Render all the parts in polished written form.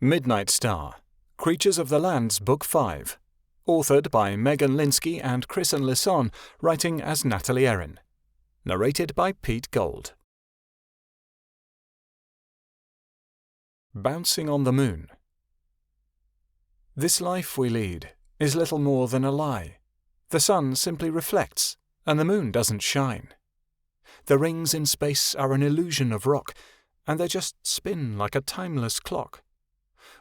Midnightstar, Creatures of the Lands, Book 5. Authored by Megan Linsky and Kristen Lisson, writing as Natalie Erin. Narrated by Pete Gold. Bouncing on the Moon. This life we lead is little more than a lie. The sun simply reflects, and the moon doesn't shine. The rings in space are an illusion of rock, and they just spin like a timeless clock.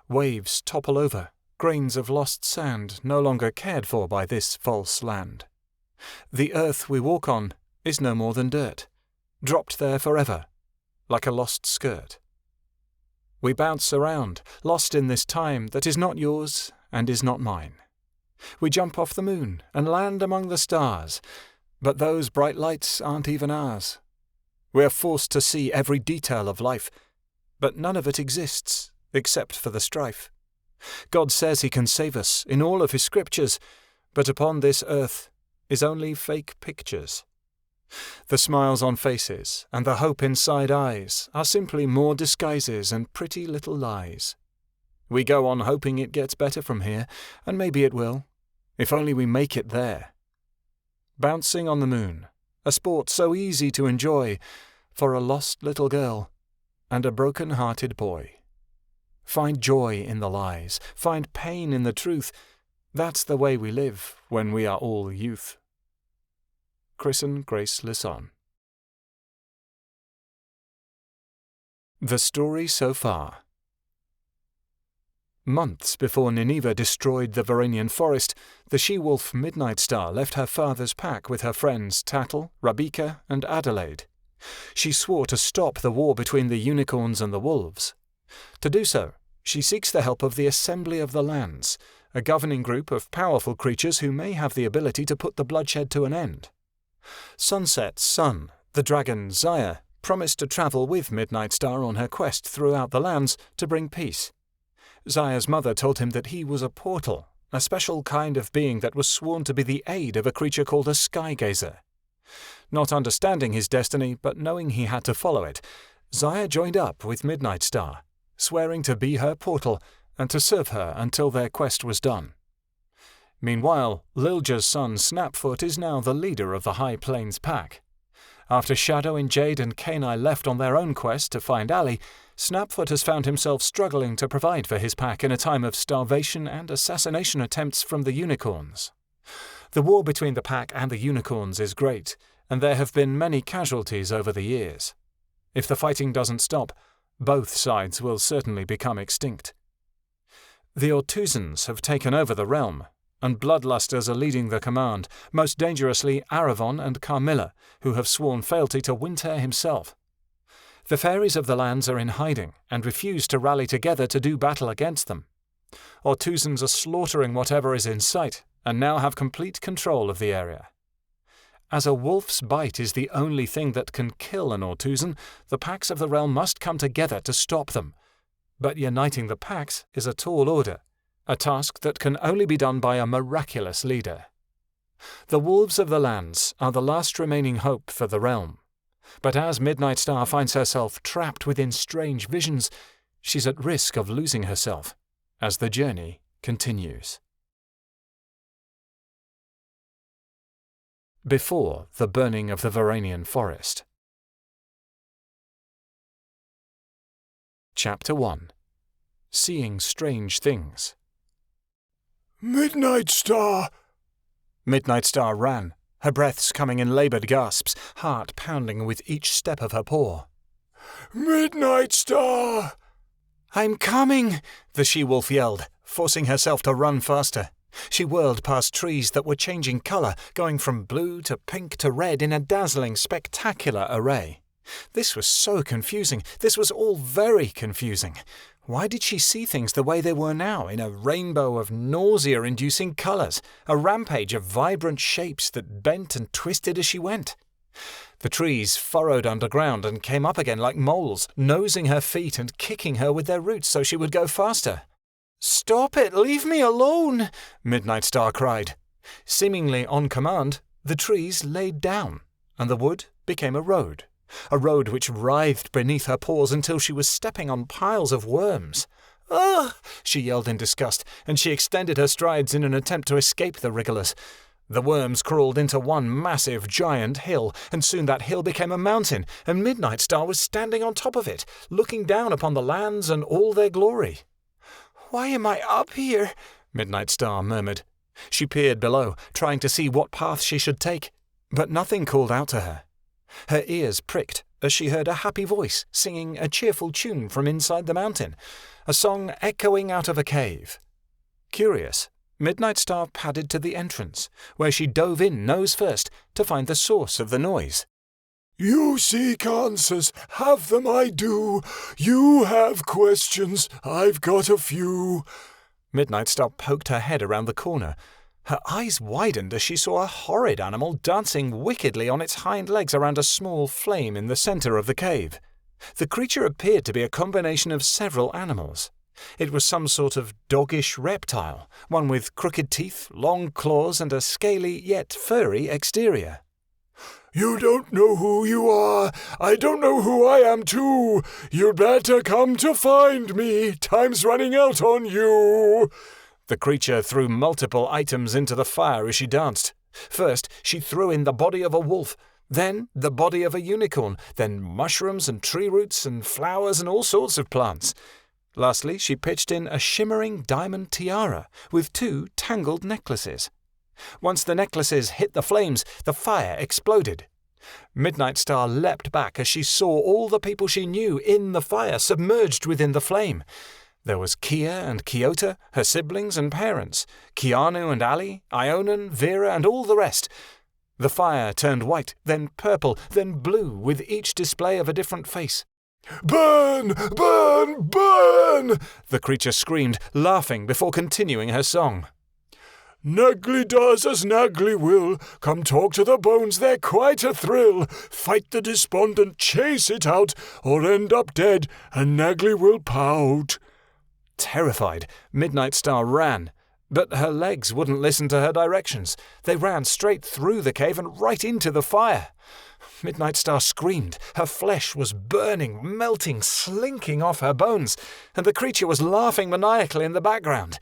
Waves topple over, grains of lost sand no longer cared for by this false land. The earth we walk on is no more than dirt, dropped there forever, like a lost skirt. We bounce around, lost in this time that is not yours and is not mine. We jump off the moon and land among the stars, but those bright lights aren't even ours. We are forced to see every detail of life, but none of it exists except for the strife. God says he can save us in all of his scriptures, but upon this earth is only fake pictures. The smiles on faces and the hope inside eyes are simply more disguises and pretty little lies. We go on hoping it gets better from here, and maybe it will, if only we make it there. Bouncing on the moon, a sport so easy to enjoy for a lost little girl and a broken-hearted boy. Find joy in the lies, find pain in the truth. That's the way we live when we are all youth. Kristen Grace Lisson. The story so far. Months before Nineveh destroyed the Vampire-werewolf forest, the she-wolf Midnightstar left her father's pack with her friends Tattle, Rabika, and Adelaide. She swore to stop the war between the unicorns and the wolves. To do so, she seeks the help of the Assembly of the Lands, a governing group of powerful creatures who may have the ability to put the bloodshed to an end. Sunset's son, the dragon Zaya, promised to travel with Midnightstar on her quest throughout the lands to bring peace. Zaya's mother told him that he was a portal, a special kind of being that was sworn to be the aid of a creature called a skygazer. Not understanding his destiny, but knowing he had to follow it, Zaya joined up with Midnightstar, swearing to be her portal and to serve her until their quest was done. Meanwhile, Lilja's son Snapfoot is now the leader of the High Plains pack. After Shadow and Jade and Kenai left on their own quest to find Ali, Snapfoot has found himself struggling to provide for his pack in a time of starvation and assassination attempts from the unicorns. The war between the pack and the unicorns is great, and there have been many casualties over the years. If the fighting doesn't stop, both sides will certainly become extinct. The Ortuzans have taken over the realm, and Bloodlusters are leading the command, most dangerously Aravon and Carmilla, who have sworn fealty to Winter himself. The fairies of the lands are in hiding and refuse to rally together to do battle against them. Ortuzans are slaughtering whatever is in sight, and now have complete control of the area. As a wolf's bite is the only thing that can kill an Ortuzan, the packs of the realm must come together to stop them. But uniting the packs is a tall order, a task that can only be done by a miraculous leader. The wolves of the lands are the last remaining hope for the realm. But as Midnightstar finds herself trapped within strange visions, she's at risk of losing herself as the journey continues. Before the burning of the Vampire-werewolf forest. Chapter 1. Seeing Strange Things. Midnightstar! Midnightstar ran, her breaths coming in laboured gasps, heart pounding with each step of her paw. Midnightstar! "I'm coming!" the she-wolf yelled, forcing herself to run faster. She whirled past trees that were changing colour, going from blue to pink to red in a dazzling, spectacular array. This was so confusing. This was all very confusing. Why did she see things the way they were now, in a rainbow of nausea-inducing colours, a rampage of vibrant shapes that bent and twisted as she went? The trees furrowed underground and came up again like moles, nosing her feet and kicking her with their roots so she would go faster. "Stop it! Leave me alone!" Midnightstar cried. Seemingly on command, the trees laid down, and the wood became a road which writhed beneath her paws until she was stepping on piles of worms. "Ugh!" she yelled in disgust, and she extended her strides in an attempt to escape the wrigglers. The worms crawled into one massive giant hill, and soon that hill became a mountain, and Midnightstar was standing on top of it, looking down upon the lands and all their glory. "Why am I up here?" Midnightstar murmured. She peered below, trying to see what path she should take, but nothing called out to her. Her ears pricked as she heard a happy voice singing a cheerful tune from inside the mountain, a song echoing out of a cave. Curious, Midnightstar padded to the entrance, where she dove in nose first to find the source of the noise. "You seek answers, have them I do. You have questions, I've got a few." Midnightstar poked her head around the corner. Her eyes widened as she saw a horrid animal dancing wickedly on its hind legs around a small flame in the centre of the cave. The creature appeared to be a combination of several animals. It was some sort of doggish reptile, one with crooked teeth, long claws, and a scaly yet furry exterior. "You don't know who you are. I don't know who I am too. You'd better come to find me. Time's running out on you." The creature threw multiple items into the fire as she danced. First, she threw in the body of a wolf, then the body of a unicorn, then mushrooms and tree roots and flowers and all sorts of plants. Lastly, she pitched in a shimmering diamond tiara with 2 tangled necklaces. Once the necklaces hit the flames, the fire exploded. Midnightstar leapt back as she saw all the people she knew in the fire, submerged within the flame. There was Kia and Kyoto, her siblings and parents, Keanu and Ali, Ionan, Vera, and all the rest. The fire turned white, then purple, then blue, with each display of a different face. "Burn! Burn! Burn!" the creature screamed, laughing before continuing her song. "Naggly does as Naggly will. Come talk to the bones, they're quite a thrill. Fight the despondent, chase it out, or end up dead, and Naggly will pout." Terrified, Midnightstar ran, but her legs wouldn't listen to her directions. They ran straight through the cave and right into the fire. Midnightstar screamed. Her flesh was burning, melting, slinking off her bones, and the creature was laughing maniacally in the background.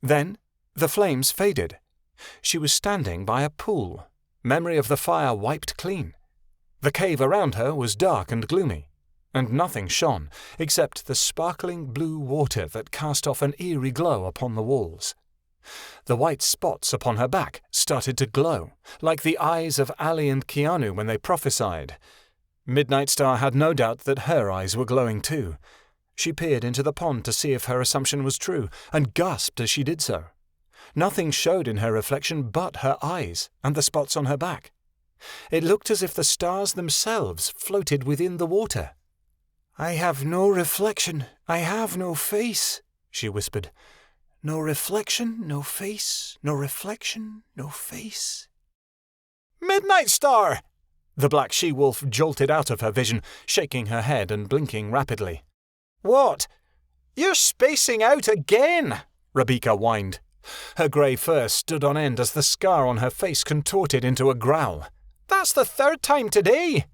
Then the flames faded. She was standing by a pool, memory of the fire wiped clean. The cave around her was dark and gloomy, and nothing shone except the sparkling blue water that cast off an eerie glow upon the walls. The white spots upon her back started to glow, like the eyes of Ali and Keanu when they prophesied. Midnightstar had no doubt that her eyes were glowing too. She peered into the pond to see if her assumption was true, and gasped as she did so. Nothing showed in her reflection but her eyes and the spots on her back. It looked as if the stars themselves floated within the water. "I have no reflection, I have no face," she whispered. "No reflection, no face, no reflection, no face." "Midnightstar!" The black she-wolf jolted out of her vision, shaking her head and blinking rapidly. "What? You're spacing out again," Rebecca whined. Her grey fur stood on end as the scar on her face contorted into a growl. "That's the 3rd time today."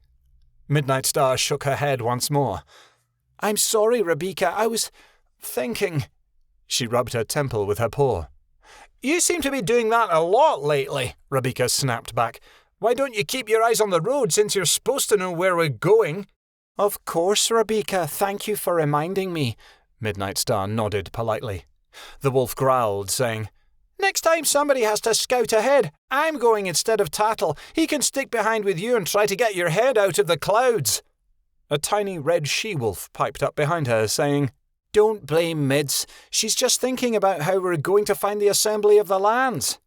Midnightstar shook her head once more. "I'm sorry, Rebecca, I was thinking." She rubbed her temple with her paw. "You seem to be doing that a lot lately," Rebecca snapped back. "Why don't you keep your eyes on the road since you're supposed to know where we're going?" "Of course, Rebecca, thank you for reminding me," Midnightstar nodded politely. The wolf growled, saying, "Next time somebody has to scout ahead, I'm going instead of Tattle. He can stick behind with you and try to get your head out of the clouds." A tiny red she-wolf piped up behind her, saying, "Don't blame Mids. She's just thinking about how we're going to find the assembly of the lands."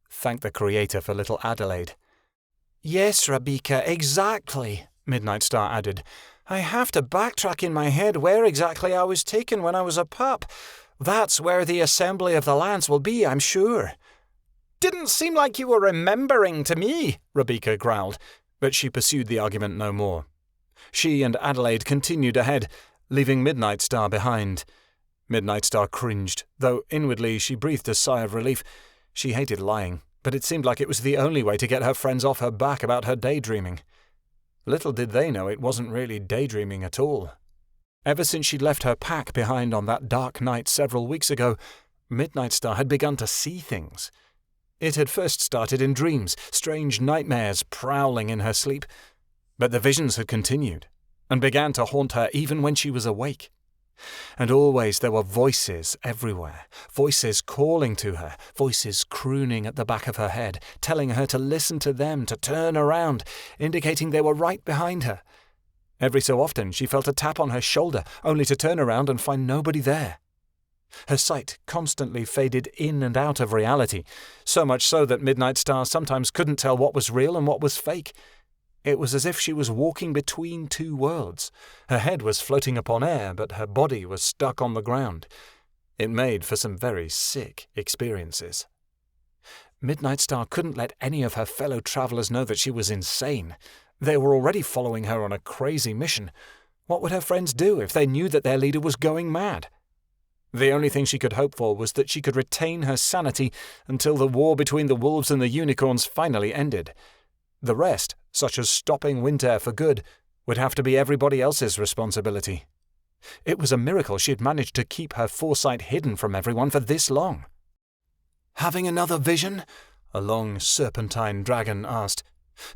Thank the Creator for little Adelaide. "Yes, Rebecca, exactly," Midnightstar added. "I have to backtrack in my head where exactly I was taken when I was a pup. That's where the assembly of the lands will be, I'm sure." "Didn't seem like you were remembering to me," Rebecca growled, but she pursued the argument no more. She and Adelaide continued ahead, leaving Midnightstar behind. Midnightstar cringed, though inwardly she breathed a sigh of relief. She hated lying, but it seemed like it was the only way to get her friends off her back about her daydreaming. Little did they know it wasn't really daydreaming at all. Ever since she'd left her pack behind on that dark night several weeks ago, Midnightstar had begun to see things. It had first started in dreams, strange nightmares prowling in her sleep, but the visions had continued and began to haunt her even when she was awake. And always there were voices everywhere, voices calling to her, voices crooning at the back of her head, telling her to listen to them, to turn around, indicating they were right behind her. Every so often she felt a tap on her shoulder, only to turn around and find nobody there. Her sight constantly faded in and out of reality, so much so that Midnightstar sometimes couldn't tell what was real and what was fake. It was as if she was walking between two worlds. Her head was floating upon air, but her body was stuck on the ground. It made for some very sick experiences. Midnightstar couldn't let any of her fellow travelers know that she was insane. They were already following her on a crazy mission. What would her friends do if they knew that their leader was going mad? The only thing she could hope for was that she could retain her sanity until the war between the wolves and the unicorns finally ended. The rest, such as stopping Winter for good, would have to be everybody else's responsibility. It was a miracle she had managed to keep her foresight hidden from everyone for this long. "Having another vision?" a long serpentine dragon asked.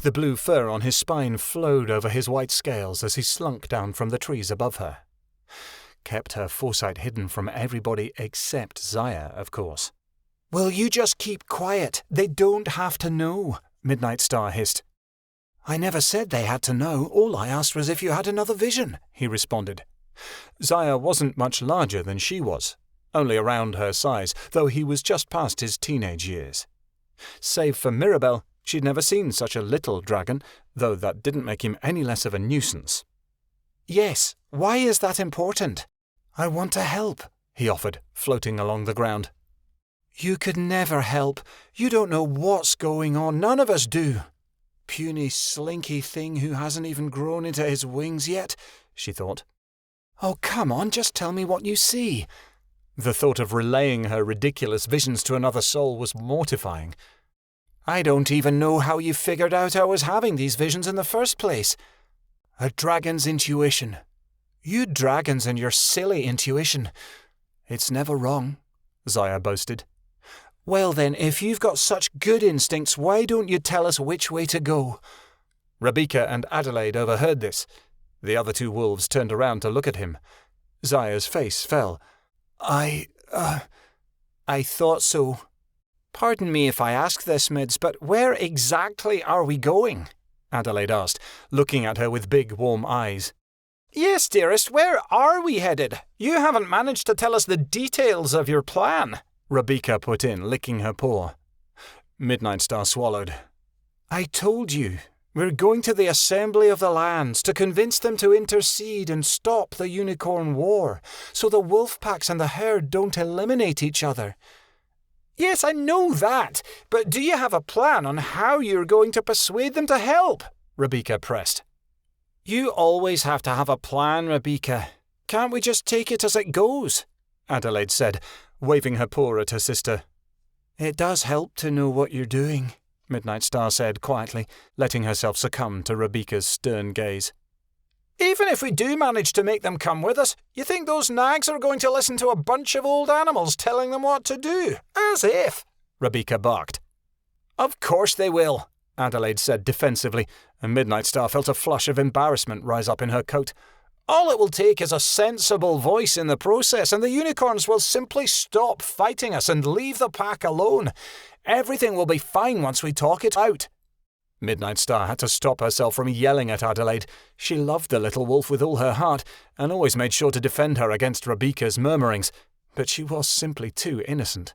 The blue fur on his spine flowed over his white scales as he slunk down from the trees above her. Kept her foresight hidden from everybody except Zaya, of course. "Will you just keep quiet? They don't have to know," Midnightstar hissed. "I never said they had to know. All I asked was if you had another vision," he responded. Zaya wasn't much larger than she was, only around her size, though he was just past his teenage years. Save for Mirabelle, she'd never seen such a little dragon, though that didn't make him any less of a nuisance. "Yes, why is that important?" "I want to help," he offered, floating along the ground. "You could never help. You don't know what's going on. None of us do." "Puny, slinky thing who hasn't even grown into his wings yet," she thought. "Oh, come on, just tell me what you see." The thought of relaying her ridiculous visions to another soul was mortifying. "I don't even know how you figured out I was having these visions in the first place." "A dragon's intuition." "You dragons and your silly intuition." "It's never wrong," Zaya boasted. "Well then, if you've got such good instincts, why don't you tell us which way to go?" Rebecca and Adelaide overheard this. The other two wolves turned around to look at him. Zaya's face fell. I thought so." "Pardon me if I ask this, Mids, but where exactly are we going?" Adelaide asked, looking at her with big, warm eyes. "Yes, dearest, where are we headed? You haven't managed to tell us the details of your plan," Rebecca put in, licking her paw. Midnightstar swallowed. "I told you. We're going to the Assembly of the Lands to convince them to intercede and stop the Unicorn War, so the wolf packs and the herd don't eliminate each other." "Yes, I know that, but do you have a plan on how you're going to persuade them to help?" Rebecca pressed. "You always have to have a plan, Rebecca. Can't we just take it as it goes?" Adelaide said, waving her paw at her sister. "It does help to know what you're doing," Midnightstar said quietly, letting herself succumb to Rebecca's stern gaze. "Even if we do manage to make them come with us, you think those nags are going to listen to a bunch of old animals telling them what to do? As if!" Rebecca barked. "Of course they will," Adelaide said defensively, and Midnightstar felt a flush of embarrassment rise up in her coat. "All it will take is a sensible voice in the process, and the unicorns will simply stop fighting us and leave the pack alone. Everything will be fine once we talk it out." Midnightstar had to stop herself from yelling at Adelaide. She loved the little wolf with all her heart, and always made sure to defend her against Rebecca's murmurings, but she was simply too innocent.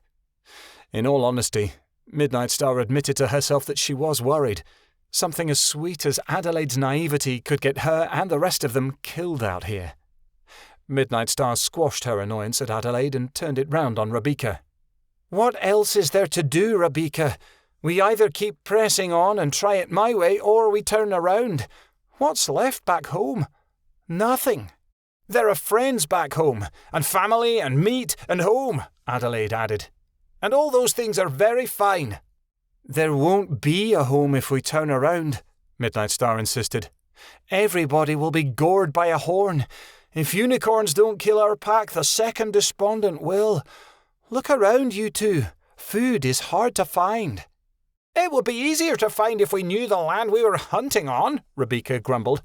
In all honesty, Midnightstar admitted to herself that she was worried. Something as sweet as Adelaide's naivety could get her and the rest of them killed out here. Midnightstar squashed her annoyance at Adelaide and turned it round on Rebecca. "What else is there to do, Rebecca? We either keep pressing on and try it my way, or we turn around. What's left back home? Nothing." "There are friends back home, and family, and meat, and home," Adelaide added. "And all those things are very fine." "There won't be a home if we turn around," Midnightstar insisted. "Everybody will be gored by a horn. If unicorns don't kill our pack, the second despondent will. Look around, you two. Food is hard to find." "It would be easier to find if we knew the land we were hunting on," Rebecca grumbled.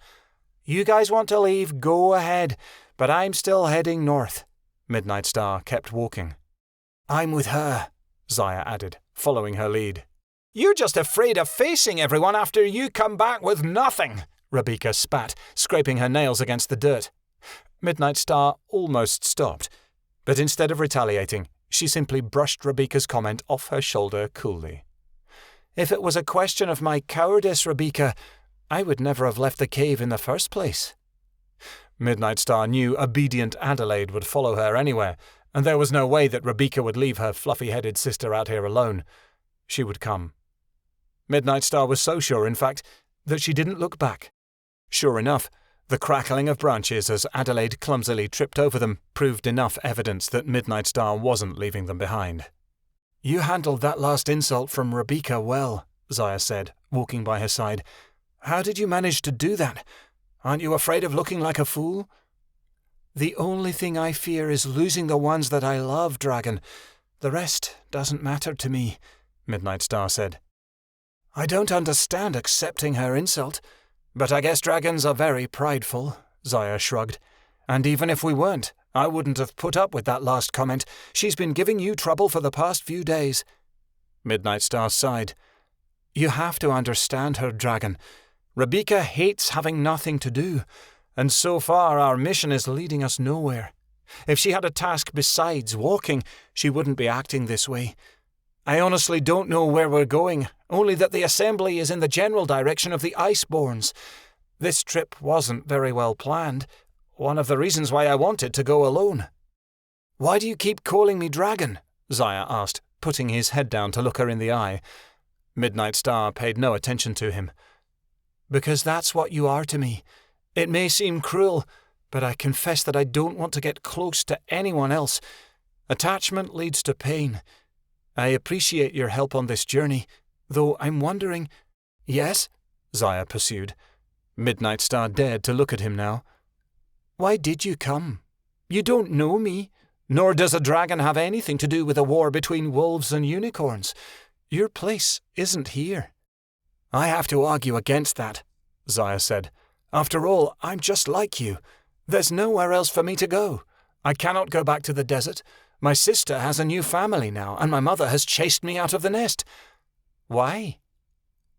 "You guys want to leave, go ahead, but I'm still heading north." Midnightstar kept walking. "I'm with her," Zaya added, following her lead. "You're just afraid of facing everyone after you come back with nothing," Rebecca spat, scraping her nails against the dirt. Midnightstar almost stopped, but instead of retaliating, she simply brushed Rebecca's comment off her shoulder coolly. "If it was a question of my cowardice, Rebecca, I would never have left the cave in the first place." Midnightstar knew obedient Adelaide would follow her anywhere, and there was no way that Rebecca would leave her fluffy-headed sister out here alone. She would come. Midnightstar was so sure, in fact, that she didn't look back. Sure enough, the crackling of branches as Adelaide clumsily tripped over them proved enough evidence that Midnightstar wasn't leaving them behind. "You handled that last insult from Rebecca well," Zaya said, walking by her side. "How did you manage to do that? Aren't you afraid of looking like a fool?" "The only thing I fear is losing the ones that I love, Dragon. The rest doesn't matter to me," Midnightstar said. "I don't understand accepting her insult, but I guess dragons are very prideful," Zaya shrugged. "And even if we weren't, I wouldn't have put up with that last comment. She's been giving you trouble for the past few days." Midnightstar sighed. "You have to understand her, Dragon. Rebecca hates having nothing to do, and so far our mission is leading us nowhere. If she had a task besides walking, she wouldn't be acting this way. I honestly don't know where we're going, only that the assembly is in the general direction of the Iceborns. This trip wasn't very well planned, one of the reasons why I wanted to go alone." "Why do you keep calling me Dragon?" Zaya asked, putting his head down to look her in the eye. Midnightstar paid no attention to him. "Because that's what you are to me. It may seem cruel, but I confess that I don't want to get close to anyone else. Attachment leads to pain. I appreciate your help on this journey, though I'm wondering—" "Yes?" Zaya pursued. Midnightstar dared to look at him now. "Why did you come? You don't know me, nor does a dragon have anything to do with a war between wolves and unicorns. Your place isn't here." "I have to argue against that," Zaya said. "After all, I'm just like you. There's nowhere else for me to go. I cannot go back to the desert. My sister has a new family now, and my mother has chased me out of the nest." "Why?"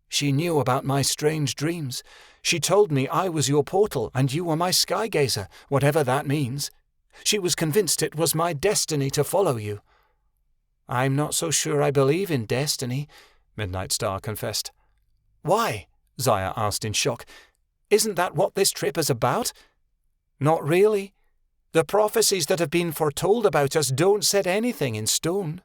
"She knew about my strange dreams. She told me I was your portal and you were my skygazer, whatever that means. She was convinced it was my destiny to follow you." "I'm not so sure I believe in destiny," Midnightstar confessed. "Why?" Zaya asked in shock. "Isn't that what this trip is about?" "Not really. The prophecies that have been foretold about us don't set anything in stone.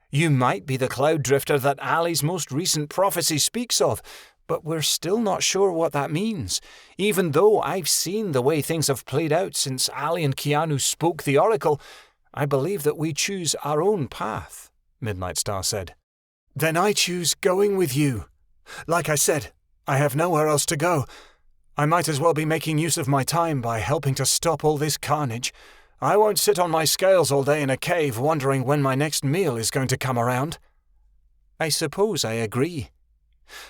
You might be the cloud drifter that Ali's most recent prophecy speaks of, but we're still not sure what that means, even though I've seen the way things have played out since Ali and Keanu spoke the oracle. I believe that we choose our own path," Midnightstar said. "Then I choose going with you. Like I said, I have nowhere else to go. I might as well be making use of my time by helping to stop all this carnage. I won't sit on my scales all day in a cave wondering when my next meal is going to come around." "I suppose I agree."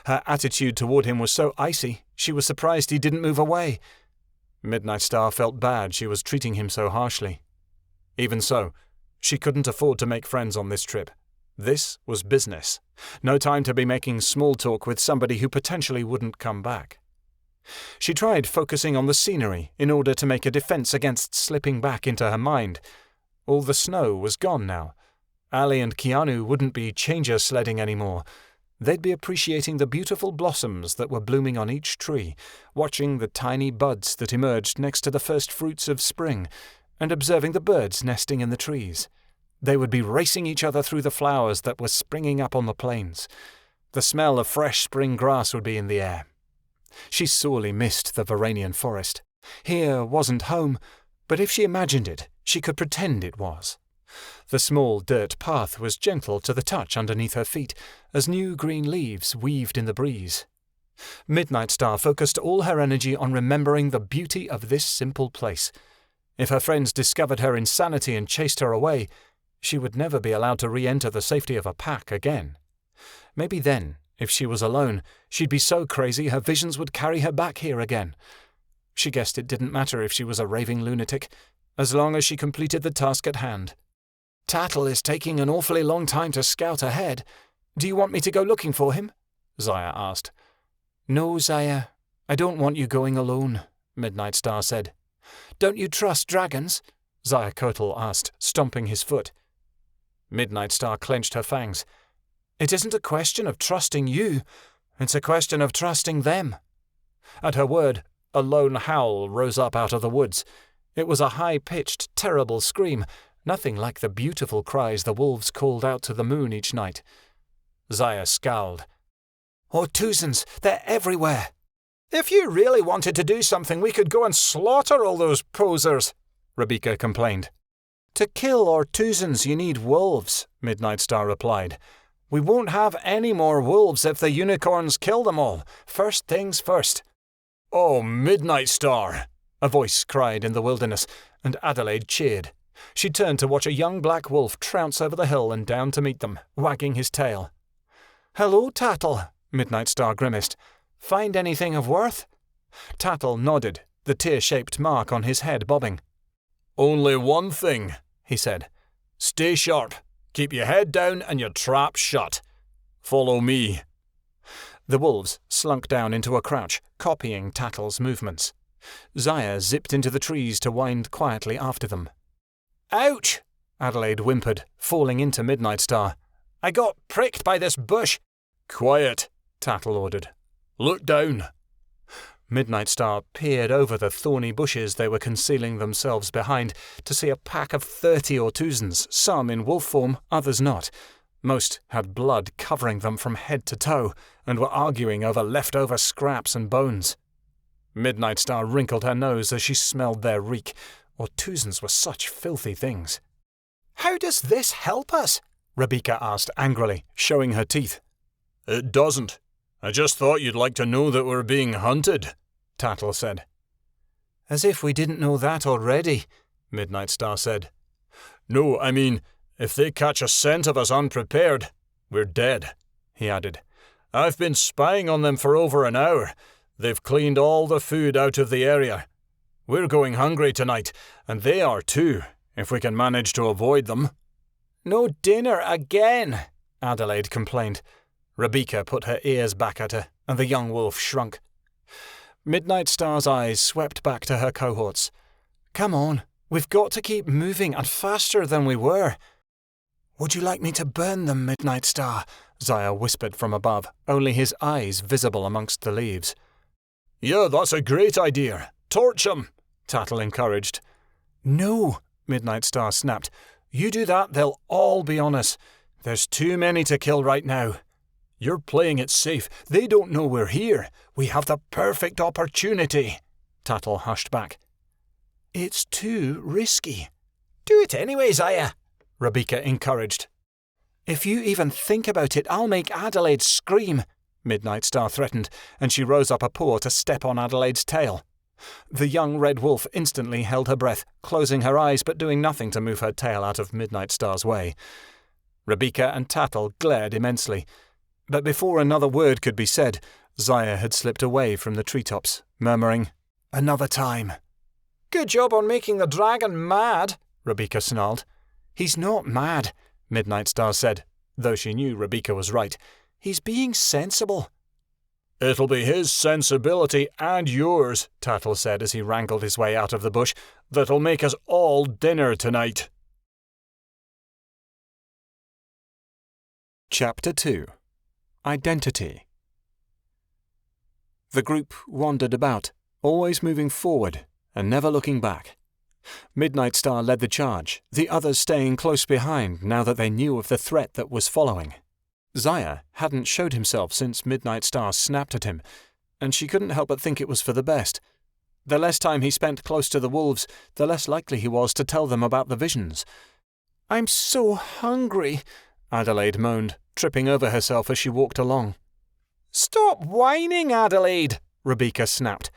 Her attitude toward him was so icy, she was surprised he didn't move away. Midnightstar felt bad she was treating him so harshly. Even so, she couldn't afford to make friends on this trip. This was business. No time to be making small talk with somebody who potentially wouldn't come back. She tried focusing on the scenery in order to make a defense against slipping back into her mind. All the snow was gone now. Ali and Keanu wouldn't be changer sledding anymore. They'd be appreciating the beautiful blossoms that were blooming on each tree, watching the tiny buds that emerged next to the first fruits of spring, and observing the birds nesting in the trees. They would be racing each other through the flowers that were springing up on the plains. The smell of fresh spring grass would be in the air. She sorely missed the Vampire forest. Here wasn't home, but if she imagined it, she could pretend it was. The small dirt path was gentle to the touch underneath her feet, as new green leaves weaved in the breeze. Midnightstar focused all her energy on remembering the beauty of this simple place. If her friends discovered her insanity and chased her away, she would never be allowed to re-enter the safety of a pack again. Maybe then, if she was alone, she'd be so crazy her visions would carry her back here again. She guessed it didn't matter if she was a raving lunatic, as long as she completed the task at hand. "Tattle is taking an awfully long time to scout ahead. Do you want me to go looking for him?" Zaya asked. "No, Zaya, I don't want you going alone," Midnightstar said. "Don't you trust dragons?" Xiaotl asked, stomping his foot. Midnightstar clenched her fangs. "It isn't a question of trusting you, it's a question of trusting them." At her word, a lone howl rose up out of the woods. It was a high-pitched, terrible scream, nothing like the beautiful cries the wolves called out to the moon each night. Zaya scowled. "Ortuzans, they're everywhere. If you really wanted to do something, we could go and slaughter all those posers," Rebecca complained. "To kill Ortuzans, you need wolves," Midnightstar replied. "We won't have any more wolves if the unicorns kill them all. First things first." "Oh, Midnightstar!" a voice cried in the wilderness, and Adelaide cheered. She turned to watch a young black wolf trounce over the hill and down to meet them, wagging his tail. "Hello, Tattle," Midnightstar grimaced. "Find anything of worth?" Tattle nodded, the tear-shaped mark on his head bobbing. "Only one thing," he said. "Stay sharp. Keep your head down and your trap shut. Follow me." The wolves slunk down into a crouch, copying Tattle's movements. Zaya zipped into the trees to wind quietly after them. "Ouch!" Adelaide whimpered, falling into Midnightstar. "I got pricked by this bush." "Quiet," Tattle ordered. "Look down." Midnightstar peered over the thorny bushes they were concealing themselves behind to see a pack of 30 Ortuzans, some in wolf form, others not. Most had blood covering them from head to toe, and were arguing over leftover scraps and bones. Midnightstar wrinkled her nose as she smelled their reek. Ortuzans were such filthy things. "How does this help us?" Rebecca asked angrily, showing her teeth. "It doesn't. I just thought you'd like to know that we're being hunted," Tattle said. "As if we didn't know that already," Midnightstar said. "No, I mean, if they catch a scent of us unprepared, we're dead," he added. "I've been spying on them for over an hour. They've cleaned all the food out of the area. We're going hungry tonight, and they are too, if we can manage to avoid them." "No dinner again," Adelaide complained. Rebecca put her ears back at her, and the young wolf shrunk. Midnightstar's eyes swept back to her cohorts. "Come on, we've got to keep moving and faster than we were." "Would you like me to burn them, Midnightstar?" Zaya whispered from above, only his eyes visible amongst the leaves. "Yeah, that's a great idea. Torch 'em," Tattle encouraged. "No," Midnightstar snapped. "You do that, they'll all be on us. There's too many to kill right now." "You're playing it safe. They don't know we're here. We have the perfect opportunity." Tattle hushed back. "It's too risky." "Do it anyway, Zaya," Rebecca encouraged. "If you even think about it, I'll make Adelaide scream," Midnightstar threatened, and she rose up a paw to step on Adelaide's tail. The young red wolf instantly held her breath, closing her eyes but doing nothing to move her tail out of Midnightstar's way. Rebecca and Tattle glared immensely. But before another word could be said, Zaya had slipped away from the treetops, murmuring, "Another time." "Good job on making the dragon mad," Rebecca snarled. "He's not mad," Midnightstar said, though she knew Rebecca was right. "He's being sensible." "It'll be his sensibility and yours," Tattle said as he wrangled his way out of the bush, "that'll make us all dinner tonight." Chapter 2. Identity. The group wandered about, always moving forward and never looking back. Midnightstar led the charge, the others staying close behind now that they knew of the threat that was following. Zaya hadn't showed himself since Midnightstar snapped at him, and she couldn't help but think it was for the best. The less time he spent close to the wolves, the less likely he was to tell them about the visions. "I'm so hungry," Adelaide moaned, tripping over herself as she walked along. "Stop whining, Adelaide," Rebecca snapped.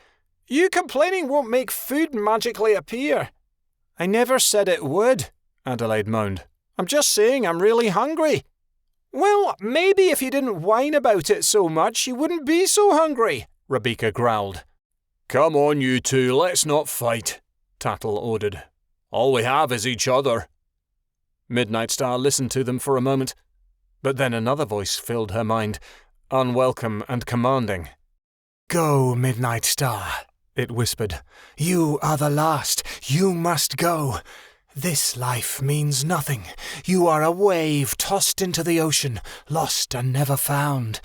"You complaining won't make food magically appear." I never said it would, Adelaide moaned. I'm just saying I'm really hungry. Well, maybe if you didn't whine about it so much, you wouldn't be so hungry, Rebecca growled. Come on, you two, let's not fight, Tattle ordered. All we have is each other. Midnightstar listened to them for a moment, but then another voice filled her mind, unwelcome and commanding. Go, Midnightstar, it whispered. You are the last. You must go. This life means nothing. You are a wave tossed into the ocean, lost and never found.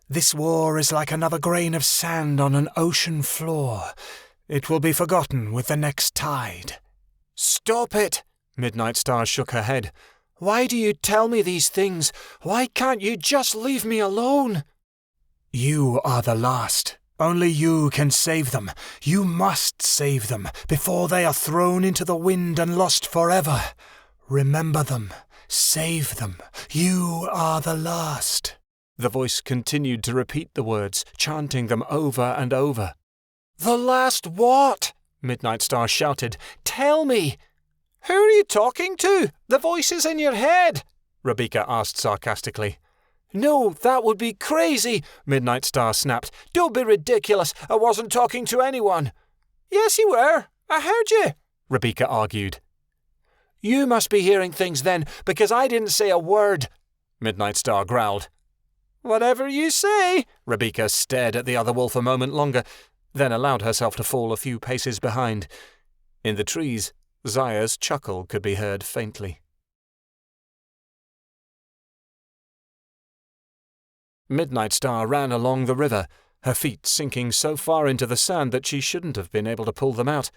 This war is like another grain of sand on an ocean floor. It will be forgotten with the next tide. Stop it! Midnightstar shook her head. Why do you tell me these things? Why can't you just leave me alone? You are the last. Only you can save them. You must save them before they are thrown into the wind and lost forever. Remember them. Save them. You are the last. The voice continued to repeat the words, chanting them over and over. The last what? Midnightstar shouted. Tell me. Who are you talking to? The voice is in your head, Rebecca asked sarcastically. No, that would be crazy, Midnightstar snapped. Don't be ridiculous. I wasn't talking to anyone. Yes, you were. I heard you, Rebecca argued. You must be hearing things then, because I didn't say a word, Midnightstar growled. Whatever you say, Rebecca stared at the other wolf a moment longer, then allowed herself to fall a few paces behind. In the trees, Zaya's chuckle could be heard faintly. Midnightstar ran along the river, her feet sinking so far into the sand that she shouldn't have been able to pull them out.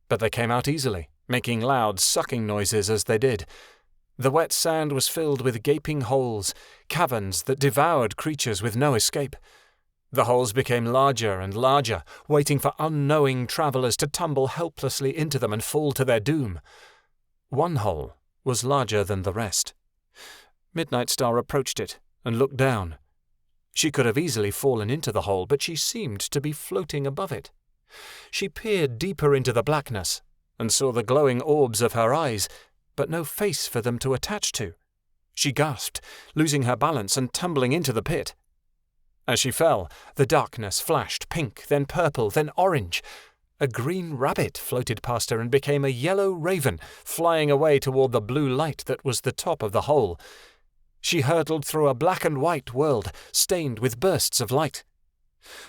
But they came out easily, making loud sucking noises as they did. The wet sand was filled with gaping holes, caverns that devoured creatures with no escape. The holes became larger and larger, waiting for unknowing travellers to tumble helplessly into them and fall to their doom. One hole was larger than the rest. Midnightstar approached it and looked down. She could have easily fallen into the hole, but she seemed to be floating above it. She peered deeper into the blackness and saw the glowing orbs of her eyes, but no face for them to attach to. She gasped, losing her balance and tumbling into the pit. As she fell, the darkness flashed pink, then purple, then orange. A green rabbit floated past her and became a yellow raven, flying away toward the blue light that was the top of the hole. She hurtled through a black and white world, stained with bursts of light.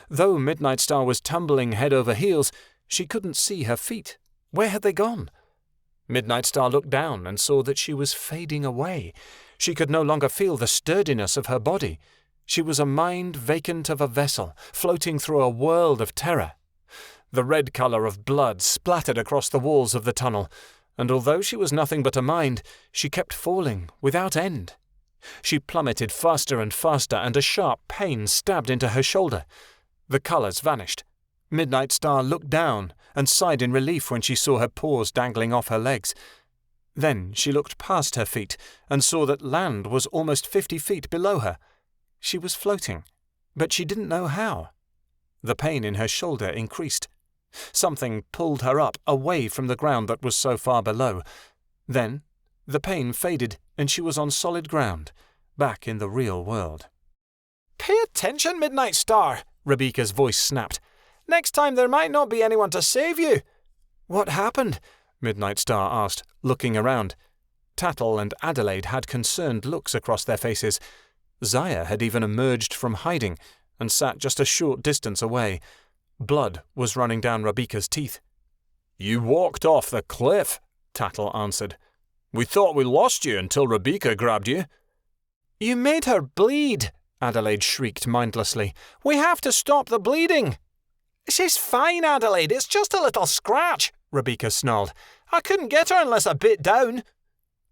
Though Midnightstar was tumbling head over heels, she couldn't see her feet. Where had they gone? Midnightstar looked down and saw that she was fading away. She could no longer feel the sturdiness of her body. She was a mind vacant of a vessel, floating through a world of terror. The red colour of blood splattered across the walls of the tunnel, and although she was nothing but a mind, she kept falling without end. She plummeted faster and faster, and a sharp pain stabbed into her shoulder. The colours vanished. Midnightstar looked down and sighed in relief when she saw her paws dangling off her legs. Then she looked past her feet and saw that land was almost 50 feet below her. She was floating, but she didn't know how. The pain in her shoulder increased. Something pulled her up, away from the ground that was so far below. Then the pain faded, and she was on solid ground, back in the real world. "Pay attention, Midnightstar," Rebecca's voice snapped. "Next time there might not be anyone to save you." "What happened?" Midnightstar asked, looking around. Tattle and Adelaide had concerned looks across their faces. Zaya had even emerged from hiding and sat just a short distance away. Blood was running down Rebecca's teeth. "You walked off the cliff," Tattle answered. "We thought we lost you until Rebecca grabbed you." "You made her bleed," Adelaide shrieked mindlessly. "We have to stop the bleeding." "She's fine, Adelaide. It's just a little scratch," Rebecca snarled. "I couldn't get her unless I bit down."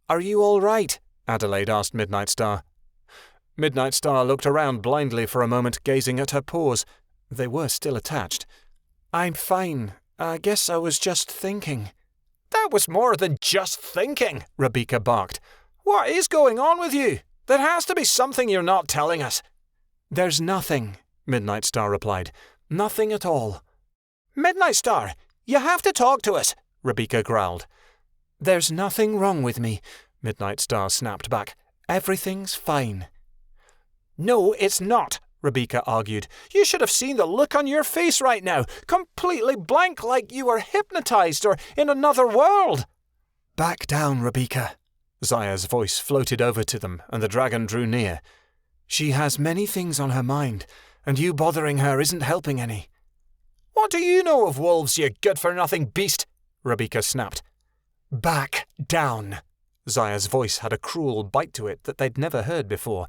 "Are you all right?" Adelaide asked Midnightstar. Midnightstar looked around blindly for a moment, gazing at her paws. They were still attached. "I'm fine. I guess I was just thinking." "That was more than just thinking," Rebecca barked. "What is going on with you? There has to be something you're not telling us." "There's nothing," Midnightstar replied. "Nothing at all." "Midnightstar, you have to talk to us," Rebecca growled. There's nothing wrong with me, Midnightstar snapped back. Everything's fine. No, it's not, Rebecca argued. You should have seen the look on your face right now, completely blank like you were hypnotized or in another world. Back down, Rebecca. Zaya's voice floated over to them, and the dragon drew near. She has many things on her mind, and you bothering her isn't helping any. What do you know of wolves, you good-for-nothing beast? Rebecca snapped. Back down. Zaya's voice had a cruel bite to it that they'd never heard before.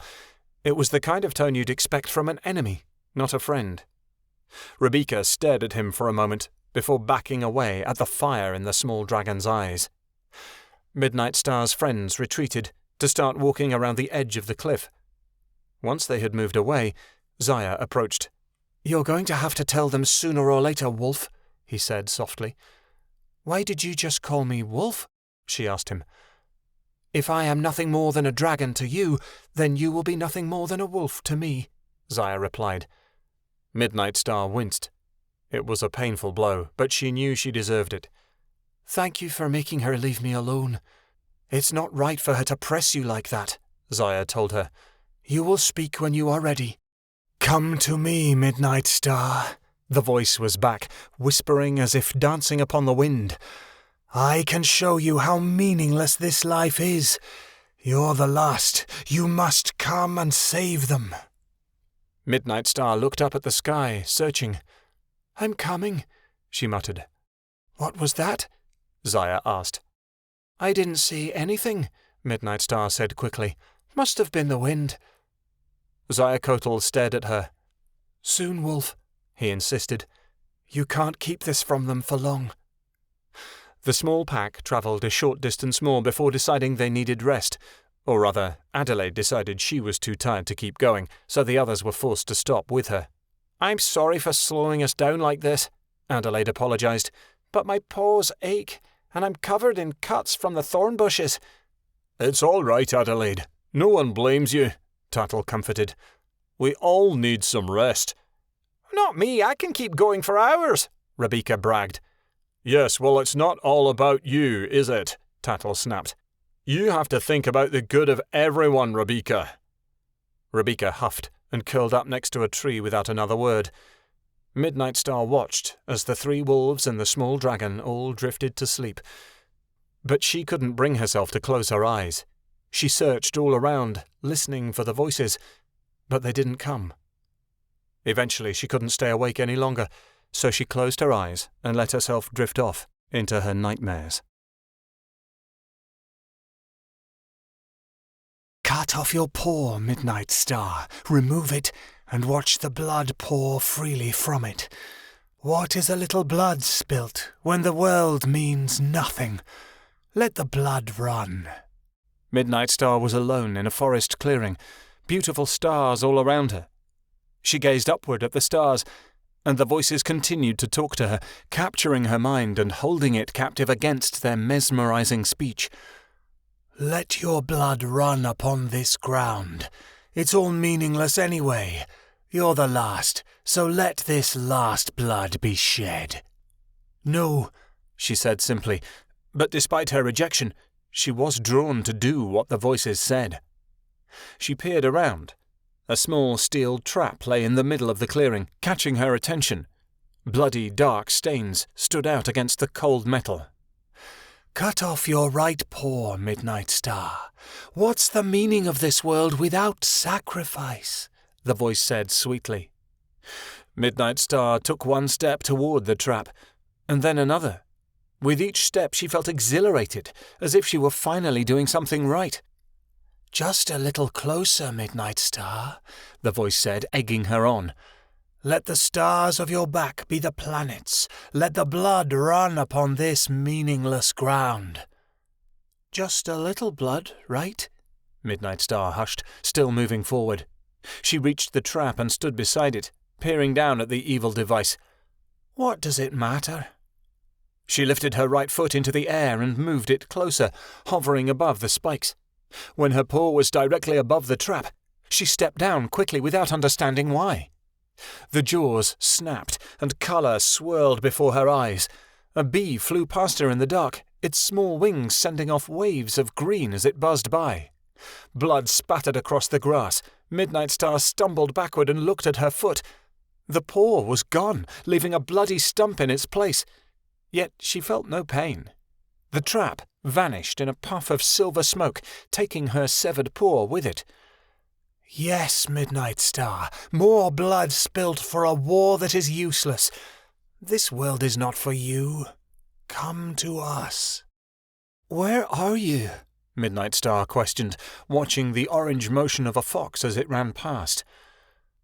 It was the kind of tone you'd expect from an enemy, not a friend. Rebecca stared at him for a moment, before backing away at the fire in the small dragon's eyes. Midnightstar's friends retreated to start walking around the edge of the cliff. Once they had moved away, Zaya approached. You're going to have to tell them sooner or later, Wolf, he said softly. Why did you just call me Wolf? She asked him. If I am nothing more than a dragon to you, then you will be nothing more than a wolf to me, Zaya replied. Midnightstar winced. It was a painful blow, but she knew she deserved it. Thank you for making her leave me alone. It's not right for her to press you like that, Zaya told her. You will speak when you are ready. Come to me, Midnightstar. The voice was back, whispering as if dancing upon the wind. I can show you how meaningless this life is. You're the last. You must come and save them. Midnightstar looked up at the sky, searching. I'm coming, she muttered. What was that? Zaya asked. I didn't see anything, Midnightstar said quickly. Must have been the wind. Xiaotl stared at her. Soon, Wolf, he insisted. You can't keep this from them for long. The small pack travelled a short distance more before deciding they needed rest. Or rather, Adelaide decided she was too tired to keep going, so the others were forced to stop with her. I'm sorry for slowing us down like this, Adelaide apologised, but my paws ache, and I'm covered in cuts from the thorn bushes. It's all right, Adelaide. No one blames you, Tuttle comforted. We all need some rest. Not me, I can keep going for hours, Rebecca bragged. Yes, well, it's not all about you, is it? Tuttle snapped. You have to think about the good of everyone, Rebecca. Rebecca huffed and curled up next to a tree without another word. Midnightstar watched as the 3 wolves and the small dragon all drifted to sleep. But she couldn't bring herself to close her eyes. She searched all around, listening for the voices, but they didn't come. Eventually she couldn't stay awake any longer, so she closed her eyes and let herself drift off into her nightmares. Cut off your paw, Midnightstar. Remove it, and watch the blood pour freely from it. What is a little blood spilt when the world means nothing? Let the blood run. Midnightstar was alone in a forest clearing, beautiful stars all around her. She gazed upward at the stars, and the voices continued to talk to her, capturing her mind and holding it captive against their mesmerizing speech. Let your blood run upon this ground. It's all meaningless anyway. You're the last, so let this last blood be shed. No, she said simply, but despite her rejection, she was drawn to do what the voices said. She peered around. A small steel trap lay in the middle of the clearing, catching her attention. Bloody dark stains stood out against the cold metal. Cut off your right paw, Midnightstar. What's the meaning of this world without sacrifice? The voice said sweetly. Midnightstar took one step toward the trap, and then another. With each step she felt exhilarated, as if she were finally doing something right. Just a little closer, Midnightstar, the voice said, egging her on. Let the stars of your back be the planets. Let the blood run upon this meaningless ground. Just a little blood, right? Midnightstar hushed, still moving forward. She reached the trap and stood beside it, peering down at the evil device. What does it matter? She lifted her right foot into the air and moved it closer, hovering above the spikes. When her paw was directly above the trap, she stepped down quickly without understanding why. The jaws snapped and colour swirled before her eyes. A bee flew past her in the dark, its small wings sending off waves of green as it buzzed by. Blood spattered across the grass. Midnightstar stumbled backward and looked at her foot. The paw was gone, leaving a bloody stump in its place. Yet she felt no pain. The trap vanished in a puff of silver smoke, taking her severed paw with it. "Yes, Midnightstar, more blood spilt for a war that is useless. This world is not for you. Come to us." "Where are you?" Midnightstar questioned, watching the orange motion of a fox as it ran past.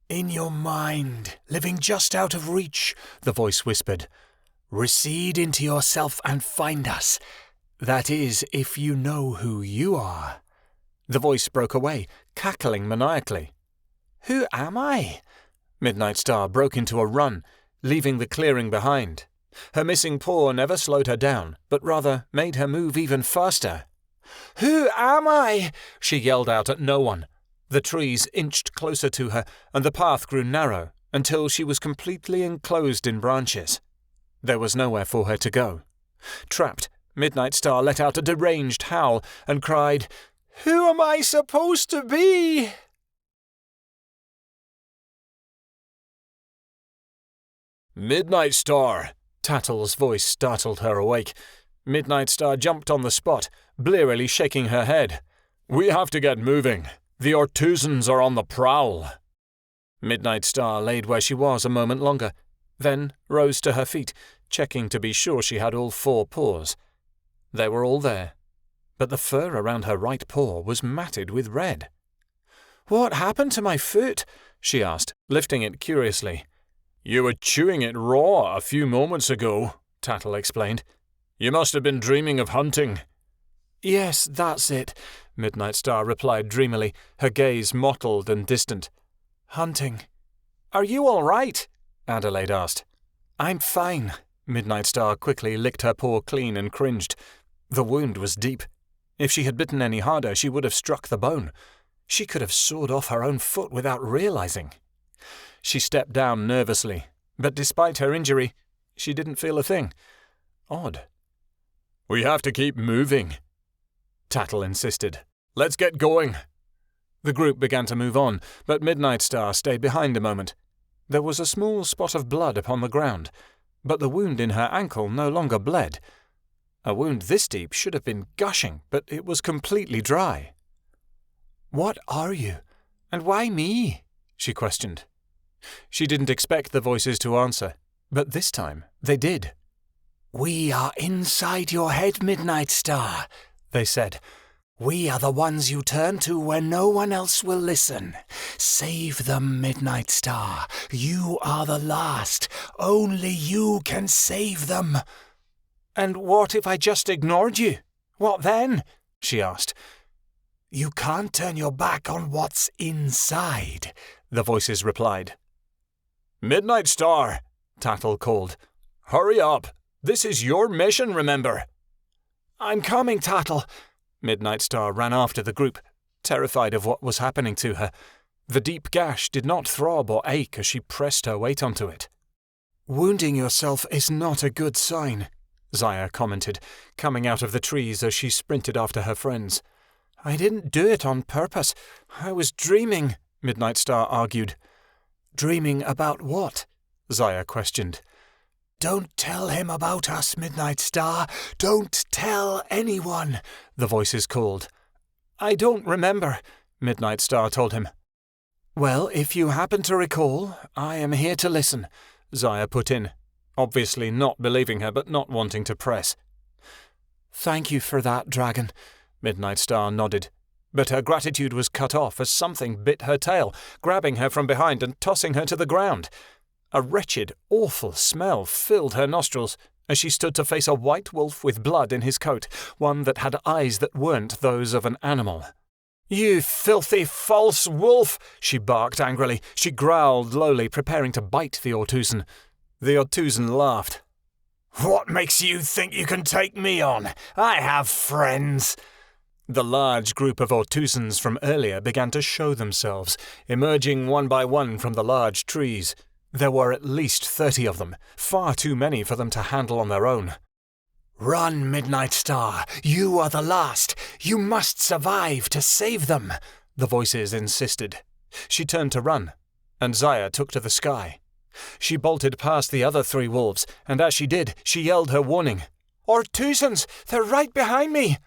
"In your mind, living just out of reach," the voice whispered. "Recede into yourself and find us. That is, if you know who you are." The voice broke away, cackling maniacally. "Who am I?" Midnightstar broke into a run, leaving the clearing behind. Her missing paw never slowed her down, but rather made her move even faster. "Who am I?" she yelled out at no one. The trees inched closer to her, and the path grew narrow, until she was completely enclosed in branches. There was nowhere for her to go. Trapped, Midnightstar let out a deranged howl and cried, "Who am I supposed to be?" "Midnightstar!" Tattle's voice startled her awake. Midnightstar jumped on the spot, blearily shaking her head. "We have to get moving. The Ortuzans are on the prowl." Midnightstar laid where she was a moment longer, then rose to her feet, checking to be sure she had all 4 paws. They were all there, but the fur around her right paw was matted with red. "What happened to my foot?" she asked, lifting it curiously. "You were chewing it raw a few moments ago," Tattle explained. "You must have been dreaming of hunting." "Yes, that's it," Midnightstar replied dreamily, her gaze mottled and distant. "Hunting." "Are you all right?" Adelaide asked. "I'm fine." Midnightstar quickly licked her paw clean and cringed. The wound was deep. If she had bitten any harder, she would have struck the bone. She could have sawed off her own foot without realizing. She stepped down nervously, but despite her injury, she didn't feel a thing. Odd. "We have to keep moving," Tattle insisted. "Let's get going." The group began to move on, but Midnightstar stayed behind a moment. There was a small spot of blood upon the ground, but the wound in her ankle no longer bled. A wound this deep should have been gushing, but it was completely dry. "What are you? And why me?" she questioned. She didn't expect the voices to answer, but this time they did. "We are inside your head, Midnightstar," they said. "We are the ones you turn to when no one else will listen. Save them, Midnightstar. You are the last. Only you can save them." "And what if I just ignored you? What then?" she asked. "You can't turn your back on what's inside," the voices replied. "Midnightstar," Tattle called. "Hurry up. This is your mission, remember." "I'm coming, Tattle." Midnightstar ran after the group, terrified of what was happening to her. The deep gash did not throb or ache as she pressed her weight onto it. "Wounding yourself is not a good sign," Zaya commented, coming out of the trees as she sprinted after her friends. "I didn't do it on purpose. I was dreaming," Midnightstar argued. "Dreaming about what?" Zaya questioned. "Don't tell him about us, Midnightstar. Don't tell anyone," the voices called. "I don't remember," Midnightstar told him. "Well, if you happen to recall, I am here to listen," Zaya put in, obviously not believing her but not wanting to press. "Thank you for that, Dragon," Midnightstar nodded, but her gratitude was cut off as something bit her tail, grabbing her from behind and tossing her to the ground. A wretched, awful smell filled her nostrils as she stood to face a white wolf with blood in his coat, one that had eyes that weren't those of an animal. "You filthy, false wolf!" she barked angrily. She growled lowly, preparing to bite the Ortuzan. The Ortuzan laughed. "What makes you think you can take me on? I have friends." The large group of Ortuzans from earlier began to show themselves, emerging one by one from the large trees. There were at least 30 of them, far too many for them to handle on their own. "Run, Midnightstar! You are the last! You must survive to save them!" the voices insisted. She turned to run, and Zaya took to the sky. She bolted past the other 3 wolves, and as she did, she yelled her warning. "Ortuzans! They're right behind me!"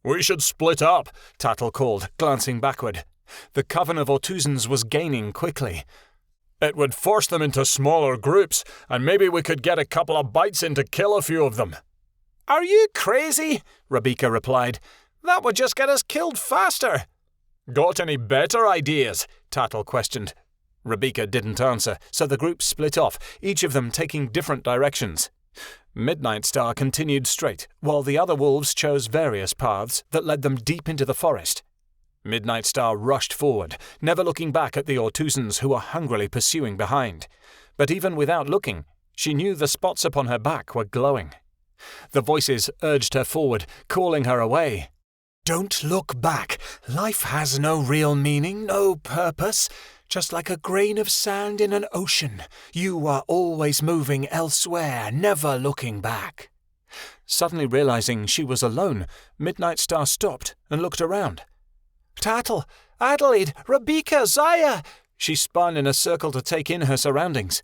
"We should split up," Tattle called, glancing backward. The coven of Ortuzans was gaining quickly. "It would force them into smaller groups, and maybe we could get a couple of bites in to kill a few of them." "Are you crazy?" Rebecca replied. "That would just get us killed faster." "Got any better ideas?" Tattle questioned. Rebecca didn't answer, so the group split off, each of them taking different directions. Midnightstar continued straight, while the other wolves chose various paths that led them deep into the forest. Midnightstar rushed forward, never looking back at the Ortuzans who were hungrily pursuing behind. But even without looking, she knew the spots upon her back were glowing. The voices urged her forward, calling her away. "Don't look back. Life has no real meaning, no purpose. Just like a grain of sand in an ocean, you are always moving elsewhere, never looking back." Suddenly realizing she was alone, Midnightstar stopped and looked around. "Tattle! Adelaide! Rebecca! Zaya!" She spun in a circle to take in her surroundings.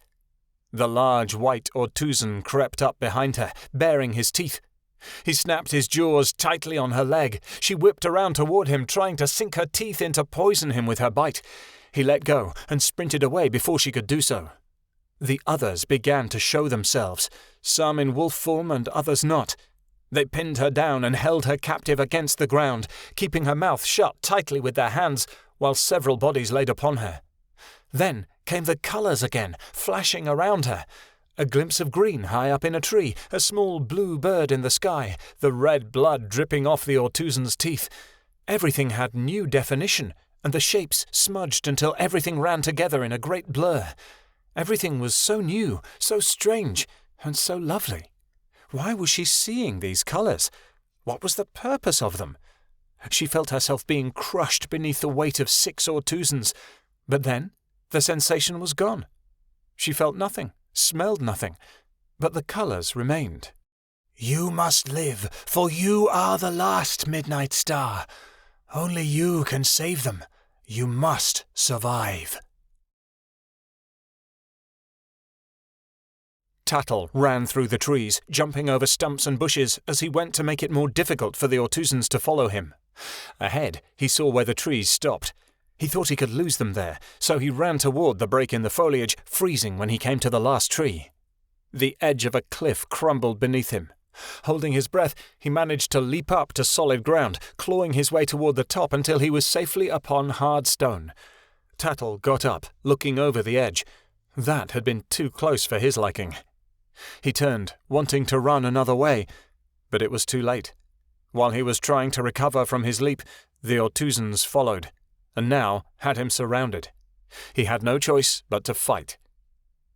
The large white Ortuzan crept up behind her, baring his teeth. He snapped his jaws tightly on her leg. She whipped around toward him, trying to sink her teeth in to poison him with her bite. He let go and sprinted away before she could do so. The others began to show themselves, some in wolf form and others not. They pinned her down and held her captive against the ground, keeping her mouth shut tightly with their hands, while several bodies laid upon her. Then came the colours again, flashing around her. A glimpse of green high up in a tree, a small blue bird in the sky, the red blood dripping off the Ortuzan's teeth. Everything had new definition, and the shapes smudged until everything ran together in a great blur. Everything was so new, so strange, and so lovely. Why was she seeing these colours? What was the purpose of them? She felt herself being crushed beneath the weight of 6 Ortuzans, but then the sensation was gone. She felt nothing, smelled nothing, but the colours remained. "You must live, for you are the last, Midnightstar. Only you can save them. You must survive." Tattle ran through the trees, jumping over stumps and bushes as he went to make it more difficult for the Ortuzans to follow him. Ahead, he saw where the trees stopped. He thought he could lose them there, so he ran toward the break in the foliage, freezing when he came to the last tree. The edge of a cliff crumbled beneath him. Holding his breath, he managed to leap up to solid ground, clawing his way toward the top until he was safely upon hard stone. Tattle got up, looking over the edge. That had been too close for his liking. He turned, wanting to run another way, but it was too late. While he was trying to recover from his leap, the Ortuzans followed, and now had him surrounded. He had no choice but to fight.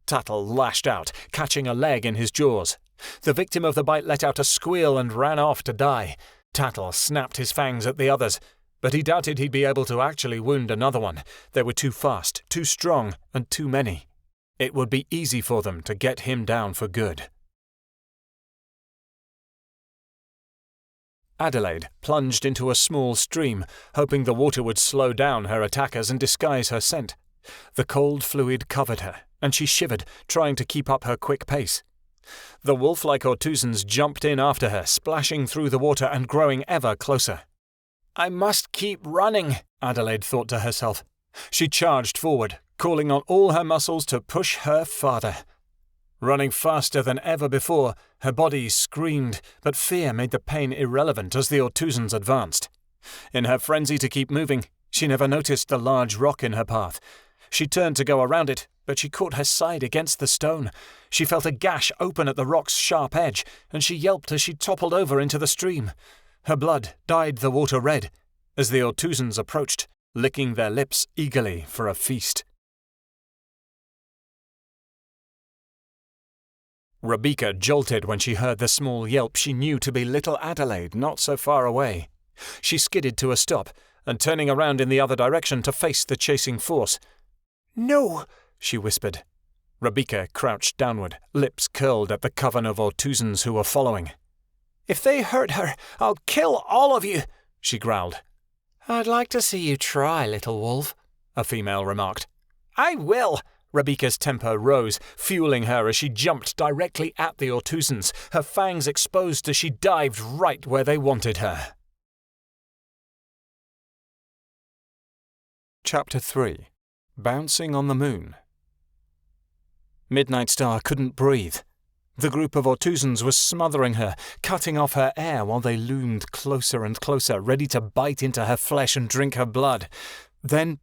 Tattle lashed out, catching a leg in his jaws. The victim of the bite let out a squeal and ran off to die. Tattle snapped his fangs at the others, but he doubted he'd be able to actually wound another one. They were too fast, too strong, and too many. It would be easy for them to get him down for good. Adelaide plunged into a small stream, hoping the water would slow down her attackers and disguise her scent. The cold fluid covered her, and she shivered, trying to keep up her quick pace. The wolf-like Ortuzans jumped in after her, splashing through the water and growing ever closer. "I must keep running," Adelaide thought to herself. She charged forward, calling on all her muscles to push her farther. Running faster than ever before, her body screamed, but fear made the pain irrelevant as the Ortuzans advanced. In her frenzy to keep moving, she never noticed the large rock in her path. She turned to go around it, but she caught her side against the stone. She felt a gash open at the rock's sharp edge, and she yelped as she toppled over into the stream. Her blood dyed the water red, as the Ortuzans approached, licking their lips eagerly for a feast. Rebecca jolted when she heard the small yelp she knew to be little Adelaide not so far away. She skidded to a stop, and turning around in the other direction to face the chasing force. "No," she whispered. Rebecca crouched downward, lips curled at the coven of Ortuzans who were following. "If they hurt her, I'll kill all of you," she growled. "I'd like to see you try, little wolf," a female remarked. "I will!" Rebecca's temper rose, fueling her as she jumped directly at the Ortuzans, her fangs exposed as she dived right where they wanted her. Chapter 3. Bouncing on the Moon. Midnightstar couldn't breathe. The group of Ortuzans was smothering her, cutting off her air while they loomed closer and closer, ready to bite into her flesh and drink her blood. Then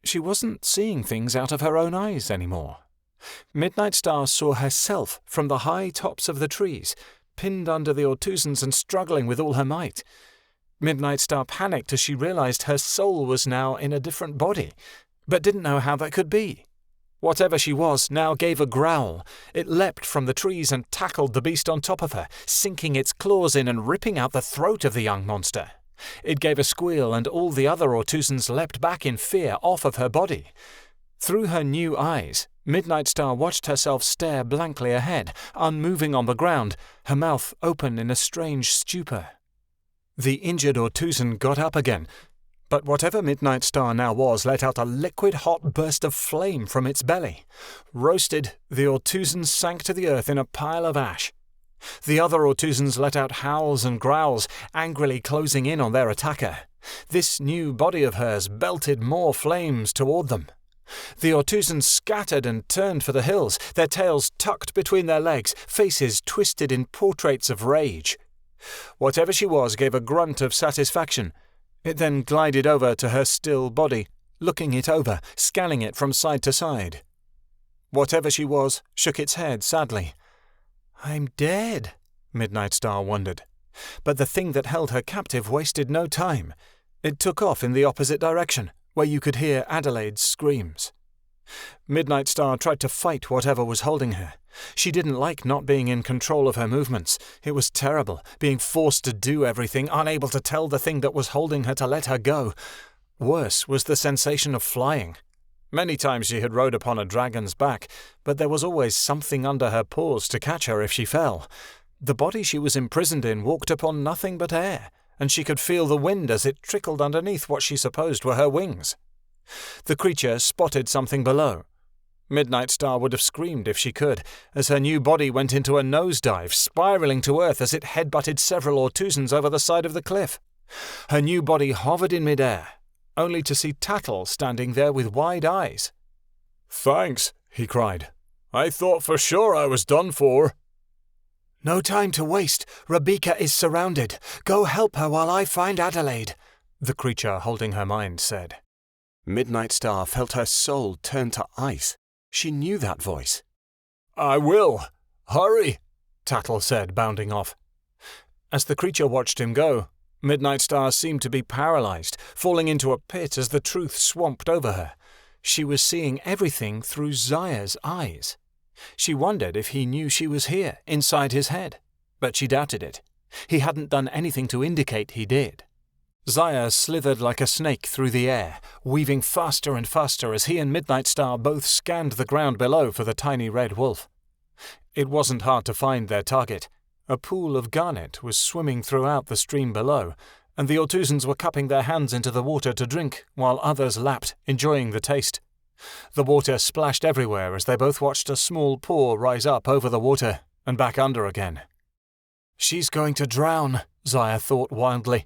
she wasn't seeing things out of her own eyes anymore. Midnightstar saw herself from the high tops of the trees, pinned under the Ortuzans and struggling with all her might. Midnightstar panicked as she realized her soul was now in a different body, but didn't know how that could be. Whatever she was now gave a growl. It leapt from the trees and tackled the beast on top of her, sinking its claws in and ripping out the throat of the young monster. It gave a squeal, and all the other Ortuzans leapt back in fear off of her body. Through her new eyes, Midnightstar watched herself stare blankly ahead, unmoving on the ground, her mouth open in a strange stupor. The injured Ortuzan got up again, but whatever Midnightstar now was let out a liquid-hot burst of flame from its belly. Roasted, the Ortuzan sank to the earth in a pile of ash. The other Ortuzans let out howls and growls, angrily closing in on their attacker. This new body of hers belted more flames toward them. The Ortuzans scattered and turned for the hills, their tails tucked between their legs, faces twisted in portraits of rage. Whatever she was gave a grunt of satisfaction. It then glided over to her still body, looking it over, scanning it from side to side. Whatever she was shook its head sadly. "I'm dead," Midnightstar wondered. But the thing that held her captive wasted no time. It took off in the opposite direction, where you could hear Adelaide's screams. Midnightstar tried to fight whatever was holding her. She didn't like not being in control of her movements. It was terrible, being forced to do everything, unable to tell the thing that was holding her to let her go. Worse was the sensation of flying. Many times she had rode upon a dragon's back, but there was always something under her paws to catch her if she fell. The body she was imprisoned in walked upon nothing but air, and she could feel the wind as it trickled underneath what she supposed were her wings. The creature spotted something below. Midnightstar would have screamed if she could, as her new body went into a nosedive, spiraling to earth as it headbutted several Ortuzans over the side of the cliff. Her new body hovered in midair, only to see Tattle standing there with wide eyes. "Thanks," he cried. "I thought for sure I was done for." "No time to waste. Rebecca is surrounded. Go help her while I find Adelaide," the creature holding her mind said. Midnightstar felt her soul turn to ice. She knew that voice. "I will. Hurry," Tattle said, bounding off. As the creature watched him go, Midnightstar seemed to be paralyzed, falling into a pit as the truth swamped over her. She was seeing everything through Zaya's eyes. She wondered if he knew she was here, inside his head, but she doubted it. He hadn't done anything to indicate he did. Zaya slithered like a snake through the air, weaving faster and faster as he and Midnightstar both scanned the ground below for the tiny red wolf. It wasn't hard to find their target. A pool of garnet was swimming throughout the stream below, and the Ortuzans were cupping their hands into the water to drink, while others lapped, enjoying the taste. The water splashed everywhere as they both watched a small paw rise up over the water and back under again. "She's going to drown," Zaya thought wildly.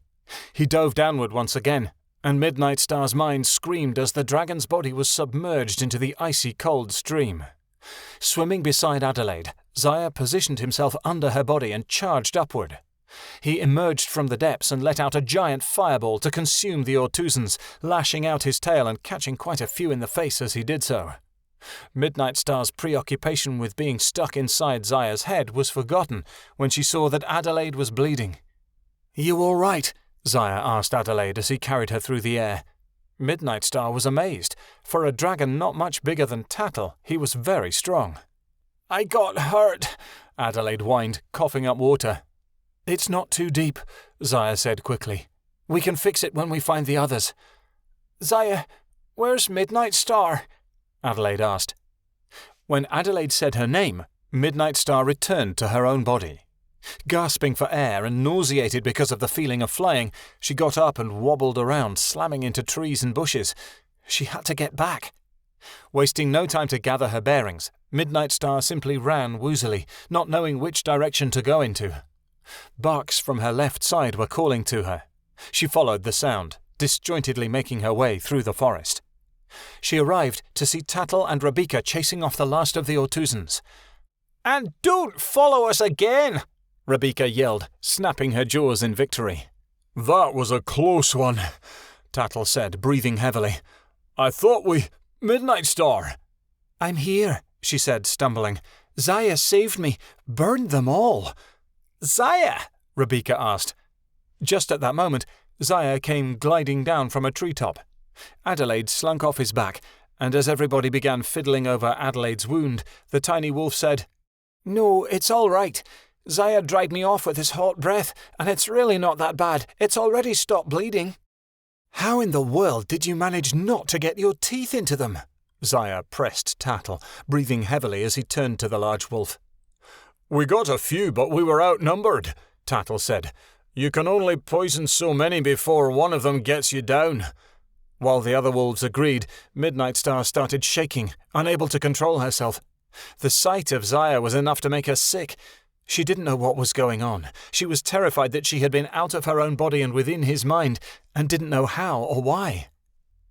He dove downward once again, and Midnightstar's mind screamed as the dragon's body was submerged into the icy cold stream. Swimming beside Adelaide, Zaya positioned himself under her body and charged upward. He emerged from the depths and let out a giant fireball to consume the Ortuzans, lashing out his tail and catching quite a few in the face as he did so. Midnightstar's preoccupation with being stuck inside Zaya's head was forgotten when she saw that Adelaide was bleeding. "You all right?" Zaya asked Adelaide as he carried her through the air. Midnightstar was amazed. For a dragon not much bigger than Tattle, he was very strong. "I got hurt," Adelaide whined, coughing up water. "It's not too deep," Zaya said quickly. "We can fix it when we find the others." "Zaya, where's Midnightstar?" Adelaide asked. When Adelaide said her name, Midnightstar returned to her own body. Gasping for air and nauseated because of the feeling of flying, she got up and wobbled around, slamming into trees and bushes. She had to get back. Wasting no time to gather her bearings, Midnightstar simply ran woozily, not knowing which direction to go into. Barks from her left side were calling to her. She followed the sound, disjointedly making her way through the forest. She arrived to see Tattle and Rebecca chasing off the last of the Ortuzans. "And don't follow us again!" Rebecca yelled, snapping her jaws in victory. "That was a close one," Tattle said, breathing heavily. "I thought we... Midnightstar!" "I'm here," she said, stumbling. "Zaya saved me, burned them all." "Zaya?" Rebecca asked. Just at that moment, Zaya came gliding down from a treetop. Adelaide slunk off his back, and as everybody began fiddling over Adelaide's wound, the tiny wolf said, "No, it's all right. Zaya dried me off with his hot breath, and it's really not that bad. It's already stopped bleeding." "How in the world did you manage not to get your teeth into them?" Zaya pressed Tattle, breathing heavily as he turned to the large wolf. "We got a few, but we were outnumbered," Tattle said. "You can only poison so many before one of them gets you down." While the other wolves agreed, Midnightstar started shaking, unable to control herself. The sight of Zaya was enough to make her sick. She didn't know what was going on. She was terrified that she had been out of her own body and within his mind, and didn't know how or why.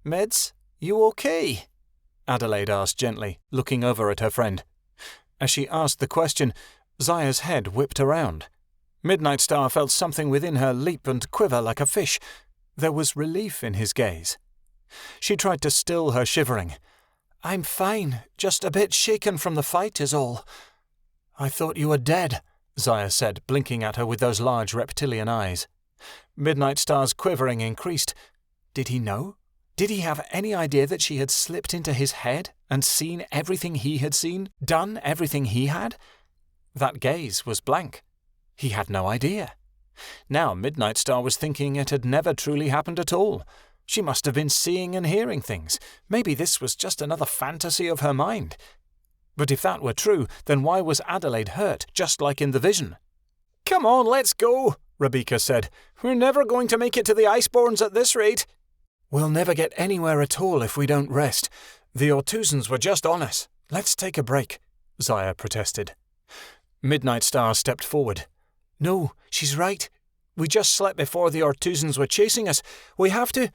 "Meds, you okay?" Adelaide asked gently, looking over at her friend. As she asked the question, Zaya's head whipped around. Midnightstar felt something within her leap and quiver like a fish. There was relief in his gaze. She tried to still her shivering. "I'm fine, just a bit shaken from the fight is all." "I thought you were dead," Zaya said, blinking at her with those large reptilian eyes. Midnightstar's quivering increased. Did he know? Did he have any idea that she had slipped into his head and seen everything he had seen, done everything he had? That gaze was blank. He had no idea. Now Midnightstar was thinking it had never truly happened at all. She must have been seeing and hearing things. Maybe this was just another fantasy of her mind. But if that were true, then why was Adelaide hurt, just like in the vision? "Come on, let's go," Rebecca said. "We're never going to make it to the Iceborns at this rate." "We'll never get anywhere at all if we don't rest. The Ortuzans were just on us. Let's take a break," Zaya protested. Midnightstar stepped forward. "No, she's right. We just slept before the Ortuzans were chasing us. We have to—"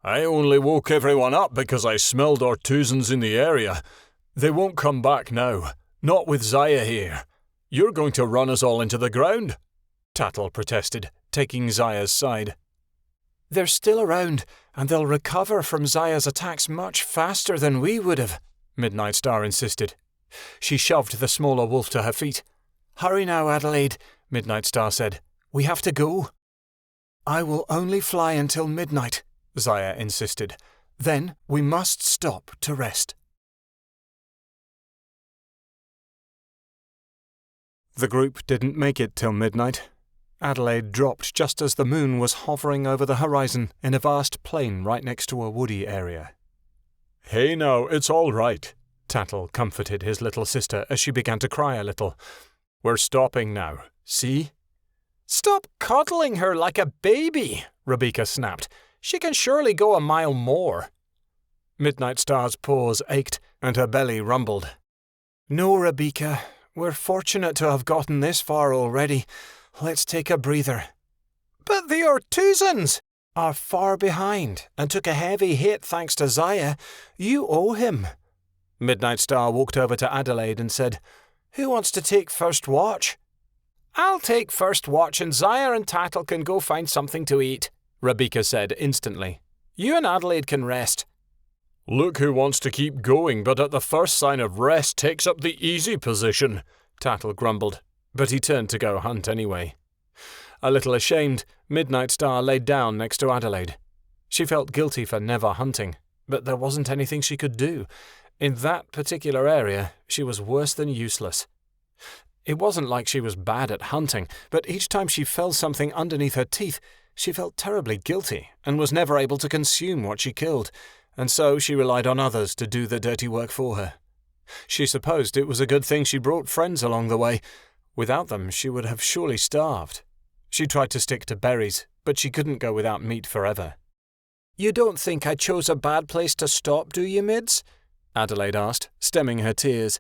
"I only woke everyone up because I smelled Ortuzans in the area. They won't come back now. Not with Zaya here. You're going to run us all into the ground," Tattle protested, taking Zaya's side. "They're still around, and they'll recover from Zaya's attacks much faster than we would have," Midnightstar insisted. She shoved the smaller wolf to her feet. "Hurry now, Adelaide," Midnightstar said. "We have to go." "I will only fly until midnight," Zaya insisted. "Then we must stop to rest." The group didn't make it till midnight. Adelaide dropped just as the moon was hovering over the horizon in a vast plain right next to a woody area. "Hey now, it's all right," Tattle comforted his little sister as she began to cry a little. "We're stopping now, see?" "Stop coddling her like a baby," Rebecca snapped. "She can surely go a mile more." Midnightstar's paws ached and her belly rumbled. "No, Rebecca. We're fortunate to have gotten this far already. Let's take a breather." "But the Ortuzans are far behind and took a heavy hit thanks to Zaya. You owe him." Midnightstar walked over to Adelaide and said, "Who wants to take first watch?" "I'll take first watch and Zaya and Tattle can go find something to eat," Rebecca said instantly. "You and Adelaide can rest." "Look who wants to keep going, but at the first sign of rest takes up the easy position," Tattle grumbled, but he turned to go hunt anyway. A little ashamed, Midnightstar laid down next to Adelaide. She felt guilty for never hunting, but there wasn't anything she could do. In that particular area, she was worse than useless. It wasn't like she was bad at hunting, but each time she felt something underneath her teeth, she felt terribly guilty and was never able to consume what she killed, and so she relied on others to do the dirty work for her. She supposed it was a good thing she brought friends along the way. Without them, she would have surely starved. She tried to stick to berries, but she couldn't go without meat forever. "You don't think I chose a bad place to stop, do you, Mids?" Adelaide asked, stemming her tears.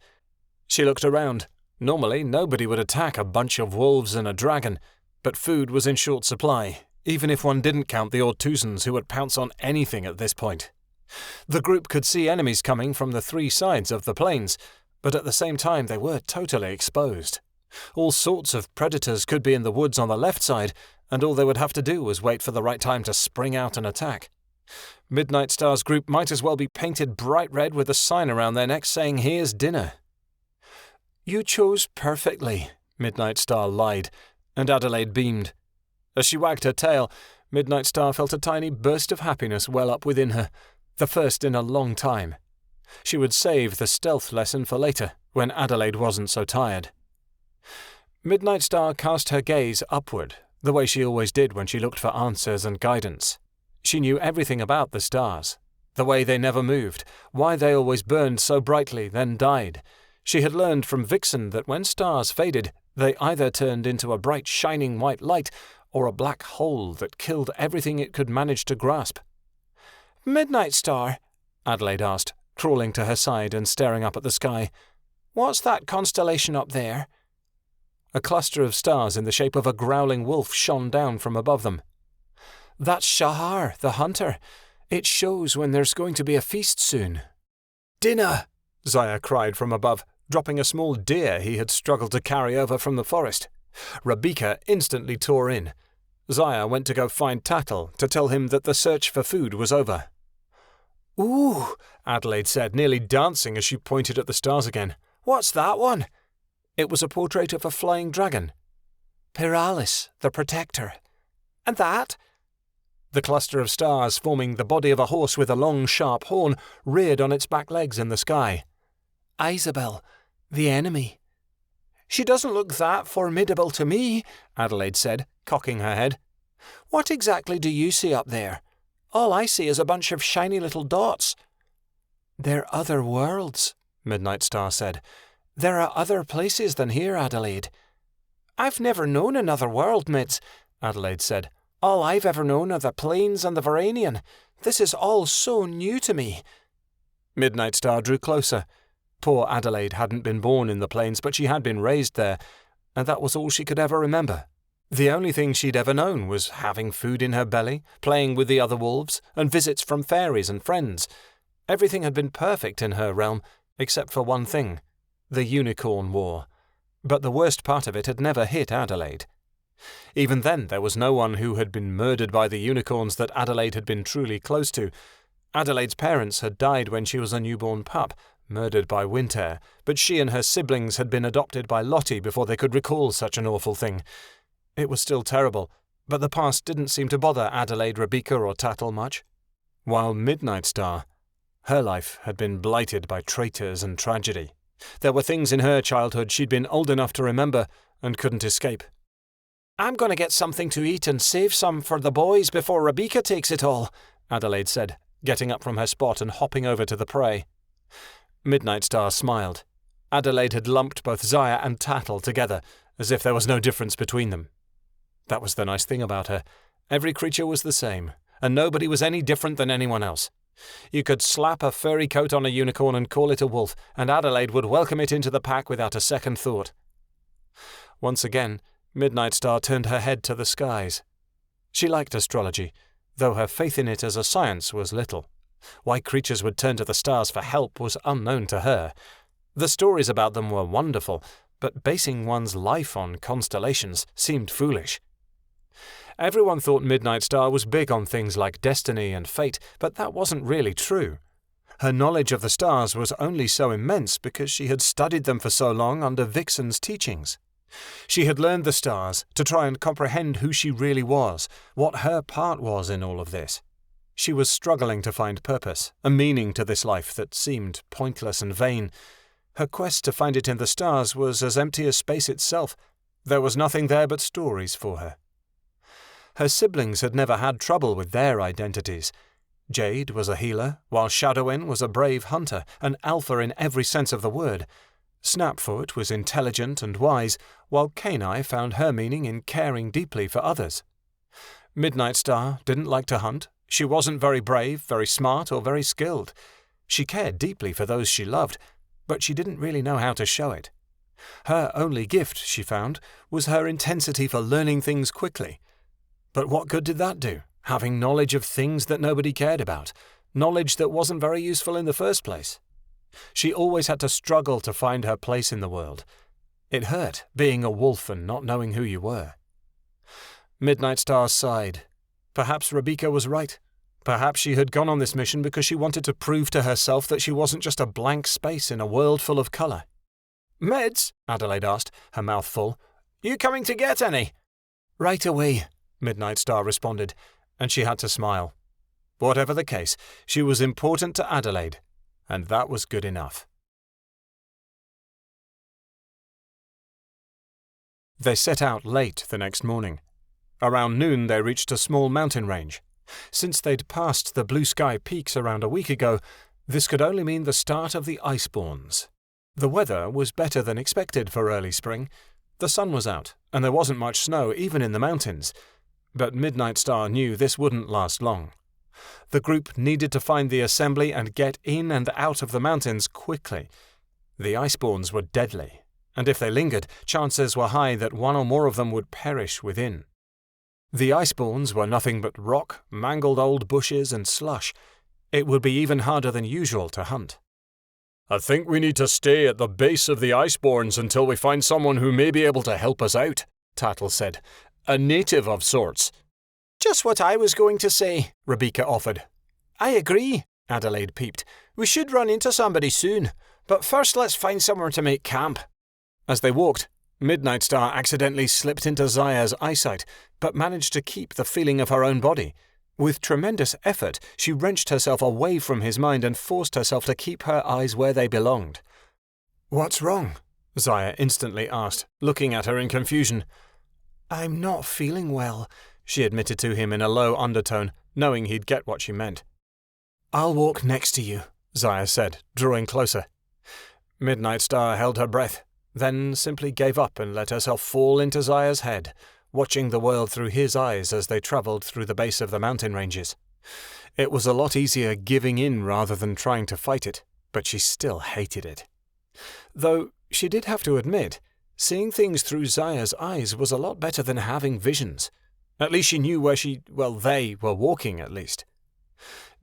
She looked around. Normally, nobody would attack a bunch of wolves and a dragon, but food was in short supply, even if one didn't count the Ortusans who would pounce on anything at this point. The group could see enemies coming from the three sides of the plains, but at the same time they were totally exposed. All sorts of predators could be in the woods on the left side, and all they would have to do was wait for the right time to spring out and attack. Midnightstar's group might as well be painted bright red with a sign around their necks saying, "Here's dinner." "You chose perfectly," Midnightstar lied, and Adelaide beamed. As she wagged her tail, Midnightstar felt a tiny burst of happiness well up within her, the first in a long time. She would save the stealth lesson for later, when Adelaide wasn't so tired. Midnightstar cast her gaze upward, the way she always did when she looked for answers and guidance. She knew everything about the stars, the way they never moved, why they always burned so brightly, then died. She had learned from Vixen that when stars faded, they either turned into a bright shining white light or a black hole that killed everything it could manage to grasp. "Midnightstar," Adelaide asked, crawling to her side and staring up at the sky. "What's that constellation up there?" A cluster of stars in the shape of a growling wolf shone down from above them. "That's Shahar, the hunter. It shows when there's going to be a feast soon." "Dinner!" Zaya cried from above, dropping a small deer he had struggled to carry over from the forest. Rabika instantly tore in. Zaya went to go find Tattle to tell him that the search for food was over. "Ooh," Adelaide said, nearly dancing as she pointed at the stars again. "What's that one?" It was a portrait of a flying dragon. "Pyralis, the protector." "And that?" The cluster of stars forming the body of a horse with a long, sharp horn reared on its back legs in the sky. "Isabel, the enemy." "She doesn't look that formidable to me," Adelaide said, cocking her head. "What exactly do you see up there? All I see is a bunch of shiny little dots." "They're other worlds," Midnightstar said. "There are other places than here, Adelaide." "I've never known another world, Mids," Adelaide said. "All I've ever known are the plains and the Varanian. This is all so new to me." Midnightstar drew closer. Poor Adelaide hadn't been born in the plains, but she had been raised there, and that was all she could ever remember. The only thing she'd ever known was having food in her belly, playing with the other wolves, and visits from fairies and friends. Everything had been perfect in her realm, except for one thing: the Unicorn War. But the worst part of it had never hit Adelaide. Even then, there was no one who had been murdered by the unicorns that Adelaide had been truly close to. Adelaide's parents had died when she was a newborn pup, murdered by Winter, but she and her siblings had been adopted by Lottie before they could recall such an awful thing. It was still terrible, but the past didn't seem to bother Adelaide, Rabika, or Tattle much. While Midnightstar, her life had been blighted by traitors and tragedy. There were things in her childhood she'd been old enough to remember and couldn't escape. "I'm going to get something to eat and save some for the boys before Rabika takes it all," Adelaide said, getting up from her spot and hopping over to the prey. Midnightstar smiled. Adelaide had lumped both Zaya and Tattle together, as if there was no difference between them. That was the nice thing about her. Every creature was the same, and nobody was any different than anyone else. You could slap a furry coat on a unicorn and call it a wolf, and Adelaide would welcome it into the pack without a second thought. Once again, Midnightstar turned her head to the skies. She liked astrology, though her faith in it as a science was little. Why creatures would turn to the stars for help was unknown to her. The stories about them were wonderful, but basing one's life on constellations seemed foolish. Everyone thought Midnightstar was big on things like destiny and fate, but that wasn't really true. Her knowledge of the stars was only so immense because she had studied them for so long under Vixen's teachings. She had learned the stars to try and comprehend who she really was, what her part was in all of this. She was struggling to find purpose, a meaning to this life that seemed pointless and vain. Her quest to find it in the stars was as empty as space itself. There was nothing there but stories for her. Her siblings had never had trouble with their identities. Jade was a healer, while Shadowin was a brave hunter, an alpha in every sense of the word. Snapfoot was intelligent and wise, while Canine found her meaning in caring deeply for others. Midnightstar didn't like to hunt. She wasn't very brave, very smart, or very skilled. She cared deeply for those she loved, but she didn't really know how to show it. Her only gift, she found, was her intensity for learning things quickly. But what good did that do, having knowledge of things that nobody cared about, knowledge that wasn't very useful in the first place? She always had to struggle to find her place in the world. It hurt, being a wolf and not knowing who you were. Midnightstar sighed. Perhaps Rebecca was right. Perhaps she had gone on this mission because she wanted to prove to herself that she wasn't just a blank space in a world full of colour. "Mids," Adelaide asked, her mouth full, "you coming to get any?" "Right away," Midnightstar responded, and she had to smile. Whatever the case, she was important to Adelaide, and that was good enough. They set out late the next morning. Around noon they reached a small mountain range. Since they'd passed the blue sky peaks around a week ago, this could only mean the start of the Iceborns. The weather was better than expected for early spring. The sun was out, and there wasn't much snow even in the mountains. But Midnightstar knew this wouldn't last long. The group needed to find the assembly and get in and out of the mountains quickly. The Iceborns were deadly, and if they lingered, chances were high that one or more of them would perish within. The Iceborns were nothing but rock, mangled old bushes, and slush. It would be even harder than usual to hunt. "I think we need to stay at the base of the Iceborns until we find someone who may be able to help us out," Tattle said. "A native of sorts." "Just what I was going to say," Rebecca offered. "I agree," Adelaide peeped. "We should run into somebody soon, but first let's find somewhere to make camp." As they walked, Midnightstar accidentally slipped into Zaya's eyesight, but managed to keep the feeling of her own body. With tremendous effort, she wrenched herself away from his mind and forced herself to keep her eyes where they belonged. "What's wrong?" Zaya instantly asked, looking at her in confusion. "I'm not feeling well," she admitted to him in a low undertone, knowing he'd get what she meant. "I'll walk next to you," Zaya said, drawing closer. Midnightstar held her breath, then simply gave up and let herself fall into Zaya's head, watching the world through his eyes as they travelled through the base of the mountain ranges. It was a lot easier giving in rather than trying to fight it, but she still hated it. Though she did have to admit, seeing things through Zaya's eyes was a lot better than having visions. At least she knew where they were walking at least.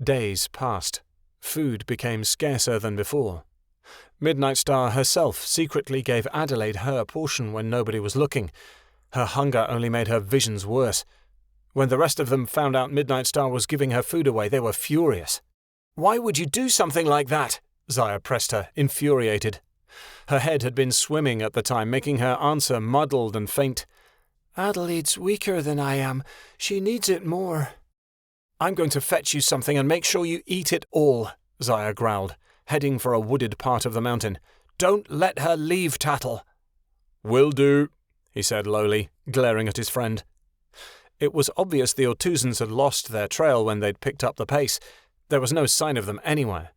Days passed. Food became scarcer than before. Midnightstar herself secretly gave Adelaide her portion when nobody was looking. Her hunger only made her visions worse. When the rest of them found out Midnightstar was giving her food away, they were furious. "Why would you do something like that?" Zaya pressed her, infuriated. Her head had been swimming at the time, making her answer muddled and faint. "Adelaide's weaker than I am. She needs it more." "I'm going to fetch you something and make sure you eat it all," Zaya growled, heading for a wooded part of the mountain. "Don't let her leave, Tattle." "Will do," he said lowly, glaring at his friend. It was obvious the Ortuzans had lost their trail when they'd picked up the pace. There was no sign of them anywhere.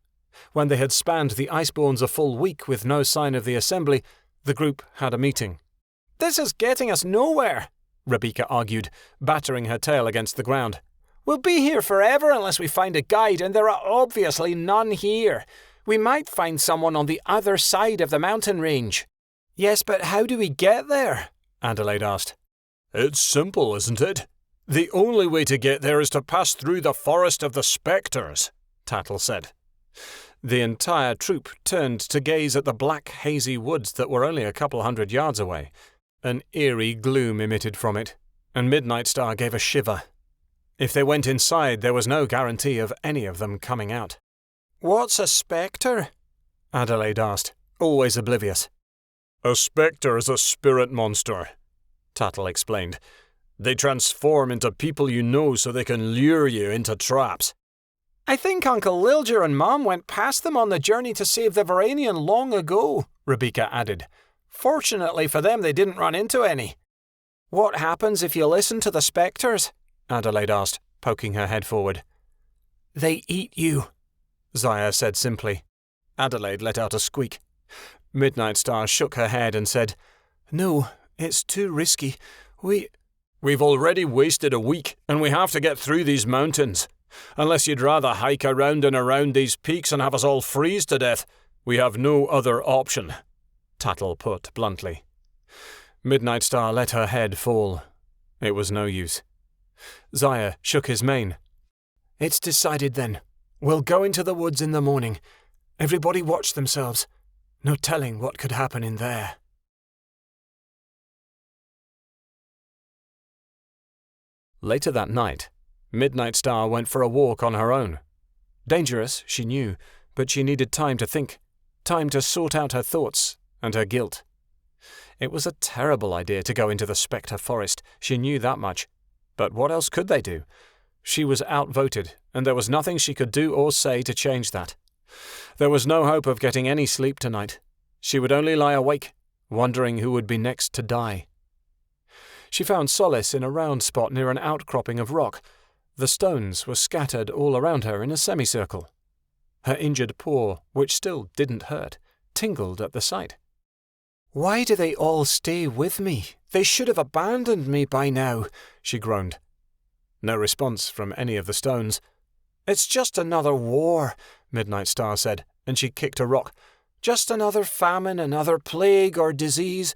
When they had spanned the Iceborns a full week with no sign of the assembly, the group had a meeting. "This is getting us nowhere," Rebecca argued, battering her tail against the ground. "We'll be here forever unless we find a guide, and there are obviously none here. We might find someone on the other side of the mountain range." "Yes, but how do we get there?" Adelaide asked. "It's simple, isn't it? The only way to get there is to pass through the forest of the spectres," Tattle said. The entire troop turned to gaze at the black, hazy woods that were only a couple 100 yards away. An eerie gloom emitted from it, and Midnightstar gave a shiver. If they went inside, there was no guarantee of any of them coming out. "What's a spectre?" Adelaide asked, always oblivious. "A spectre is a spirit monster," Tattle explained. "They transform into people you know so they can lure you into traps." "I think Uncle Lilger and Mom went past them on the journey to save the Varanian long ago," Rebecca added. "Fortunately for them, they didn't run into any." "What happens if you listen to the spectres?" Adelaide asked, poking her head forward. "They eat you," Zaya said simply. Adelaide let out a squeak. Midnightstar shook her head and said, "No, it's too risky. We've already wasted a week, and we have to get through these mountains. Unless you'd rather hike around and around these peaks and have us all freeze to death, we have no other option," Tattle put bluntly. Midnightstar let her head fall. It was no use. Zaya shook his mane. "It's decided then. We'll go into the woods in the morning. Everybody watch themselves. No telling what could happen in there." Later that night, Midnightstar went for a walk on her own. Dangerous, she knew, but she needed time to think, time to sort out her thoughts and her guilt. It was a terrible idea to go into the Spectre Forest, she knew that much. But what else could they do? She was outvoted, and there was nothing she could do or say to change that. There was no hope of getting any sleep tonight. She would only lie awake, wondering who would be next to die. She found solace in a round spot near an outcropping of rock. The stones were scattered all around her in a semicircle. Her injured paw, which still didn't hurt, tingled at the sight. "Why do they all stay with me? They should have abandoned me by now," she groaned. No response from any of the stones. "It's just another war," Midnightstar said, and she kicked a rock. "Just another famine, another plague or disease.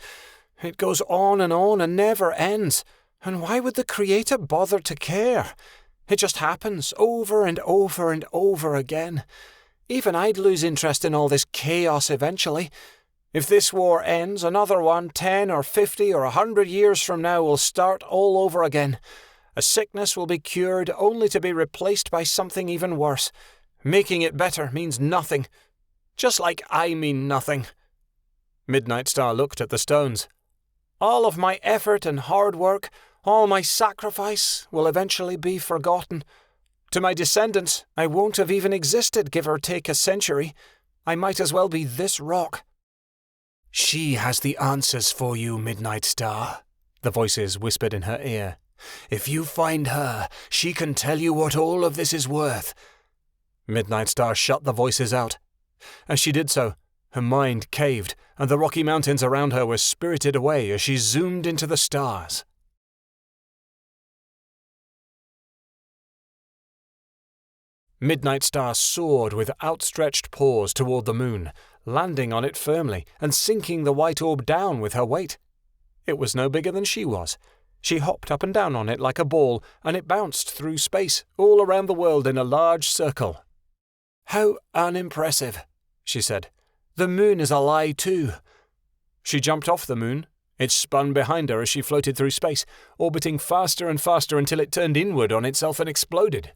It goes on and never ends. And why would the Creator bother to care? It just happens over and over and over again. Even I'd lose interest in all this chaos eventually. If this war ends, another one 10 or 50 or 100 years from now will start all over again. A sickness will be cured only to be replaced by something even worse. Making it better means nothing. Just like I mean nothing." Midnightstar looked at the stones. "All of my effort and hard work, all my sacrifice, will eventually be forgotten. To my descendants, I won't have even existed, give or take a century. I might as well be this rock." "She has the answers for you, Midnightstar," the voices whispered in her ear. "If you find her, she can tell you what all of this is worth." Midnightstar shut the voices out. As she did so, her mind caved, and the rocky mountains around her were spirited away as she zoomed into the stars. Midnightstar soared with outstretched paws toward the moon, landing on it firmly and sinking the white orb down with her weight. It was no bigger than she was. She hopped up and down on it like a ball, and it bounced through space, all around the world in a large circle. "How unimpressive," she said. "The moon is a lie too." She jumped off the moon. It spun behind her as she floated through space, orbiting faster and faster until it turned inward on itself and exploded.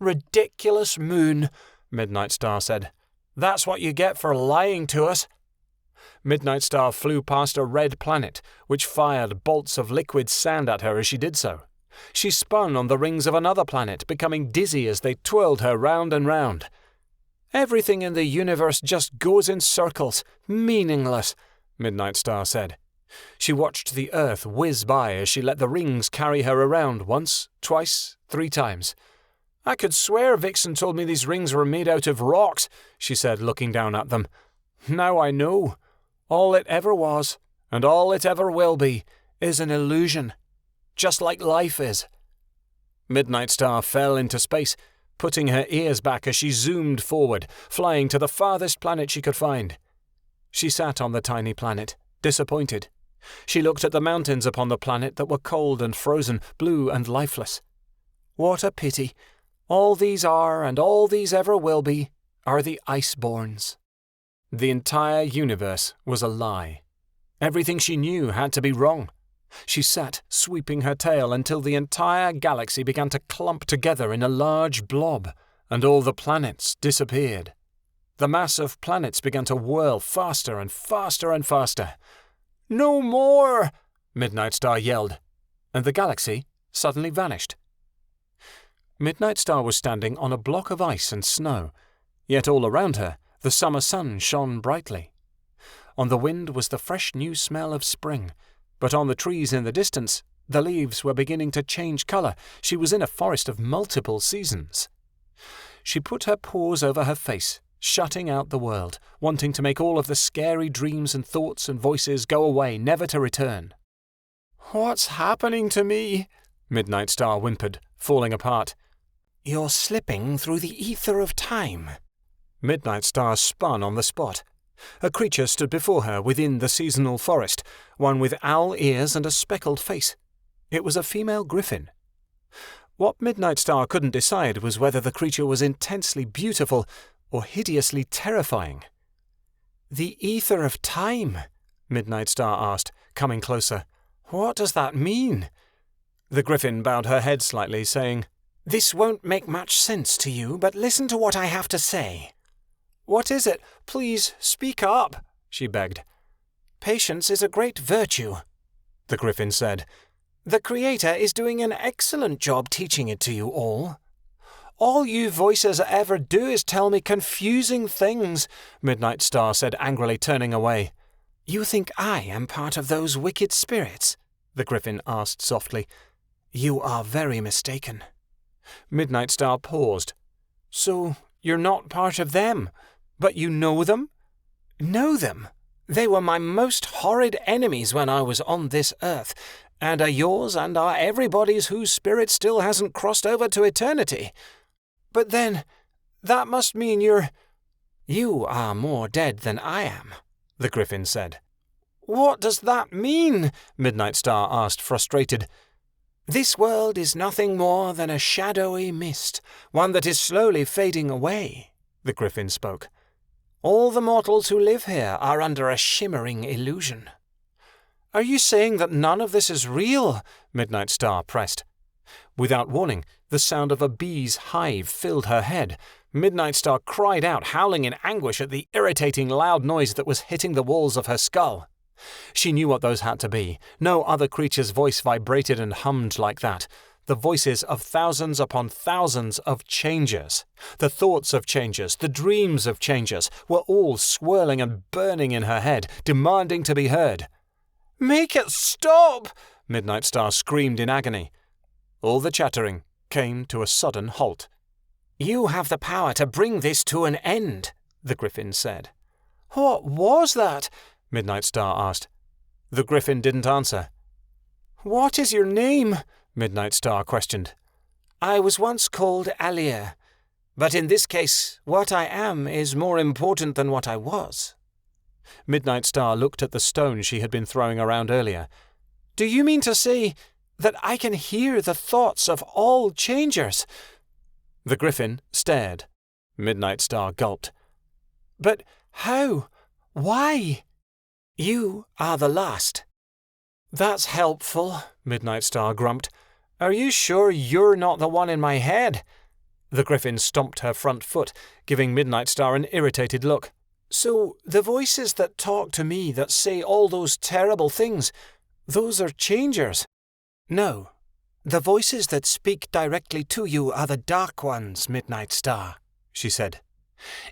"Ridiculous moon," Midnightstar said. "That's what you get for lying to us." Midnightstar flew past a red planet, which fired bolts of liquid sand at her as she did so. She spun on the rings of another planet, becoming dizzy as they twirled her round and round. "Everything in the universe just goes in circles, meaningless," Midnightstar said. She watched the Earth whiz by as she let the rings carry her around once, twice, 3 times. "I could swear Vixen told me these rings were made out of rocks," she said, looking down at them. "Now I know. All it ever was, and all it ever will be, is an illusion. Just like life is." Midnightstar fell into space, putting her ears back as she zoomed forward, flying to the farthest planet she could find. She sat on the tiny planet, disappointed. She looked at the mountains upon the planet that were cold and frozen, blue and lifeless. "What a pity. All these are, and all these ever will be, are the Iceborns." The entire universe was a lie. Everything she knew had to be wrong. She sat, sweeping her tail until the entire galaxy began to clump together in a large blob, and all the planets disappeared. The mass of planets began to whirl faster and faster and faster. "No more!" Midnightstar yelled, and the galaxy suddenly vanished. Midnightstar was standing on a block of ice and snow, yet all around her the summer sun shone brightly. On the wind was the fresh new smell of spring, but on the trees in the distance the leaves were beginning to change colour. She was in a forest of multiple seasons. She put her paws over her face, shutting out the world, wanting to make all of the scary dreams and thoughts and voices go away, never to return. "What's happening to me?" Midnightstar whimpered, falling apart. "You're slipping through the ether of time." Midnightstar spun on the spot. A creature stood before her within the seasonal forest, one with owl ears and a speckled face. It was a female griffin. What Midnightstar couldn't decide was whether the creature was intensely beautiful or hideously terrifying. "The ether of time?" Midnightstar asked, coming closer. "What does that mean?" The griffin bowed her head slightly, saying, "This won't make much sense to you, but listen to what I have to say." "What is it? Please, speak up," she begged. "Patience is a great virtue," the griffin said. "The Creator is doing an excellent job teaching it to you all." "All you voices ever do is tell me confusing things," Midnightstar said angrily, turning away. "You think I am part of those wicked spirits?" the griffin asked softly. "You are very mistaken." Midnightstar paused. "So you're not part of them? But you know them?" "Know them? They were my most horrid enemies when I was on this earth, and are yours and are everybody's whose spirit still hasn't crossed over to eternity. But then, that must mean You are more dead than I am," the griffin said. "What does that mean?" Midnightstar asked, frustrated. "This world is nothing more than a shadowy mist, one that is slowly fading away," the griffin spoke. "All the mortals who live here are under a shimmering illusion." "Are you saying that none of this is real?" Midnightstar pressed. Without warning, the sound of a bee's hive filled her head. Midnightstar cried out, howling in anguish at the irritating loud noise that was hitting the walls of her skull. She knew what those had to be. No other creature's voice vibrated and hummed like that. The voices of thousands upon thousands of changers. The thoughts of changers, the dreams of changers, were all swirling and burning in her head, demanding to be heard. "Make it stop!" Midnightstar screamed in agony. All the chattering came to a sudden halt. "You have the power to bring this to an end," the griffin said. "What was that?" Midnightstar asked. The griffin didn't answer. "What is your name?" Midnightstar questioned. "I was once called Alia, but in this case, what I am is more important than what I was." Midnightstar looked at the stone she had been throwing around earlier. "Do you mean to say that I can hear the thoughts of all changers?" The griffin stared. Midnightstar gulped. "But how? Why?" "You are the last." "That's helpful," Midnightstar grumped. "Are you sure you're not the one in my head?" The griffin stomped her front foot, giving Midnightstar an irritated look. "So the voices that talk to me, that say all those terrible things, those are changers?" "No. The voices that speak directly to you are the dark ones, Midnightstar," she said.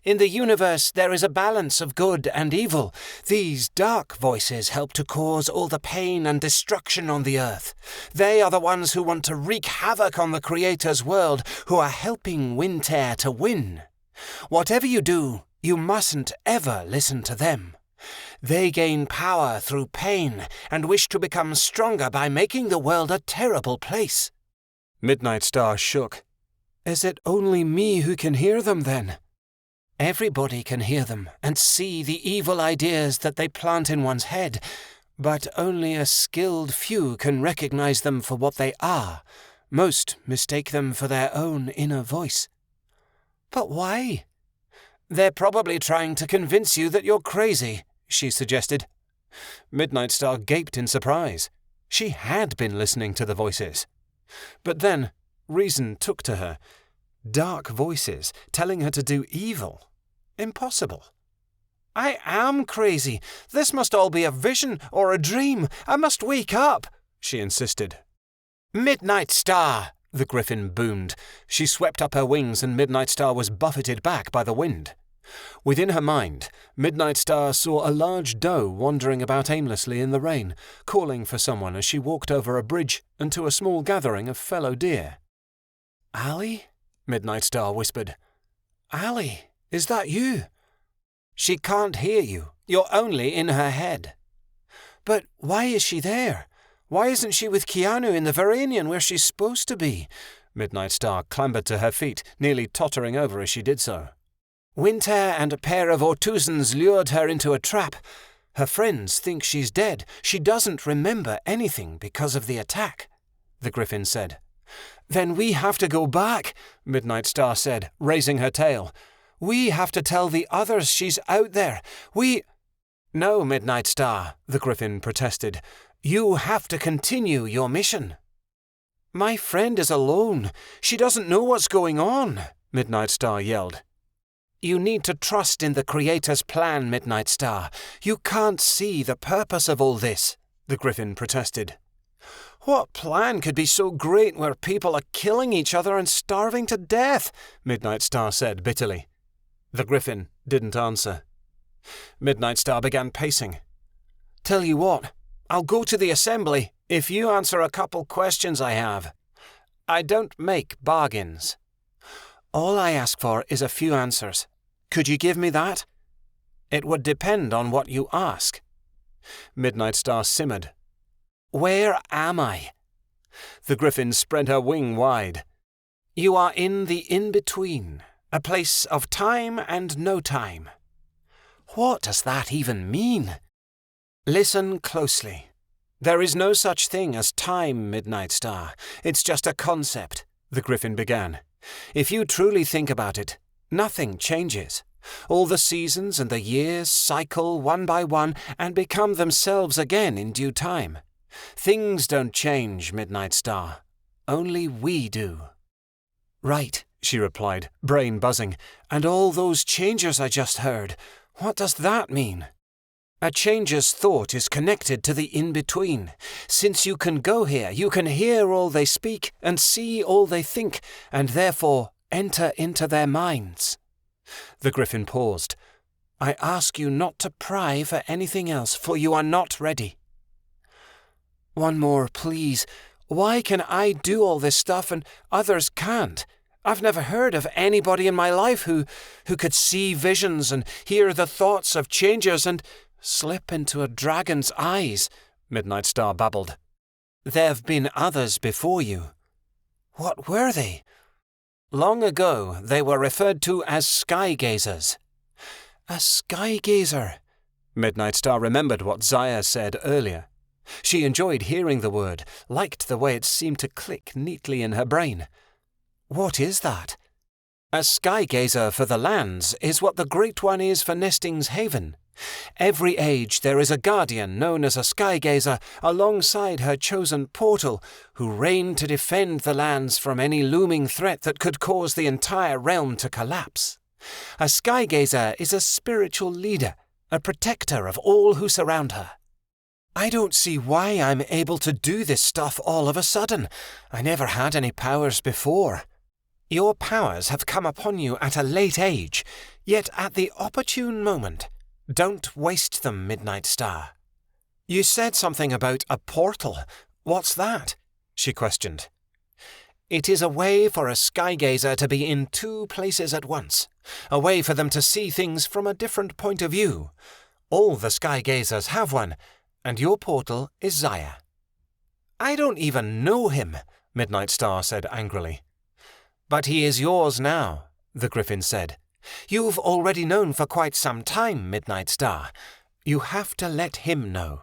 "In the universe there is a balance of good and evil. These dark voices help to cause all the pain and destruction on the earth. They are the ones who want to wreak havoc on the Creator's world, who are helping Winter to win. Whatever you do, you mustn't ever listen to them. They gain power through pain and wish to become stronger by making the world a terrible place." Midnightstar shook. "Is it only me who can hear them then?" "Everybody can hear them and see the evil ideas that they plant in one's head, but only a skilled few can recognize them for what they are. Most mistake them for their own inner voice." "But why?" "They're probably trying to convince you that you're crazy," she suggested. Midnightstar gaped in surprise. She had been listening to the voices. But then reason took to her. Dark voices telling her to do evil. Impossible. "I am crazy. This must all be a vision or a dream. I must wake up," she insisted. "Midnightstar!" the griffin boomed. She swept up her wings and Midnightstar was buffeted back by the wind. Within her mind, Midnightstar saw a large doe wandering about aimlessly in the rain, calling for someone as she walked over a bridge and to a small gathering of fellow deer. "Allie?" Midnightstar whispered. "Allie, Is that you?" "She can't hear you. You're only in her head." "But why is she there? Why isn't she with Keanu in the Varanian where she's supposed to be?" Midnightstar clambered to her feet, nearly tottering over as she did so. "Winter and a pair of Ortuzans lured her into a trap. Her friends think she's dead. She doesn't remember anything because of the attack," the Griffin said. "Then we have to go back," Midnightstar said, raising her tail. "We have to tell the others she's out there. "No, Midnightstar," the Griffin protested. "You have to continue your mission." "My friend is alone. She doesn't know what's going on," Midnightstar yelled. "You need to trust in the Creator's plan, Midnightstar. You can't see the purpose of all this," the Griffin protested. "What plan could be so great where people are killing each other and starving to death?" Midnightstar said bitterly. The Griffin didn't answer. Midnightstar began pacing. "Tell you what, I'll go to the assembly if you answer a couple questions I have. I don't make bargains. All I ask for is a few answers. Could you give me that?" "It would depend on what you ask." Midnightstar simmered. "Where am I?" The Griffin spread her wing wide. "You are in the in-between, a place of time and no time." "What does that even mean?" "Listen closely. There is no such thing as time, Midnightstar. It's just a concept," the Griffin began. "If you truly think about it, nothing changes. All the seasons and the years cycle one by one and become themselves again in due time. Things don't change, Midnightstar. Only we do." "Right," she replied, brain buzzing. "And all those changes I just heard, what does that mean?" "A changer's thought is connected to the in-between. Since you can go here, you can hear all they speak and see all they think, and therefore enter into their minds." The Griffin paused. "I ask you not to pry for anything else, for you are not ready." "One more, please. Why can I do all this stuff and others can't? I've never heard of anybody in my life who could see visions and hear the thoughts of changers and slip into a dragon's eyes," Midnightstar babbled. "There've been others before you." "What were they?" "Long ago, they were referred to as skygazers." "A skygazer." Midnightstar remembered what Zaya said earlier. She enjoyed hearing the word, liked the way it seemed to click neatly in her brain. "What is that?" "A skygazer for the lands is what the Great One is for Nesting's Haven. Every age there is a guardian known as a skygazer alongside her chosen portal, who reign to defend the lands from any looming threat that could cause the entire realm to collapse. A skygazer is a spiritual leader, a protector of all who surround her." "I don't see why I'm able to do this stuff all of a sudden. I never had any powers before." "Your powers have come upon you at a late age, yet at the opportune moment. Don't waste them, Midnightstar." "You said something about a portal. What's that?" she questioned. "It is a way for a skygazer to be in two places at once, a way for them to see things from a different point of view. All the skygazers have one, and your portal is Zaya." "I don't even know him," Midnightstar said angrily. "But he is yours now," the Griffin said. "You've already known for quite some time, Midnightstar. You have to let him know."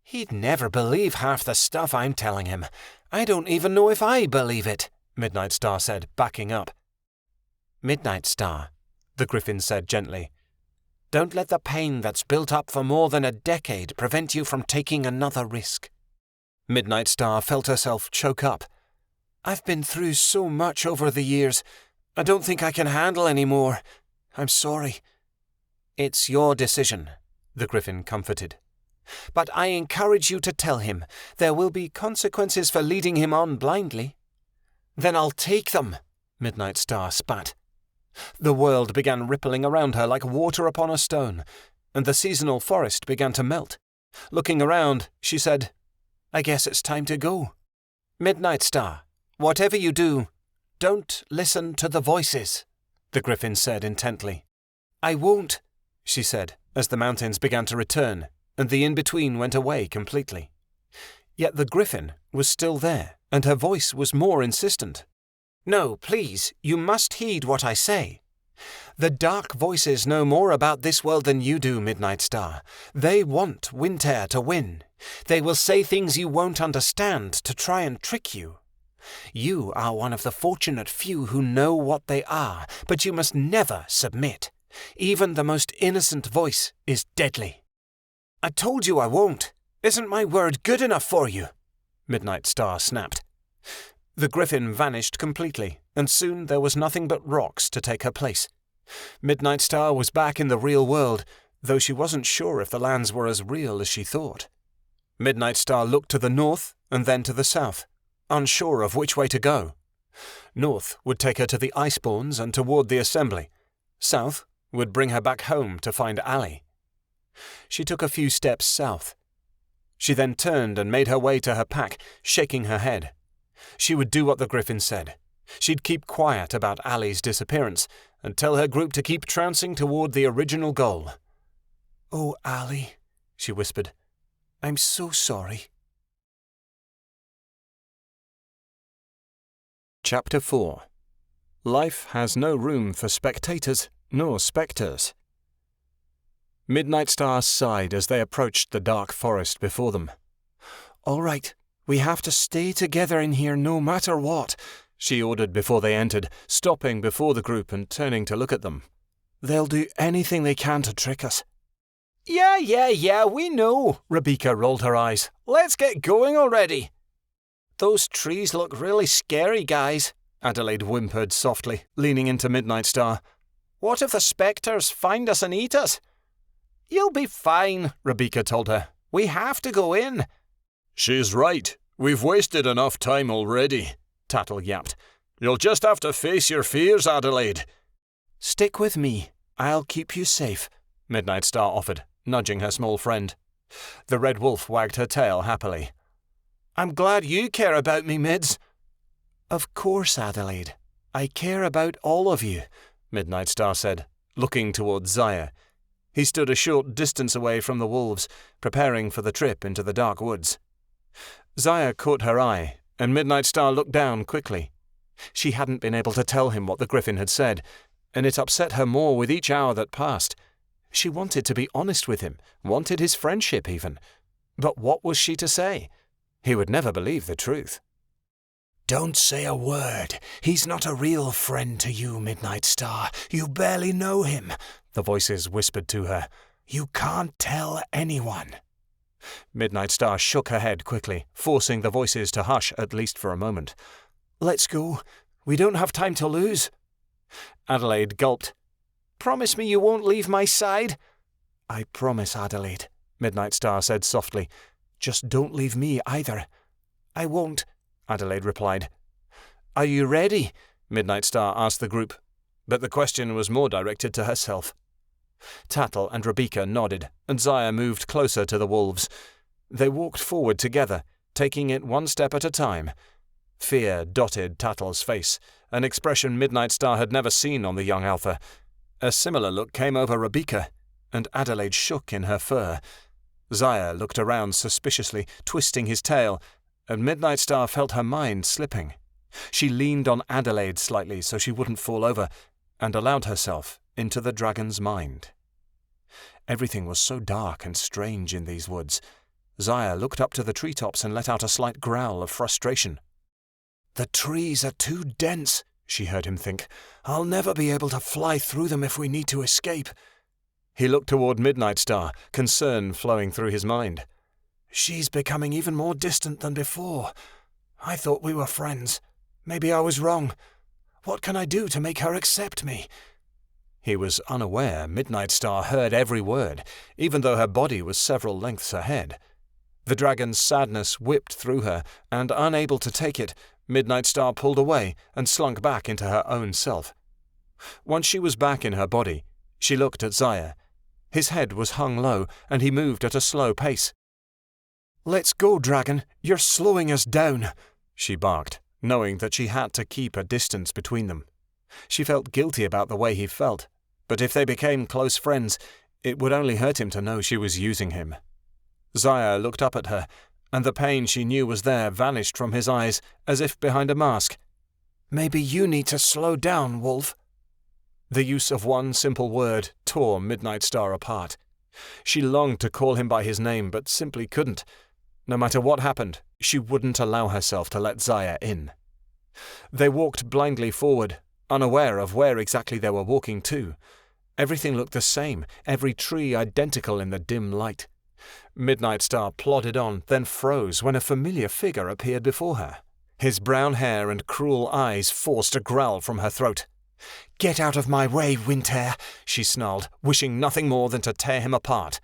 "He'd never believe half the stuff I'm telling him. I don't even know if I believe it," Midnightstar said, backing up. "Midnightstar," the Griffin said gently. "Don't let the pain that's built up for more than a decade prevent you from taking another risk." Midnightstar felt herself choke up. "I've been through so much over the years. I don't think I can handle any more. I'm sorry." "It's your decision," the Griffin comforted. "But I encourage you to tell him there will be consequences for leading him on blindly." "Then I'll take them," Midnightstar spat. The world began rippling around her like water upon a stone, and the seasonal forest began to melt. Looking around, she said, "I guess it's time to go. Midnightstar, whatever you do, don't listen to the voices," the Griffin said intently. I won't, she said, as the mountains began to return, and the in-between went away completely. Yet the griffin was still there, and her voice was more insistent. No, please, you must heed what I say. The dark voices know more about this world than you do, Midnightstar. They want Winter to win. They will say things you won't understand to try and trick you. You are one of the fortunate few who know what they are, but you must never submit. Even the most innocent voice is deadly. I told you I won't. Isn't my word good enough for you? Midnightstar snapped. The griffin vanished completely, and soon there was nothing but rocks to take her place. Midnightstar was back in the real world, though she wasn't sure if the lands were as real as she thought. Midnightstar looked to the north and then to the south, unsure of which way to go. North would take her to the Iceborns and toward the Assembly. South would bring her back home to find Ali. She took a few steps south. She then turned and made her way to her pack, shaking her head. She would do what the griffin said. She'd keep quiet about Ali's disappearance and tell her group to keep trouncing toward the original goal. "Oh, Ali," she whispered, "I'm so sorry." Chapter 4. Life has no room for spectators nor spectres. Midnightstar sighed as they approached the dark forest before them. "All right, we have to stay together in here no matter what," she ordered before they entered, stopping before the group and turning to look at them. "They'll do anything they can to trick us." Yeah, we know," Rebecca rolled her eyes. "Let's get going already." "Those trees look really scary, guys," Adelaide whimpered softly, leaning into Midnightstar. "What if the spectres find us and eat us?" "You'll be fine," Rebecca told her. "We have to go in." She's right. We've wasted enough time already, Tattle yapped. You'll just have to face your fears, Adelaide. "Stick with me. I'll keep you safe," Midnightstar offered, nudging her small friend. The red wolf wagged her tail happily. "I'm glad you care about me, Mids." "Of course, Adelaide. I care about all of you," Midnightstar said, looking towards Zaya. He stood a short distance away from the wolves, preparing for the trip into the dark woods. Zaya caught her eye, and Midnightstar looked down quickly. She hadn't been able to tell him what the griffin had said, and it upset her more with each hour that passed. She wanted to be honest with him, wanted his friendship even. But what was she to say? He would never believe the truth. "Don't say a word. He's not a real friend to you, Midnightstar. You barely know him," the voices whispered to her. "You can't tell anyone." Midnightstar shook her head quickly, forcing the voices to hush at least for a moment. "Let's go. We don't have time to lose." Adelaide gulped. "Promise me you won't leave my side." "I promise, Adelaide," Midnightstar said softly. "Just don't leave me either." "I won't," Adelaide replied. "Are you ready?" Midnightstar asked the group, but the question was more directed to herself. Tattle and Rebecca nodded, and Zaya moved closer to the wolves. They walked forward together, taking it one step at a time. Fear dotted Tattle's face, an expression Midnightstar had never seen on the young alpha. A similar look came over Rebecca, and Adelaide shook in her fur. Zaya looked around suspiciously, twisting his tail, and Midnightstar felt her mind slipping. She leaned on Adelaide slightly so she wouldn't fall over, and allowed herself into the dragon's mind. Everything was so dark and strange in these woods. Zaya looked up to the treetops and let out a slight growl of frustration. "The trees are too dense," she heard him think. "I'll never be able to fly through them if we need to escape." He looked toward Midnightstar, concern flowing through his mind. "She's becoming even more distant than before. I thought we were friends. Maybe I was wrong. What can I do to make her accept me?" He was unaware Midnightstar heard every word, even though her body was several lengths ahead. The dragon's sadness whipped through her, and unable to take it, Midnightstar pulled away and slunk back into her own self. Once she was back in her body, she looked at Zaya. His head was hung low, and he moved at a slow pace. "Let's go, dragon. You're slowing us down," she barked, knowing that she had to keep a distance between them. She felt guilty about the way he felt, But if they became close friends, it would only hurt him to know she was using him. Zaya looked up at her, and the pain she knew was there vanished from his eyes as if behind a mask. Maybe you need to slow down, Wolf. The use of one simple word tore Midnightstar apart. She longed to call him by his name, but simply couldn't. No matter what happened, she wouldn't allow herself to let Zaya in. They walked blindly forward, unaware of where exactly they were walking to. Everything looked the same, every tree identical in the dim light. Midnightstar plodded on, then froze when a familiar figure appeared before her. His brown hair and cruel eyes forced a growl from her throat. "Get out of my way, Winter," she snarled, wishing nothing more than to tear him apart.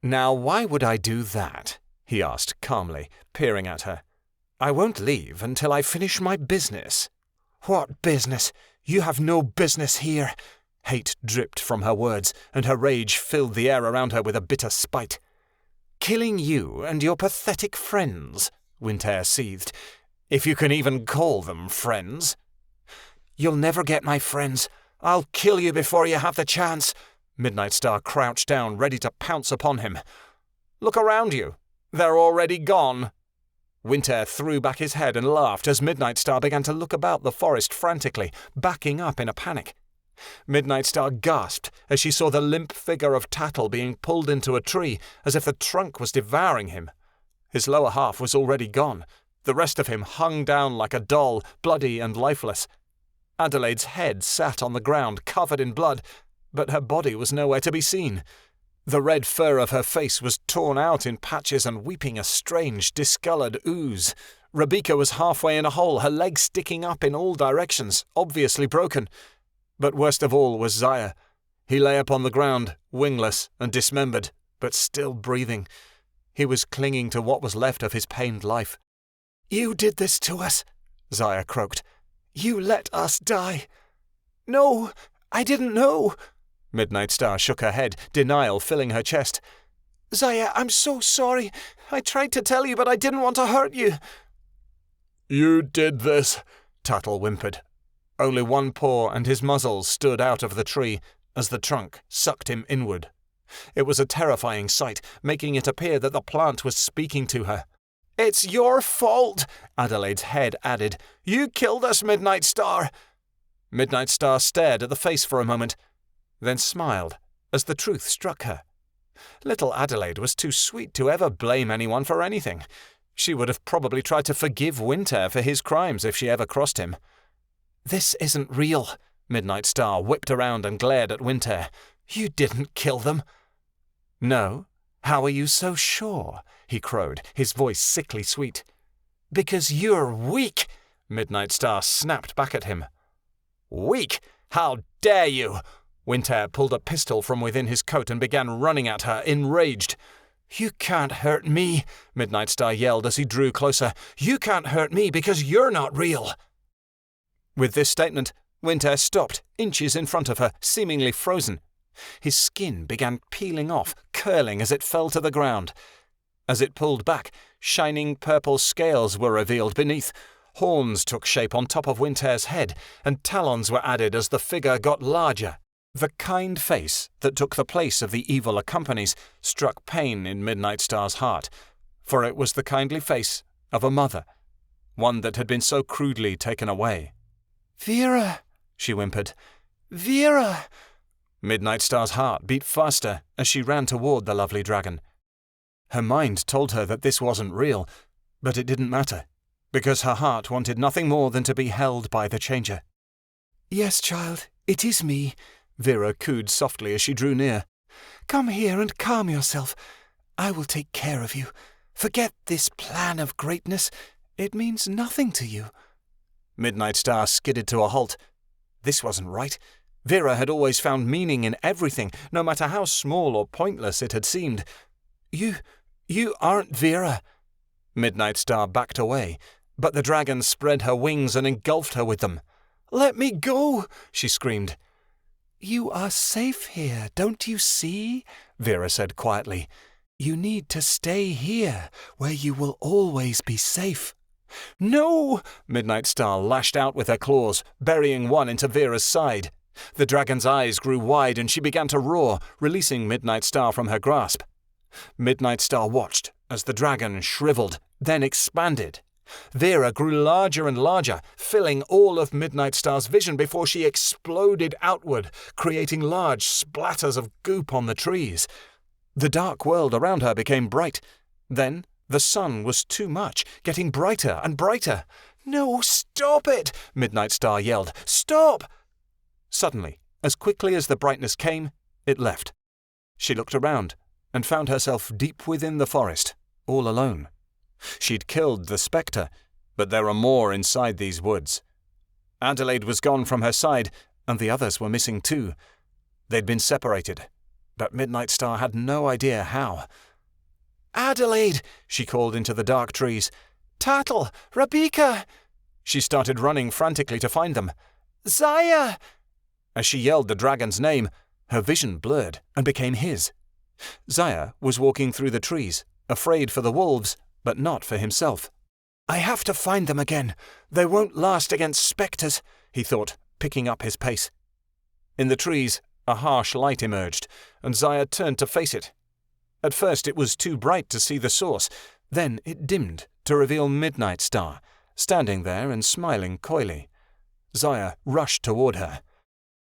"Now, why would I do that?" he asked calmly, peering at her. "I won't leave until I finish my business." "What business? You have no business here." Hate dripped from her words, and her rage filled the air around her with a bitter spite. "Killing you and your pathetic friends," Winter seethed. "If you can even call them friends." "You'll never get my friends. I'll kill you before you have the chance." Midnightstar crouched down, ready to pounce upon him. "Look around you. They're already gone." Winter threw back his head and laughed as Midnightstar began to look about the forest frantically, backing up in a panic. Midnightstar gasped as she saw the limp figure of Tattle being pulled into a tree, as if the trunk was devouring him. His lower half was already gone. The rest of him hung down like a doll, bloody and lifeless. Adelaide's head sat on the ground, covered in blood, but her body was nowhere to be seen. The red fur of her face was torn out in patches and weeping a strange, discoloured ooze. Rebecca was halfway in a hole, her legs sticking up in all directions, obviously broken. But worst of all was Zaya. He lay upon the ground, wingless and dismembered, but still breathing. He was clinging to what was left of his pained life. "You did this to us," Zaya croaked. "You let us die." "No, I didn't know." Midnightstar shook her head, denial filling her chest. "Zaya, I'm so sorry. I tried to tell you, but I didn't want to hurt you." "You did this," Tattle whimpered. Only one paw and his muzzle stood out of the tree as the trunk sucked him inward. It was a terrifying sight, making it appear that the plant was speaking to her. "It's your fault," Adelaide's head added. "You killed us, Midnightstar." Midnightstar stared at the face for a moment, then smiled as the truth struck her. Little Adelaide was too sweet to ever blame anyone for anything. She would have probably tried to forgive Winter for his crimes if she ever crossed him. "This isn't real." Midnightstar whipped around and glared at Winter. "You didn't kill them." "No? How are you so sure?" he crowed, his voice sickly sweet. "Because you're weak," Midnightstar snapped back at him. "Weak? How dare you!" Winter pulled a pistol from within his coat and began running at her, enraged. "You can't hurt me," Midnightstar yelled as he drew closer. "You can't hurt me because you're not real." With this statement, Winter stopped, inches in front of her, seemingly frozen. His skin began peeling off, curling as it fell to the ground. As it pulled back, shining purple scales were revealed beneath. Horns took shape on top of Winter's head, and talons were added as the figure got larger. The kind face that took the place of the evil accompanies struck pain in Midnightstar's heart, for it was the kindly face of a mother, one that had been so crudely taken away. "Vera," she whimpered. "Vera." Midnightstar's heart beat faster as she ran toward the lovely dragon. Her mind told her that this wasn't real, but it didn't matter, because her heart wanted nothing more than to be held by the changer. "Yes, child, it is me," Vera cooed softly as she drew near. "Come here and calm yourself. I will take care of you. Forget this plan of greatness. It means nothing to you." Midnightstar skidded to a halt. This wasn't right. Vera had always found meaning in everything, no matter how small or pointless it had seemed. You aren't Vera." Midnightstar backed away, but the dragon spread her wings and engulfed her with them. "Let me go," she screamed. "You are safe here, don't you see?" Vera said quietly. "You need to stay here, where you will always be safe." "No!" Midnightstar lashed out with her claws, burying one into Vera's side. The dragon's eyes grew wide and she began to roar, releasing Midnightstar from her grasp. Midnightstar watched as the dragon shriveled, then expanded. Vera grew larger and larger, filling all of Midnightstar's vision before she exploded outward, creating large splatters of goop on the trees. The dark world around her became bright. Then the sun was too much, getting brighter and brighter. "No, stop it!" Midnightstar yelled. "Stop!" Suddenly, as quickly as the brightness came, it left. She looked around and found herself deep within the forest, all alone. She'd killed the spectre, but there are more inside these woods. Adelaide was gone from her side, and the others were missing too. They'd been separated, but Midnightstar had no idea how. "Adelaide!" she called into the dark trees. "Tattle! Rebecca!" She started running frantically to find them. "Zaya!" As she yelled the dragon's name, her vision blurred and became his. Zaya was walking through the trees, afraid for the wolves, but not for himself. "I have to find them again. They won't last against spectres," he thought, picking up his pace. In the trees, a harsh light emerged, and Zaya turned to face it. At first it was too bright to see the source, then it dimmed to reveal Midnightstar, standing there and smiling coyly. Zaya rushed toward her.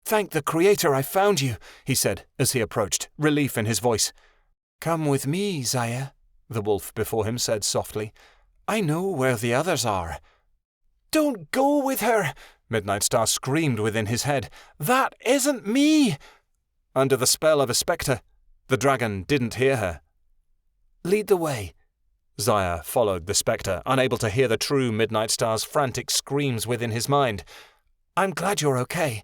"Thank the Creator I found you," he said as he approached, relief in his voice. "Come with me, Zaya," the wolf before him said softly. "I know where the others are." "Don't go with her!" Midnightstar screamed within his head. "That isn't me!" Under the spell of a spectre, the dragon didn't hear her. "Lead the way." Zaya followed the spectre, unable to hear the true Midnightstar's frantic screams within his mind. "I'm glad you're okay."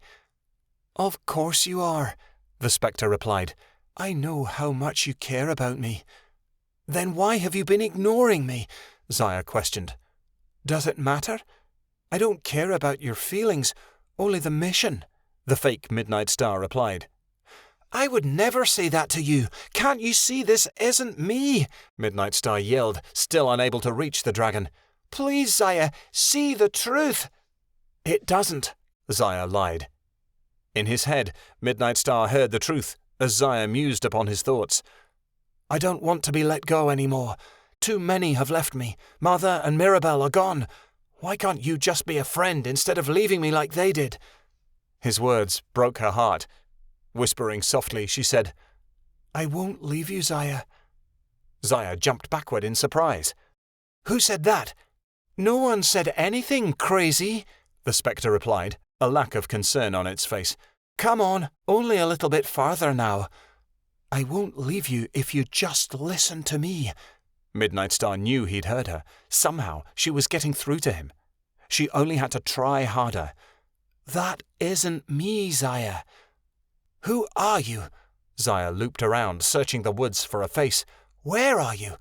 "Of course you are," the spectre replied. "I know how much you care about me." "Then why have you been ignoring me?" Zaya questioned. "Does it matter? I don't care about your feelings, only the mission," the fake Midnightstar replied. "I would never say that to you. Can't you see this isn't me?" Midnightstar yelled, still unable to reach the dragon. "Please, Zaya, see the truth." "It doesn't," Zaya lied. In his head, Midnightstar heard the truth as Zaya mused upon his thoughts. "I don't want to be let go anymore. Too many have left me. Mother and Mirabelle are gone. Why can't you just be a friend instead of leaving me like they did?" His words broke her heart. Whispering softly, she said, "I won't leave you, Zaya." Zaya jumped backward in surprise. "Who said that?" "No one said anything, crazy," the spectre replied, a lack of concern on its face. "Come on, only a little bit farther now." "I won't leave you if you just listen to me." Midnightstar knew he'd heard her. Somehow she was getting through to him. She only had to try harder. "That isn't me, Zaya." "Who are you?" Zaya looped around, searching the woods for a face. "Where are you?"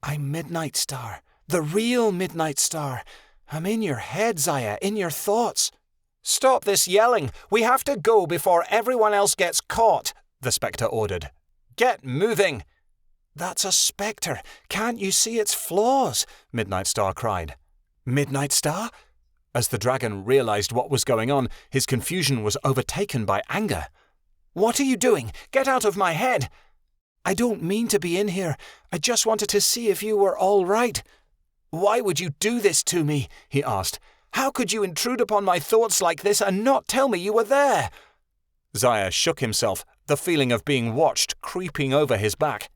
"I'm Midnightstar, the real Midnightstar. I'm in your head, Zaya, in your thoughts." "Stop this yelling! We have to go before everyone else gets caught," the spectre ordered. "Get moving!" "That's a spectre. Can't you see its flaws?" Midnightstar cried. "Midnightstar?" As the dragon realized what was going on, his confusion was overtaken by anger. "What are you doing? Get out of my head!" "I don't mean to be in here. I just wanted to see if you were all right." "Why would you do this to me?" he asked. "How could you intrude upon my thoughts like this and not tell me you were there?" Zaya shook himself, the feeling of being watched creeping over his back.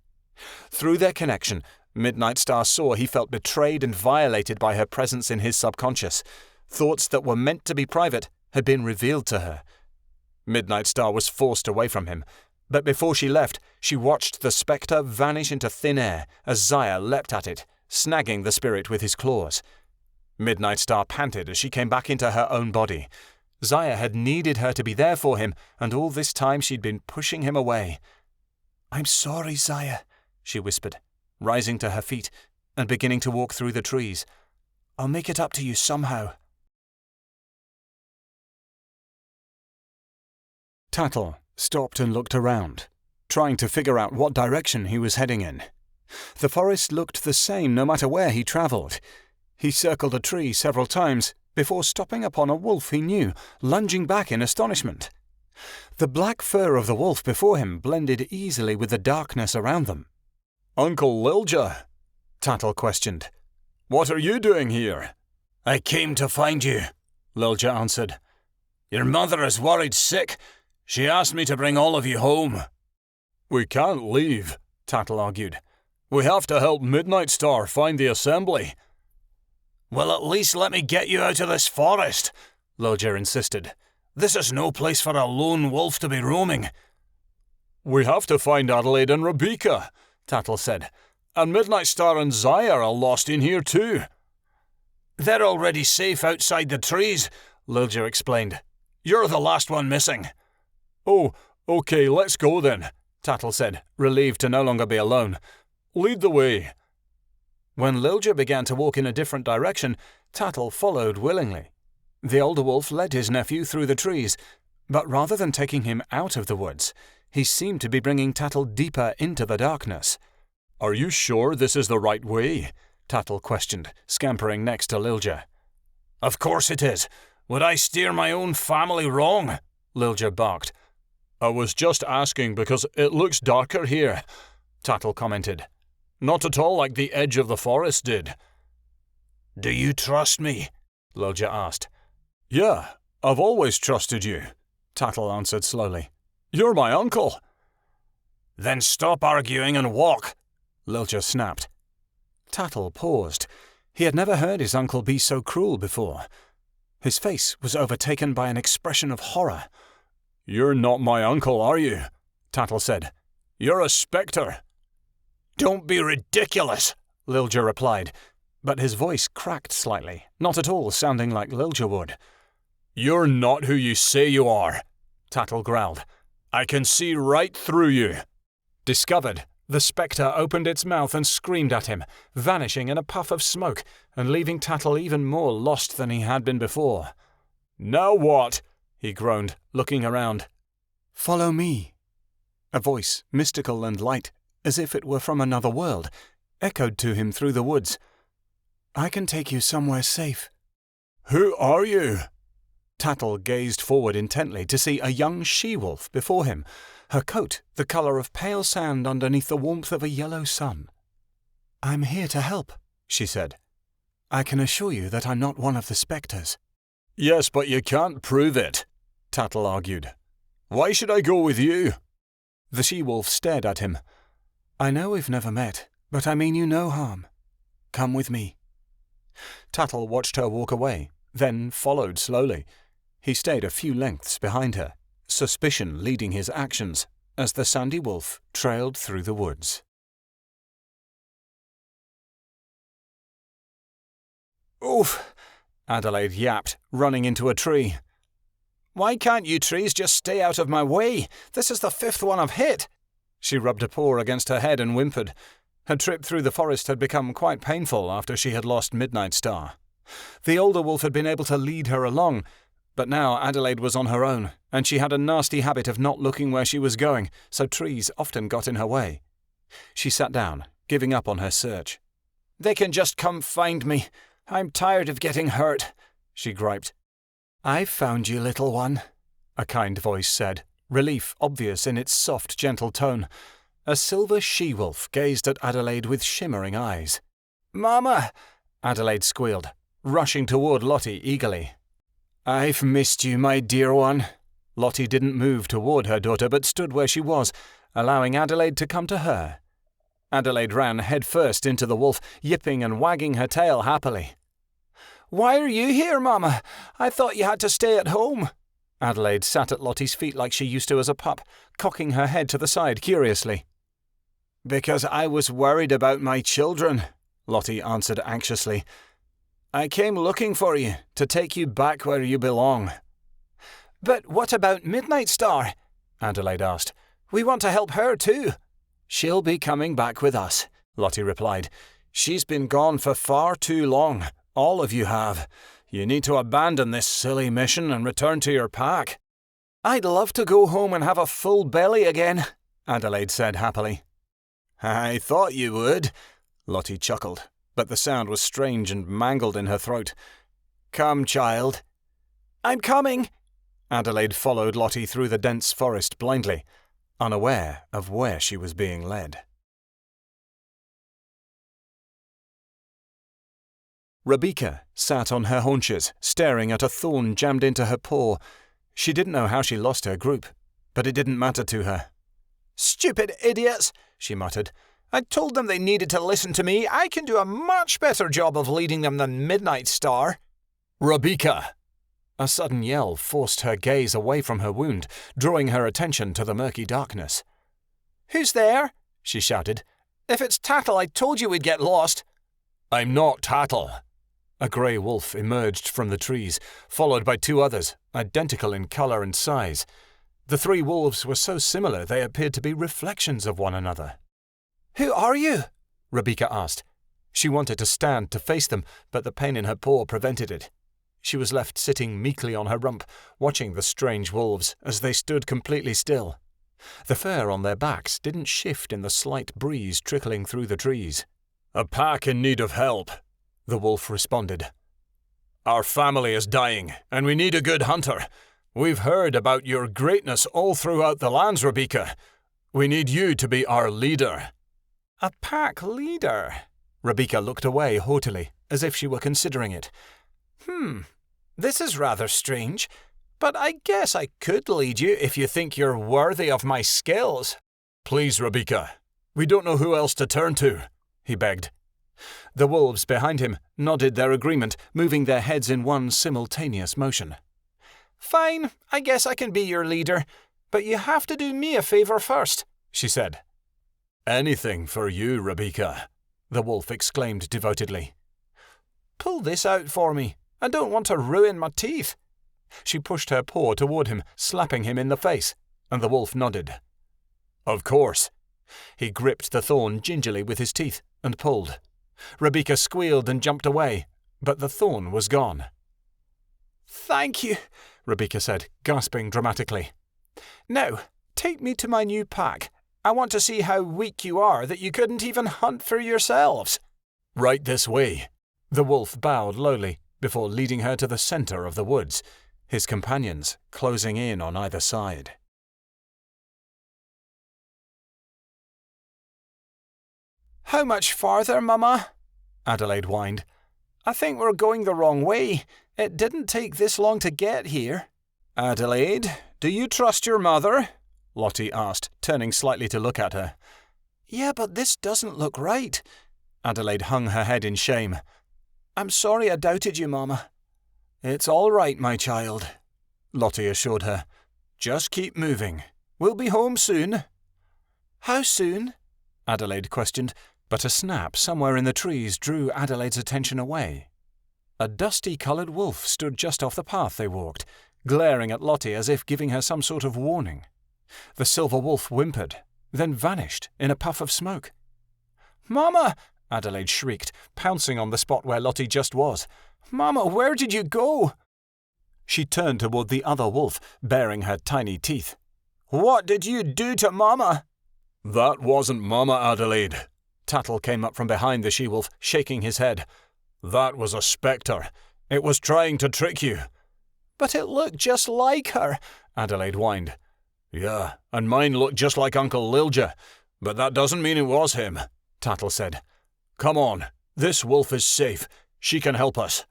Through their connection, Midnightstar saw he felt betrayed and violated by her presence in his subconscious. Thoughts that were meant to be private had been revealed to her. Midnightstar was forced away from him, but before she left, she watched the spectre vanish into thin air as Zaya leapt at it, snagging the spirit with his claws. Midnightstar panted as she came back into her own body. Zaya had needed her to be there for him, and all this time she'd been pushing him away. "I'm sorry, Zaya," she whispered, rising to her feet and beginning to walk through the trees. "I'll make it up to you somehow." Tattle stopped and looked around, trying to figure out what direction he was heading in. The forest looked the same no matter where he travelled. He circled a tree several times, before stopping upon a wolf he knew, lunging back in astonishment. The black fur of the wolf before him blended easily with the darkness around them. "Uncle Lilja?" Tattle questioned. "What are you doing here?" "I came to find you," Lilja answered. "Your mother is worried sick. She asked me to bring all of you home." "We can't leave," Tattle argued. "We have to help Midnightstar find the assembly." "Well, at least let me get you out of this forest," Lilja insisted. "This is no place for a lone wolf to be roaming." "We have to find Adelaide and Rebecca," Tattle said. "And Midnightstar and Zaya are lost in here too." "They're already safe outside the trees," Lilja explained. "You're the last one missing." "Oh, okay, let's go then," Tattle said, relieved to no longer be alone. "Lead the way." When Lilja began to walk in a different direction, Tattle followed willingly. The older wolf led his nephew through the trees, but rather than taking him out of the woods, he seemed to be bringing Tattle deeper into the darkness. "Are you sure this is the right way?" Tattle questioned, scampering next to Lilja. "Of course it is. Would I steer my own family wrong?" Lilja barked. "I was just asking because it looks darker here," Tattle commented. "Not at all like the edge of the forest did." "Do you trust me?" Lilja asked. "Yeah, I've always trusted you," Tattle answered slowly. "You're my uncle." "Then stop arguing and walk," Lilja snapped. Tattle paused. He had never heard his uncle be so cruel before. His face was overtaken by an expression of horror. "You're not my uncle, are you?" Tattle said. "You're a spectre." "Don't be ridiculous," Lilja replied, but his voice cracked slightly, not at all sounding like Lilja would. "You're not who you say you are," Tattle growled. "I can see right through you." Discovered, the spectre opened its mouth and screamed at him, vanishing in a puff of smoke and leaving Tattle even more lost than he had been before. "Now what?" he groaned, looking around. "Follow me." A voice, mystical and light, as if it were from another world, echoed to him through the woods. "I can take you somewhere safe." "Who are you?" Tattle gazed forward intently to see a young she-wolf before him, her coat the colour of pale sand underneath the warmth of a yellow sun. "I'm here to help," she said. "I can assure you that I'm not one of the spectres." "Yes, but you can't prove it," Tattle argued. "Why should I go with you?" The she-wolf stared at him. "I know we've never met, but I mean you no harm. Come with me." Tattle watched her walk away, then followed slowly. He stayed a few lengths behind her, suspicion leading his actions, as the sandy wolf trailed through the woods. "Oof," Adelaide yapped, running into a tree. "Why can't you trees just stay out of my way? This is the 5th one I've hit." She rubbed a paw against her head and whimpered. Her trip through the forest had become quite painful after she had lost Midnightstar. The older wolf had been able to lead her along, but now Adelaide was on her own, and she had a nasty habit of not looking where she was going, so trees often got in her way. She sat down, giving up on her search. "They can just come find me. I'm tired of getting hurt," she griped. "I've found you, little one," a kind voice said, relief obvious in its soft, gentle tone. A silver she-wolf gazed at Adelaide with shimmering eyes. "Mama!" Adelaide squealed, rushing toward Lottie eagerly. "I've missed you, my dear one." Lottie didn't move toward her daughter, but stood where she was, allowing Adelaide to come to her. Adelaide ran headfirst into the wolf, yipping and wagging her tail happily. "Why are you here, Mama? I thought you had to stay at home." Adelaide sat at Lottie's feet like she used to as a pup, cocking her head to the side curiously. "Because I was worried about my children," Lottie answered anxiously. "I came looking for you, to take you back where you belong." "But what about Midnightstar?" Adelaide asked. "We want to help her too." "She'll be coming back with us," Lottie replied. "She's been gone for far too long. All of you have. You need to abandon this silly mission and return to your pack." "I'd love to go home and have a full belly again," Adelaide said happily. "I thought you would," Lottie chuckled, but the sound was strange and mangled in her throat. Come, child. I'm coming. Adelaide followed Lottie through the dense forest blindly, unaware of where she was being led. Rebecca sat on her haunches, staring at a thorn jammed into her paw. She didn't know how she lost her group, but it didn't matter to her. "Stupid idiots," she muttered. "I told them they needed to listen to me. I can do a much better job of leading them than Midnightstar." "Rebecca!" A sudden yell forced her gaze away from her wound, drawing her attention to the murky darkness. "Who's there?" she shouted. "If it's Tattle, I told you we'd get lost." "I'm not Tattle." A grey wolf emerged from the trees, followed by two others, identical in colour and size. The three wolves were so similar they appeared to be reflections of one another. "Who are you?" Rebecca asked. She wanted to stand to face them, but the pain in her paw prevented it. She was left sitting meekly on her rump, watching the strange wolves as they stood completely still. The fur on their backs didn't shift in the slight breeze trickling through the trees. "A pack in need of help," the wolf responded. "Our family is dying, and we need a good hunter. We've heard about your greatness all throughout the lands, Rebecca. We need you to be our leader." "A pack leader?" Rebecca looked away haughtily, as if she were considering it. This is rather strange, but I guess I could lead you if you think you're worthy of my skills." "Please, Rebecca. We don't know who else to turn to," he begged. The wolves behind him nodded their agreement, moving their heads in one simultaneous motion. "Fine, I guess I can be your leader, but you have to do me a favour first," she said. "Anything for you, Rebecca," the wolf exclaimed devotedly. "Pull this out for me. I don't want to ruin my teeth." She pushed her paw toward him, slapping him in the face, and the wolf nodded. "Of course." He gripped the thorn gingerly with his teeth and pulled. Rebecca squealed and jumped away, but the thorn was gone. "Thank you," Rebecca said, gasping dramatically. "Now, take me to my new pack. I want to see how weak you are that you couldn't even hunt for yourselves." "Right this way." The wolf bowed lowly before leading her to the centre of the woods, his companions closing in on either side. "How much farther, Mama?" Adelaide whined. "I think we're going the wrong way. It didn't take this long to get here." "Adelaide, do you trust your mother?" Lottie asked, turning slightly to look at her. "Yeah, but this doesn't look right." Adelaide hung her head in shame. "I'm sorry I doubted you, Mama." "It's all right, my child," Lottie assured her. "Just keep moving. We'll be home soon." "How soon?" Adelaide questioned, but a snap somewhere in the trees drew Adelaide's attention away. A dusty-coloured wolf stood just off the path they walked, glaring at Lottie as if giving her some sort of warning. The silver wolf whimpered, then vanished in a puff of smoke. "Mama!" Adelaide shrieked, pouncing on the spot where Lottie just was. "Mama, where did you go?" She turned toward the other wolf, baring her tiny teeth. "What did you do to Mama?" "That wasn't Mama, Adelaide." Tattle came up from behind the she-wolf, shaking his head. "That was a spectre. It was trying to trick you." "But it looked just like her," Adelaide whined. "Yeah, and mine looked just like Uncle Lilja, but that doesn't mean it was him," Tattle said. "Come on, this wolf is safe. She can help us."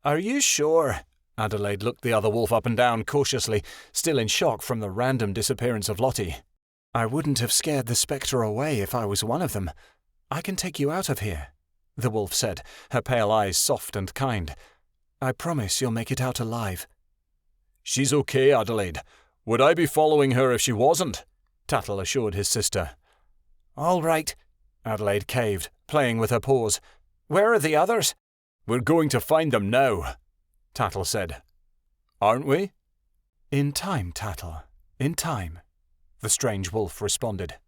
"Are you sure?" Adelaide looked the other wolf up and down cautiously, still in shock from the random disappearance of Lottie. "I wouldn't have scared the spectre away if I was one of them. I can take you out of here," the wolf said, her pale eyes soft and kind. "I promise you'll make it out alive." "She's okay, Adelaide. Would I be following her if she wasn't?" Tattle assured his sister. "All right," Adelaide caved, playing with her paws. "Where are the others?" "We're going to find them now," Tattle said. "Aren't we?" "In time, Tattle, in time," the strange wolf responded.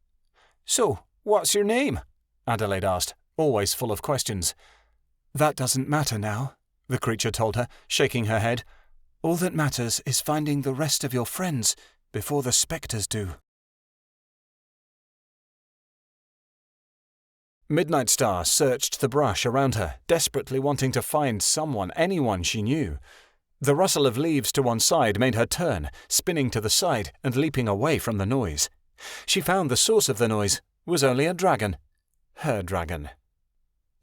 "So, what's your name?" Adelaide asked, always full of questions. "That doesn't matter now," the creature told her, shaking her head. "All that matters is finding the rest of your friends before the spectres do." Midnightstar searched the brush around her, desperately wanting to find someone, anyone she knew. The rustle of leaves to one side made her turn, spinning to the side and leaping away from the noise. She found the source of the noise was only a dragon. Her dragon.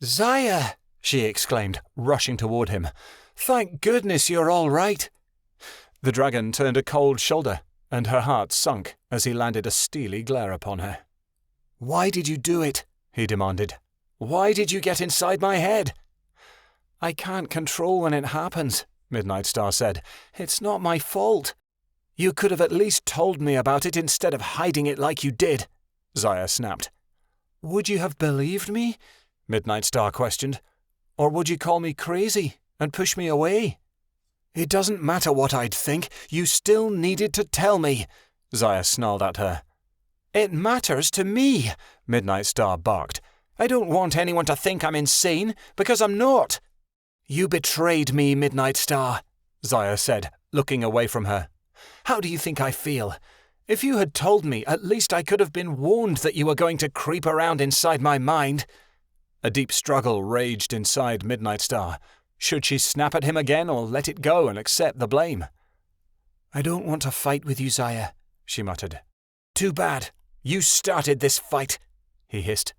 "Zaya!" she exclaimed, rushing toward him. "Thank goodness you're all right." The dragon turned a cold shoulder, and her heart sunk as he landed a steely glare upon her. "Why did you do it?" he demanded. "Why did you get inside my head?" "I can't control when it happens," Midnightstar said. "It's not my fault." "You could have at least told me about it instead of hiding it like you did," Zaya snapped. "Would you have believed me?" Midnightstar questioned. "Or would you call me crazy and push me away?" "It doesn't matter what I'd think, you still needed to tell me," Zaya snarled at her. "It matters to me," Midnightstar barked. "I don't want anyone to think I'm insane, because I'm not." "You betrayed me, Midnightstar," Zaya said, looking away from her. "How do you think I feel? If you had told me, at least I could have been warned that you were going to creep around inside my mind." A deep struggle raged inside Midnightstar. Should she snap at him again or let it go and accept the blame? "I don't want to fight with you, Zaya," she muttered. "Too bad. You started this fight," he hissed.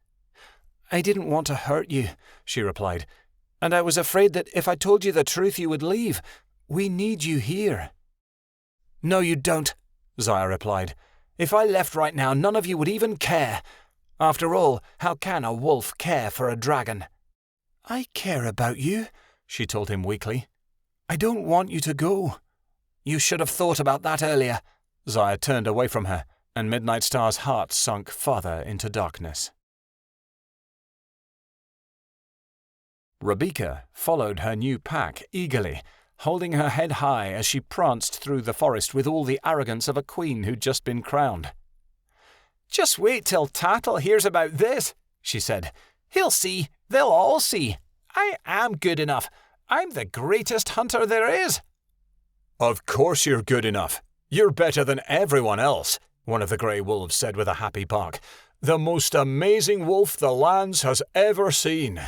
"I didn't want to hurt you," she replied. "And I was afraid that if I told you the truth you would leave. We need you here." "No, you don't," Zaya replied. "If I left right now, none of you would even care. After all, how can a wolf care for a dragon?" "I care about you," she told him weakly. "I don't want you to go." "You should have thought about that earlier." Zaya turned away from her, and Midnightstar's heart sunk farther into darkness. Rebecca followed her new pack eagerly, holding her head high as she pranced through the forest with all the arrogance of a queen who'd just been crowned. "Just wait till Tattle hears about this," she said. "He'll see. They'll all see. I am good enough. I'm the greatest hunter there is." "Of course you're good enough. You're better than everyone else," one of the grey wolves said with a happy bark. "The most amazing wolf the lands has ever seen."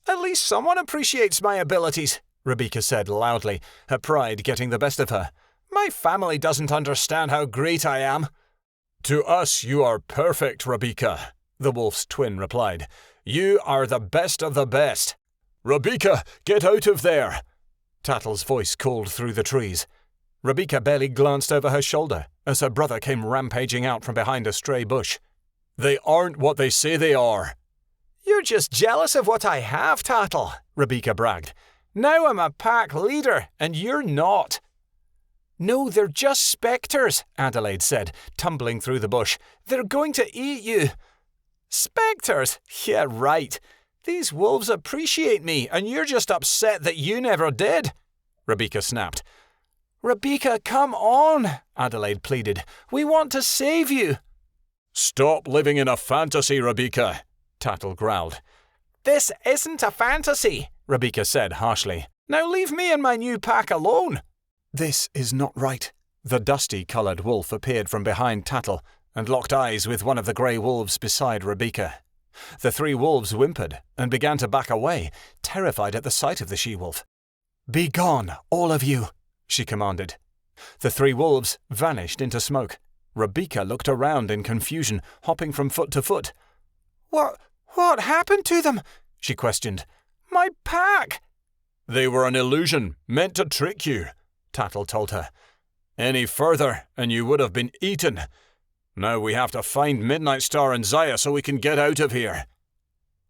"At least someone appreciates my abilities," Rebecca said loudly, her pride getting the best of her. "My family doesn't understand how great I am." "To us you are perfect, Rebecca," the wolf's twin replied. "You are the best of the best." "Rebecca, get out of there!" Tattle's voice called through the trees. Rebecca barely glanced over her shoulder as her brother came rampaging out from behind a stray bush. "They aren't what they say they are." "You're just jealous of what I have, Tattle," Rebecca bragged. "Now I'm a pack leader, and you're not." "No, they're just spectres," Adelaide said, tumbling through the bush. "They're going to eat you." "Spectres? Yeah, right. These wolves appreciate me, and you're just upset that you never did," Rebecca snapped. "Rebecca, come on," Adelaide pleaded. "We want to save you." "Stop living in a fantasy, Rebecca," Tattle growled. "This isn't a fantasy," Rebecca said harshly. "Now leave me and my new pack alone." "This is not right." The dusty-coloured wolf appeared from behind Tattle and locked eyes with one of the grey wolves beside Rebecca. The three wolves whimpered and began to back away, terrified at the sight of the she-wolf. "Be gone, all of you," she commanded. The three wolves vanished into smoke. Rebecca looked around in confusion, hopping from foot to foot. What happened to them?" she questioned. "My pack!" "They were an illusion, meant to trick you," Tattle told her. "Any further and you would have been eaten. Now we have to find Midnightstar and Zaya so we can get out of here."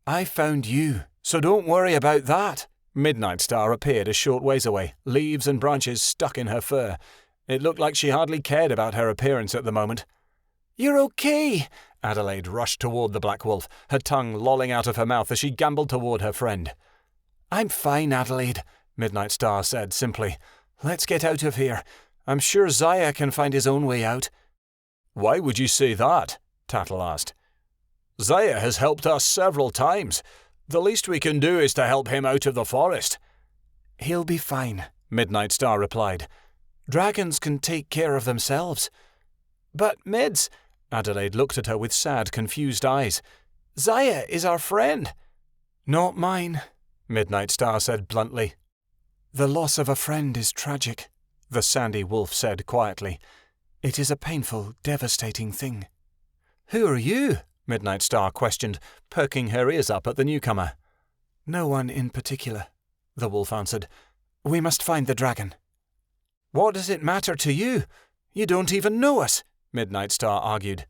"I found you, so don't worry about that." Midnightstar appeared a short ways away, leaves and branches stuck in her fur. It looked like she hardly cared about her appearance at the moment. "You're okay." Adelaide rushed toward the black wolf, her tongue lolling out of her mouth as she gambled toward her friend. "I'm fine, Adelaide," Midnightstar said simply. "Let's get out of here. I'm sure Zaya can find his own way out." "Why would you say that?" Tattle asked. "Zaya has helped us several times. The least we can do is to help him out of the forest." "He'll be fine," Midnightstar replied. "Dragons can take care of themselves." "But, Mids," Adelaide looked at her with sad, confused eyes. Zaya is our friend." "Not mine," Midnightstar said bluntly. "The loss of a friend is tragic," the sandy wolf said quietly. "It is a painful, devastating thing." "Who are you?" Midnightstar questioned, perking her ears up at the newcomer. "No one in particular," the wolf answered. "We must find the dragon." "What does it matter to you? You don't even know us," Midnightstar argued.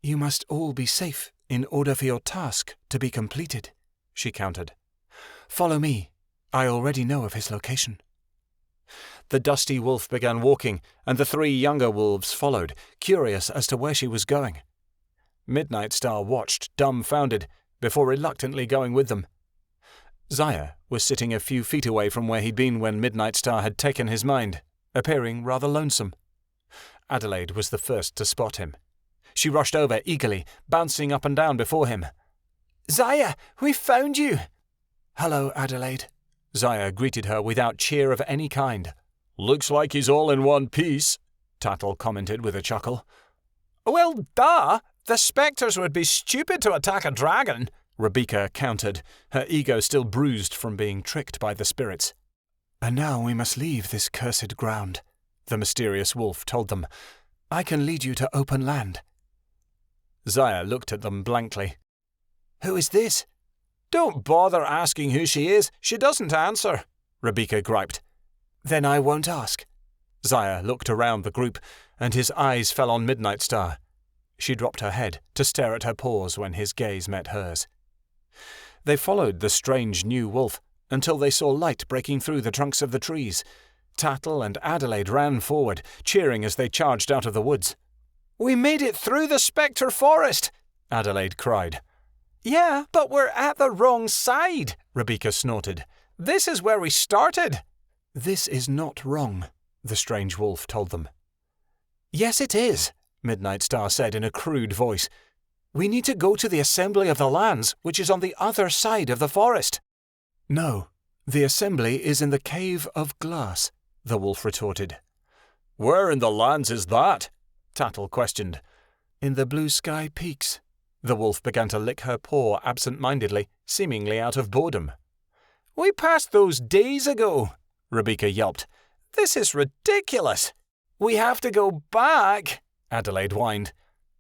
"You must all be safe in order for your task to be completed," she countered. "Follow me. I already know of his location." The dusty wolf began walking, and the 3 younger wolves followed, curious as to where she was going. Midnightstar watched, dumbfounded, before reluctantly going with them. Zaya was sitting a few feet away from where he'd been when Midnightstar had taken his mind, appearing rather lonesome. Adelaide was the first to spot him. She rushed over eagerly, bouncing up and down before him. "Zaya, we found you!" "Hello, Adelaide." Zaya greeted her without cheer of any kind. "Looks like he's all in one piece," Tattle commented with a chuckle. "Well, duh! The spectres would be stupid to attack a dragon," Rebecca countered, her ego still bruised from being tricked by the spirits. "And now we must leave this cursed ground," the mysterious wolf told them. "I can lead you to open land." Zaya looked at them blankly. "Who is this?" "Don't bother asking who she is. She doesn't answer," Rebecca griped. "Then I won't ask." Zaya looked around the group, and his eyes fell on Midnightstar. She dropped her head to stare at her paws when his gaze met hers. They followed the strange new wolf until they saw light breaking through the trunks of the trees. Tattle and Adelaide ran forward, cheering as they charged out of the woods. "We made it through the spectre forest!" Adelaide cried. "Yeah, but we're at the wrong side," Rebecca snorted. "This is where we started." "This is not wrong," the strange wolf told them. "Yes, it is," Midnightstar said in a crude voice. "We need to go to the Assembly of the Lands, which is on the other side of the forest." "No, the assembly is in the Cave of Glass," the wolf retorted. "Where in the lands is that?" Tattle questioned. "In the blue sky peaks." The wolf began to lick her paw absent-mindedly, seemingly out of boredom. "We passed those days ago," Rebecca yelped. "This is ridiculous." "We have to go back," Adelaide whined.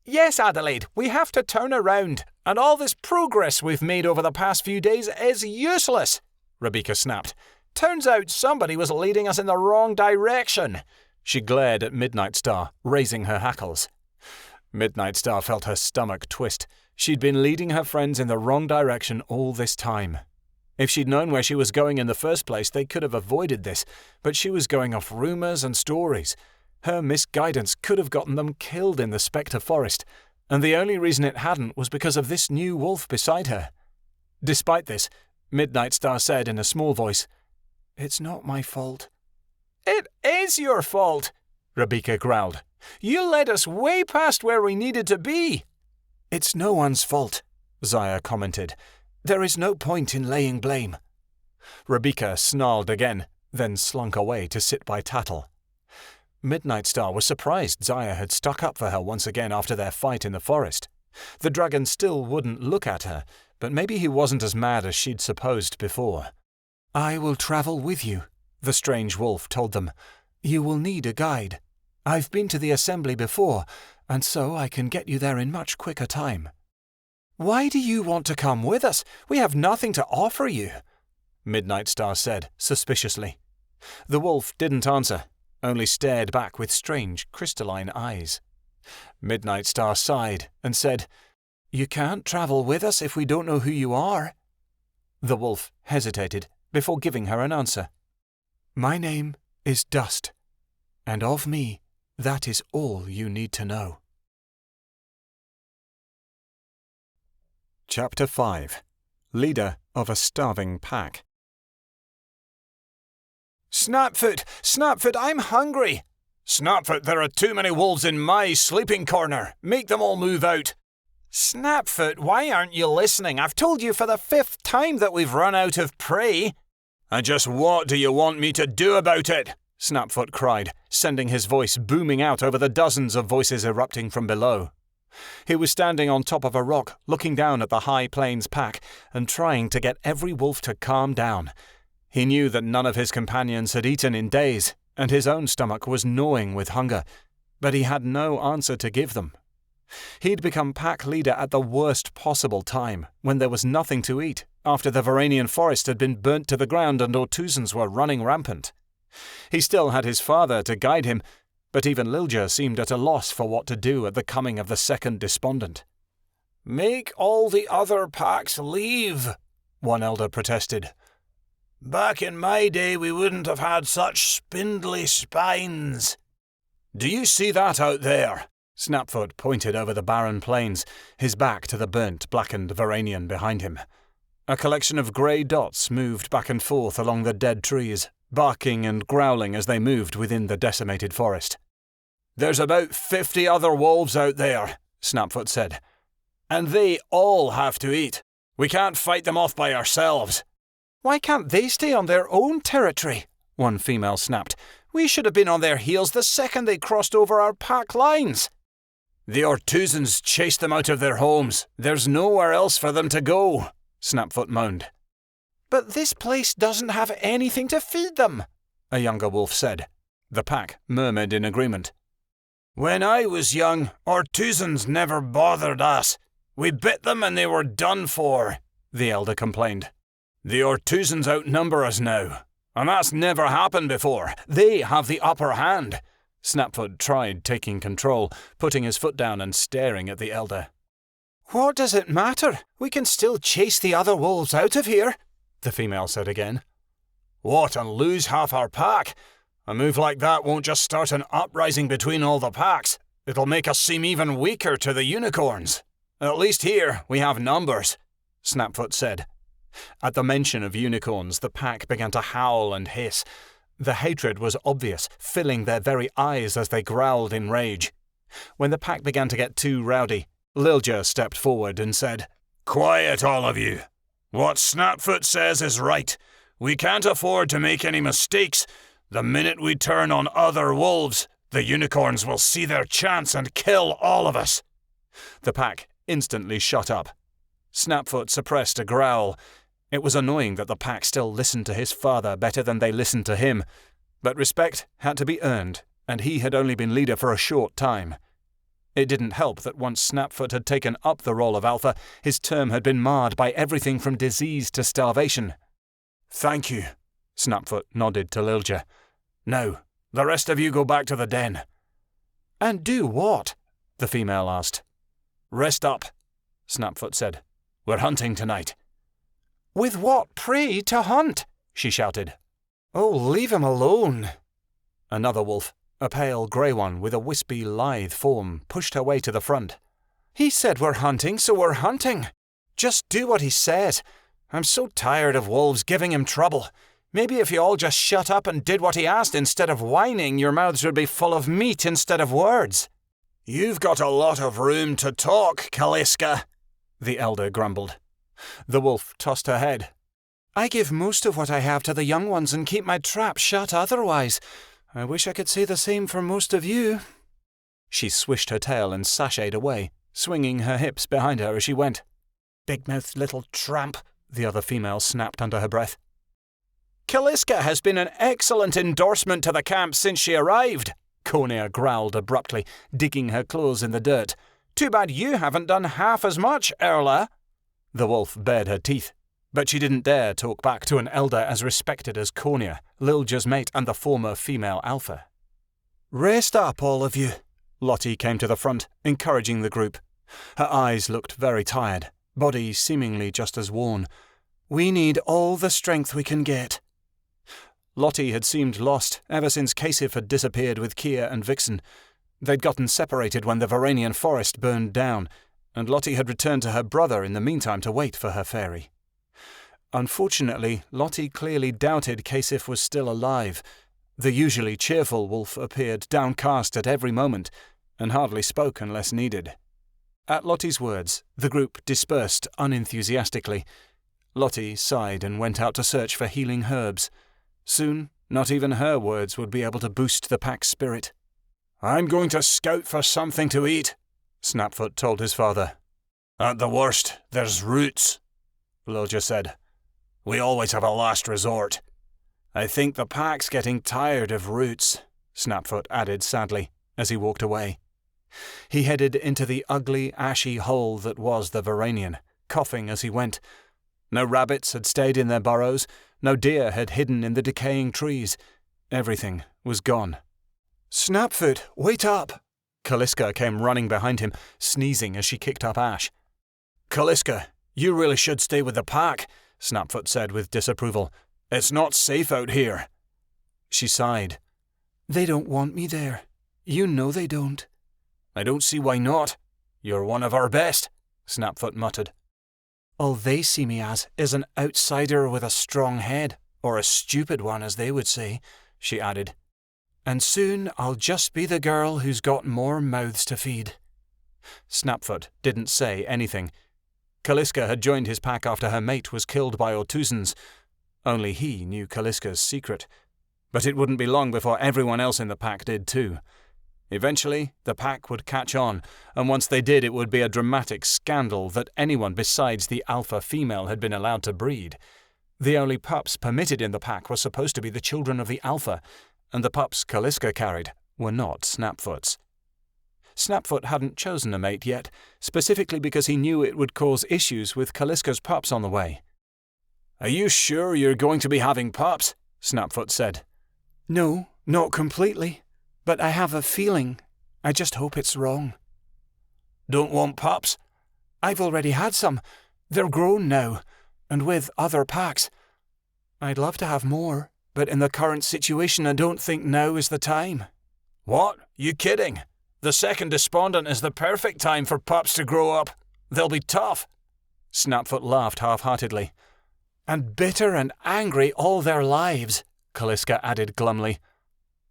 "Yes, Adelaide, we have to turn around, and all this progress we've made over the past few days is useless," Rebecca snapped. "Turns out somebody was leading us in the wrong direction." She glared at Midnightstar, raising her hackles. Midnightstar felt her stomach twist. She'd been leading her friends in the wrong direction all this time. If she'd known where she was going in the first place, they could have avoided this, but she was going off rumours and stories. Her misguidance could have gotten them killed in the Spectre Forest, and the only reason it hadn't was because of this new wolf beside her. Despite this, Midnightstar said in a small voice, "It's not my fault." "It is your fault," Rebecca growled. "You led us way past where we needed to be." "It's no one's fault," Zaya commented. "There is no point in laying blame." Rebecca snarled again, then slunk away to sit by Tattle. Midnightstar was surprised Zaya had stuck up for her once again after their fight in the forest. The dragon still wouldn't look at her, but maybe he wasn't as mad as she'd supposed before. "I will travel with you," the strange wolf told them. "You will need a guide. I've been to the assembly before, and so I can get you there in much quicker time." "Why do you want to come with us? We have nothing to offer you," Midnightstar said suspiciously. The wolf didn't answer, only stared back with strange crystalline eyes. Midnightstar sighed and said, "You can't travel with us if we don't know who you are." The wolf hesitated before giving her an answer. "My name is Dust, and of me, that is all you need to know." Chapter 5. Leader of a Starving Pack. "Snapfoot! Snapfoot, I'm hungry!" "Snapfoot, there are too many wolves in my sleeping corner. Make them all move out." "Snapfoot, why aren't you listening? I've told you for the 5th time that we've run out of prey." "And just what do you want me to do about it?" Snapfoot cried, sending his voice booming out over the dozens of voices erupting from below. He was standing on top of a rock, looking down at the High Plains pack and trying to get every wolf to calm down. He knew that none of his companions had eaten in days, and his own stomach was gnawing with hunger, but he had no answer to give them. He'd become pack leader at the worst possible time, when there was nothing to eat, after the Varangian forest had been burnt to the ground and Ortuzans were running rampant. He still had his father to guide him, but even Lilja seemed at a loss for what to do at the coming of the second despondent. "Make all the other packs leave," one elder protested. "Back in my day we wouldn't have had such spindly spines." "Do you see that out there?" Snapfoot pointed over the barren plains, his back to the burnt, blackened Varangian behind him. A collection of grey dots moved back and forth along the dead trees, barking and growling as they moved within the decimated forest. "There's about 50 other wolves out there," Snapfoot said. "And they all have to eat. We can't fight them off by ourselves." "Why can't they stay on their own territory?" one female snapped. "We should have been on their heels the second they crossed over our pack lines." "The Ortuzans chased them out of their homes. There's nowhere else for them to go," Snapfoot moaned. "But this place doesn't have anything to feed them," a younger wolf said. The pack murmured in agreement. "When I was young, Ortuzans never bothered us. We bit them and they were done for," the elder complained. "The Ortuzans outnumber us now, and that's never happened before. They have the upper hand." Snapfoot tried taking control, putting his foot down and staring at the elder. "What does it matter? We can still chase the other wolves out of here," the female said again. "What, and lose half our pack? A move like that won't just start an uprising between all the packs. It'll make us seem even weaker to the unicorns. At least here we have numbers," Snapfoot said. At the mention of unicorns, the pack began to howl and hiss. The hatred was obvious, filling their very eyes as they growled in rage. When the pack began to get too rowdy, Lilja stepped forward and said, "Quiet, all of you. What Snapfoot says is right. We can't afford to make any mistakes. The minute we turn on other wolves, the unicorns will see their chance and kill all of us." The pack instantly shut up. Snapfoot suppressed a growl. It was annoying that the pack still listened to his father better than they listened to him, but respect had to be earned, and he had only been leader for a short time. It didn't help that once Snapfoot had taken up the role of alpha, his term had been marred by everything from disease to starvation. "Thank you," Snapfoot nodded to Lilja. "Now, the rest of you go back to the den." "And do what?" the female asked. "Rest up," Snapfoot said. "We're hunting tonight." "With what prey to hunt?" she shouted. "Oh, leave him alone." Another wolf, a pale grey one with a wispy, lithe form, pushed her way to the front. "He said we're hunting, so we're hunting. Just do what he says. I'm so tired of wolves giving him trouble. Maybe if you all just shut up and did what he asked instead of whining, your mouths would be full of meat instead of words." "You've got a lot of room to talk, Kaliska," the elder grumbled. The wolf tossed her head. "I give most of what I have to the young ones and keep my trap shut otherwise. I wish I could say the same for most of you." She swished her tail and sashayed away, swinging her hips behind her as she went. "Big-mouthed little tramp," the other female snapped under her breath. "Kaliska has been an excellent endorsement to the camp since she arrived," Cornea growled abruptly, digging her claws in the dirt. "Too bad you haven't done half as much, Erla." The wolf bared her teeth, but she didn't dare talk back to an elder as respected as Cornea, Lilja's mate and the former female alpha. "Rest up, all of you." Lottie came to the front, encouraging the group. Her eyes looked very tired, body seemingly just as worn. "We need all the strength we can get." Lottie had seemed lost ever since Kasif had disappeared with Kia and Vixen. They'd gotten separated when the Varangian forest burned down, and Lottie had returned to her brother in the meantime to wait for her fairy. Unfortunately, Lottie clearly doubted Kasif was still alive. The usually cheerful wolf appeared downcast at every moment, and hardly spoke unless needed. At Lottie's words, the group dispersed unenthusiastically. Lottie sighed and went out to search for healing herbs. Soon, not even her words would be able to boost the pack's spirit. "I'm going to scout for something to eat," Snapfoot told his father. At the worst, there's roots, Lilja said. We always have a last resort. I think the pack's getting tired of roots, Snapfoot added sadly, as he walked away. He headed into the ugly, ashy hole that was the Varanian, coughing as he went. No rabbits had stayed in their burrows, no deer had hidden in the decaying trees. Everything was gone. Snapfoot, wait up! Kaliska came running behind him, sneezing as she kicked up ash. Kaliska, you really should stay with the pack, Snapfoot said with disapproval. It's not safe out here. She sighed. They don't want me there. You know they don't. I don't see why not. You're one of our best, Snapfoot muttered. All they see me as is an outsider with a strong head, or a stupid one as they would say, she added. And soon I'll just be the girl who's got more mouths to feed. Snapfoot didn't say anything. Kaliska had joined his pack after her mate was killed by Ortuzans. Only he knew Kaliska's secret. But it wouldn't be long before everyone else in the pack did too. Eventually, the pack would catch on, and once they did, it would be a dramatic scandal that anyone besides the alpha female had been allowed to breed. The only pups permitted in the pack were supposed to be the children of the alpha, and the pups Kaliska carried were not Snapfoot's. Snapfoot hadn't chosen a mate yet, specifically because he knew it would cause issues with Kaliska's pups on the way. Are you sure you're going to be having pups? Snapfoot said. No, not completely. But I have a feeling. I just hope it's wrong. Don't want pups? I've already had some. They're grown now, and with other packs. I'd love to have more, but in the current situation I don't think now is the time. What? You kidding? The second despondent is the perfect time for pups to grow up. They'll be tough. Snapfoot laughed half-heartedly. And bitter and angry all their lives, Kaliska added glumly.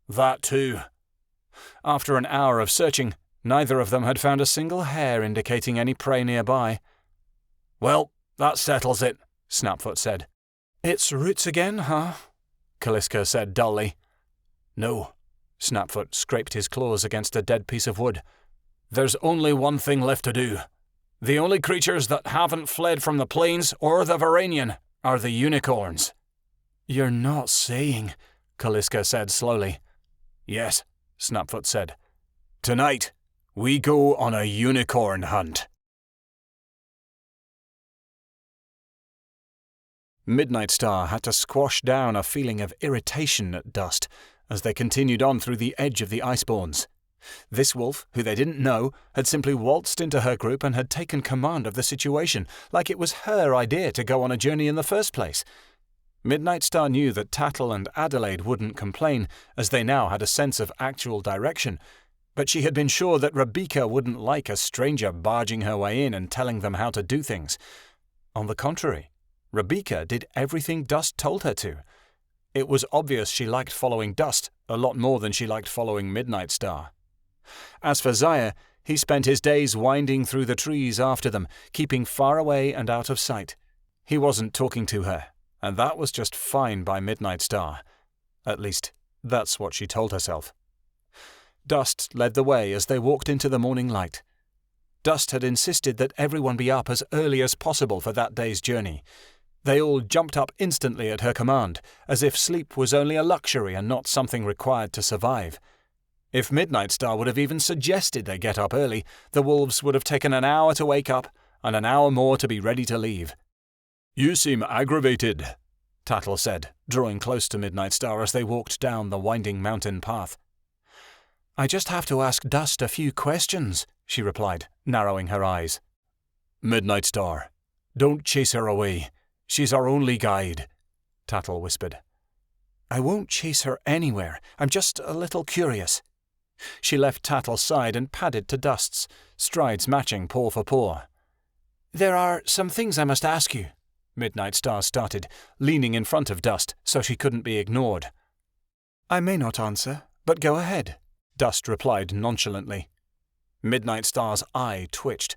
That too. After an hour of searching, neither of them had found a single hair indicating any prey nearby. Well, that settles it, Snapfoot said. It's roots again, huh? Kaliska said dully. No. Snapfoot scraped his claws against a dead piece of wood. There's only one thing left to do. The only creatures that haven't fled from the plains or the Varanian are the unicorns. You're not saying, Kaliska said slowly. Yes, Snapfoot said. Tonight, we go on a unicorn hunt. Midnightstar had to squash down a feeling of irritation at Dust as they continued on through the edge of the Iceborns. This wolf, who they didn't know, had simply waltzed into her group and had taken command of the situation, like it was her idea to go on a journey in the first place. Midnightstar knew that Tattle and Adelaide wouldn't complain, as they now had a sense of actual direction, but she had been sure that Rebecca wouldn't like a stranger barging her way in and telling them how to do things. On the contrary, Rebecca did everything Dust told her to. It was obvious she liked following Dust a lot more than she liked following Midnightstar. As for Zaya, he spent his days winding through the trees after them, keeping far away and out of sight. He wasn't talking to her, and that was just fine by Midnightstar. At least, that's what she told herself. Dust led the way as they walked into the morning light. Dust had insisted that everyone be up as early as possible for that day's journey. They all jumped up instantly at her command, as if sleep was only a luxury and not something required to survive. If Midnightstar would have even suggested they get up early, the wolves would have taken an hour to wake up and an hour more to be ready to leave. You seem aggravated, Tattle said, drawing close to Midnightstar as they walked down the winding mountain path. I just have to ask Dust a few questions, she replied, narrowing her eyes. Midnightstar, don't chase her away. She's our only guide, Tattle whispered. I won't chase her anywhere. I'm just a little curious. She left Tattle's side and padded to Dust's, strides matching paw for paw. There are some things I must ask you, Midnightstar started, leaning in front of Dust so she couldn't be ignored. I may not answer, but go ahead, Dust replied nonchalantly. Midnightstar's eye twitched.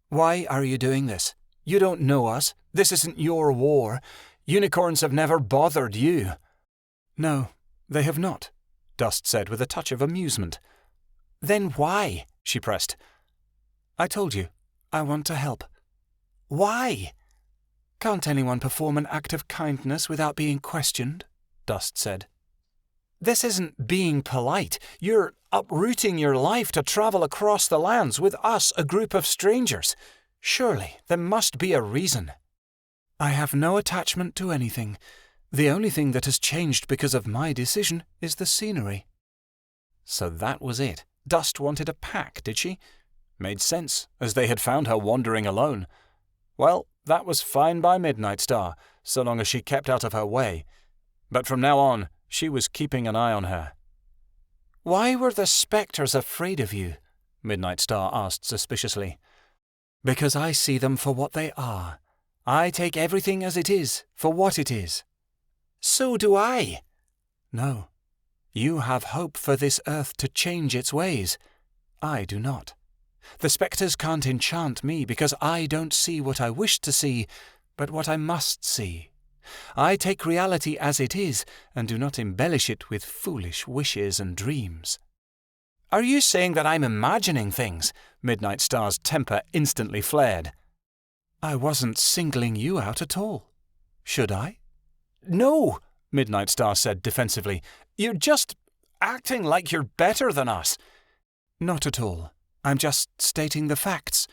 Why are you doing this? You don't know us. This isn't your war. Unicorns have never bothered you. No, they have not, Dust said with a touch of amusement. Then why? She pressed. I told you, I want to help. Why? Can't anyone perform an act of kindness without being questioned? Dust said. This isn't being polite. You're uprooting your life to travel across the lands with us, a group of strangers. Surely there must be a reason. I have no attachment to anything. The only thing that has changed because of my decision is the scenery. So that was it. Dust wanted a pack, did she? Made sense, as they had found her wandering alone. Well, that was fine by Midnightstar, so long as she kept out of her way. But from now on, she was keeping an eye on her. Why were the spectres afraid of you? Midnightstar asked suspiciously. Because I see them for what they are. I take everything as it is, for what it is. So do I. No. You have hope for this earth to change its ways. I do not. The spectres can't enchant me because I don't see what I wish to see, but what I must see. I take reality as it is and do not embellish it with foolish wishes and dreams. Are you saying that I'm imagining things? Midnightstar's temper instantly flared. I wasn't singling you out at all. Should I? No, Midnightstar said defensively. You're just acting like you're better than us. Not at all. I'm just stating the facts.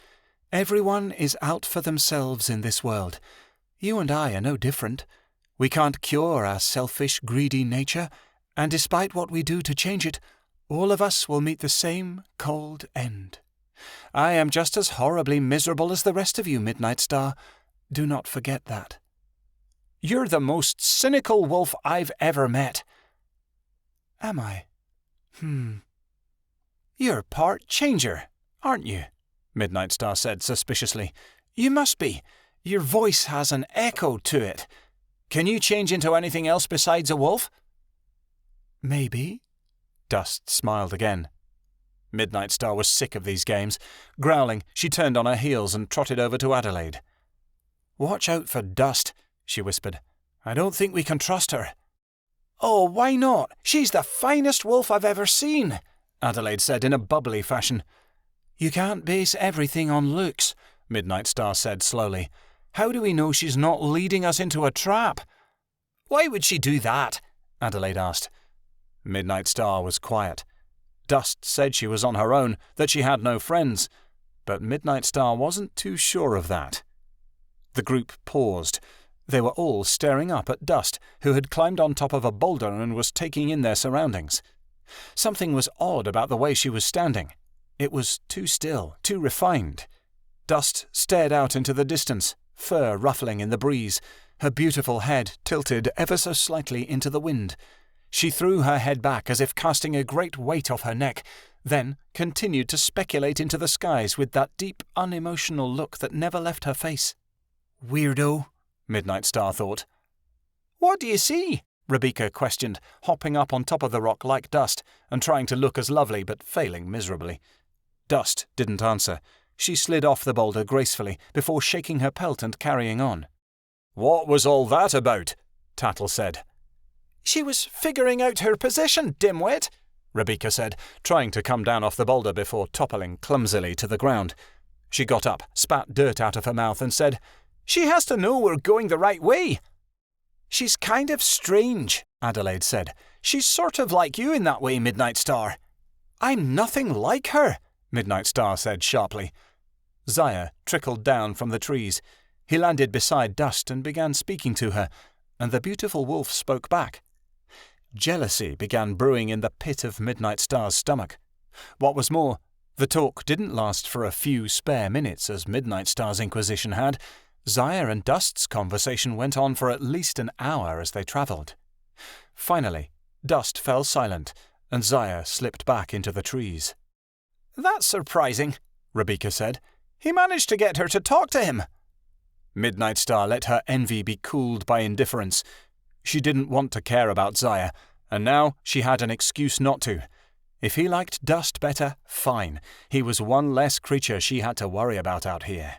Everyone is out for themselves in this world. You and I are no different. We can't cure our selfish, greedy nature, and despite what we do to change it, all of us will meet the same cold end. I am just as horribly miserable as the rest of you, Midnightstar. Do not forget that. You're the most cynical wolf I've ever met. Am I? You're part changer, aren't you? Midnightstar said suspiciously. You must be. Your voice has an echo to it. Can you change into anything else besides a wolf? Maybe. Dust smiled again. Midnightstar was sick of these games. Growling, she turned on her heels and trotted over to Adelaide. Watch out for Dust, she whispered. I don't think we can trust her. Oh, why not? She's the finest wolf I've ever seen, Adelaide said in a bubbly fashion. You can't base everything on looks, Midnightstar said slowly. How do we know she's not leading us into a trap? Why would she do that? Adelaide asked. Midnightstar was quiet. Dust said she was on her own, that she had no friends, but Midnightstar wasn't too sure of that. The group paused. They were all staring up at Dust, who had climbed on top of a boulder and was taking in their surroundings. Something was odd about the way she was standing. It was too still, too refined. Dust stared out into the distance, fur ruffling in the breeze, her beautiful head tilted ever so slightly into the wind. She threw her head back as if casting a great weight off her neck, then continued to speculate into the skies with that deep, unemotional look that never left her face. Weirdo, Midnightstar thought. What do you see? Rebecca questioned, hopping up on top of the rock like Dust and trying to look as lovely but failing miserably. Dust didn't answer. She slid off the boulder gracefully before shaking her pelt and carrying on. What was all that about? Tattle said. She was figuring out her position, dimwit, Rebecca said, trying to come down off the boulder before toppling clumsily to the ground. She got up, spat dirt out of her mouth and said, She has to know we're going the right way. She's kind of strange, Adelaide said. She's sort of like you in that way, Midnightstar. I'm nothing like her, Midnightstar said sharply. Zaya trickled down from the trees. He landed beside Dust and began speaking to her, and the beautiful wolf spoke back. Jealousy began brewing in the pit of Midnightstar's stomach. What was more, the talk didn't last for a few spare minutes as Midnightstar's inquisition had. Zaya and Dust's conversation went on for at least an hour as they travelled. Finally, Dust fell silent, and Zaya slipped back into the trees. That's surprising, Rebecca said. He managed to get her to talk to him. Midnightstar let her envy be cooled by indifference. She didn't want to care about Zaya, and now she had an excuse not to. If he liked Dust better, fine. He was one less creature she had to worry about out here.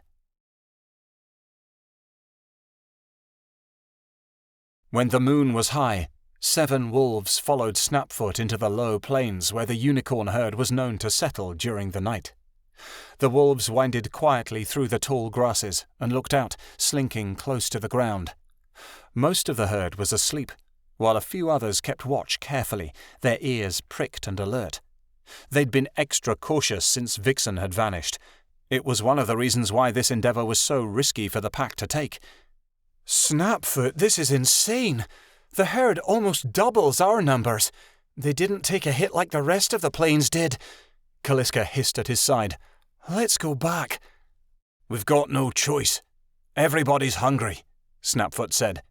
When the moon was high, 7 wolves followed Snapfoot into the low plains where the unicorn herd was known to settle during the night. The wolves winded quietly through the tall grasses and looked out, slinking close to the ground. Most of the herd was asleep, while a few others kept watch carefully, their ears pricked and alert. They'd been extra cautious since Vixen had vanished. It was one of the reasons why this endeavour was so risky for the pack to take. Snapfoot, this is insane. The herd almost doubles our numbers. They didn't take a hit like the rest of the plains did. Kaliska hissed at his side. Let's go back. We've got no choice. Everybody's hungry, Snapfoot said.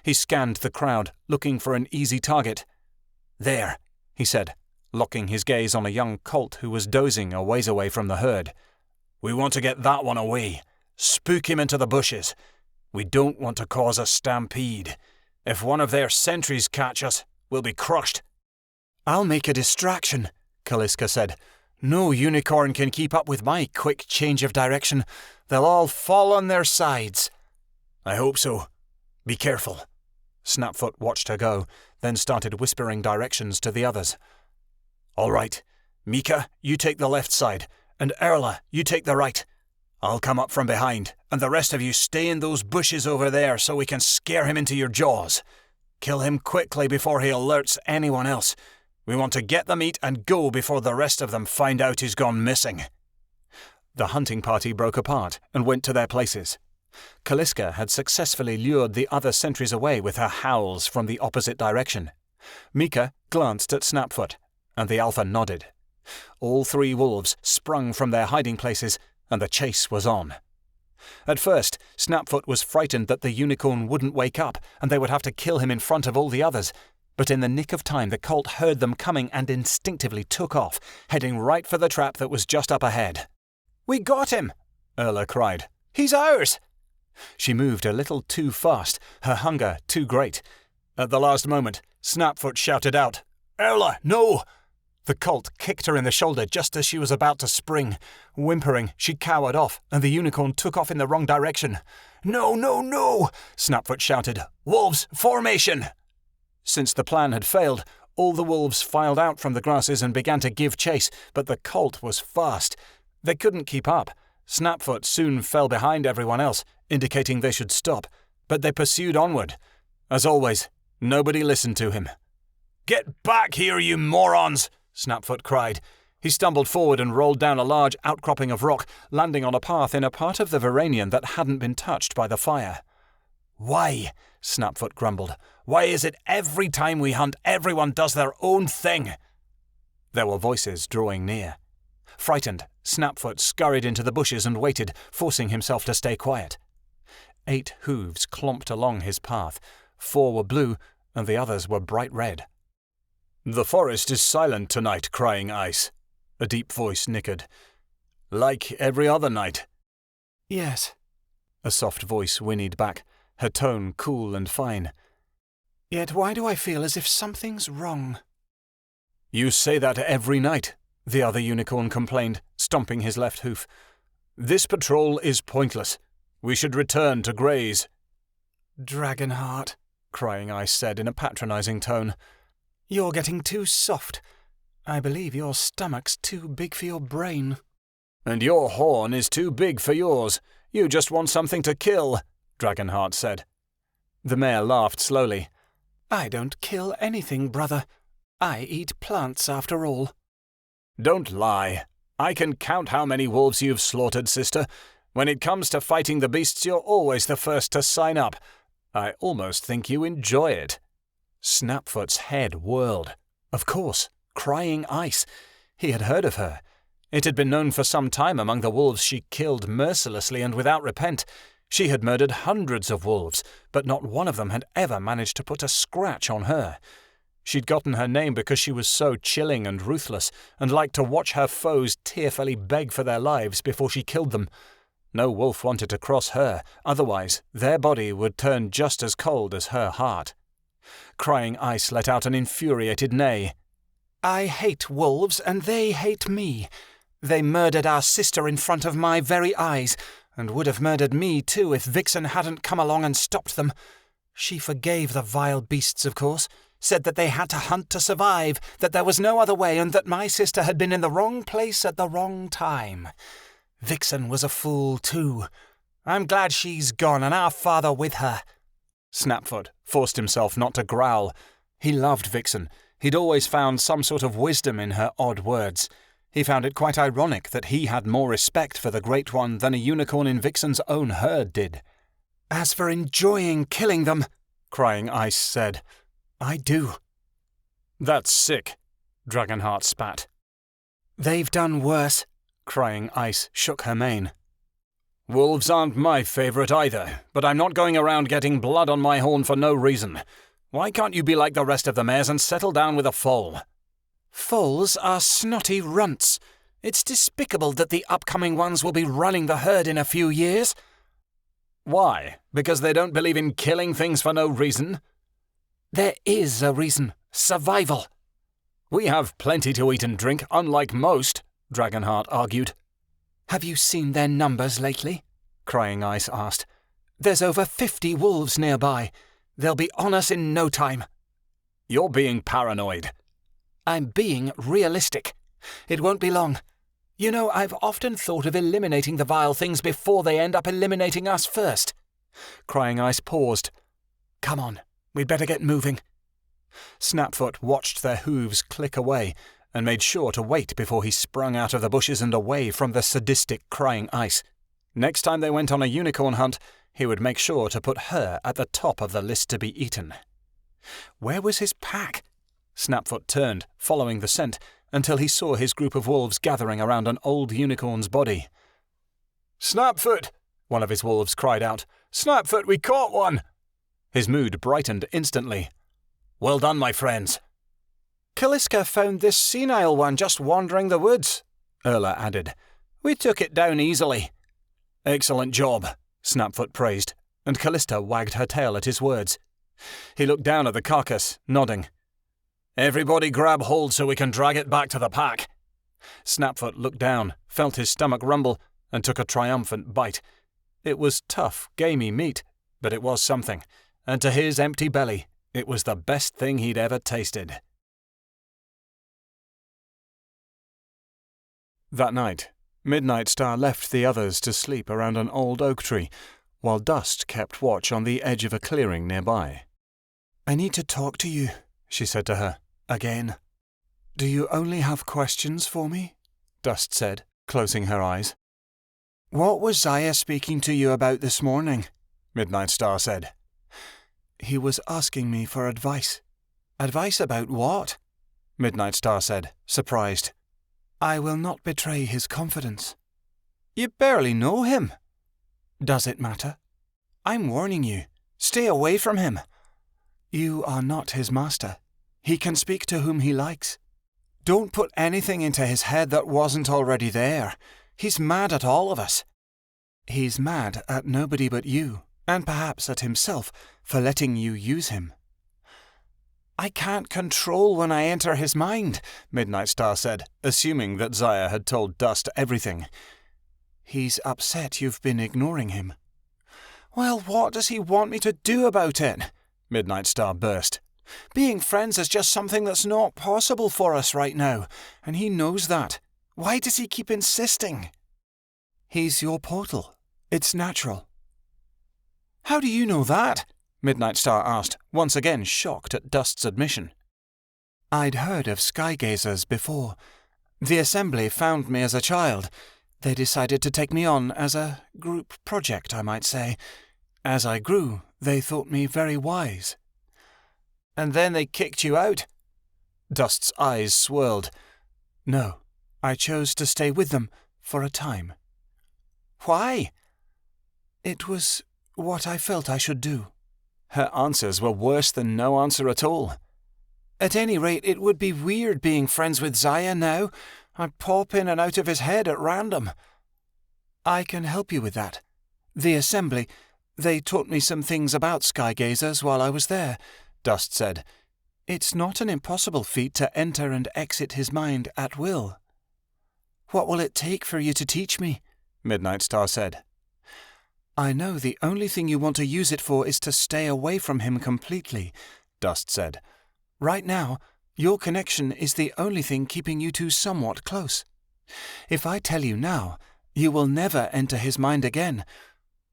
He scanned the crowd, looking for an easy target. There, he said, locking his gaze on a young colt who was dozing a ways away from the herd. We want to get that one away. Spook him into the bushes. We don't want to cause a stampede. If one of their sentries catch us, we'll be crushed. I'll make a distraction, Kaliska said. No unicorn can keep up with my quick change of direction. They'll all fall on their sides. I hope so. Be careful. Snapfoot watched her go, then started whispering directions to the others. All right. Mika, you take the left side, and Erla, you take the right. I'll come up from behind, and the rest of you stay in those bushes over there so we can scare him into your jaws. Kill him quickly before he alerts anyone else. We want to get the meat and go before the rest of them find out he's gone missing. The hunting party broke apart and went to their places. Kaliska had successfully lured the other sentries away with her howls from the opposite direction. Mika glanced at Snapfoot, and the alpha nodded. All three wolves sprung from their hiding places, and the chase was on. At first, Snapfoot was frightened that the unicorn wouldn't wake up, and they would have to kill him in front of all the others. But in the nick of time, the colt heard them coming and instinctively took off, heading right for the trap that was just up ahead. We got him, Erla cried. He's ours! She moved a little too fast, her hunger too great. At the last moment, Snapfoot shouted out, Erla, no! The colt kicked her in the shoulder just as she was about to spring. Whimpering, she cowered off, and the unicorn took off in the wrong direction. No, no, no! Snapfoot shouted. Wolves, formation! Since the plan had failed, all the wolves filed out from the grasses and began to give chase, but the colt was fast. They couldn't keep up. Snapfoot soon fell behind everyone else, indicating they should stop, but they pursued onward. As always, nobody listened to him. Get back here, you morons! Snapfoot cried. He stumbled forward and rolled down a large outcropping of rock, landing on a path in a part of the Varangian that hadn't been touched by the fire. Why? Snapfoot grumbled. Why is it every time we hunt, everyone does their own thing? There were voices drawing near. Frightened, Snapfoot scurried into the bushes and waited, forcing himself to stay quiet. 8 hooves clomped along his path. 4 were blue, and the others were bright red. The forest is silent tonight, Crying Ice, a deep voice nickered. Like every other night. Yes, a soft voice whinnied back, her tone cool and fine. Yet why do I feel as if something's wrong? You say that every night, the other unicorn complained, stomping his left hoof. This patrol is pointless. We should return to graze. Dragonheart, Crying Ice said in a patronizing tone. You're getting too soft. I believe your stomach's too big for your brain. And your horn is too big for yours. You just want something to kill, Dragonheart said. The mare laughed slowly. I don't kill anything, brother. I eat plants after all. Don't lie. I can count how many wolves you've slaughtered, sister. When it comes to fighting the beasts, you're always the first to sign up. I almost think you enjoy it. Snapfoot's head whirled. Of course, Crying Ice. He had heard of her. It had been known for some time among the wolves she killed mercilessly and without repent. She had murdered hundreds of wolves, but not one of them had ever managed to put a scratch on her. She'd gotten her name because she was so chilling and ruthless, and liked to watch her foes tearfully beg for their lives before she killed them. No wolf wanted to cross her, otherwise their body would turn just as cold as her heart. Crying Ice let out an infuriated neigh. I hate wolves, and they hate me. They murdered our sister in front of my very eyes, and would have murdered me too if Vixen hadn't come along and stopped them. She forgave the vile beasts, of course. Said that they had to hunt to survive, that there was no other way, and that my sister had been in the wrong place at the wrong time. Vixen was a fool too. I'm glad she's gone and our father with her." Snapfoot forced himself not to growl. He loved Vixen. He'd always found some sort of wisdom in her odd words. He found it quite ironic that he had more respect for the Great One than a unicorn in Vixen's own herd did. "As for enjoying killing them," Crying Ice said, "I do." "That's sick," Dragonheart spat. "They've done worse." Crying Ice shook her mane. "Wolves aren't my favourite either, but I'm not going around getting blood on my horn for no reason. Why can't you be like the rest of the mares and settle down with a foal?" "Foals are snotty runts. It's despicable that the upcoming ones will be running the herd in a few years." "Why? Because they don't believe in killing things for no reason?" "There is a reason. Survival." "We have plenty to eat and drink, unlike most," Dragonheart argued. "Have you seen their numbers lately?" Crying Ice asked. "There's over 50 wolves nearby. They'll be on us in no time." "You're being paranoid." "I'm being realistic. It won't be long. You know, I've often thought of eliminating the vile things before they end up eliminating us first." Crying Ice paused. "Come on, we'd better get moving." Snapfoot watched their hooves click away and made sure to wait before he sprung out of the bushes and away from the sadistic Crying Ice. Next time they went on a unicorn hunt, he would make sure to put her at the top of the list to be eaten. Where was his pack? Snapfoot turned, following the scent, until he saw his group of wolves gathering around an old unicorn's body. "Snapfoot!" one of his wolves cried out. "Snapfoot, we caught one!" His mood brightened instantly. "Well done, my friends." "Kaliska found this senile one just wandering the woods," Erla added. "We took it down easily." "Excellent job," Snapfoot praised, and Callista wagged her tail at his words. He looked down at the carcass, nodding. "Everybody grab hold so we can drag it back to the pack." Snapfoot looked down, felt his stomach rumble, and took a triumphant bite. It was tough, gamey meat, but it was something, and to his empty belly, it was the best thing he'd ever tasted. That night, Midnightstar left the others to sleep around an old oak tree, while Dust kept watch on the edge of a clearing nearby. "I need to talk to you," she said to her, again. "Do you only have questions for me?" Dust said, closing her eyes. "What was Zaya speaking to you about this morning?" Midnightstar said. "He was asking me for advice." "Advice about what?" Midnightstar said, surprised. "I will not betray his confidence." "You barely know him." "Does it matter?" "I'm warning you. Stay away from him." "You are not his master. He can speak to whom he likes. Don't put anything into his head that wasn't already there. He's mad at all of us." "He's mad at nobody but you, and perhaps at himself, for letting you use him." "I can't control when I enter his mind," Midnightstar said, assuming that Zaya had told Dust everything. "He's upset you've been ignoring him." "Well, what does he want me to do about it?" Midnightstar burst. "Being friends is just something that's not possible for us right now, and he knows that. Why does he keep insisting?" "He's your portal. It's natural." "How do you know that?" Midnightstar asked, once again shocked at Dust's admission. "I'd heard of skygazers before. The Assembly found me as a child. They decided to take me on as a group project, I might say. As I grew, they thought me very wise." "And then they kicked you out?" Dust's eyes swirled. "No, I chose to stay with them for a time." "Why?" "It was what I felt I should do." Her answers were worse than no answer at all. "At any rate, it would be weird being friends with Zaya now. I pop in and out of his head at random." "I can help you with that. The Assembly, they taught me some things about skygazers while I was there," Dust said. "It's not an impossible feat to enter and exit his mind at will." "What will it take for you to teach me?" Midnightstar said. "I know the only thing you want to use it for is to stay away from him completely," Dust said. Right now, your connection is the only thing keeping you two somewhat close. If I tell you now, you will never enter his mind again.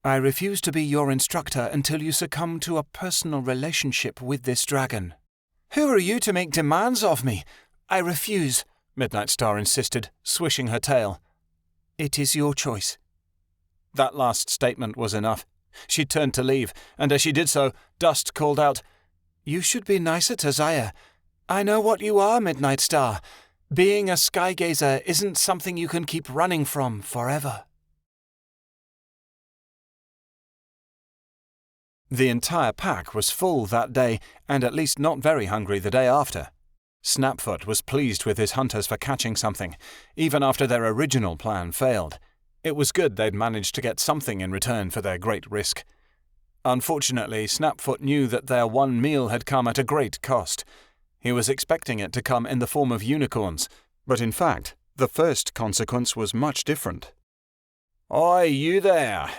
I refuse to be your instructor until you succumb to a personal relationship with this dragon." "Who are you to make demands of me? I refuse," Midnightstar insisted, swishing her tail. "It is your choice." That last statement was enough. She turned to leave, and as she did so, Dust called out, "You should be nicer to Zaya. I know what you are, Midnightstar. Being a skygazer isn't something you can keep running from forever." The entire pack was full that day, and at least not very hungry the day after. Snapfoot was pleased with his hunters for catching something, even after their original plan failed. It was good they'd managed to get something in return for their great risk. Unfortunately, Snapfoot knew that their one meal had come at a great cost. He was expecting it to come in the form of unicorns, but in fact, the first consequence was much different. "Oi, you there!"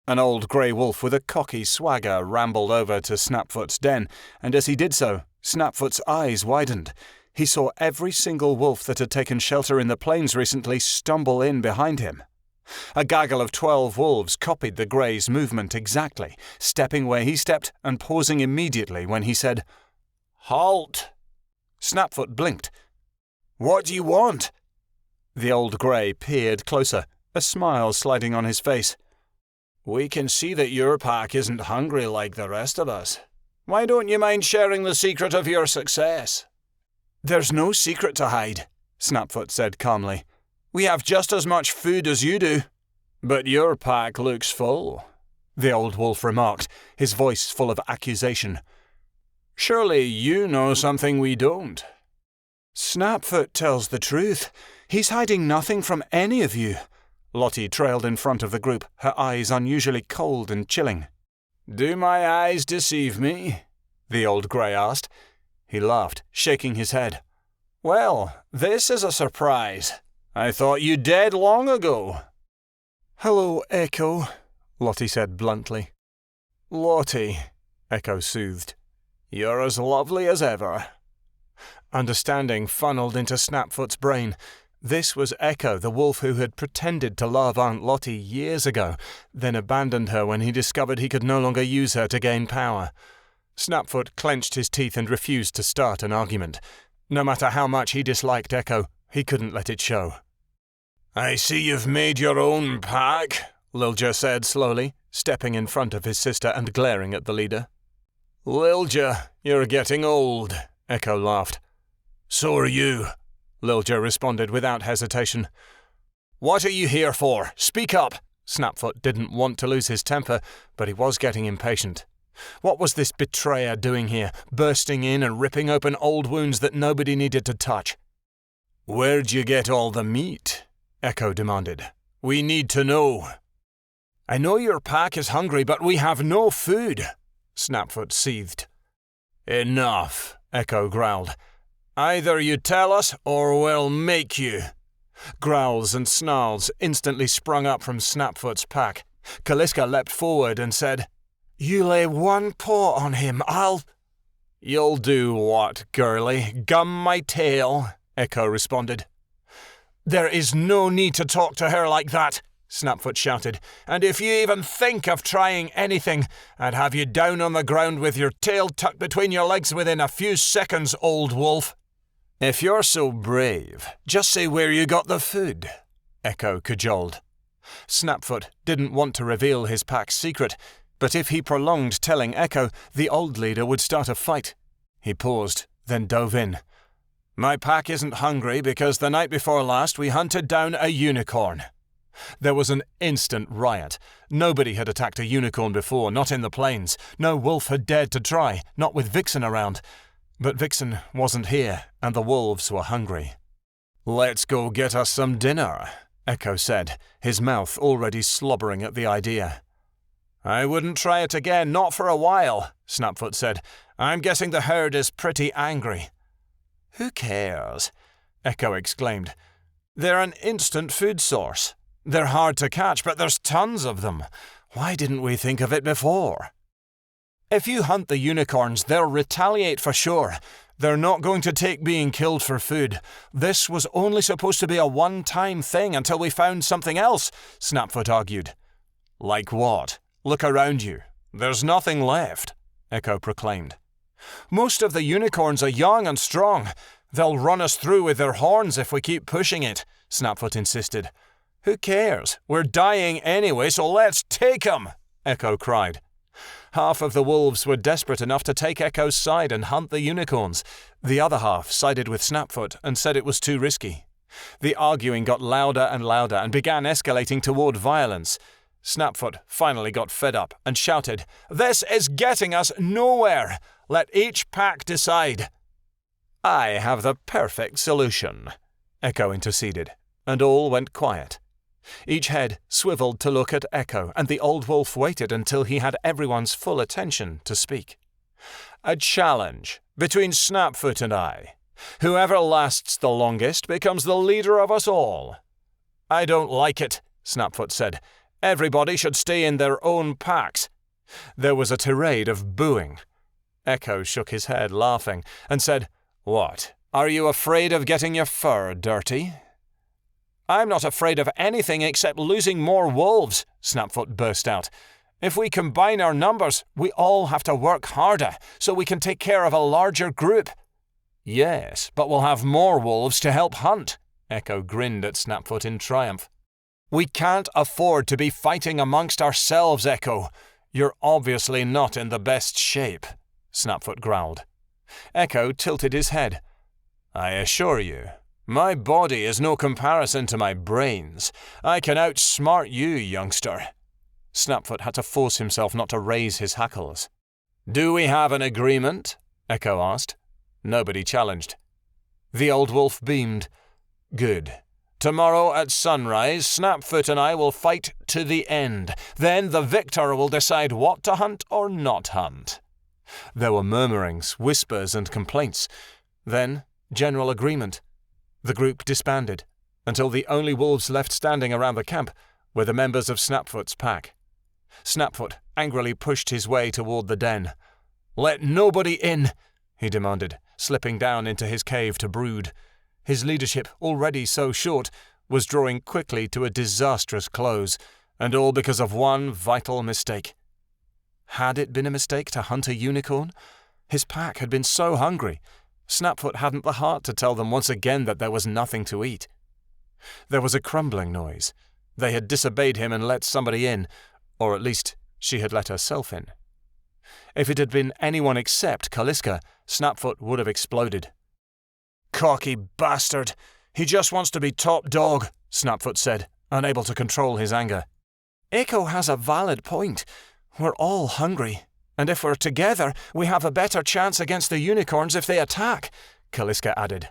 An old grey wolf with a cocky swagger rambled over to Snapfoot's den, and as he did so, Snapfoot's eyes widened. He saw every single wolf that had taken shelter in the plains recently stumble in behind him. A gaggle of 12 wolves copied the grey's movement exactly, stepping where he stepped and pausing immediately when he said, "Halt!" Snapfoot blinked. "What do you want?" The old grey peered closer, a smile sliding on his face. "We can see that your pack isn't hungry like the rest of us. Why don't you mind sharing the secret of your success?" "There's no secret to hide," Snapfoot said calmly. "We have just as much food as you do." "But your pack looks full," the old wolf remarked, his voice full of accusation. "Surely you know something we don't." "Snapfoot tells the truth. He's hiding nothing from any of you." Lottie trailed in front of the group, her eyes unusually cold and chilling. "Do my eyes deceive me?" the old grey asked. He laughed, shaking his head. "Well, this is a surprise. I thought you dead long ago." "Hello, Echo," Lottie said bluntly. "Lottie," Echo soothed. "You're as lovely as ever." Understanding funneled into Snapfoot's brain. This was Echo, the wolf who had pretended to love Aunt Lottie years ago, then abandoned her when he discovered he could no longer use her to gain power. Snapfoot clenched his teeth and refused to start an argument. No matter how much he disliked Echo, he couldn't let it show. "I see you've made your own pack," Lilja said slowly, stepping in front of his sister and glaring at the leader. "Lilja, you're getting old," Echo laughed. "So are you," Lilja responded without hesitation. "What are you here for? Speak up!" Snapfoot didn't want to lose his temper, but he was getting impatient. What was this betrayer doing here, bursting in and ripping open old wounds that nobody needed to touch? "Where'd you get all the meat?" Echo demanded. "We need to know." "I know your pack is hungry, but we have no food," Snapfoot seethed. "Enough," Echo growled. "Either you tell us or we'll make you." Growls and snarls instantly sprung up from Snapfoot's pack. Kaliska leapt forward and said, "You lay one paw on him, I'll—" "You'll do what, girlie? Gum my tail?" Echo responded. "There is no need to talk to her like that," Snapfoot shouted. "And if you even think of trying anything, I'd have you down on the ground with your tail tucked between your legs within a few seconds, old wolf." "If you're so brave, just say where you got the food," Echo cajoled. Snapfoot didn't want to reveal his pack's secret, but if he prolonged telling Echo, the old leader would start a fight. He paused, then dove in. "My pack isn't hungry because the night before last we hunted down a unicorn." There was an instant riot. Nobody had attacked a unicorn before, not in the plains. No wolf had dared to try, not with Vixen around. But Vixen wasn't here, and the wolves were hungry. "Let's go get us some dinner," Echo said, his mouth already slobbering at the idea. "I wouldn't try it again, not for a while," Snapfoot said. "I'm guessing the herd is pretty angry." "Who cares?" Echo exclaimed. "They're an instant food source. They're hard to catch, but there's tons of them. Why didn't we think of it before? If you hunt the unicorns, they'll retaliate for sure. They're not going to take being killed for food. This was only supposed to be a one-time thing until we found something else, Snapfoot argued. Like what? Look around you. There's nothing left, Echo proclaimed. Most of the unicorns are young and strong. They'll run us through with their horns if we keep pushing it, Snapfoot insisted. Who cares? We're dying anyway, so let's take 'em, Echo cried. Half of the wolves were desperate enough to take Echo's side and hunt the unicorns. The other half sided with Snapfoot and said it was too risky. The arguing got louder and louder and began escalating toward violence. Snapfoot finally got fed up and shouted, "This is getting us nowhere! Let each pack decide." "I have the perfect solution," Echo interceded, and all went quiet. Each head swiveled to look at Echo, and the old wolf waited until he had everyone's full attention to speak. "A challenge between Snapfoot and I. Whoever lasts the longest becomes the leader of us all." "I don't like it," Snapfoot said. "Everybody should stay in their own packs." There was a tirade of booing. Echo shook his head, laughing, and said, "What, are you afraid of getting your fur dirty?" "I'm not afraid of anything except losing more wolves," Snapfoot burst out. "If we combine our numbers, we all have to work harder, so we can take care of a larger group." "Yes, but we'll have more wolves to help hunt," Echo grinned at Snapfoot in triumph. "We can't afford to be fighting amongst ourselves, Echo. You're obviously not in the best shape," Snapfoot growled. Echo tilted his head. "I assure you, my body is no comparison to my brains. I can outsmart you, youngster." Snapfoot had to force himself not to raise his hackles. "Do we have an agreement?" Echo asked. Nobody challenged. The old wolf beamed. "Good. Tomorrow at sunrise, Snapfoot and I will fight to the end. Then the victor will decide what to hunt or not hunt." There were murmurings, whispers, and complaints. Then general agreement. The group disbanded, until the only wolves left standing around the camp were the members of Snapfoot's pack. Snapfoot angrily pushed his way toward the den. "Let nobody in," he demanded, slipping down into his cave to brood. His leadership, already so short, was drawing quickly to a disastrous close, and all because of one vital mistake. Had it been a mistake to hunt a unicorn? His pack had been so hungry. Snapfoot hadn't the heart to tell them once again that there was nothing to eat. There was a crumbling noise. They had disobeyed him and let somebody in, or at least she had let herself in. If it had been anyone except Kaliska, Snapfoot would have exploded. "Cocky bastard! He just wants to be top dog," Snapfoot said, unable to control his anger. "Echo has a valid point. We're all hungry, and if we're together, we have a better chance against the unicorns if they attack," Kaliska added.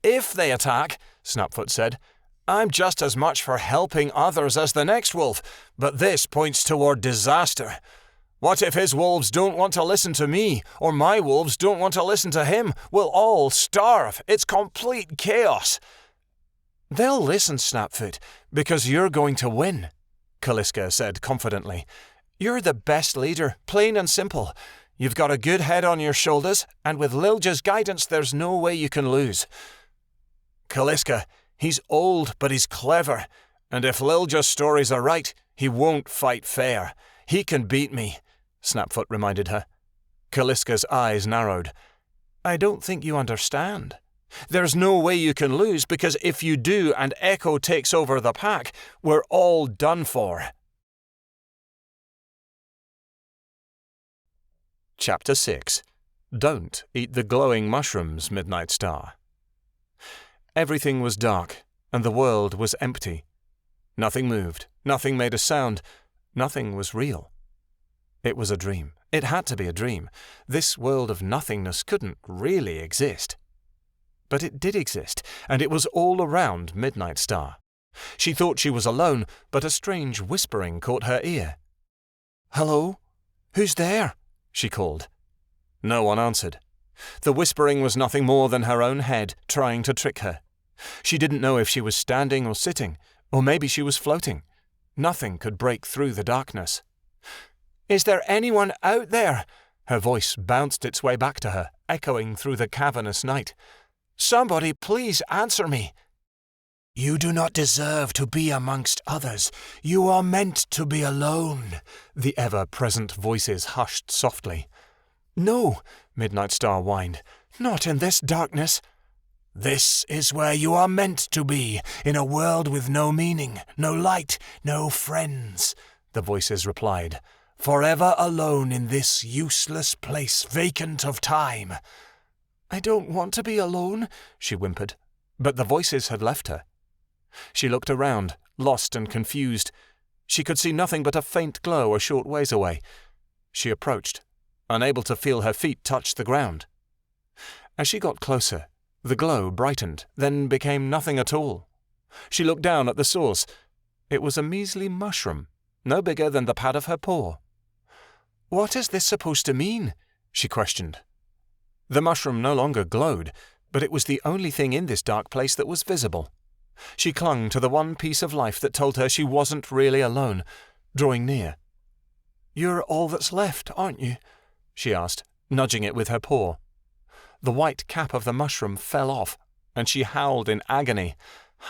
"If they attack," Snapfoot said. "I'm just as much for helping others as the next wolf, but this points toward disaster. What if his wolves don't want to listen to me, or my wolves don't want to listen to him? We'll all starve. It's complete chaos." "They'll listen, Snapfoot, because you're going to win," Kaliska said confidently. "You're the best leader, plain and simple. You've got a good head on your shoulders, and with Lilja's guidance, there's no way you can lose." "Kaliska, he's old, but he's clever, and if Lilja's stories are right, he won't fight fair. He can beat me," Snapfoot reminded her. Kaliska's eyes narrowed. "I don't think you understand. There's no way you can lose, because if you do and Echo takes over the pack, we're all done for." Chapter 6. Don't Eat the Glowing Mushrooms, Midnightstar. Everything was dark, and the world was empty. Nothing moved, nothing made a sound, nothing was real. It was a dream. It had to be a dream. This world of nothingness couldn't really exist. But it did exist, and it was all around Midnightstar. She thought she was alone, but a strange whispering caught her ear. "Hello? Who's there?" she called. No one answered. The whispering was nothing more than her own head trying to trick her. She didn't know if she was standing or sitting, or maybe she was floating. Nothing could break through the darkness. "Is there anyone out there?" Her voice bounced its way back to her, echoing through the cavernous night. "Somebody please answer me." "You do not deserve to be amongst others. You are meant to be alone," the ever-present voices hushed softly. "No," Midnightstar whined. "Not in this darkness." "This is where you are meant to be, in a world with no meaning, no light, no friends," the voices replied. "Forever alone in this useless place, vacant of time." "I don't want to be alone," she whimpered. But the voices had left her. She looked around, lost and confused. She could see nothing but a faint glow a short ways away. She approached, unable to feel her feet touch the ground. As she got closer, the glow brightened, then became nothing at all. She looked down at the source. It was a measly mushroom, no bigger than the pad of her paw. "What is this supposed to mean?" she questioned. The mushroom no longer glowed, but it was the only thing in this dark place that was visible. She clung to the one piece of life that told her she wasn't really alone, drawing near. "You're all that's left, aren't you?" she asked, nudging it with her paw. The white cap of the mushroom fell off, and she howled in agony.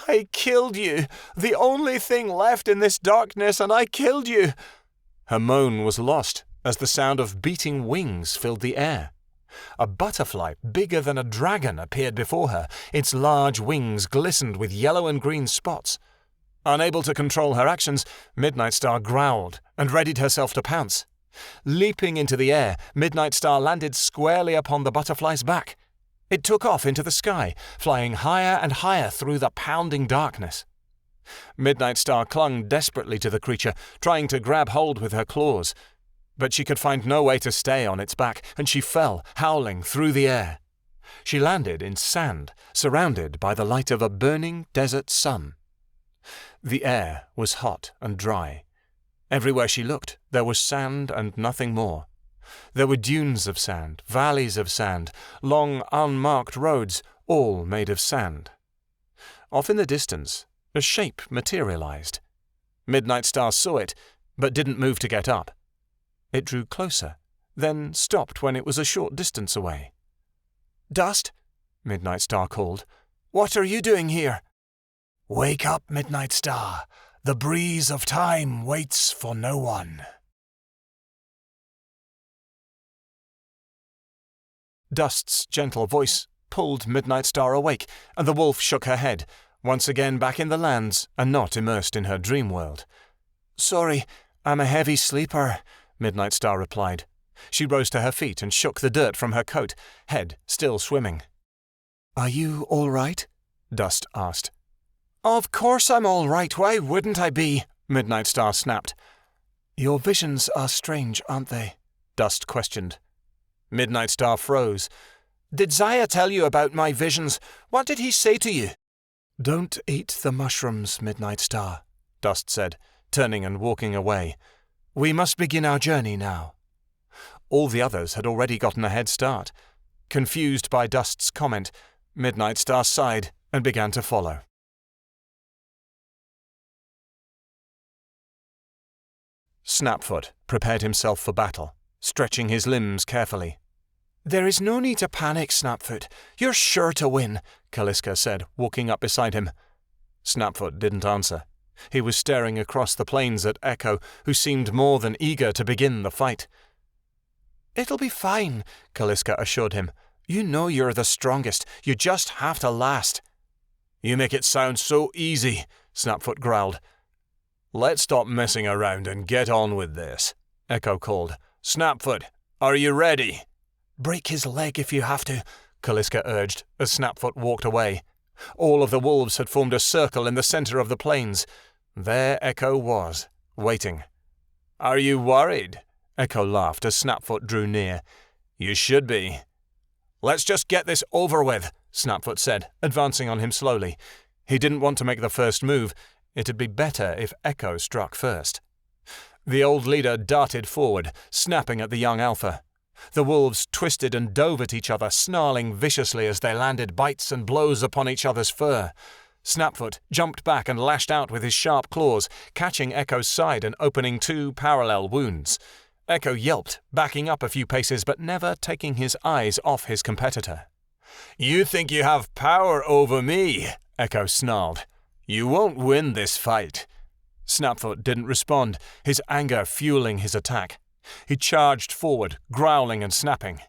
"I killed you! The only thing left in this darkness, and I killed you!" Her moan was lost as the sound of beating wings filled the air. A butterfly bigger than a dragon appeared before her. Its large wings glistened with yellow and green spots. Unable to control her actions, Midnightstar growled and readied herself to pounce. Leaping into the air, Midnightstar landed squarely upon the butterfly's back. It took off into the sky, flying higher and higher through the pounding darkness. Midnightstar clung desperately to the creature, trying to grab hold with her claws. But she could find no way to stay on its back, and she fell, howling, through the air. She landed in sand, surrounded by the light of a burning desert sun. The air was hot and dry. Everywhere she looked, there was sand and nothing more. There were dunes of sand, valleys of sand, long unmarked roads, all made of sand. Off in the distance, a shape materialized. Midnightstar saw it, but didn't move to get up. It drew closer, then stopped when it was a short distance away. "Dust," Midnightstar called. "What are you doing here?" "Wake up, Midnightstar. The breeze of time waits for no one." Dust's gentle voice pulled Midnightstar awake, and the wolf shook her head, once again back in the lands and not immersed in her dream world. "Sorry, I'm a heavy sleeper," Midnightstar replied. She rose to her feet and shook the dirt from her coat, head still swimming. "Are you all right?" Dust asked. "Of course I'm all right. Why wouldn't I be?" Midnightstar snapped. "Your visions are strange, aren't they?" Dust questioned. Midnightstar froze. "Did Zaya tell you about my visions? What did he say to you?" "Don't eat the mushrooms, Midnightstar," Dust said, turning and walking away. "We must begin our journey now." All the others had already gotten a head start. Confused by Dust's comment, Midnightstar sighed and began to follow. Snapfoot prepared himself for battle, stretching his limbs carefully. "There is no need to panic, Snapfoot. You're sure to win," Calliska said, walking up beside him. Snapfoot didn't answer. He was staring across the plains at Echo, who seemed more than eager to begin the fight. "It'll be fine," Calliska assured him. "You know you're the strongest. You just have to last." "You make it sound so easy," Snapfoot growled. "Let's stop messing around and get on with this," Echo called. "Snapfoot, are you ready?" "Break his leg if you have to," Calliska urged as Snapfoot walked away. All of the wolves had formed a circle in the center of the plains. There Echo was, waiting. "Are you worried?" Echo laughed as Snapfoot drew near. "You should be." "Let's just get this over with," Snapfoot said, advancing on him slowly. He didn't want to make the first move. It'd be better if Echo struck first. The old leader darted forward, snapping at the young alpha. The wolves twisted and dove at each other, snarling viciously as they landed bites and blows upon each other's fur. Snapfoot jumped back and lashed out with his sharp claws, catching Echo's side and opening 2 parallel wounds. Echo yelped, backing up a few paces but never taking his eyes off his competitor. You think you have power over me? Echo snarled. You won't win this fight. Snapfoot didn't respond, his anger fueling his attack. He charged forward, growling and snapping.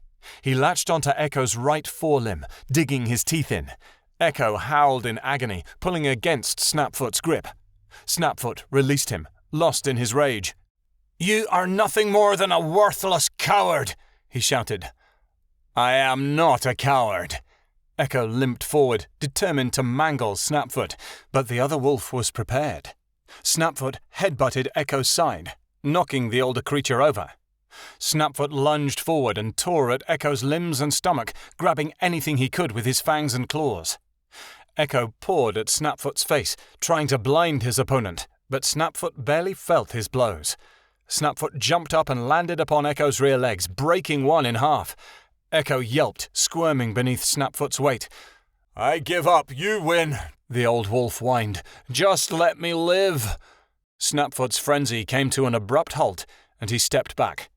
He latched onto Echo's right forelimb, digging his teeth in. Echo howled in agony, pulling against Snapfoot's grip. Snapfoot released him, lost in his rage. You are nothing more than a worthless coward, he shouted. I am not a coward. Echo limped forward, determined to mangle Snapfoot, but the other wolf was prepared. Snapfoot headbutted Echo's side, knocking the older creature over. Snapfoot lunged forward and tore at Echo's limbs and stomach, grabbing anything he could with his fangs and claws. Echo pawed at Snapfoot's face, trying to blind his opponent, but Snapfoot barely felt his blows. Snapfoot jumped up and landed upon Echo's rear legs, breaking one in half. Echo yelped, squirming beneath Snapfoot's weight. I give up, you win, the old wolf whined. Just let me live. Snapfoot's frenzy came to an abrupt halt, and he stepped back.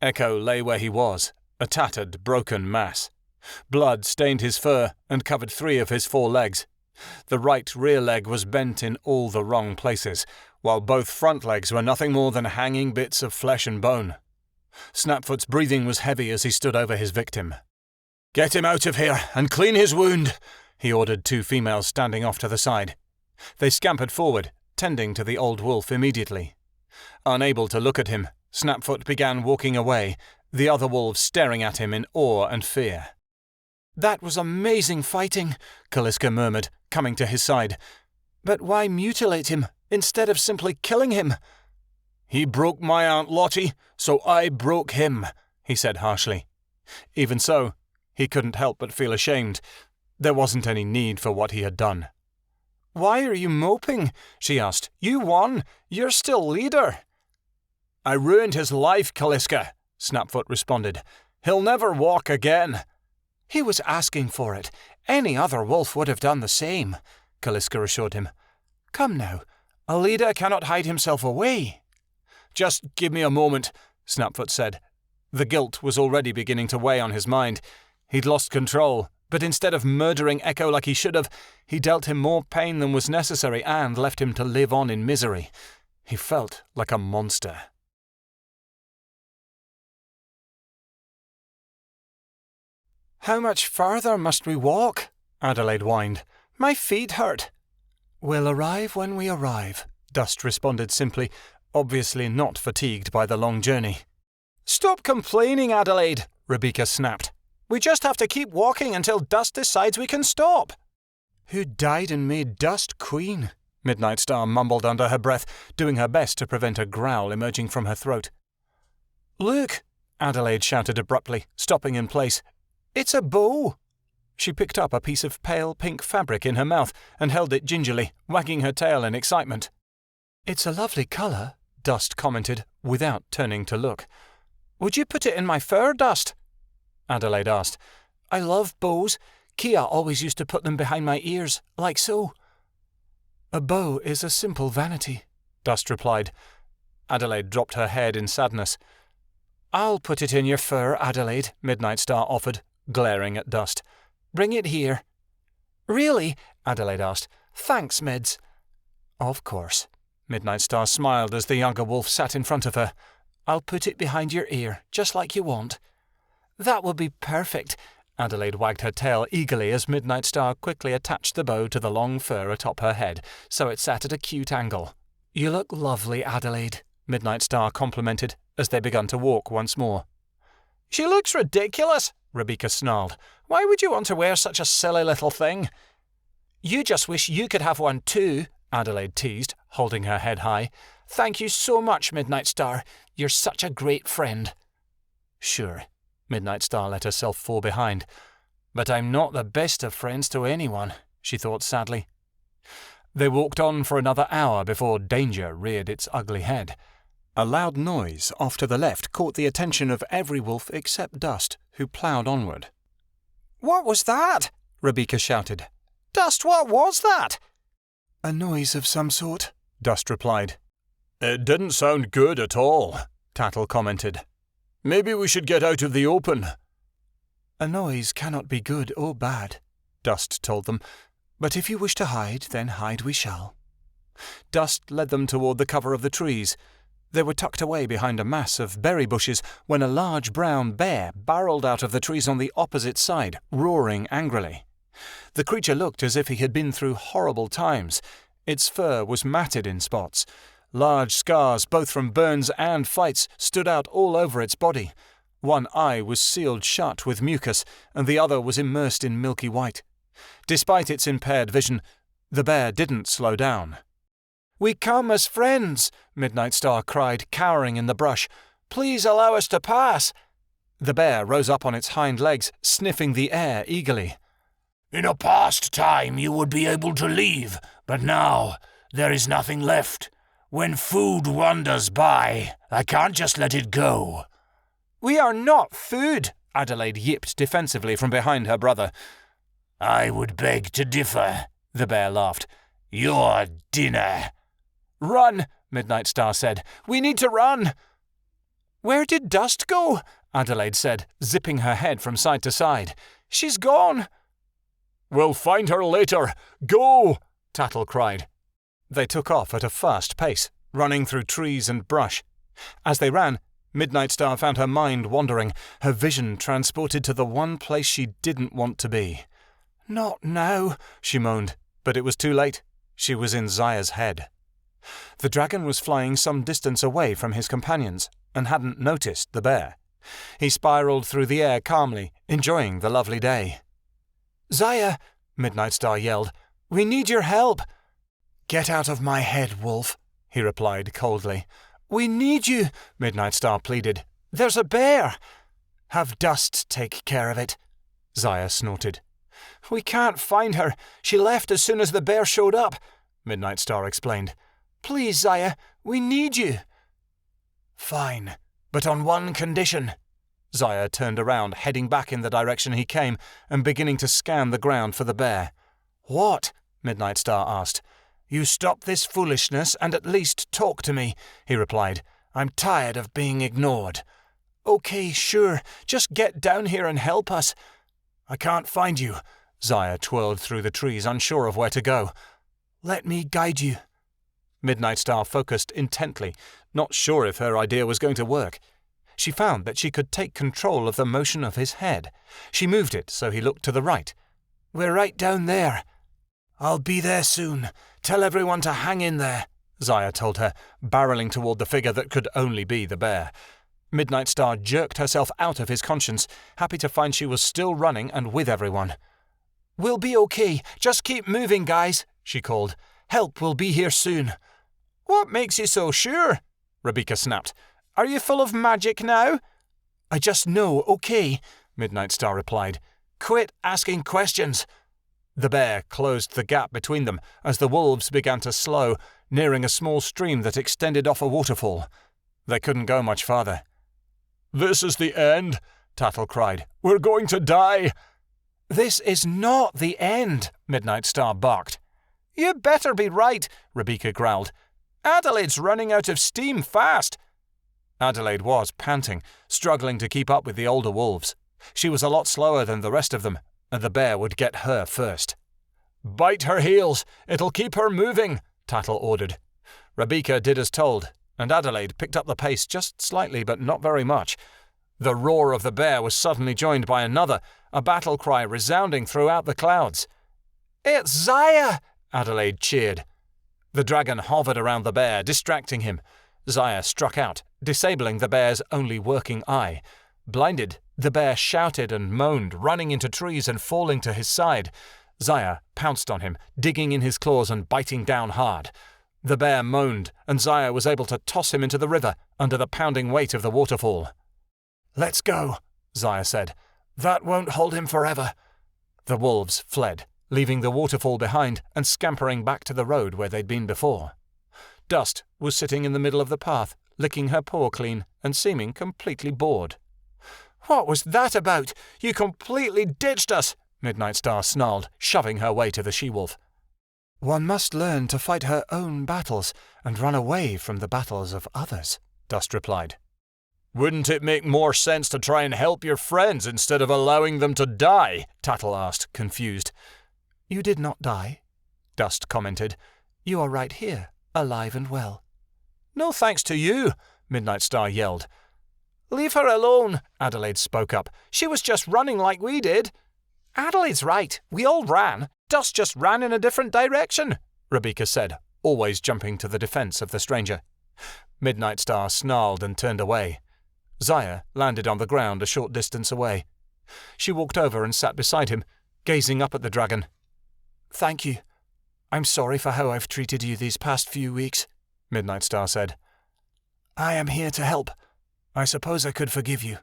Echo lay where he was, a tattered, broken mass. Blood stained his fur and covered 3 of his 4 legs. The right rear leg was bent in all the wrong places, while both front legs were nothing more than hanging bits of flesh and bone. Snapfoot's breathing was heavy as he stood over his victim. Get him out of here and clean his wound, he ordered 2 females standing off to the side. They scampered forward, tending to the old wolf immediately. Unable to look at him, Snapfoot began walking away, the other wolves staring at him in awe and fear. That was amazing fighting, Kaliska murmured, coming to his side. But why mutilate him instead of simply killing him? He broke my Aunt Lottie, so I broke him, he said harshly. Even so, he couldn't help but feel ashamed. There wasn't any need for what he had done. Why are you moping? She asked. You won. You're still leader. I ruined his life, Kaliska, Snapfoot responded. He'll never walk again. He was asking for it. Any other wolf would have done the same, Kaliska assured him. Come now, a leader cannot hide himself away. Just give me a moment, Snapfoot said. The guilt was already beginning to weigh on his mind. He'd lost control, but instead of murdering Echo like he should have, he dealt him more pain than was necessary and left him to live on in misery. He felt like a monster. How much farther must we walk? Adelaide whined. My feet hurt. We'll arrive when we arrive, Dust responded simply, obviously not fatigued by the long journey. Stop complaining, Adelaide, Rebecca snapped. We just have to keep walking until Dust decides we can stop. Who died and made Dust queen? Midnightstar mumbled under her breath, doing her best to prevent a growl emerging from her throat. Look, Adelaide shouted abruptly, stopping in place. It's a bow. She picked up a piece of pale pink fabric in her mouth and held it gingerly, wagging her tail in excitement. It's a lovely colour, Dust commented, without turning to look. Would you put it in my fur, Dust? Adelaide asked. I love bows. Kia always used to put them behind my ears, like so. A bow is a simple vanity, Dust replied. Adelaide dropped her head in sadness. I'll put it in your fur, Adelaide, Midnightstar offered, glaring at Dust. Bring it here. Really? Adelaide asked. Thanks, Mids. Of course. Midnightstar smiled as the younger wolf sat in front of her. I'll put it behind your ear, just like you want. That will be perfect. Adelaide wagged her tail eagerly as Midnightstar quickly attached the bow to the long fur atop her head, so it sat at a cute angle. You look lovely, Adelaide, Midnightstar complimented as they began to walk once more. She looks ridiculous, Rebecca snarled. Why would you want to wear such a silly little thing? You just wish you could have one too, Adelaide teased, holding her head high. Thank you so much, Midnightstar. You're such a great friend. Sure, Midnightstar let herself fall behind. But I'm not the best of friends to anyone, she thought sadly. They walked on for another hour before danger reared its ugly head. A loud noise off to the left caught the attention of every wolf except Dust, who ploughed onward. What was that? Rebecca shouted. Dust, what was that? A noise of some sort, Dust replied. It didn't sound good at all, Tattle commented. Maybe we should get out of the open. A noise cannot be good or bad, Dust told them, but if you wish to hide, then hide we shall. Dust led them toward the cover of the trees. They were tucked away behind a mass of berry bushes when a large brown bear barreled out of the trees on the opposite side, roaring angrily. The creature looked as if he had been through horrible times. Its fur was matted in spots. Large scars, both from burns and fights, stood out all over its body. One eye was sealed shut with mucus, and the other was immersed in milky white. Despite its impaired vision, the bear didn't slow down. "We come as friends," Midnightstar cried, cowering in the brush. "Please allow us to pass." The bear rose up on its hind legs, sniffing the air eagerly. "In a past time you would be able to leave, but now there is nothing left. When food wanders by, I can't just let it go." "We are not food," Adelaide yipped defensively from behind her brother. "I would beg to differ," the bear laughed. "You're dinner." "Run," Midnightstar said. "We need to run." "Where did Dust go?" Adelaide said, zipping her head from side to side. "She's gone." "We'll find her later. Go!" Tattle cried. They took off at a fast pace, running through trees and brush. As they ran, Midnightstar found her mind wandering, her vision transported to the one place she didn't want to be. "Not now," she moaned, but it was too late. She was in Zaya's head. The dragon was flying some distance away from his companions and hadn't noticed the bear. He spiraled through the air calmly, enjoying the lovely day. "Zaya," Midnightstar yelled, "we need your help." "Get out of my head, wolf," he replied coldly. "We need you," Midnightstar pleaded. "There's a bear." "Have Dust take care of it," Zaya snorted. "We can't find her. She left as soon as the bear showed up," Midnightstar explained. "Please, Zaya, we need you." "Fine, but on one condition." Zaya turned around, heading back in the direction he came and beginning to scan the ground for the bear. "What?" Midnightstar asked. "You stop this foolishness and at least talk to me," he replied. "I'm tired of being ignored." "Okay, sure. Just get down here and help us." "I can't find you." Zaya twirled through the trees, unsure of where to go. "Let me guide you." Midnightstar focused intently, not sure if her idea was going to work. She found that she could take control of the motion of his head. She moved it so he looked to the right. "We're right down there." "I'll be there soon. Tell everyone to hang in there," Zaya told her, barreling toward the figure that could only be the bear. Midnightstar jerked herself out of his conscience, happy to find she was still running and with everyone. "We'll be okay. Just keep moving, guys," she called. "Help will be here soon." "What makes you so sure?" Rebecca snapped. "Are you full of magic now?" "I just know, okay," Midnightstar replied. "Quit asking questions." The bear closed the gap between them as the wolves began to slow, nearing a small stream that extended off a waterfall. They couldn't go much farther. "This is the end," Tattle cried. "We're going to die." "This is not the end," Midnightstar barked. "You better be right," Rebecca growled. "Adelaide's running out of steam fast." Adelaide was panting, struggling to keep up with the older wolves. She was a lot slower than the rest of them, and the bear would get her first. "Bite her heels. It'll keep her moving," Tattle ordered. Rebecca did as told, and Adelaide picked up the pace just slightly but not very much. The roar of the bear was suddenly joined by another, a battle cry resounding throughout the clouds. "It's Zaya!" Adelaide cheered. The dragon hovered around the bear, distracting him. Zaya struck out, disabling the bear's only working eye. Blinded, the bear shouted and moaned, running into trees and falling to his side. Zaya pounced on him, digging in his claws and biting down hard. The bear moaned, and Zaya was able to toss him into the river under the pounding weight of the waterfall. "Let's go," Zaya said. "That won't hold him forever." The wolves fled, leaving the waterfall behind and scampering back to the road where they'd been before. Dust was sitting in the middle of the path, licking her paw clean and seeming completely bored. "What was that about? You completely ditched us," Midnightstar snarled, shoving her way to the she-wolf. "One must learn to fight her own battles and run away from the battles of others," Dust replied. Wouldn't it make more sense to try and help your friends instead of allowing them to die? Tattle asked, confused. You did not die, Dust commented. You are right here, alive and well. No thanks to you, Midnightstar yelled. Leave her alone, Adelaide spoke up. She was just running like we did. Adelaide's right. We all ran. Dust just ran in a different direction, Rebecca said, always jumping to the defense of the stranger. Midnightstar snarled and turned away. Zaya landed on the ground a short distance away. She walked over and sat beside him, gazing up at the dragon. Thank you. I'm sorry for how I've treated you these past few weeks, Midnightstar said. I am here to help. I suppose I could forgive you.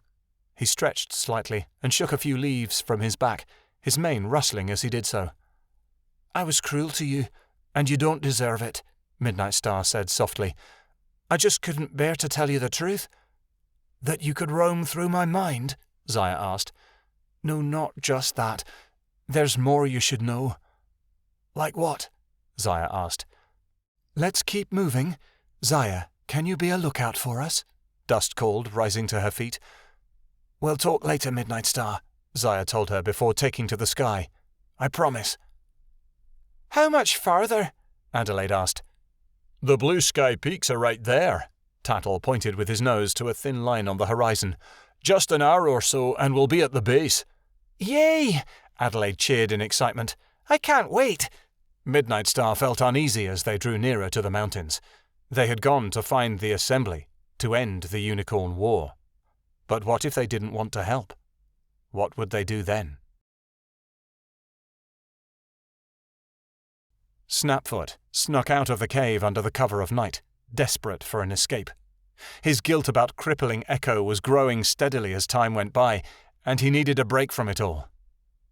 He stretched slightly and shook a few leaves from his back, his mane rustling as he did so. I was cruel to you, and you don't deserve it, Midnightstar said softly. I just couldn't bear to tell you the truth. That you could roam through my mind? Zaya asked. No, not just that. There's more you should know. Like what? Zaya asked. Let's keep moving. Zaya, can you be a lookout for us? Dust called, rising to her feet. We'll talk later, Midnightstar, Zaya told her before taking to the sky. I promise. How much farther? Adelaide asked. The blue sky peaks are right there. Tattle pointed with his nose to a thin line on the horizon. Just an hour or so and we'll be at the base. Yay! Adelaide cheered in excitement. I can't wait. Midnightstar felt uneasy as they drew nearer to the mountains. They had gone to find the assembly, to end the Unicorn War. But what if they didn't want to help? What would they do then? Snapfoot snuck out of the cave under the cover of night, desperate for an escape. His guilt about crippling Echo was growing steadily as time went by, and he needed a break from it all.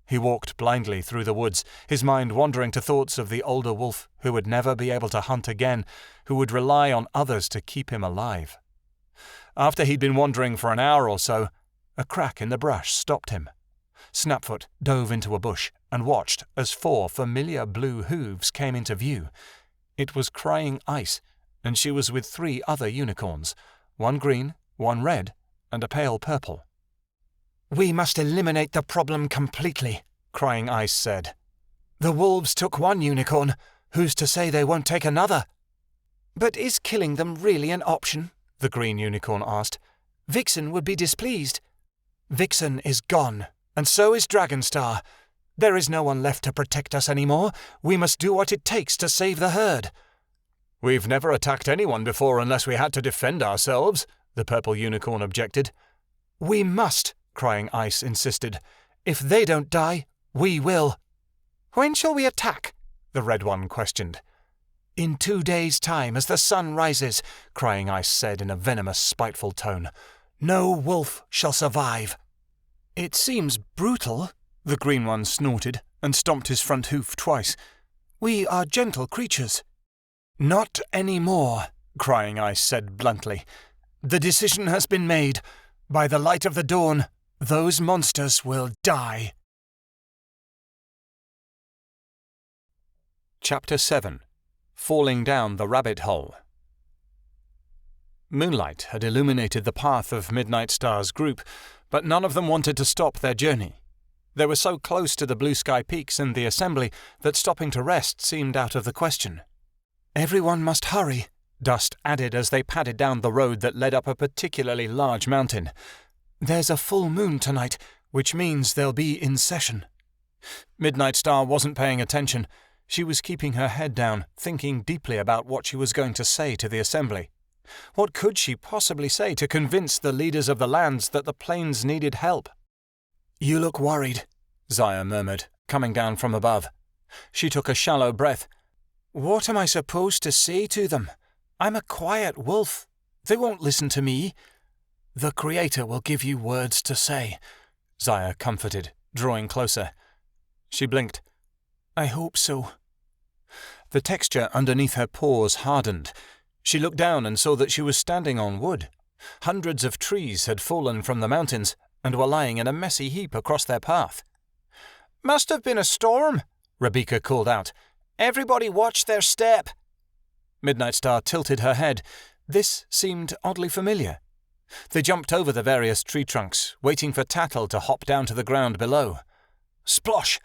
He walked blindly through the woods, his mind wandering to thoughts of the older wolf who would never be able to hunt again, who would rely on others to keep him alive. After he'd been wandering for an hour or so, a crack in the brush stopped him. Snapfoot dove into a bush and watched as 4 familiar blue hooves came into view. It was Crying Ice, and she was with 3 other unicorns, one green, one red, and a pale purple. We must eliminate the problem completely, Crying Ice said. The wolves took one unicorn. Who's to say they won't take another? But is killing them really an option? The green unicorn asked. Vixen would be displeased. Vixen is gone, and so is Dragonstar. There is no one left to protect us anymore. We must do what it takes to save the herd. We've never attacked anyone before unless we had to defend ourselves, the purple unicorn objected. We must, Crying Ice insisted. If they don't die, we will. When shall we attack? The red one questioned. In 2 days' time, as the sun rises, Crying Ice said in a venomous, spiteful tone. No wolf shall survive. It seems brutal, the green one snorted and stomped his front hoof twice. We are gentle creatures. Not any more, Crying Ice said bluntly. The decision has been made. By the light of the dawn, those monsters will die. Chapter 7. Falling Down the Rabbit Hole. Moonlight had illuminated the path of Midnightstar's group, but none of them wanted to stop their journey. They were so close to the blue sky peaks and the assembly that stopping to rest seemed out of the question. Everyone must hurry, Dust added as they padded down the road that led up a particularly large mountain. There's a full moon tonight, which means they'll be in session. Midnightstar wasn't paying attention. She was keeping her head down, thinking deeply about what she was going to say to the assembly. What could she possibly say to convince the leaders of the lands that the plains needed help? You look worried, Zaya murmured, coming down from above. She took a shallow breath. What am I supposed to say to them? I'm a quiet wolf. They won't listen to me. The Creator will give you words to say, Zaya comforted, drawing closer. She blinked. I hope so. The texture underneath her paws hardened. She looked down and saw that she was standing on wood. Hundreds of trees had fallen from the mountains and were lying in a messy heap across their path. Must have been a storm, Rebecca called out. Everybody watch their step. Midnightstar tilted her head. This seemed oddly familiar. They jumped over the various tree trunks, waiting for Tattle to hop down to the ground below. Splosh!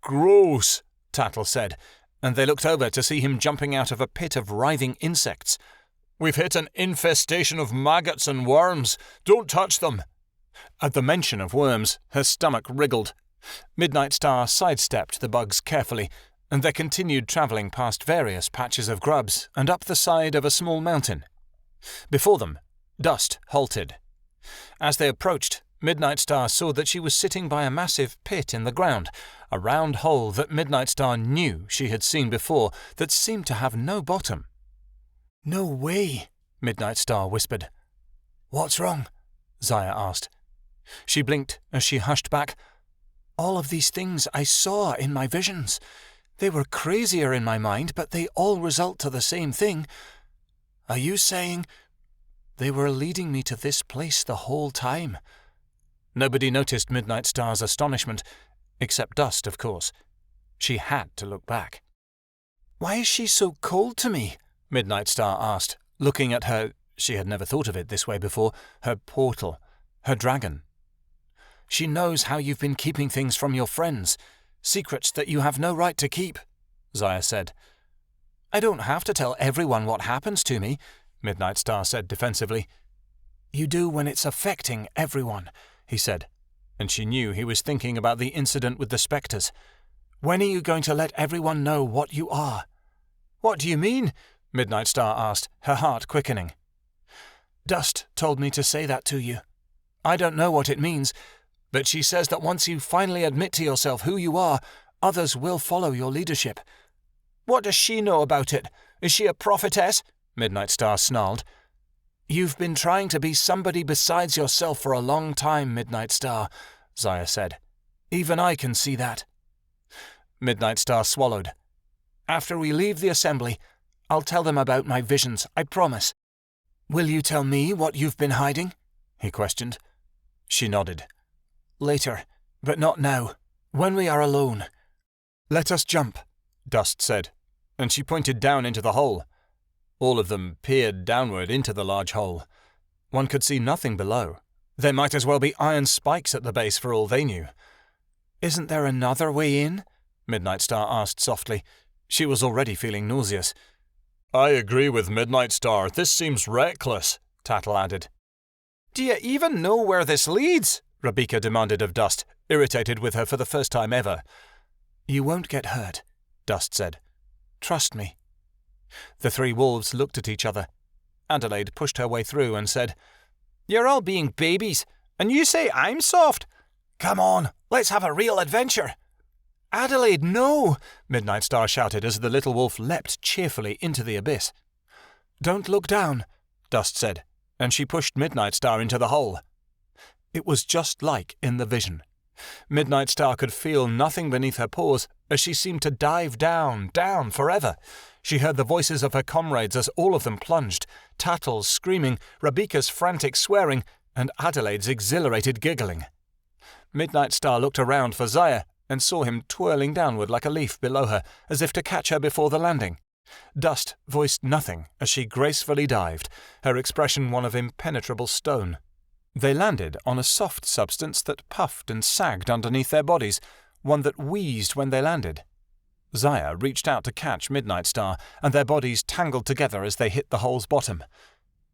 Gross, Tattle said, and they looked over to see him jumping out of a pit of writhing insects. We've hit an infestation of maggots and worms. Don't touch them. At the mention of worms, her stomach wriggled. Midnightstar sidestepped the bugs carefully, and they continued travelling past various patches of grubs and up the side of a small mountain. Before them, Dust halted. As they approached, Midnightstar saw that she was sitting by a massive pit in the ground, a round hole that Midnightstar knew she had seen before that seemed to have no bottom. "No way," Midnightstar whispered. "What's wrong?" Zaya asked. She blinked as she hushed back. "All of these things I saw in my visions. They were crazier in my mind, but they all result to the same thing. Are you saying they were leading me to this place the whole time?" Nobody noticed Midnightstar's astonishment, except Dust, of course. She had to look back. "Why is she so cold to me?" Midnightstar asked, looking at her, she had never thought of it this way before, her portal, her dragon. "She knows how you've been keeping things from your friends, secrets that you have no right to keep," Zaya said. "I don't have to tell everyone what happens to me," Midnightstar said defensively. "You do when it's affecting everyone," he said, and she knew he was thinking about the incident with the spectres. "When are you going to let everyone know what you are?" "What do you mean?" Midnightstar asked, her heart quickening. "Dust told me to say that to you. I don't know what it means, but she says that once you finally admit to yourself who you are, others will follow your leadership." "What does she know about it? Is she a prophetess?" Midnightstar snarled. "You've been trying to be somebody besides yourself for a long time, Midnightstar," Zaya said. "Even I can see that." Midnightstar swallowed. "After we leave the assembly, I'll tell them about my visions, I promise." "Will you tell me what you've been hiding?" he questioned. She nodded. "Later, but not now, when we are alone." "Let us jump," Dust said, and she pointed down into the hole. All of them peered downward into the large hole. One could see nothing below. There might as well be iron spikes at the base for all they knew. "Isn't there another way in?" Midnightstar asked softly. She was already feeling nauseous. "I agree with Midnightstar. This seems reckless," Tattle added. "Do you even know where this leads?" Rebecca demanded of Dust, irritated with her for the first time ever. "You won't get hurt," Dust said. "Trust me." The three wolves looked at each other. Adelaide pushed her way through and said, "You're all being babies, and you say I'm soft? Come on, let's have a real adventure." "Adelaide, no!" Midnightstar shouted as the little wolf leapt cheerfully into the abyss. "Don't look down," Dust said, and she pushed Midnightstar into the hole. It was just like in the vision. Midnightstar could feel nothing beneath her paws as she seemed to dive down, down forever. She heard the voices of her comrades as all of them plunged, Tattle's screaming, Rebecca's frantic swearing, and Adelaide's exhilarated giggling. Midnightstar looked around for Zaya and saw him twirling downward like a leaf below her, as if to catch her before the landing. Dust voiced nothing as she gracefully dived, her expression one of impenetrable stone. They landed on a soft substance that puffed and sagged underneath their bodies, one that wheezed when they landed. Zaya reached out to catch Midnightstar, and their bodies tangled together as they hit the hole's bottom.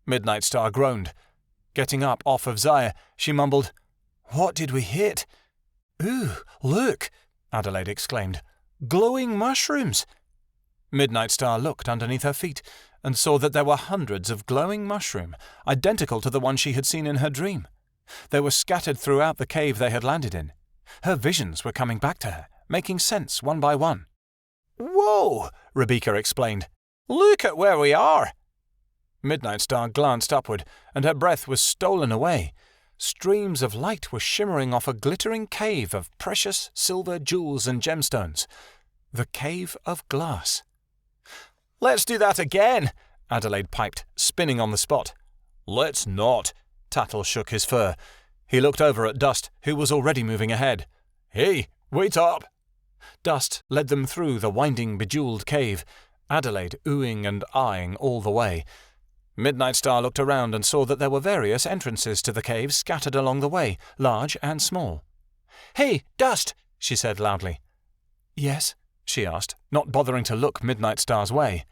Midnightstar groaned. Getting up off of Zaya, she mumbled, "What did we hit?" "Ooh, look!" Adelaide exclaimed. "Glowing mushrooms!" Midnightstar looked underneath her feet and saw that there were hundreds of glowing mushrooms, identical to the one she had seen in her dream. They were scattered throughout the cave they had landed in. Her visions were coming back to her, making sense one by one. "Whoa!" Rebecca explained. "Look at where we are!" Midnightstar glanced upward, and her breath was stolen away. Streams of light were shimmering off a glittering cave of precious silver jewels and gemstones. The Cave of Glass. "Let's do that again," Adelaide piped, spinning on the spot. "Let's not." Tattle shook his fur. He looked over at Dust, who was already moving ahead. "Hey, wait up!" Dust led them through the winding, bejeweled cave, Adelaide oohing and eyeing all the way. Midnightstar looked around and saw that there were various entrances to the cave scattered along the way, large and small. "Hey, Dust!" she said loudly. "Yes?" she asked, not bothering to look Midnightstar's way.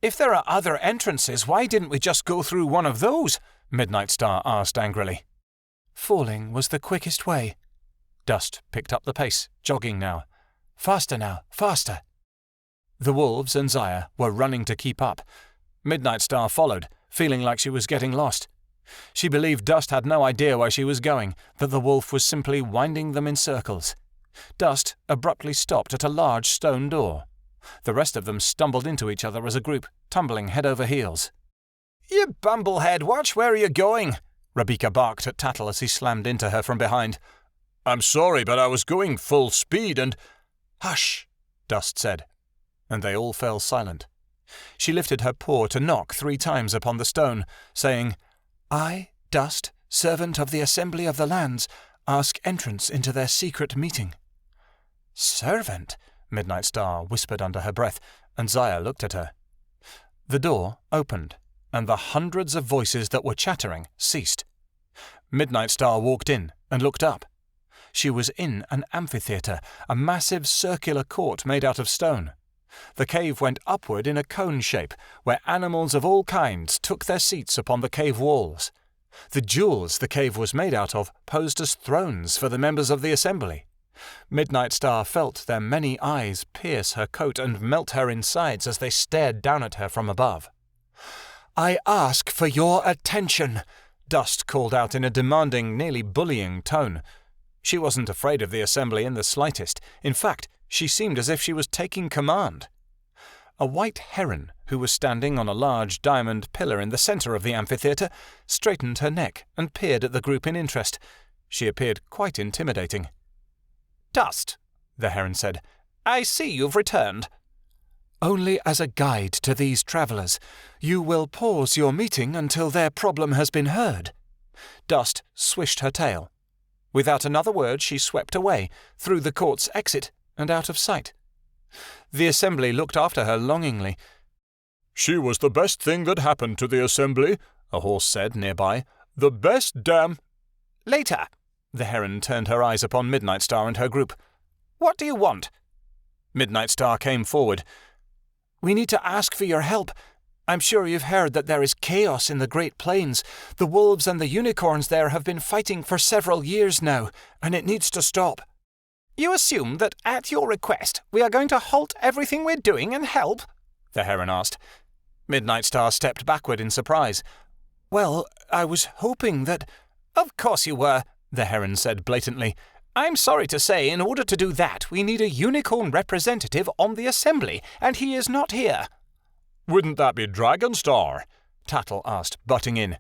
"If there are other entrances, why didn't we just go through one of those?" Midnightstar asked angrily. "Falling was the quickest way." Dust picked up the pace, jogging now. "Faster now, faster." The wolves and Zaya were running to keep up. Midnightstar followed, feeling like she was getting lost. She believed Dust had no idea where she was going, that the wolf was simply winding them in circles. Dust abruptly stopped at a large stone door. The rest of them stumbled into each other as a group, tumbling head over heels. "You bumblehead, watch where you're going!" Rebecca barked at Tattle as he slammed into her from behind. "I'm sorry, but I was going full speed and—" "Hush," Dust said, and they all fell silent. She lifted her paw to knock 3 times upon the stone, saying, "I, Dust, servant of the Assembly of the Lands, ask entrance into their secret meeting." "Servant?" Midnightstar whispered under her breath, and Zaya looked at her. The door opened, and the hundreds of voices that were chattering ceased. Midnightstar walked in and looked up. She was in an amphitheatre, a massive circular court made out of stone. The cave went upward in a cone shape, where animals of all kinds took their seats upon the cave walls. The jewels the cave was made out of posed as thrones for the members of the assembly. Midnightstar felt their many eyes pierce her coat and melt her insides as they stared down at her from above. "I ask for your attention," Dust called out in a demanding, nearly bullying tone. She wasn't afraid of the assembly in the slightest. In fact, she seemed as if she was taking command. A white heron, who was standing on a large diamond pillar in the centre of the amphitheatre, straightened her neck and peered at the group in interest. She appeared quite intimidating. "Dust," the heron said, "I see you've returned." "Only as a guide to these travellers. You will pause your meeting until their problem has been heard." Dust swished her tail. Without another word, she swept away, through the court's exit, and out of sight. The assembly looked after her longingly. "She was the best thing that happened to the assembly," a horse said nearby. "The best damn—" "Later." The heron turned her eyes upon Midnightstar and her group. "What do you want?" Midnightstar came forward. "We need to ask for your help. I'm sure you've heard that there is chaos in the Great Plains. The wolves and the unicorns there have been fighting for several years now, and it needs to stop." "You assume that at your request we are going to halt everything we're doing and help?" the heron asked. Midnightstar stepped backward in surprise. "Well, I was hoping that—" "Of course you were," the heron said blatantly. "I'm sorry to say, in order to do that, we need a unicorn representative on the assembly, and he is not here." "Wouldn't that be Dragonstar?" Tattle asked, butting in.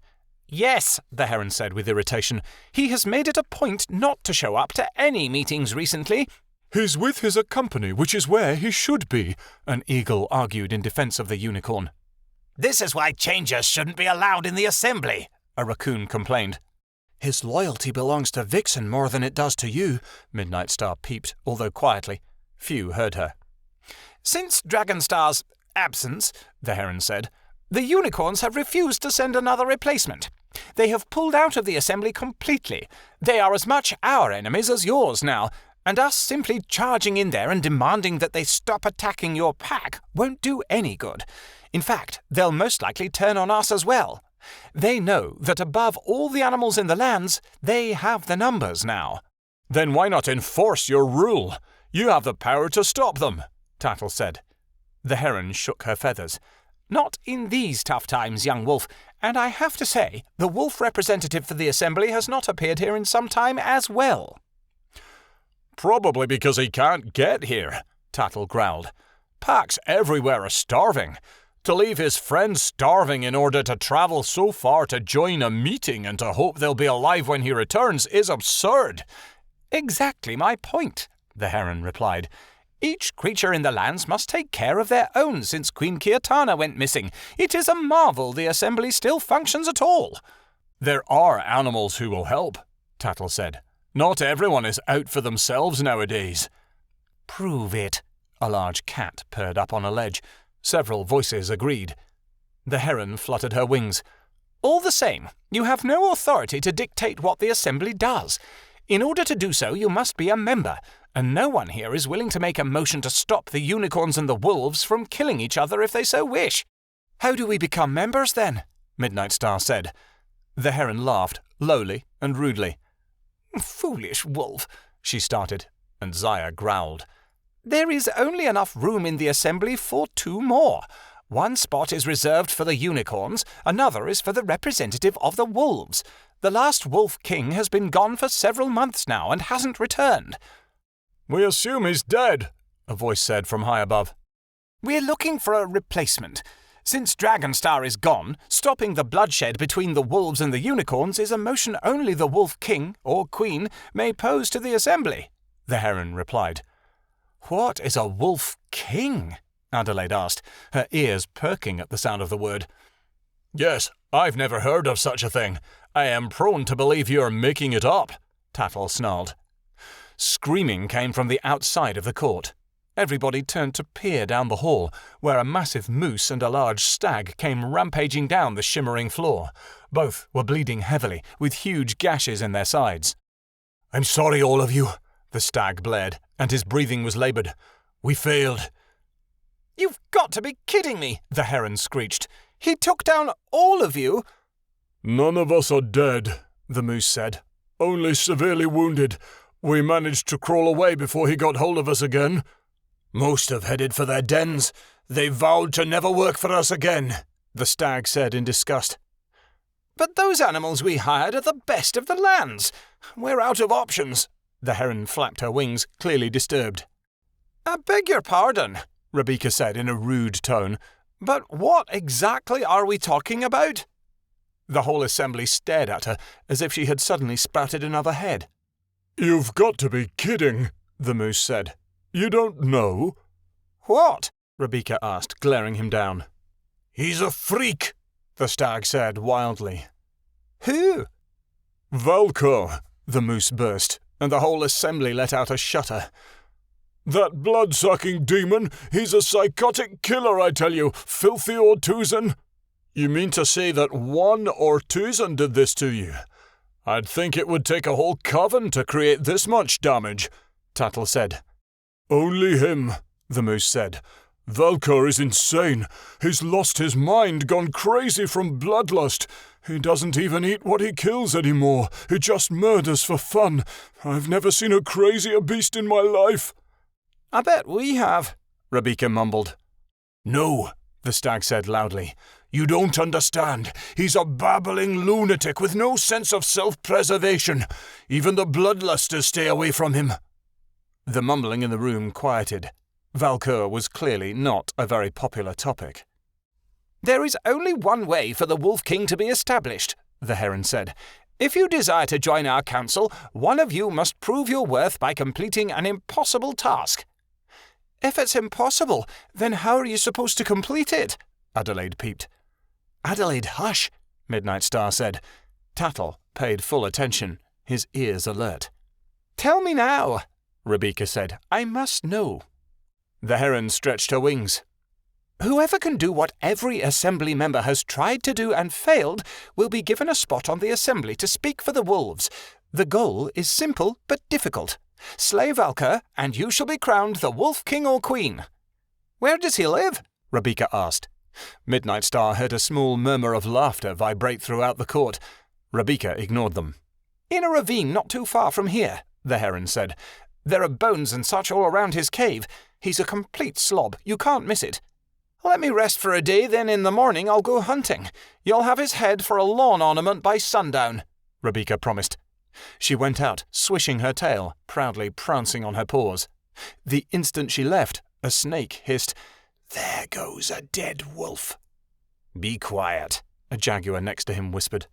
"Yes," the heron said with irritation. "He has made it a point not to show up to any meetings recently." "He's with his company, which is where he should be," an eagle argued in defence of the unicorn. "This is why changers shouldn't be allowed in the assembly," a raccoon complained. "His loyalty belongs to Vixen more than it does to you," Midnightstar peeped, although quietly. Few heard her. "Since Dragonstar's absence," the heron said, "the unicorns have refused to send another replacement. They have pulled out of the assembly completely. They are as much our enemies as yours now, and us simply charging in there and demanding that they stop attacking your pack won't do any good. In fact, they'll most likely turn on us as well. They know that above all the animals in the lands, they have the numbers now." "Then why not enforce your rule? You have the power to stop them," Tattle said. The heron shook her feathers. "Not in these tough times, young wolf, and I have to say, the wolf representative for the assembly has not appeared here in some time as well." "Probably because he can't get here," Tattle growled. "Packs everywhere are starving. To leave his friends starving in order to travel so far to join a meeting and to hope they'll be alive when he returns is absurd." "Exactly my point," the heron replied. "Each creature in the lands must take care of their own since Queen Kiatana went missing. It is a marvel the assembly still functions at all." "There are animals who will help," Tattle said. "Not everyone is out for themselves nowadays." "Prove it," a large cat purred up on a ledge. Several voices agreed. The heron fluttered her wings. All the same, you have no authority to dictate what the assembly does. In order to do so, you must be a member, and no one here is willing to make a motion to stop the unicorns and the wolves from killing each other if they so wish. How do we become members, then? Midnightstar said. The heron laughed, lowly and rudely. Foolish wolf, she started, and Zaya growled. There is only enough room in the assembly for 2 more. One spot is reserved for the unicorns, another is for the representative of the wolves. The last wolf king has been gone for several months now and hasn't returned. We assume he's dead, a voice said from high above. We're looking for a replacement. Since Dragonstar is gone, stopping the bloodshed between the wolves and the unicorns is a motion only the wolf king or queen may pose to the assembly, the heron replied. What is a wolf king? Adelaide asked, her ears perking at the sound of the word. Yes, I've never heard of such a thing. I am prone to believe you're making it up, Tattle snarled. Screaming came from the outside of the court. Everybody turned to peer down the hall, where a massive moose and a large stag came rampaging down the shimmering floor. Both were bleeding heavily, with huge gashes in their sides. I'm sorry, all of you, the stag blared, and his breathing was laboured. We failed. You've got to be kidding me, the heron screeched. He took down all of you. None of us are dead, the moose said. Only severely wounded. We managed to crawl away before he got hold of us again. Most have headed for their dens. They vowed to never work for us again, the stag said in disgust. But those animals we hired are the best of the lands. We're out of options. The heron flapped her wings, clearly disturbed. I beg your pardon, Rebecca said in a rude tone, but what exactly are we talking about? The whole assembly stared at her as if she had suddenly sprouted another head. You've got to be kidding, the moose said. You don't know? What? Rebecca asked, glaring him down. He's a freak, the stag said wildly. Who? Valkor, the moose burst, and the whole assembly let out a shudder. That blood-sucking demon, he's a psychotic killer, I tell you, filthy Ortuzan. You mean to say that one Ortuzan did this to you? I'd think it would take a whole coven to create this much damage, Tattle said. Only him, the moose said. Valkor is insane. He's lost his mind, gone crazy from bloodlust. He doesn't even eat what he kills anymore. He just murders for fun. I've never seen a crazier beast in my life. I bet we have, Rebecca mumbled. No, the stag said loudly. You don't understand. He's a babbling lunatic with no sense of self-preservation. Even the bloodlusters stay away from him. The mumbling in the room quieted. Valkor was clearly not a very popular topic. There is only one way for the Wolf King to be established, the heron said. If you desire to join our council, one of you must prove your worth by completing an impossible task. If it's impossible, then how are you supposed to complete it? Adelaide peeped. Adelaide, hush, Midnightstar said. Tattle paid full attention, his ears alert. Tell me now, Rebecca said. I must know. The heron stretched her wings. Whoever can do what every assembly member has tried to do and failed will be given a spot on the assembly to speak for the wolves. The goal is simple but difficult. Slay Valkor, and you shall be crowned the Wolf King or Queen. Where does he live? Rebecca asked. Midnightstar heard a small murmur of laughter vibrate throughout the court. Rebecca ignored them. In a ravine not too far from here, the heron said. There are bones and such all around his cave. He's a complete slob. You can't miss it. Let me rest for a day, then in the morning I'll go hunting. You'll have his head for a lawn ornament by sundown, Rebecca promised. She went out, swishing her tail, proudly prancing on her paws. The instant she left, a snake hissed, "There goes a dead wolf." "Be quiet," a jaguar next to him whispered.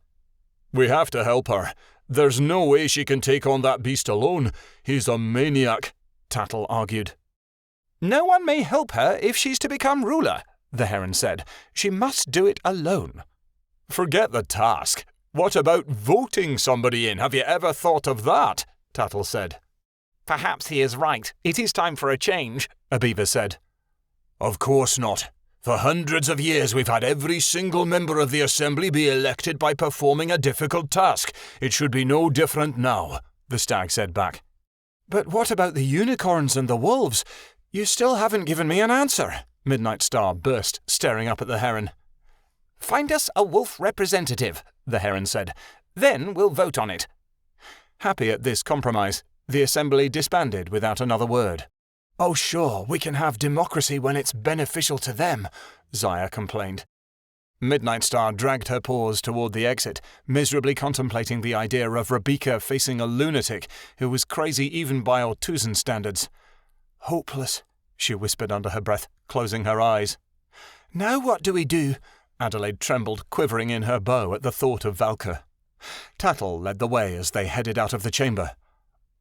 "We have to help her. There's no way she can take on that beast alone. He's a maniac," Tattle argued. "No one may help her if she's to become ruler," the heron said. "She must do it alone." "Forget the task. What about voting somebody in? Have you ever thought of that?" Tattle said. "Perhaps he is right. It is time for a change," a beaver said. "Of course not. For hundreds of years we've had every single member of the assembly be elected by performing a difficult task. It should be no different now, the stag said back. But what about the unicorns and the wolves? You still haven't given me an answer, Midnightstar burst, staring up at the heron. Find us a wolf representative, the heron said. Then we'll vote on it. Happy at this compromise, the assembly disbanded without another word. Oh sure, we can have democracy when it's beneficial to them, Zaya complained. Midnightstar dragged her paws toward the exit, miserably contemplating the idea of Rebecca facing a lunatic who was crazy even by Ortuzan standards. Hopeless, she whispered under her breath, closing her eyes. Now what do we do? Adelaide trembled, quivering in her bow at the thought of Valka. Tattle led the way as they headed out of the chamber.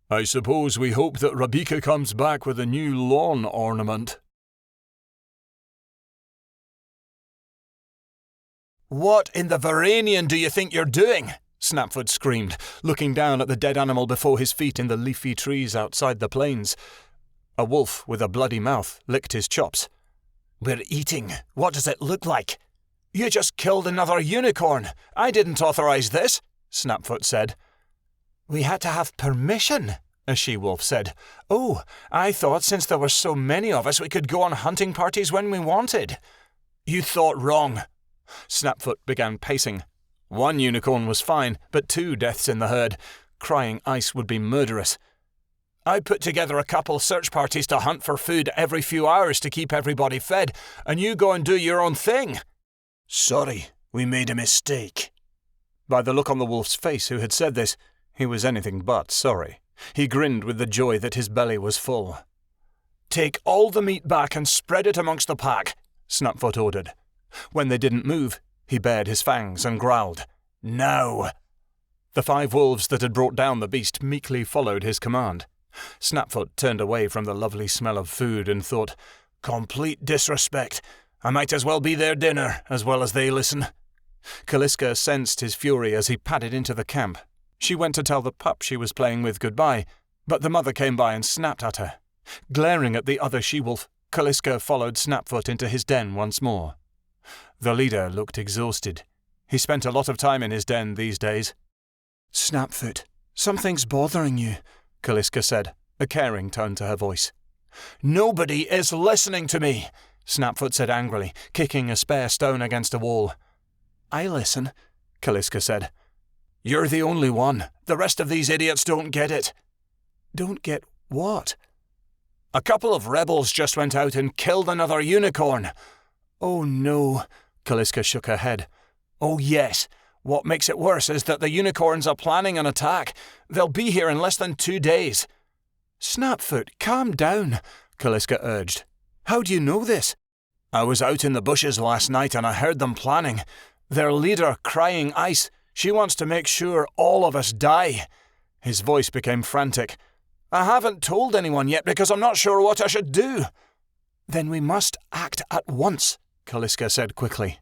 I suppose we hope that Rebecca comes back with a new lawn ornament. What in the Varanian do you think you're doing? Snapfoot screamed, looking down at the dead animal before his feet in the leafy trees outside the plains. A wolf with a bloody mouth licked his chops. We're eating. What does it look like? You just killed another unicorn. I didn't authorize this, Snapfoot said. We had to have permission, a she-wolf said. Oh, I thought since there were so many of us we could go on hunting parties when we wanted. You thought wrong. Snapfoot began pacing. One unicorn was fine, but 2 deaths in the herd. Crying ice would be murderous. I put together a couple search parties to hunt for food every few hours to keep everybody fed, and you go and do your own thing. Sorry, we made a mistake. By the look on the wolf's face who had said this, he was anything but sorry. He grinned with the joy that his belly was full. Take all the meat back and spread it amongst the pack, Snapfoot ordered. When they didn't move, he bared his fangs and growled, Now! The 5 wolves that had brought down the beast meekly followed his command. Snapfoot turned away from the lovely smell of food and thought, Complete disrespect. I might as well be their dinner, as well as they listen. Kaliska sensed his fury as he padded into the camp. She went to tell the pup she was playing with goodbye, but the mother came by and snapped at her. Glaring at the other she-wolf, Kaliska followed Snapfoot into his den once more. The leader looked exhausted. He spent a lot of time in his den these days. Snapfoot, something's bothering you, Kaliska said, a caring tone to her voice. Nobody is listening to me, Snapfoot said angrily, kicking a spare stone against a wall. I listen, Kaliska said. You're the only one. The rest of these idiots don't get it. Don't get what? A couple of rebels just went out and killed another unicorn. Oh no, Kaliska shook her head. Oh yes. What makes it worse is that the unicorns are planning an attack. They'll be here in less than 2 days. Snapfoot, calm down, Kaliska urged. How do you know this? I was out in the bushes last night and I heard them planning. Their leader, Crying Ice, she wants to make sure all of us die. His voice became frantic. I haven't told anyone yet because I'm not sure what I should do. Then we must act at once, Kaliska said quickly.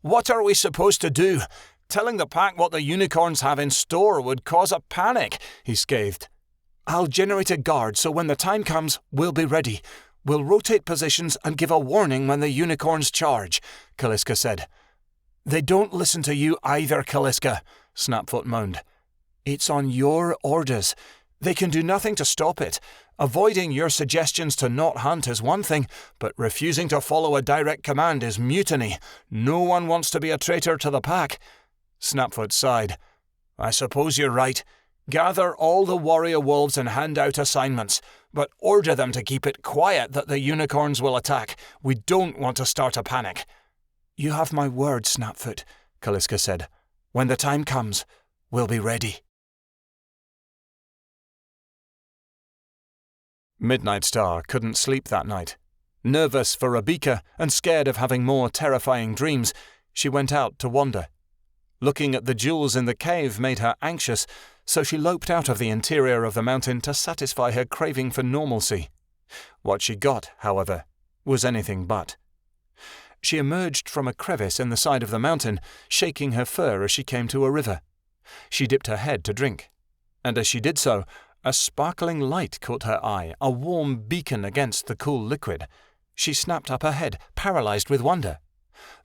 What are we supposed to do? Telling the pack what the unicorns have in store would cause a panic, he scathed. I'll generate a guard so when the time comes, we'll be ready. We'll rotate positions and give a warning when the unicorns charge, Kaliska said. They don't listen to you either, Kaliska, Snapfoot moaned. It's on your orders. They can do nothing to stop it. Avoiding your suggestions to not hunt is one thing, but refusing to follow a direct command is mutiny. No one wants to be a traitor to the pack. Snapfoot sighed. I suppose you're right. Gather all the warrior wolves and hand out assignments, but order them to keep it quiet that the unicorns will attack. We don't want to start a panic. You have my word, Snapfoot, Kaliska said. When the time comes, we'll be ready. Midnightstar couldn't sleep that night. Nervous for Rebecca and scared of having more terrifying dreams, she went out to wander. Looking at the jewels in the cave made her anxious, so she loped out of the interior of the mountain to satisfy her craving for normalcy. What she got, however, was anything but. She emerged from a crevice in the side of the mountain, shaking her fur as she came to a river. She dipped her head to drink, and as she did so, a sparkling light caught her eye, a warm beacon against the cool liquid. She snapped up her head, paralyzed with wonder.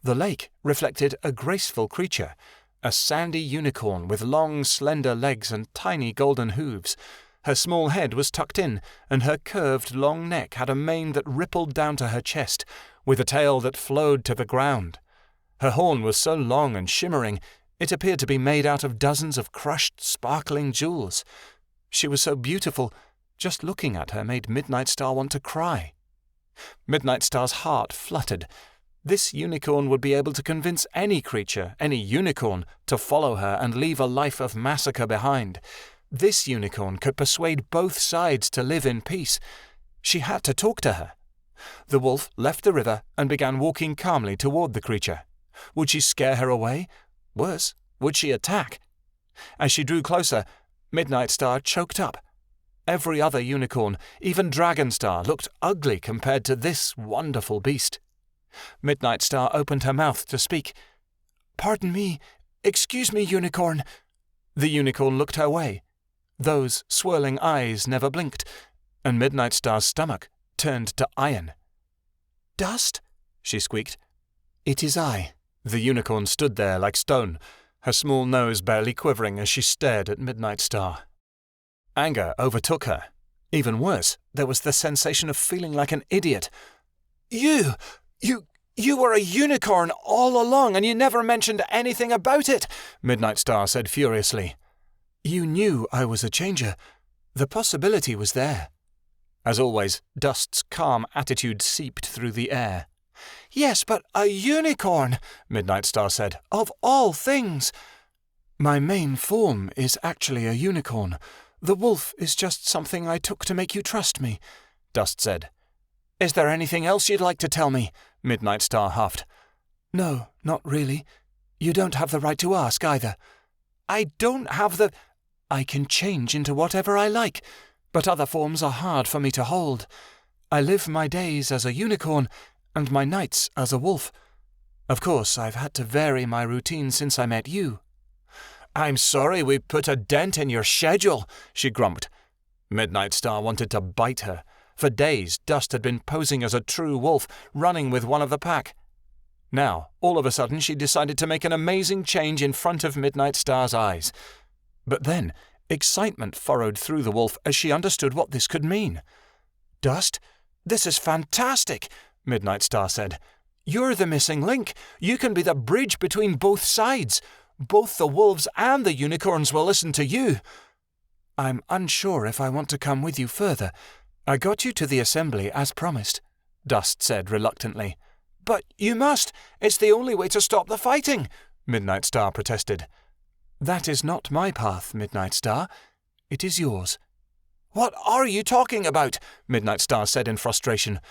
The lake reflected a graceful creature, a sandy unicorn with long, slender legs and tiny golden hooves. Her small head was tucked in, and her curved, long neck had a mane that rippled down to her chest, with a tail that flowed to the ground. Her horn was so long and shimmering, it appeared to be made out of dozens of crushed, sparkling jewels. She was so beautiful, just looking at her made Midnightstar want to cry. Midnightstar's heart fluttered. This unicorn would be able to convince any creature, any unicorn, to follow her and leave a life of massacre behind. This unicorn could persuade both sides to live in peace. She had to talk to her. The wolf left the river and began walking calmly toward the creature. Would she scare her away? Worse, would she attack? As she drew closer, Midnightstar choked up. Every other unicorn, even Dragonstar, looked ugly compared to this wonderful beast. Midnightstar opened her mouth to speak. "Pardon me. Excuse me, unicorn." The unicorn looked her way. Those swirling eyes never blinked, and Midnightstar's stomach turned to iron. "Dust?" she squeaked. "It is I." The unicorn stood there like stone, her small nose barely quivering as she stared at Midnightstar. Anger overtook her. Even worse, there was the sensation of feeling like an idiot. You were a unicorn all along, and you never mentioned anything about it," Midnightstar said furiously. "You knew I was a changer. The possibility was there." As always, Dust's calm attitude seeped through the air. "Yes, but a unicorn," Midnightstar said, "of all things." "My main form is actually a unicorn. The wolf is just something I took to make you trust me," Dust said. "Is there anything else you'd like to tell me?" Midnightstar huffed. "No, not really. You don't have the right to ask either." "I don't have the—" "I can change into whatever I like, but other forms are hard for me to hold. I live my days as a unicorn and my nights as a wolf. Of course, I've had to vary my routine since I met you." "I'm sorry we put a dent in your schedule," she grumped. Midnightstar wanted to bite her. For days, Dust had been posing as a true wolf, running with one of the pack. Now, all of a sudden, she decided to make an amazing change in front of Midnightstar's eyes. But then, excitement furrowed through the wolf as she understood what this could mean. "Dust, this is fantastic," Midnightstar said. "You're the missing link. You can be the bridge between both sides. Both the wolves and the unicorns will listen to you." "I'm unsure if I want to come with you further. I got you to the assembly as promised," Dust said reluctantly. "But you must. It's the only way to stop the fighting," Midnightstar protested. "That is not my path, Midnightstar. It is yours." "What are you talking about?" Midnightstar said in frustration.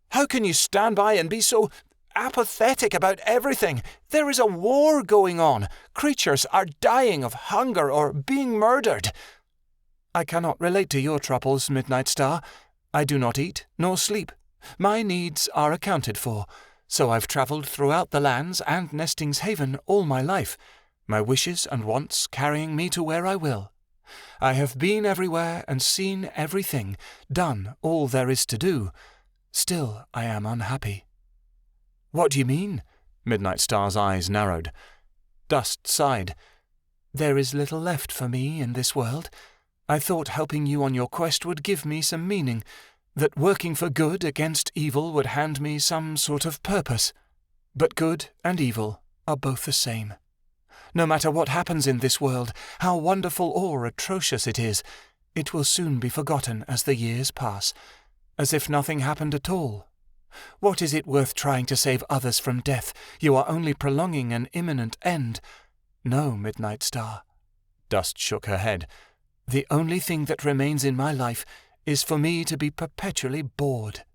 "How can you stand by and be so apathetic about everything? There is a war going on. Creatures are dying of hunger or being murdered." "I cannot relate to your troubles, Midnightstar. I do not eat nor sleep. My needs are accounted for, so I've travelled throughout the lands and Nesting's Haven all my life, my wishes and wants carrying me to where I will. I have been everywhere and seen everything, done all there is to do. Still I am unhappy." "What do you mean?" Midnightstar's eyes narrowed. Dust sighed. "There is little left for me in this world. I thought helping you on your quest would give me some meaning, that working for good against evil would hand me some sort of purpose. But good and evil are both the same. No matter what happens in this world, how wonderful or atrocious it is, it will soon be forgotten as the years pass, as if nothing happened at all. What is it worth trying to save others from death? You are only prolonging an imminent end. No, Midnightstar." Dust shook her head. "The only thing that remains in my life is for me to be perpetually bored."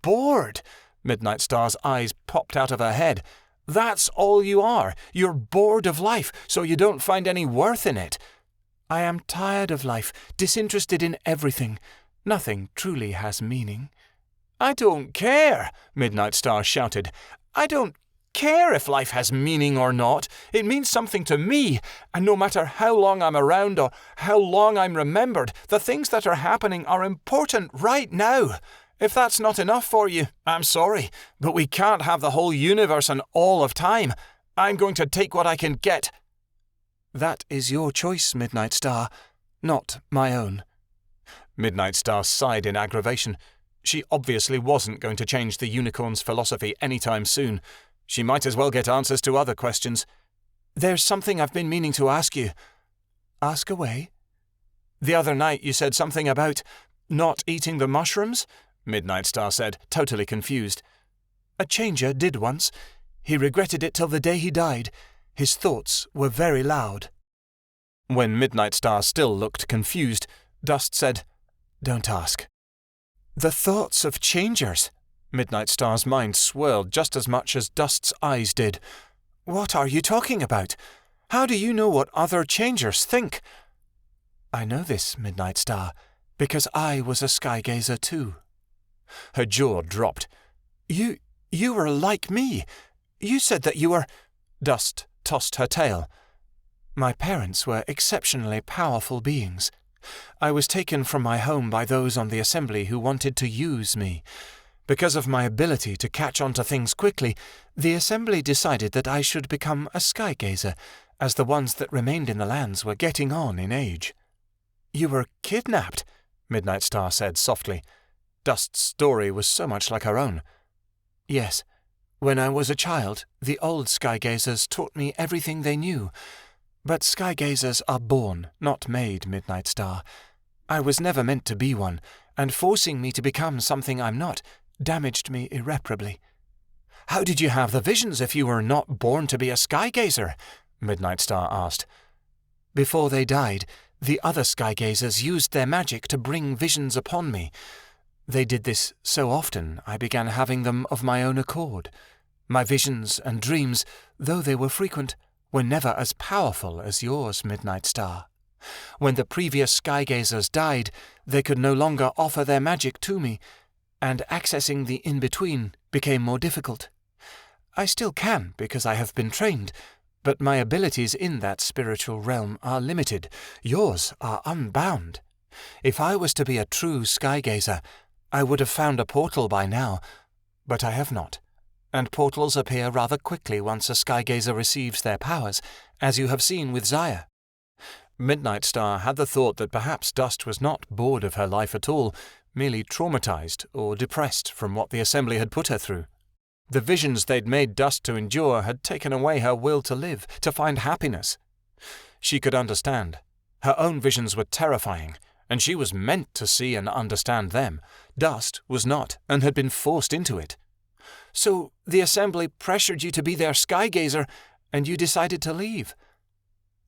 "Bored?" Midnightstar's eyes popped out of her head. "That's all you are. You're bored of life, so you don't find any worth in it." "I am tired of life, disinterested in everything. Nothing truly has meaning." "I don't care," Midnightstar shouted. "I don't care if life has meaning or not. It means something to me, and no matter how long I'm around or how long I'm remembered, the things that are happening are important right now. If that's not enough for you, I'm sorry, but we can't have the whole universe and all of time. I'm going to take what I can get." "That is your choice, Midnightstar, not my own." Midnightstar sighed in aggravation. She obviously wasn't going to change the unicorn's philosophy anytime soon. She might as well get answers to other questions. "There's something I've been meaning to ask you." "Ask away." "The other night you said something about not eating the mushrooms," Midnightstar said, totally confused. "A changer did once. He regretted it till the day he died. His thoughts were very loud." When Midnightstar still looked confused, Dust said, "Don't ask." "The thoughts of changers." Midnightstar's mind swirled just as much as Dust's eyes did. "What are you talking about? How do you know what other changers think?" "I know this, Midnightstar, because I was a skygazer too." Her jaw dropped. You were like me. You said that you were—" Dust tossed her tail. "My parents were exceptionally powerful beings. I was taken from my home by those on the assembly who wanted to use me. Because of my ability to catch on to things quickly, the assembly decided that I should become a skygazer, as the ones that remained in the lands were getting on in age." "You were kidnapped," Midnightstar said softly. Dust's story was so much like her own. "Yes. When I was a child, the old skygazers taught me everything they knew. But skygazers are born, not made, Midnightstar. I was never meant to be one, and forcing me to become something I'm not damaged me irreparably." "How did you have the visions if you were not born to be a skygazer?" Midnightstar asked. "Before they died, the other skygazers used their magic to bring visions upon me. They did this so often I began having them of my own accord. My visions and dreams, though they were frequent, were never as powerful as yours, Midnightstar. When the previous skygazers died, they could no longer offer their magic to me, and accessing the in-between became more difficult. I still can because I have been trained, but my abilities in that spiritual realm are limited. Yours are unbound. If I was to be a true skygazer, I would have found a portal by now, but I have not. And portals appear rather quickly once a skygazer receives their powers, as you have seen with Zaya." Midnightstar had the thought that perhaps Dust was not bored of her life at all, merely traumatized or depressed from what the assembly had put her through. The visions they'd made Dust to endure had taken away her will to live, to find happiness. She could understand. Her own visions were terrifying, and she was meant to see and understand them. Dust was not, and had been forced into it. "So the assembly pressured you to be their skygazer, and you decided to leave?"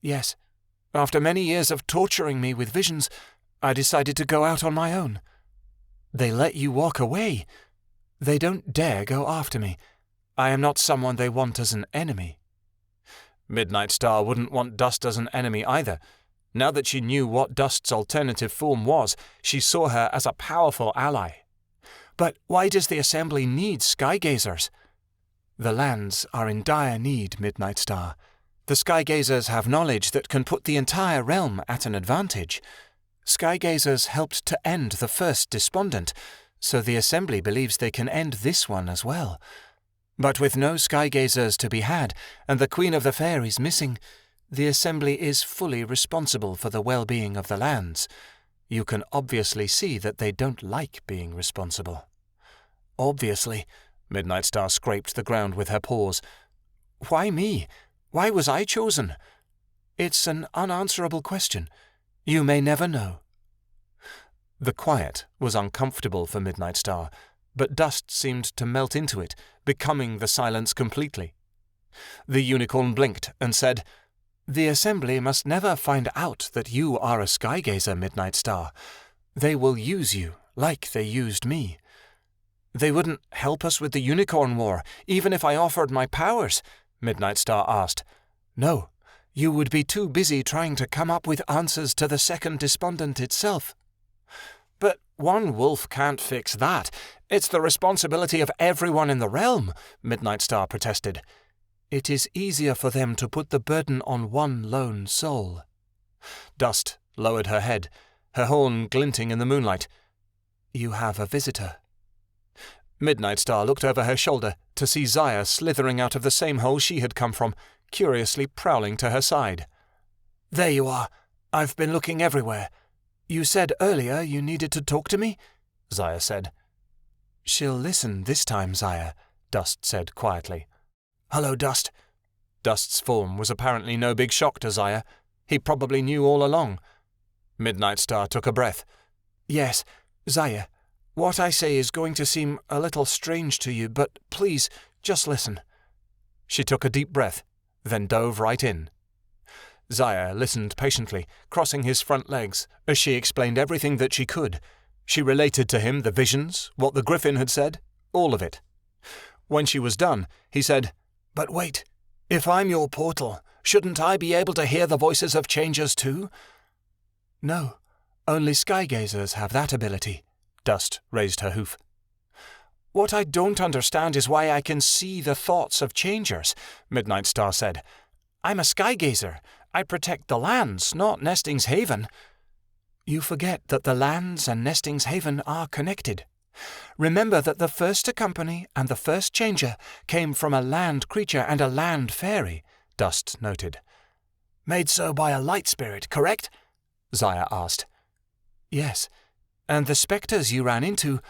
"Yes. After many years of torturing me with visions, I decided to go out on my own." "They let you walk away?" "They don't dare go after me. I am not someone they want as an enemy." Midnightstar wouldn't want Dust as an enemy either. Now that she knew what Dust's alternative form was, she saw her as a powerful ally. "But why does the assembly need skygazers?" "The lands are in dire need, Midnightstar. The skygazers have knowledge that can put the entire realm at an advantage. Skygazers helped to end the first despondent, so the assembly believes they can end this one as well. But with no skygazers to be had, and the Queen of the Fairies missing, the assembly is fully responsible for the well-being of the lands. You can obviously see that they don't like being responsible." "Obviously," Midnightstar scraped the ground with her paws. "Why me? Why was I chosen?" "It's an unanswerable question. You may never know." The quiet was uncomfortable for Midnightstar, but Dust seemed to melt into it, becoming the silence completely. The unicorn blinked and said, "The assembly must never find out that you are a skygazer, Midnightstar. They will use you, like they used me." "They wouldn't help us with the unicorn war, even if I offered my powers?" Midnightstar asked. "No, you would be too busy trying to come up with answers to the second despondent itself." "But one wolf can't fix that. It's the responsibility of everyone in the realm," Midnightstar protested. "It is easier for them to put the burden on one lone soul." Dust lowered her head, her horn glinting in the moonlight. "You have a visitor," Midnightstar looked over her shoulder to see Zaya slithering out of the same hole she had come from, curiously prowling to her side. "There you are. I've been looking everywhere. You said earlier you needed to talk to me?" Zaya said. "She'll listen this time, Zaya," Dust said quietly. "Hello, Dust." Dust's form was apparently no big shock to Zaya. He probably knew all along. Midnightstar took a breath. "Yes, Zaya, what I say is going to seem a little strange to you, but please, just listen." She took a deep breath, then dove right in. Zaya listened patiently, crossing his front legs, as she explained everything that she could. She related to him the visions, what the griffin had said, all of it. When she was done, he said, "But wait, if I'm your portal, shouldn't I be able to hear the voices of changers too?" "No, only skygazers have that ability." Dust raised her hoof. "What I don't understand is why I can see the thoughts of changers," Midnightstar said. "I'm a skygazer. I protect the lands, not Nesting's Haven." "You forget that the lands and Nesting's Haven are connected. Remember that the first company and the first changer came from a land creature and a land fairy," Dust noted. "Made so by a light spirit, correct?" Zaya asked. "Yes, and the spectres you ran into,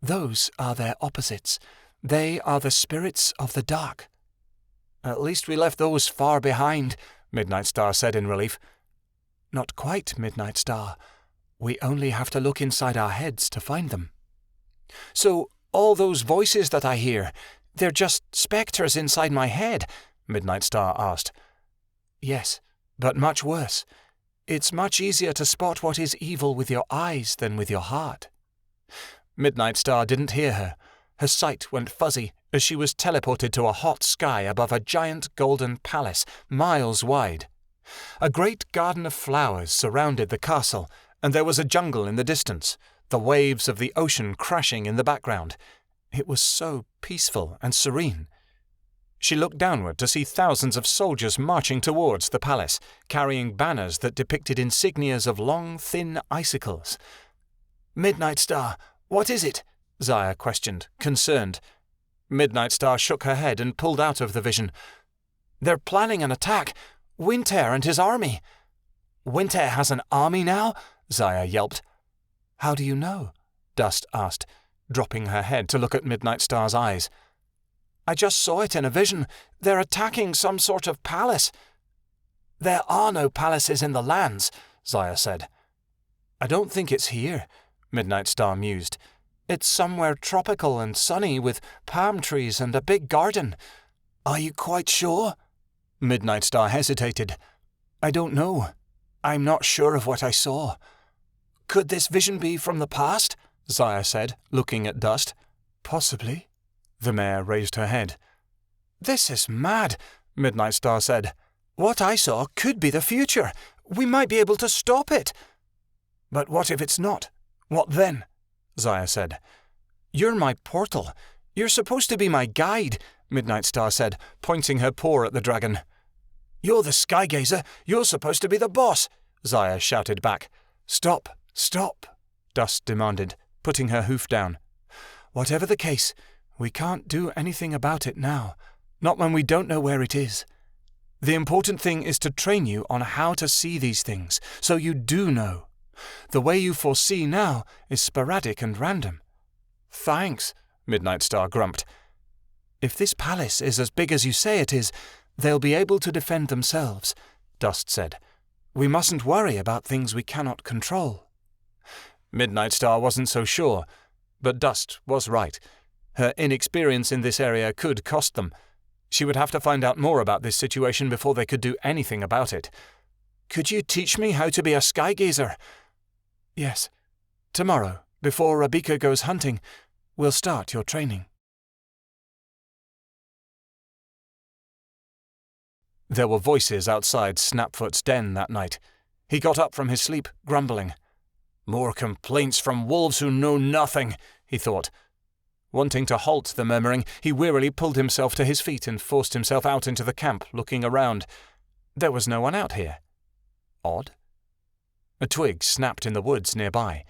those are their opposites. They are the spirits of the dark." "At least we left those far behind," Midnightstar said in relief. "Not quite, Midnightstar. We only have to look inside our heads to find them." "So all those voices that I hear, they're just spectres inside my head?" Midnightstar asked. "Yes, but much worse. It's much easier to spot what is evil with your eyes than with your heart." Midnightstar didn't hear her. Her sight went fuzzy as she was teleported to a hot sky above a giant golden palace, miles wide. A great garden of flowers surrounded the castle, and there was a jungle in the distance, the waves of the ocean crashing in the background. It was so peaceful and serene. She looked downward to see thousands of soldiers marching towards the palace, carrying banners that depicted insignias of long, thin icicles. "Midnightstar, what is it?" Zaya questioned, concerned. Midnightstar shook her head and pulled out of the vision. "They're planning an attack. Winter and his army." "Winter has an army now?" Zaya yelped. "How do you know?" Dust asked, dropping her head to look at Midnightstar's eyes. "I just saw it in a vision. They're attacking some sort of palace." "There are no palaces in the lands," Zaya said. "I don't think it's here," Midnightstar mused. "It's somewhere tropical and sunny with palm trees and a big garden." "Are you quite sure?" Midnightstar hesitated. "I don't know. I'm not sure of what I saw." "Could this vision be from the past?" Zaya said, looking at Dust. "Possibly." The mare raised her head. "This is mad," Midnightstar said. "What I saw could be the future. We might be able to stop it." "But what if it's not? What then?" Zaya said. "You're my portal. You're supposed to be my guide," Midnightstar said, pointing her paw at the dragon. "You're the skygazer. You're supposed to be the boss," Zaya shouted back. "Stop, stop," Dust demanded, putting her hoof down. "Whatever the case, we can't do anything about it now, not when we don't know where it is. The important thing is to train you on how to see these things, so you do know. The way you foresee now is sporadic and random." "Thanks," Midnightstar grumped. "If this palace is as big as you say it is, they'll be able to defend themselves," Dust said. "We mustn't worry about things we cannot control." Midnightstar wasn't so sure, but Dust was right. Her inexperience in this area could cost them. She would have to find out more about this situation before they could do anything about it. "Could you teach me how to be a skygazer?" "Yes. Tomorrow, before Rabika goes hunting, we'll start your training." There were voices outside Snapfoot's den that night. He got up from his sleep, grumbling. "More complaints from wolves who know nothing," he thought. Wanting to halt the murmuring, he wearily pulled himself to his feet and forced himself out into the camp, looking around. There was no one out here. Odd. A twig snapped in the woods nearby.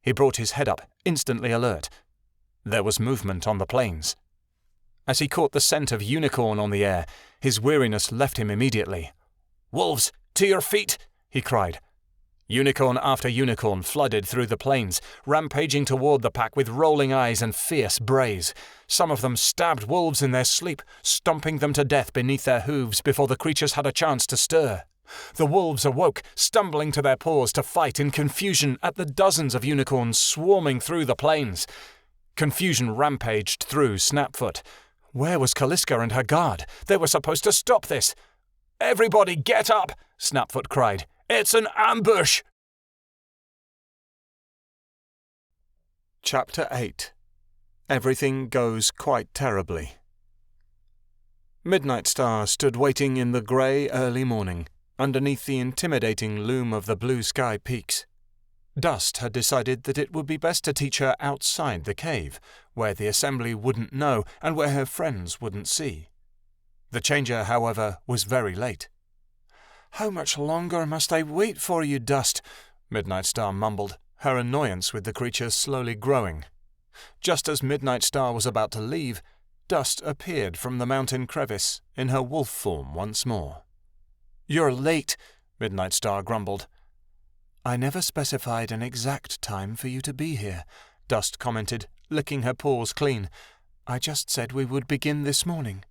He brought his head up, instantly alert. There was movement on the plains. As he caught the scent of unicorn on the air, his weariness left him immediately. "Wolves, to your feet!" he cried. Unicorn after unicorn flooded through the plains, rampaging toward the pack with rolling eyes and fierce brays. Some of them stabbed wolves in their sleep, stomping them to death beneath their hooves before the creatures had a chance to stir. The wolves awoke, stumbling to their paws to fight in confusion at the dozens of unicorns swarming through the plains. Confusion rampaged through Snapfoot. Where was Kaliska and her guard? They were supposed to stop this. "Everybody get up!" Snapfoot cried. "It's an ambush!" Chapter 8. Everything Goes Quite Terribly. Midnightstar stood waiting in the grey early morning, underneath the intimidating loom of the blue sky peaks. Dust had decided that it would be best to teach her outside the cave, where the assembly wouldn't know and where her friends wouldn't see. The changer, however, was very late. "How much longer must I wait for you, Dust?" Midnightstar mumbled, her annoyance with the creature slowly growing. Just as Midnightstar was about to leave, Dust appeared from the mountain crevice in her wolf form once more. "You're late," Midnightstar grumbled. "I never specified an exact time for you to be here," Dust commented, licking her paws clean. "I just said we would begin this morning."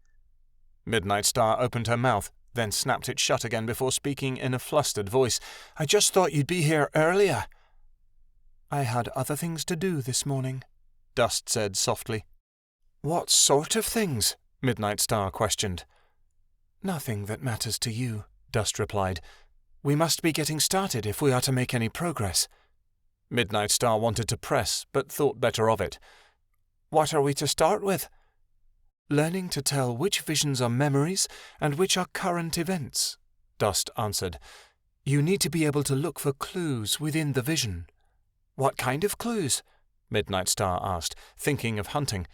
Midnightstar opened her mouth, then snapped it shut again before speaking in a flustered voice. "I just thought you'd be here earlier." "I had other things to do this morning," Dust said softly. "What sort of things?" Midnightstar questioned. "Nothing that matters to you," Dust replied. "We must be getting started if we are to make any progress." Midnightstar wanted to press, but thought better of it. "What are we to start with?" "Learning to tell which visions are memories and which are current events," Dust answered. "You need to be able to look for clues within the vision." "What kind of clues?" Midnightstar asked, thinking of hunting.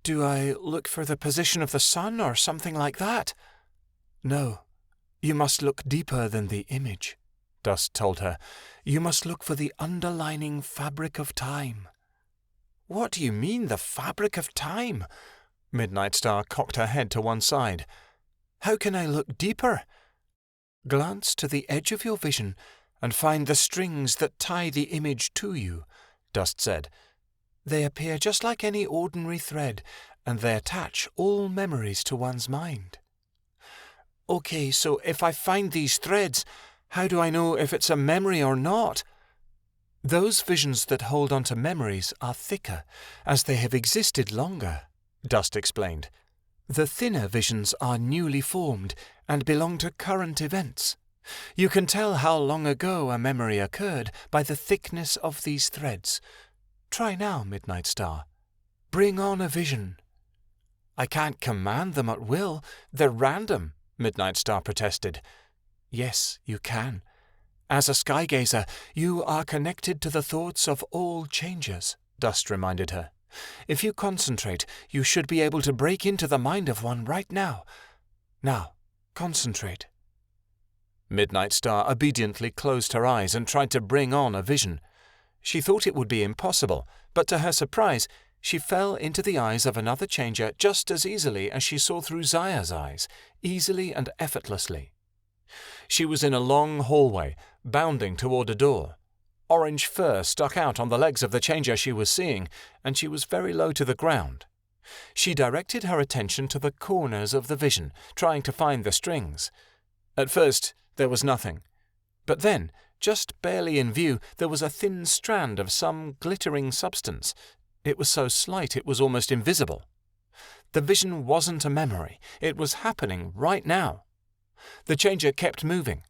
"Do I look for the position of the sun or something like that?" "No. You must look deeper than the image," Dust told her. "You must look for the underlining fabric of time." "What do you mean, the fabric of time?" Midnightstar cocked her head to one side. "How can I look deeper?" "Glance to the edge of your vision and find the strings that tie the image to you," Dust said. "They appear just like any ordinary thread, and they attach all memories to one's mind." "Okay, so if I find these threads, how do I know if it's a memory or not?" "Those visions that hold on to memories are thicker, as they have existed longer," Dust explained. "The thinner visions are newly formed and belong to current events. You can tell how long ago a memory occurred by the thickness of these threads. Try now, Midnightstar. Bring on a vision." "I can't command them at will. They're random," Midnightstar protested. "Yes, you can. As a skygazer, you are connected to the thoughts of all changers," Dust reminded her. "If you concentrate, you should be able to break into the mind of one right now. Now, concentrate." Midnightstar obediently closed her eyes and tried to bring on a vision. She thought it would be impossible, but to her surprise, she fell into the eyes of another changer just as easily as she saw through Zaya's eyes, easily and effortlessly. She was in a long hallway, bounding toward a door. Orange fur stuck out on the legs of the changer she was seeing, and she was very low to the ground. She directed her attention to the corners of the vision, trying to find the strings. At first, there was nothing. But then, just barely in view, there was a thin strand of some glittering substance. It was so slight it was almost invisible. The vision wasn't a memory. It was happening right now. The changer kept moving.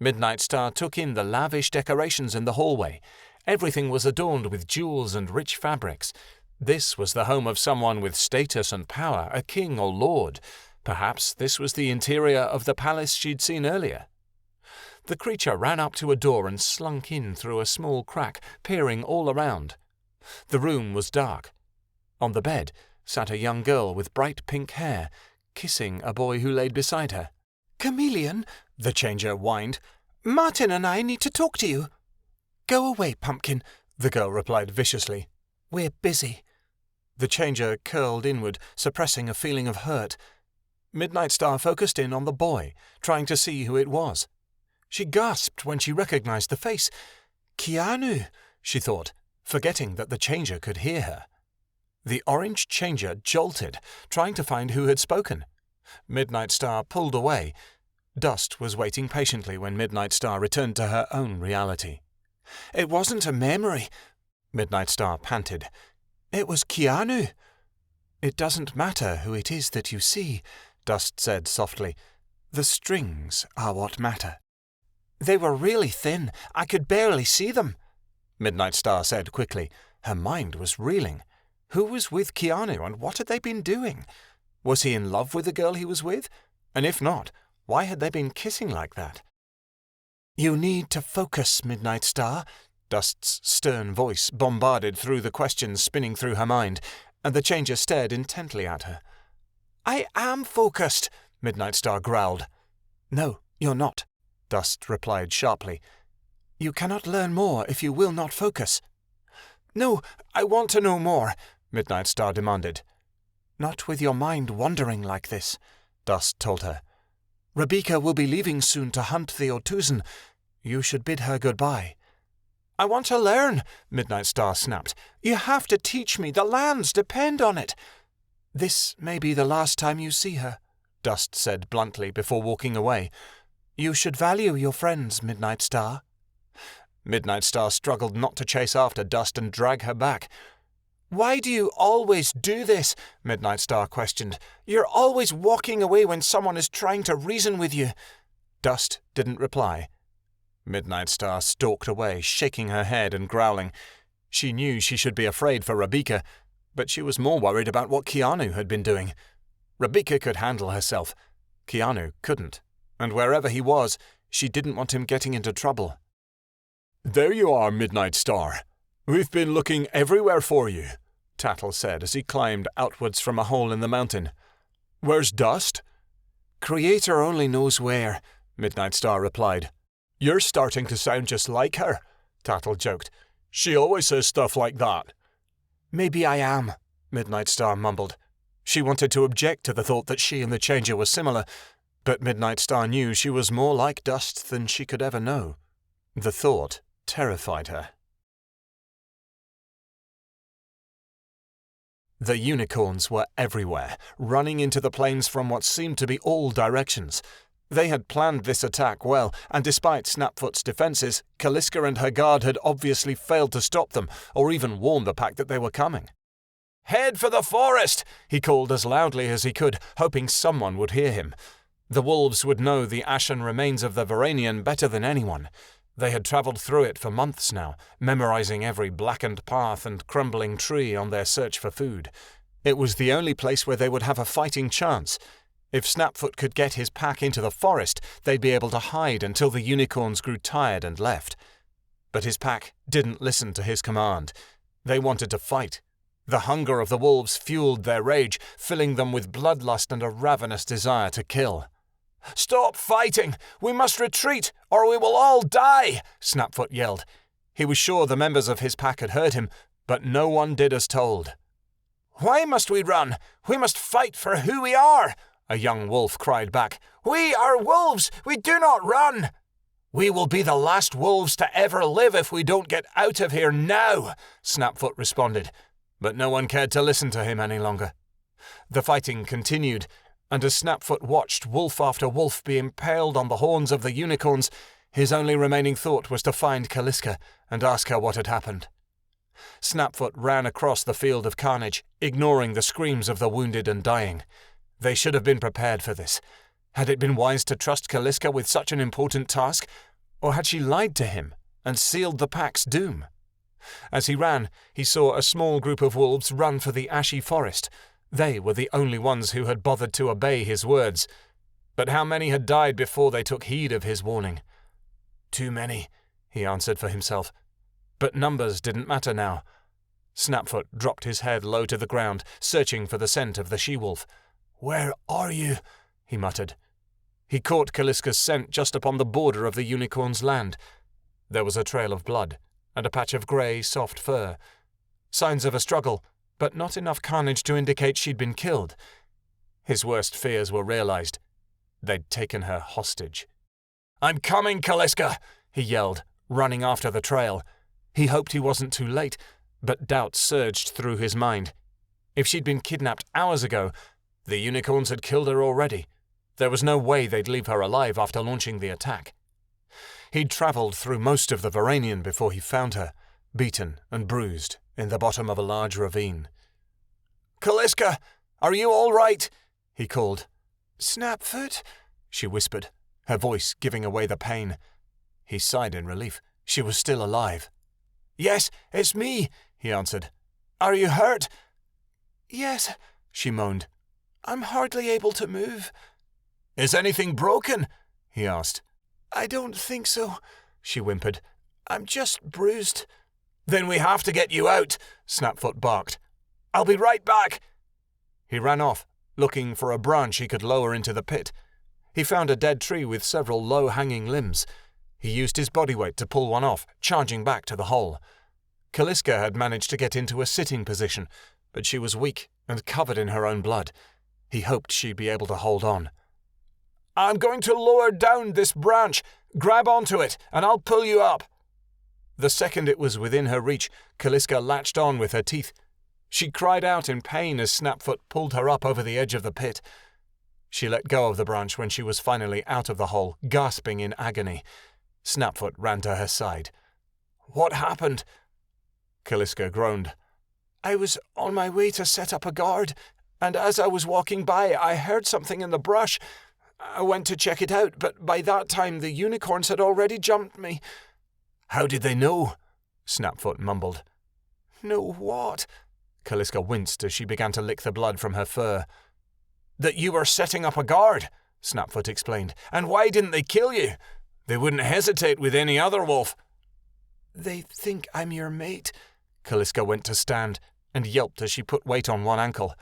Midnightstar took in the lavish decorations in the hallway. Everything was adorned with jewels and rich fabrics. This was the home of someone with status and power, a king or lord. Perhaps this was the interior of the palace she'd seen earlier. The creature ran up to a door and slunk in through a small crack, peering all around. The room was dark. On the bed sat a young girl with bright pink hair, kissing a boy who laid beside her. "Chameleon," the changer whined, "Martin and I need to talk to you." "Go away, Pumpkin," the girl replied viciously. "We're busy." The changer curled inward, suppressing a feeling of hurt. Midnightstar focused in on the boy, trying to see who it was. She gasped when she recognized the face. Keanu, she thought, forgetting that the changer could hear her. The orange changer jolted, trying to find who had spoken. Midnightstar pulled away. Dust was waiting patiently when Midnightstar returned to her own reality. It wasn't a memory, Midnightstar panted. It was Keanu. It doesn't matter who it is that you see, Dust said softly. The strings are what matter. They were really thin. I could barely see them, Midnightstar said quickly. Her mind was reeling. Who was with Keanu and what had they been doing? Was he in love with the girl he was with? And if not, why had they been kissing like that? You need to focus, Midnightstar, Dust's stern voice bombarded through the questions spinning through her mind, and the changer stared intently at her. I am focused, Midnightstar growled. No, you're not, Dust replied sharply. You cannot learn more if you will not focus. No, I want to know more, Midnightstar demanded. Not with your mind wandering like this, Dust told her. Rebecca will be leaving soon to hunt the Otuzen. You should bid her goodbye. I want to learn, Midnightstar snapped. You have to teach me. The lands depend on it. This may be the last time you see her, Dust said bluntly before walking away. You should value your friends, Midnightstar. Midnightstar struggled not to chase after Dust and drag her back. Why do you always do this? Midnightstar questioned. You're always walking away when someone is trying to reason with you. Dust didn't reply. Midnightstar stalked away, shaking her head and growling. She knew she should be afraid for Rebecca, but she was more worried about what Keanu had been doing. Rebecca could handle herself. Keanu couldn't, and wherever he was, she didn't want him getting into trouble. There you are, Midnightstar. We've been looking everywhere for you, Tattle said as he climbed outwards from a hole in the mountain. Where's Dust? Creator only knows where, Midnightstar replied. You're starting to sound just like her, Tattle joked. She always says stuff like that. Maybe I am, Midnightstar mumbled. She wanted to object to the thought that she and the changer were similar, but Midnightstar knew she was more like Dust than she could ever know. The thought terrified her. The unicorns were everywhere, running into the plains from what seemed to be all directions. They had planned this attack well, and despite Snapfoot's defences, Kaliska and her guard had obviously failed to stop them, or even warn the pack that they were coming. Head for the forest, he called as loudly as he could, hoping someone would hear him. The wolves would know the ashen remains of the Varanian better than anyone. They had travelled through it for months now, memorising every blackened path and crumbling tree on their search for food. It was the only place where they would have a fighting chance. If Snapfoot could get his pack into the forest, they'd be able to hide until the unicorns grew tired and left. But his pack didn't listen to his command. They wanted to fight. The hunger of the wolves fueled their rage, filling them with bloodlust and a ravenous desire to kill. Stop fighting! We must retreat, or we will all die! Snapfoot yelled. He was sure the members of his pack had heard him, but no one did as told. Why must we run? We must fight for who we are! A young wolf cried back. We are wolves! We do not run! We will be the last wolves to ever live if we don't get out of here now, Snapfoot responded, but no one cared to listen to him any longer. The fighting continued, and as Snapfoot watched wolf after wolf be impaled on the horns of the unicorns, his only remaining thought was to find Kaliska and ask her what had happened. Snapfoot ran across the field of carnage, ignoring the screams of the wounded and dying. They should have been prepared for this. Had it been wise to trust Kaliska with such an important task, or had she lied to him and sealed the pack's doom? As he ran, he saw a small group of wolves run for the ashy forest. They were the only ones who had bothered to obey his words. But how many had died before they took heed of his warning? Too many, he answered for himself. But numbers didn't matter now. Snapfoot dropped his head low to the ground, searching for the scent of the she-wolf. Where are you? He muttered. He caught Kaliska's scent just upon the border of the unicorn's land. There was a trail of blood, and a patch of grey, soft fur. Signs of a struggle, but not enough carnage to indicate she'd been killed. His worst fears were realized. They'd taken her hostage. "I'm coming, Kaliska!" he yelled, running after the trail. He hoped he wasn't too late, but doubt surged through his mind. If she'd been kidnapped hours ago, the unicorns had killed her already. There was no way they'd leave her alive after launching the attack. He'd travelled through most of the Vampire-werewolf before he found her, beaten and bruised, in the bottom of a large ravine. "Kaliska, are you all right?" he called. "Snapfoot," she whispered, her voice giving away the pain. He sighed in relief. She was still alive. "Yes, it's me," he answered. "Are you hurt?" "Yes," she moaned. "I'm hardly able to move." "Is anything broken?" he asked. "I don't think so," she whimpered. "I'm just bruised." "Then we have to get you out," Snapfoot barked. "I'll be right back." He ran off, looking for a branch he could lower into the pit. He found a dead tree with several low-hanging limbs. He used his body weight to pull one off, charging back to the hole. Kaliska had managed to get into a sitting position, but she was weak and covered in her own blood. He hoped she'd be able to hold on. "I'm going to lower down this branch. Grab onto it, and I'll pull you up." The second it was within her reach, Kaliska latched on with her teeth. She cried out in pain as Snapfoot pulled her up over the edge of the pit. She let go of the branch when she was finally out of the hole, gasping in agony. Snapfoot ran to her side. "What happened?" Kaliska groaned. "I was on my way to set up a guard, and as I was walking by, I heard something in the brush. I went to check it out, but by that time the unicorns had already jumped me." "How did they know?" Snapfoot mumbled. "Know what?" Kaliska winced as she began to lick the blood from her fur. "That you were setting up a guard," Snapfoot explained. "And why didn't they kill you? They wouldn't hesitate with any other wolf." "They think I'm your mate." Kaliska went to stand and yelped as she put weight on one ankle.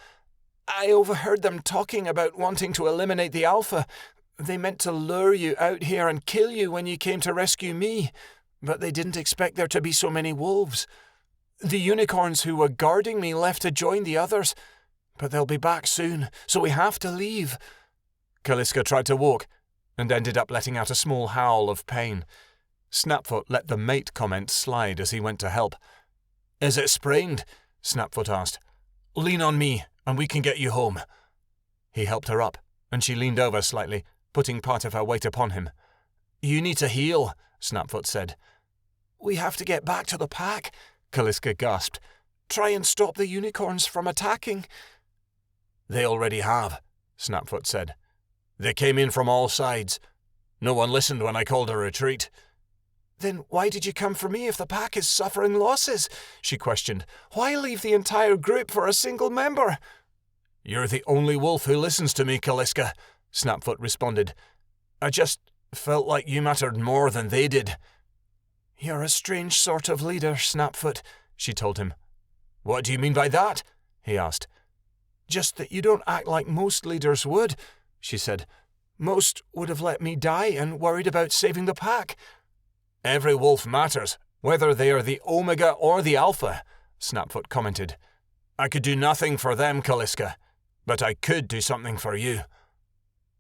"I overheard them talking about wanting to eliminate the alpha. They meant to lure you out here and kill you when you came to rescue me, but they didn't expect there to be so many wolves. The unicorns who were guarding me left to join the others, but they'll be back soon, so we have to leave." Kaliska tried to walk and ended up letting out a small howl of pain. Snapfoot let the mate comment slide as he went to help. "Is it sprained?" Snapfoot asked. "Lean on me, and we can get you home." He helped her up, and she leaned over slightly, putting part of her weight upon him. "You need to heal," Snapfoot said. "We have to get back to the pack," Kaliska gasped. "Try and stop the unicorns from attacking." "They already have," Snapfoot said. "They came in from all sides. No one listened when I called a retreat." "Then why did you come for me if the pack is suffering losses?" she questioned. "Why leave the entire group for a single member?" "You're the only wolf who listens to me, Kaliska," Snapfoot responded. "I just felt like you mattered more than they did." "You're a strange sort of leader, Snapfoot," she told him. "What do you mean by that?" he asked. "Just that you don't act like most leaders would," she said. "Most would have let me die and worried about saving the pack." "Every wolf matters, whether they are the Omega or the Alpha," Snapfoot commented. "I could do nothing for them, Kaliska, but I could do something for you."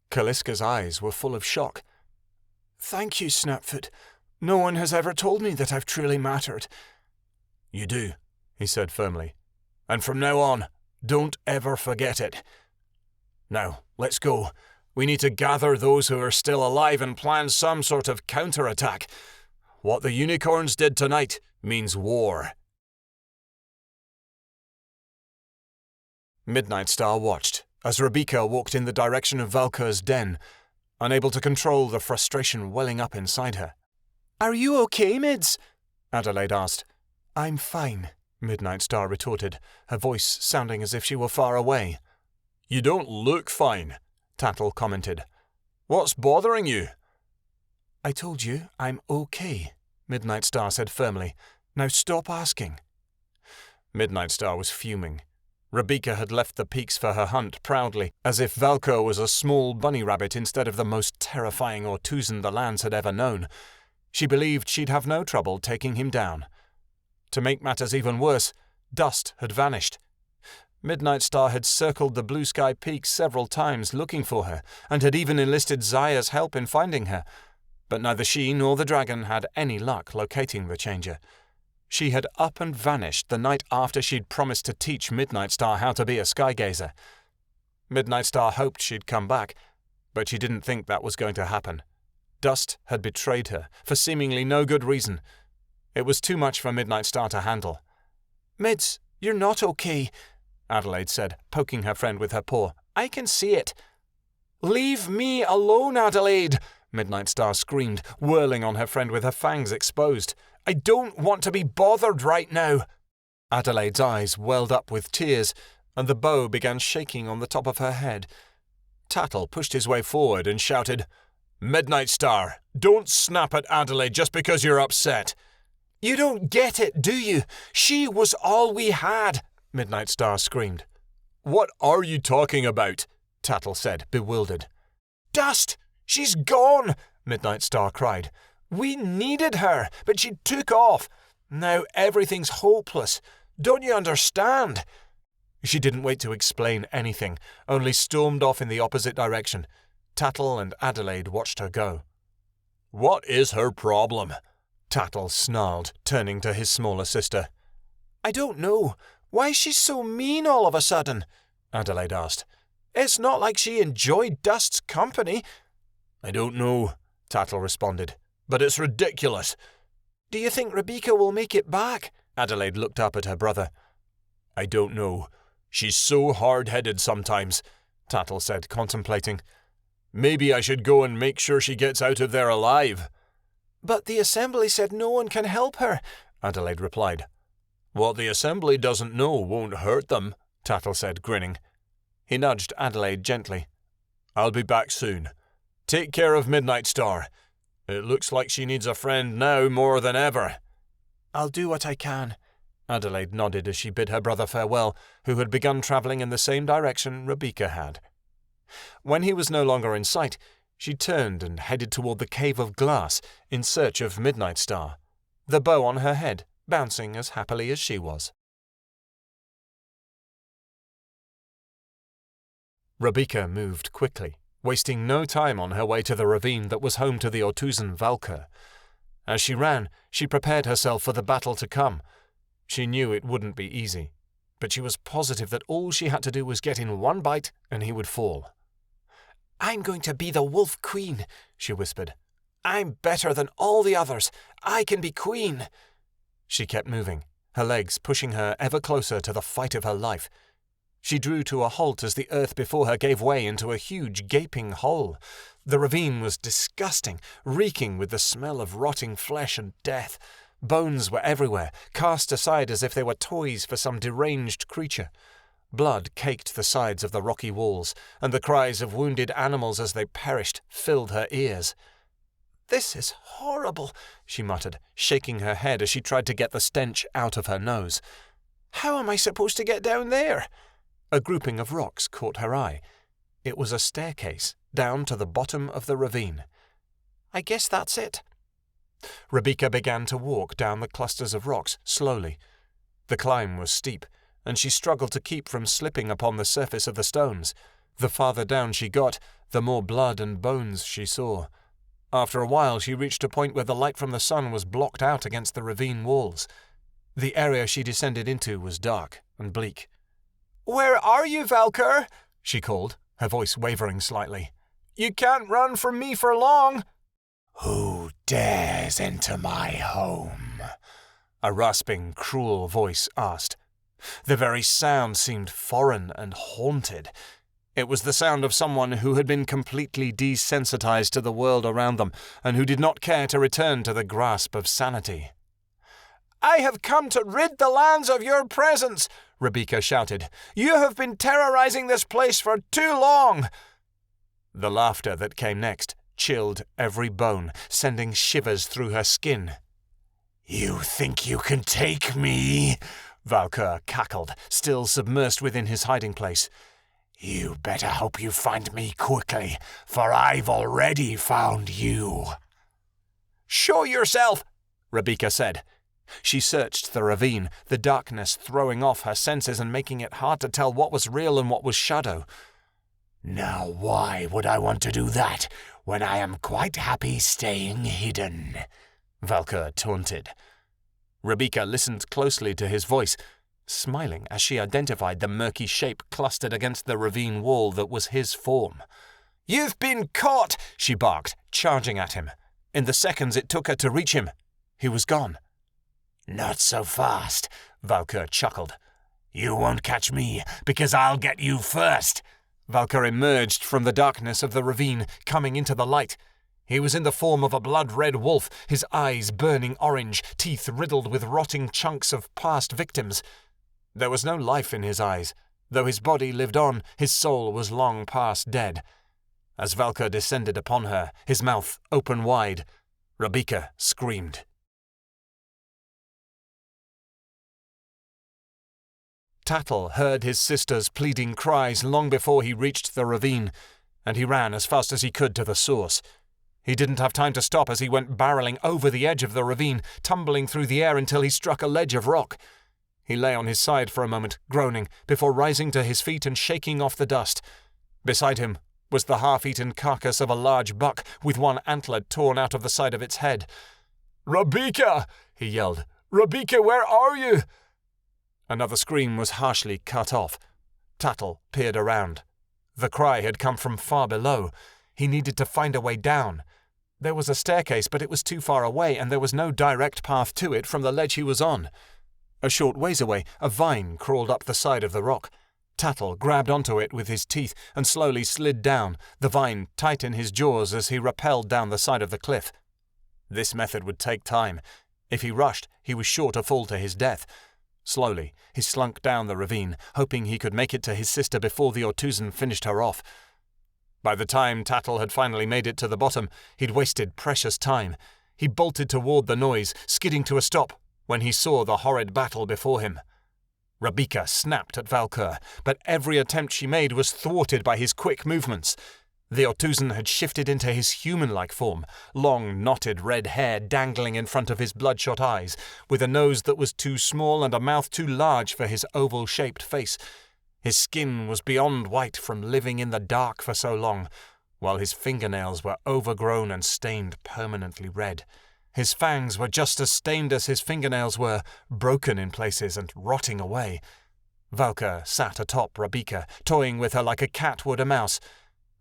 Kaliska's eyes were full of shock. "Thank you, Snapfoot. No one has ever told me that I've truly mattered." "You do," he said firmly. "And from now on, don't ever forget it. Now, let's go. We need to gather those who are still alive and plan some sort of counterattack. What the unicorns did tonight means war." Midnightstar watched as Rebecca walked in the direction of Valkur's den, unable to control the frustration welling up inside her. "Are you okay, Mids?" Adelaide asked. "I'm fine," Midnightstar retorted, her voice sounding as if she were far away. "You don't look fine," Tattle commented. "What's bothering you?" "I told you I'm okay," Midnightstar said firmly. "Now stop asking." Midnightstar was fuming. Rebecca had left the peaks for her hunt proudly, as if Valkur was a small bunny rabbit instead of the most terrifying Ortuzan the lands had ever known. She believed she'd have no trouble taking him down. To make matters even worse, Dust had vanished. Midnightstar had circled the blue sky peak several times looking for her, and had even enlisted Zaya's help in finding her, but neither she nor the dragon had any luck locating the changer. She had up and vanished the night after she'd promised to teach Midnightstar how to be a skygazer. Midnightstar hoped she'd come back, but she didn't think that was going to happen. Dust had betrayed her, for seemingly no good reason. It was too much for Midnightstar to handle. "Mids, you're not okay," Adelaide said, poking her friend with her paw. "I can see it." "Leave me alone, Adelaide!" Midnightstar screamed, whirling on her friend with her fangs exposed. "I don't want to be bothered right now." Adelaide's eyes welled up with tears, and the bow began shaking on the top of her head. Tattle pushed his way forward and shouted, "Midnightstar, don't snap at Adelaide just because you're upset." "You don't get it, do you? She was all we had," Midnightstar screamed. "What are you talking about?" Tattle said, bewildered. "Dust! She's gone!" Midnightstar cried. "We needed her, but she took off. Now everything's hopeless. Don't you understand?" She didn't wait to explain anything, only stormed off in the opposite direction. Tattle and Adelaide watched her go. "What is her problem?" Tattle snarled, turning to his smaller sister. "I don't know. Why is she so mean all of a sudden?" Adelaide asked. "It's not like she enjoyed Dust's company." "I don't know," Tattle responded, "but it's ridiculous." "Do you think Rebecca will make it back?" Adelaide looked up at her brother. "I don't know. She's so hard-headed sometimes," Tattle said, contemplating. "Maybe I should go and make sure she gets out of there alive." "But the Assembly said no one can help her," Adelaide replied. "What the Assembly doesn't know won't hurt them," Tattle said, grinning. He nudged Adelaide gently. "I'll be back soon. Take care of Midnightstar. It looks like she needs a friend now more than ever." "I'll do what I can." Adelaide nodded as she bid her brother farewell, who had begun travelling in the same direction Rebecca had. When he was no longer in sight, she turned and headed toward the cave of glass in search of Midnightstar, the bow on her head bouncing as happily as she was. Rebecca moved quickly, wasting no time on her way to the ravine that was home to the Ortuzan Valkyr. As she ran, she prepared herself for the battle to come. She knew it wouldn't be easy, but she was positive that all she had to do was get in one bite and he would fall. "I'm going to be the Wolf Queen," she whispered. "I'm better than all the others. I can be queen." She kept moving, her legs pushing her ever closer to the fight of her life. She drew to a halt as the earth before her gave way into a huge gaping hole. The ravine was disgusting, reeking with the smell of rotting flesh and death. Bones were everywhere, cast aside as if they were toys for some deranged creature. Blood caked the sides of the rocky walls, and the cries of wounded animals as they perished filled her ears. "This is horrible," she muttered, shaking her head as she tried to get the stench out of her nose. "How am I supposed to get down there?" A grouping of rocks caught her eye. It was a staircase down to the bottom of the ravine. "I guess that's it." Rebecca began to walk down the clusters of rocks slowly. The climb was steep, and she struggled to keep from slipping upon the surface of the stones. The farther down she got, the more blood and bones she saw. After a while, she reached a point where the light from the sun was blocked out against the ravine walls. The area she descended into was dark and bleak. "Where are you, Valkyr?" she called, her voice wavering slightly. "You can't run from me for long." "Who dares enter my home?" a rasping, cruel voice asked. The very sound seemed foreign and haunted. It was the sound of someone who had been completely desensitized to the world around them and who did not care to return to the grasp of sanity. "I have come to rid the lands of your presence," Rebecca shouted. "You have been terrorizing this place for too long." The laughter that came next chilled every bone, sending shivers through her skin. "You think you can take me?" Valkyr cackled, still submersed within his hiding place. "You better hope you find me quickly, for I've already found you." "Show yourself," Rebecca said. She searched the ravine, the darkness throwing off her senses and making it hard to tell what was real and what was shadow. Now why would I want to do that when I am quite happy staying hidden? Valkyr taunted. Rebecca listened closely to his voice, smiling as she identified the murky shape clustered against the ravine wall that was his form. "You've been caught!" she barked, charging at him. In the seconds it took her to reach him, he was gone. Not so fast, Valkyr chuckled. You won't catch me, because I'll get you first. Valkyr emerged from the darkness of the ravine, coming into the light. He was in the form of a blood-red wolf, his eyes burning orange, teeth riddled with rotting chunks of past victims. There was no life in his eyes. Though his body lived on, his soul was long past dead. As Valkyr descended upon her, his mouth open wide, Rebecca screamed. Tattle heard his sister's pleading cries long before he reached the ravine, and he ran as fast as he could to the source. He didn't have time to stop as he went barreling over the edge of the ravine, tumbling through the air until he struck a ledge of rock. He lay on his side for a moment, groaning, before rising to his feet and shaking off the dust. Beside him was the half-eaten carcass of a large buck, with one antler torn out of the side of its head. "Rebecca!" he yelled. "Rebecca, where are you?" Another scream was harshly cut off. Tattle peered around. The cry had come from far below. He needed to find a way down. There was a staircase, but it was too far away, and there was no direct path to it from the ledge he was on. A short ways away, a vine crawled up the side of the rock. Tattle grabbed onto it with his teeth and slowly slid down, the vine tight in his jaws as he rappelled down the side of the cliff. This method would take time. If he rushed, he was sure to fall to his death. Slowly, he slunk down the ravine, hoping he could make it to his sister before the Ortuzan finished her off. By the time Tattle had finally made it to the bottom, he'd wasted precious time. He bolted toward the noise, skidding to a stop, when he saw the horrid battle before him. Rebecca snapped at Valkyr, but every attempt she made was thwarted by his quick movements. The Ortuzan had shifted into his human-like form, long, knotted red hair dangling in front of his bloodshot eyes, with a nose that was too small and a mouth too large for his oval-shaped face. His skin was beyond white from living in the dark for so long, while his fingernails were overgrown and stained permanently red. His fangs were just as stained as his fingernails were, broken in places and rotting away. Valkyr sat atop Rebecca, toying with her like a cat would a mouse.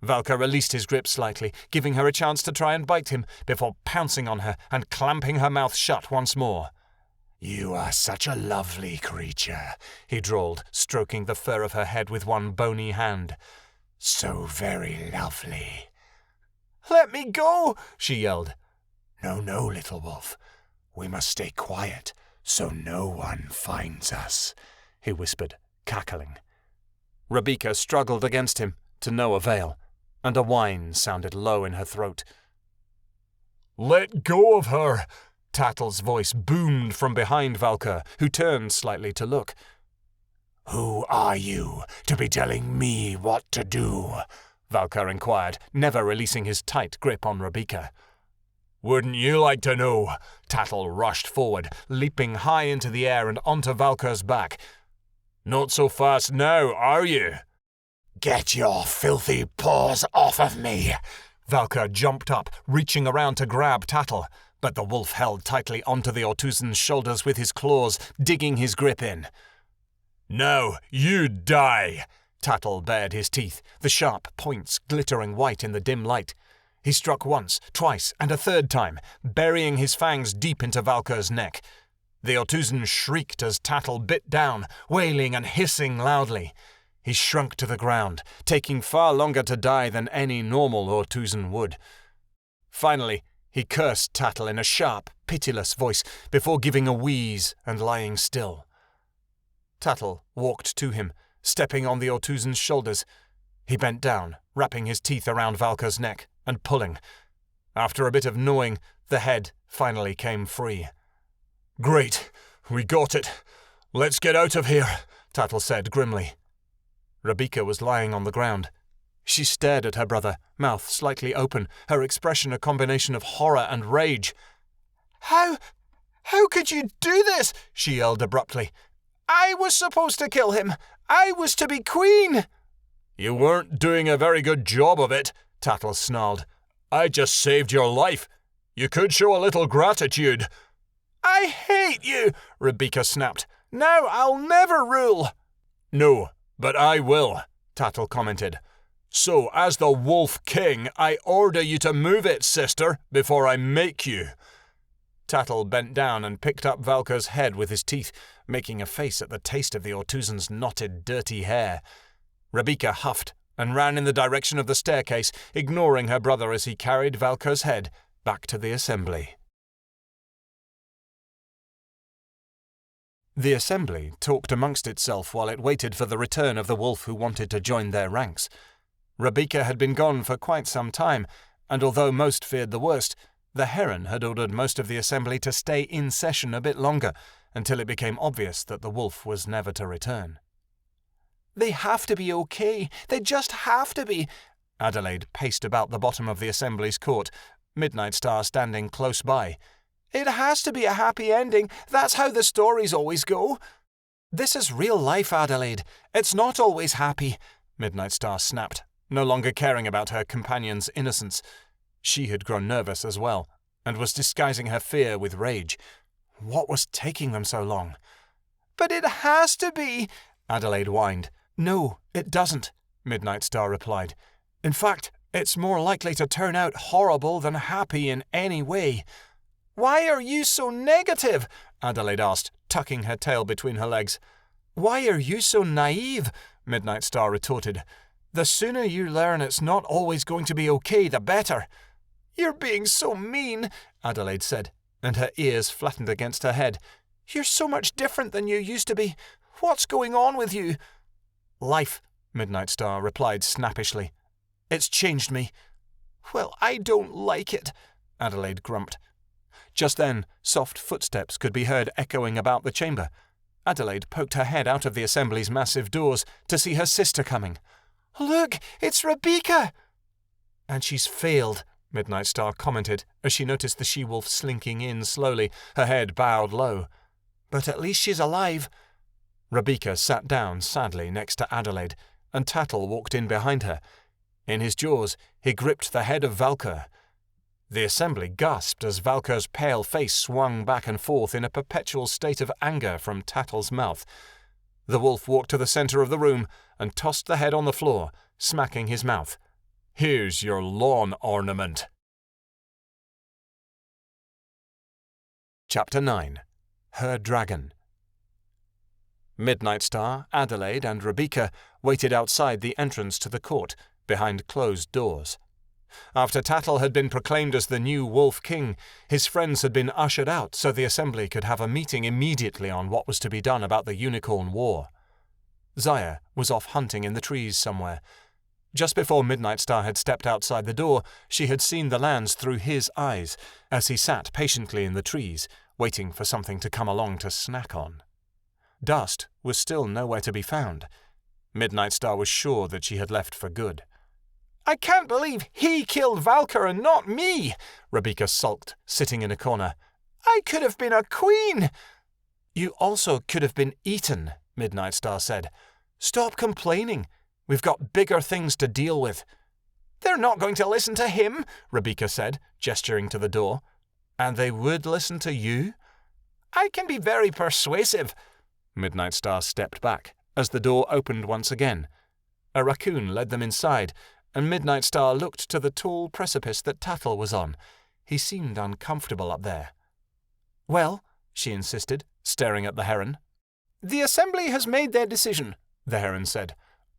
Valkyr released his grip slightly, giving her a chance to try and bite him, before pouncing on her and clamping her mouth shut once more. You are such a lovely creature, he drawled, stroking the fur of her head with one bony hand. So very lovely. Let me go, she yelled. No, little wolf. We must stay quiet, so no one finds us, he whispered, cackling. Rebecca struggled against him, to no avail, and a whine sounded low in her throat. "Let go of her!" Tattle's voice boomed from behind Valkyr, who turned slightly to look. Who are you to be telling me what to do? Valkyr inquired, never releasing his tight grip on Rebecca. Wouldn't you like to know? Tattle rushed forward, leaping high into the air and onto Valkyr's back. Not so fast now, are you? Get your filthy paws off of me! Valkyr jumped up, reaching around to grab Tattle, but the wolf held tightly onto the Ortuzan's shoulders with his claws, digging his grip in. Now you die! Tattle bared his teeth, the sharp points glittering white in the dim light. He struck once, twice, and a third time, burying his fangs deep into Valkyr's neck. The Ortuzan shrieked as Tattle bit down, wailing and hissing loudly. He shrunk to the ground, taking far longer to die than any normal Ortuzan would. Finally, he cursed Tattle in a sharp, pitiless voice before giving a wheeze and lying still. Tattle walked to him, stepping on the Ortuzan's shoulders. He bent down, wrapping his teeth around Valkyr's neck and pulling. After a bit of gnawing, the head finally came free. "Great, we got it. Let's get out of here," Tattle said grimly. Rebecca was lying on the ground. She stared at her brother, mouth slightly open, her expression a combination of horror and rage. How How could you do this? She yelled abruptly. I was supposed to kill him. I was to be queen. You weren't doing a very good job of it, Tattle snarled. I just saved your life. You could show a little gratitude. I hate you, Rebecca snapped. Now I'll never rule. No, but I will, Tattle commented. So, as the Wolf King, I order you to move it, sister, before I make you. Tattle bent down and picked up Valka's head with his teeth, making a face at the taste of the Ortuzan's knotted, dirty hair. Rebecca huffed and ran in the direction of the staircase, ignoring her brother as he carried Valka's head back to the assembly. The assembly talked amongst itself while it waited for the return of the wolf who wanted to join their ranks. Rebecca had been gone for quite some time, and although most feared the worst, the Heron had ordered most of the assembly to stay in session a bit longer, until it became obvious that the wolf was never to return. They have to be okay. They just have to be. Adelaide paced about the bottom of the assembly's court, Midnightstar standing close by. It has to be a happy ending. That's how the stories always go. This is real life, Adelaide. It's not always happy, Midnightstar snapped, no longer caring about her companion's innocence. She had grown nervous as well, and was disguising her fear with rage. What was taking them so long? But it has to be, Adelaide whined. No, it doesn't, Midnightstar replied. In fact, it's more likely to turn out horrible than happy in any way. Why are you so negative? Adelaide asked, tucking her tail between her legs. Why are you so naive? Midnightstar retorted. The sooner you learn it's not always going to be okay, the better. You're being so mean, Adelaide said, and her ears flattened against her head. You're so much different than you used to be. What's going on with you? Life, Midnightstar replied snappishly. It's changed me. Well, I don't like it, Adelaide grumped. Just then, soft footsteps could be heard echoing about the chamber. Adelaide poked her head out of the assembly's massive doors to see her sister coming. Look, it's Rebecca! And she's failed, Midnightstar commented as she noticed the she-wolf slinking in slowly, her head bowed low. But at least she's alive. Rebecca sat down sadly next to Adelaide, and Tattle walked in behind her. In his jaws, he gripped the head of Valka. The assembly gasped as Valka's pale face swung back and forth in a perpetual state of anger from Tattle's mouth. The wolf walked to the center of the room and tossed the head on the floor, smacking his mouth. Here's your lawn ornament. Chapter 9. Her Dragon. Midnightstar, Adelaide, and Rebecca waited outside the entrance to the court, behind closed doors. After Tattle had been proclaimed as the new Wolf King, his friends had been ushered out so the assembly could have a meeting immediately on what was to be done about the Unicorn War. Zaya was off hunting in the trees somewhere. Just before Midnightstar had stepped outside the door, she had seen the lands through his eyes, as he sat patiently in the trees, waiting for something to come along to snack on. Dust was still nowhere to be found. Midnightstar was sure that she had left for good. I can't believe he killed Valka and not me, Rebecca sulked, sitting in a corner. I could have been a queen. You also could have been eaten, Midnightstar said. Stop complaining. We've got bigger things to deal with. They're not going to listen to him, Rebecca said, gesturing to the door. And they would listen to you? I can be very persuasive. Midnightstar stepped back as the door opened once again. A raccoon led them inside, and Midnightstar looked to the tall precipice that Tattle was on. He seemed uncomfortable up there. Well, she insisted, staring at the Heron. The assembly has made their decision, the Heron said.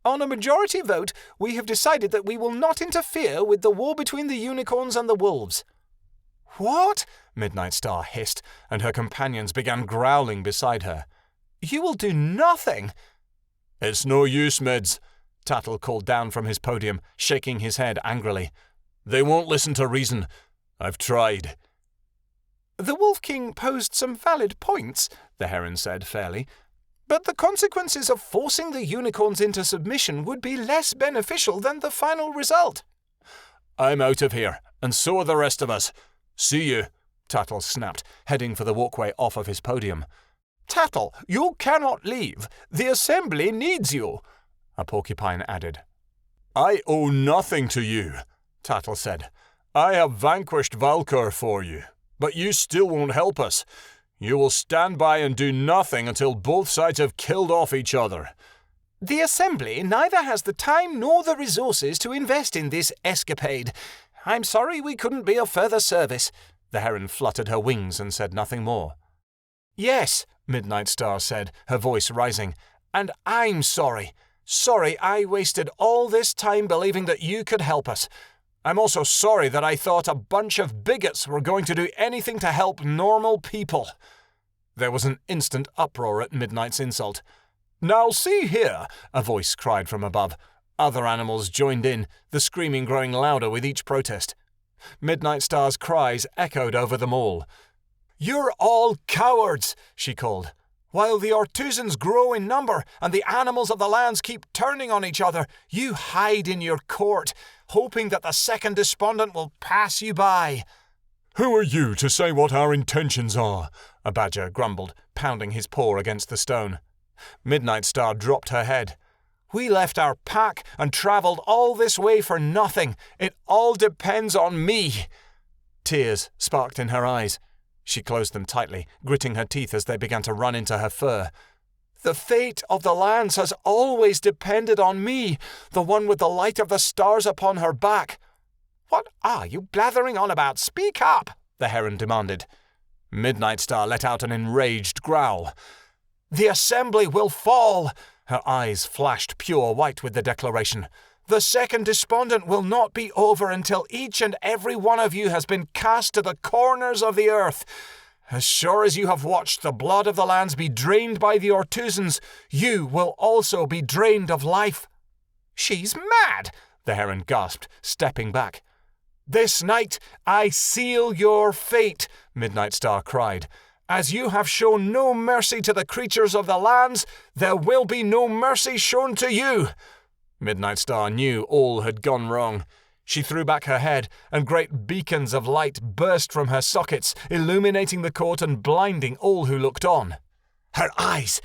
On a majority vote, we have decided that we will not interfere with the war between the unicorns and the wolves. What? Midnightstar hissed, and her companions began growling beside her. You will do nothing. It's no use, Mids, Tattle called down from his podium, shaking his head angrily. They won't listen to reason. I've tried. The Wolf King posed some valid points, the Heron said fairly, but the consequences of forcing the unicorns into submission would be less beneficial than the final result. I'm out of here, and so are the rest of us. See you. Tattle snapped, heading for the walkway off of his podium. Tattle, you cannot leave. The assembly needs you, a porcupine added. I owe nothing to you, Tattle said. I have vanquished Valkyr for you, but you still won't help us. You will stand by and do nothing until both sides have killed off each other. The assembly neither has the time nor the resources to invest in this escapade. I'm sorry we couldn't be of further service. The heron fluttered her wings and said nothing more. Yes, Midnightstar said, her voice rising, and I'm sorry. Sorry I wasted all this time believing that you could help us. I'm also sorry that I thought a bunch of bigots were going to do anything to help normal people. There was an instant uproar at Midnight's insult. Now see here, a voice cried from above. Other animals joined in, the screaming growing louder with each protest. Midnightstar's cries echoed over them all. You're all cowards, she called. While the Ortuzans grow in number and the animals of the lands keep turning on each other, you hide in your court, hoping that the second despondent will pass you by. Who are you to say what our intentions are? A badger grumbled, pounding his paw against the stone. Midnightstar dropped her head. We left our pack and travelled all this way for nothing. It all depends on me. Tears sparked in her eyes. She closed them tightly, gritting her teeth as they began to run into her fur. The fate of the lands has always depended on me, the one with the light of the stars upon her back. What are you blathering on about? Speak up, the heron demanded. Midnightstar let out an enraged growl. The assembly will fall. Her eyes flashed pure white with the declaration. The second despondent will not be over until each and every one of you has been cast to the corners of the earth. As sure as you have watched the blood of the lands be drained by the Ortuzans, you will also be drained of life. She's mad, the heron gasped, stepping back. This night I seal your fate, Midnightstar cried. As you have shown no mercy to the creatures of the lands, there will be no mercy shown to you. Midnightstar knew all had gone wrong. She threw back her head, and great beacons of light burst from her sockets, illuminating the court and blinding all who looked on. Her eyes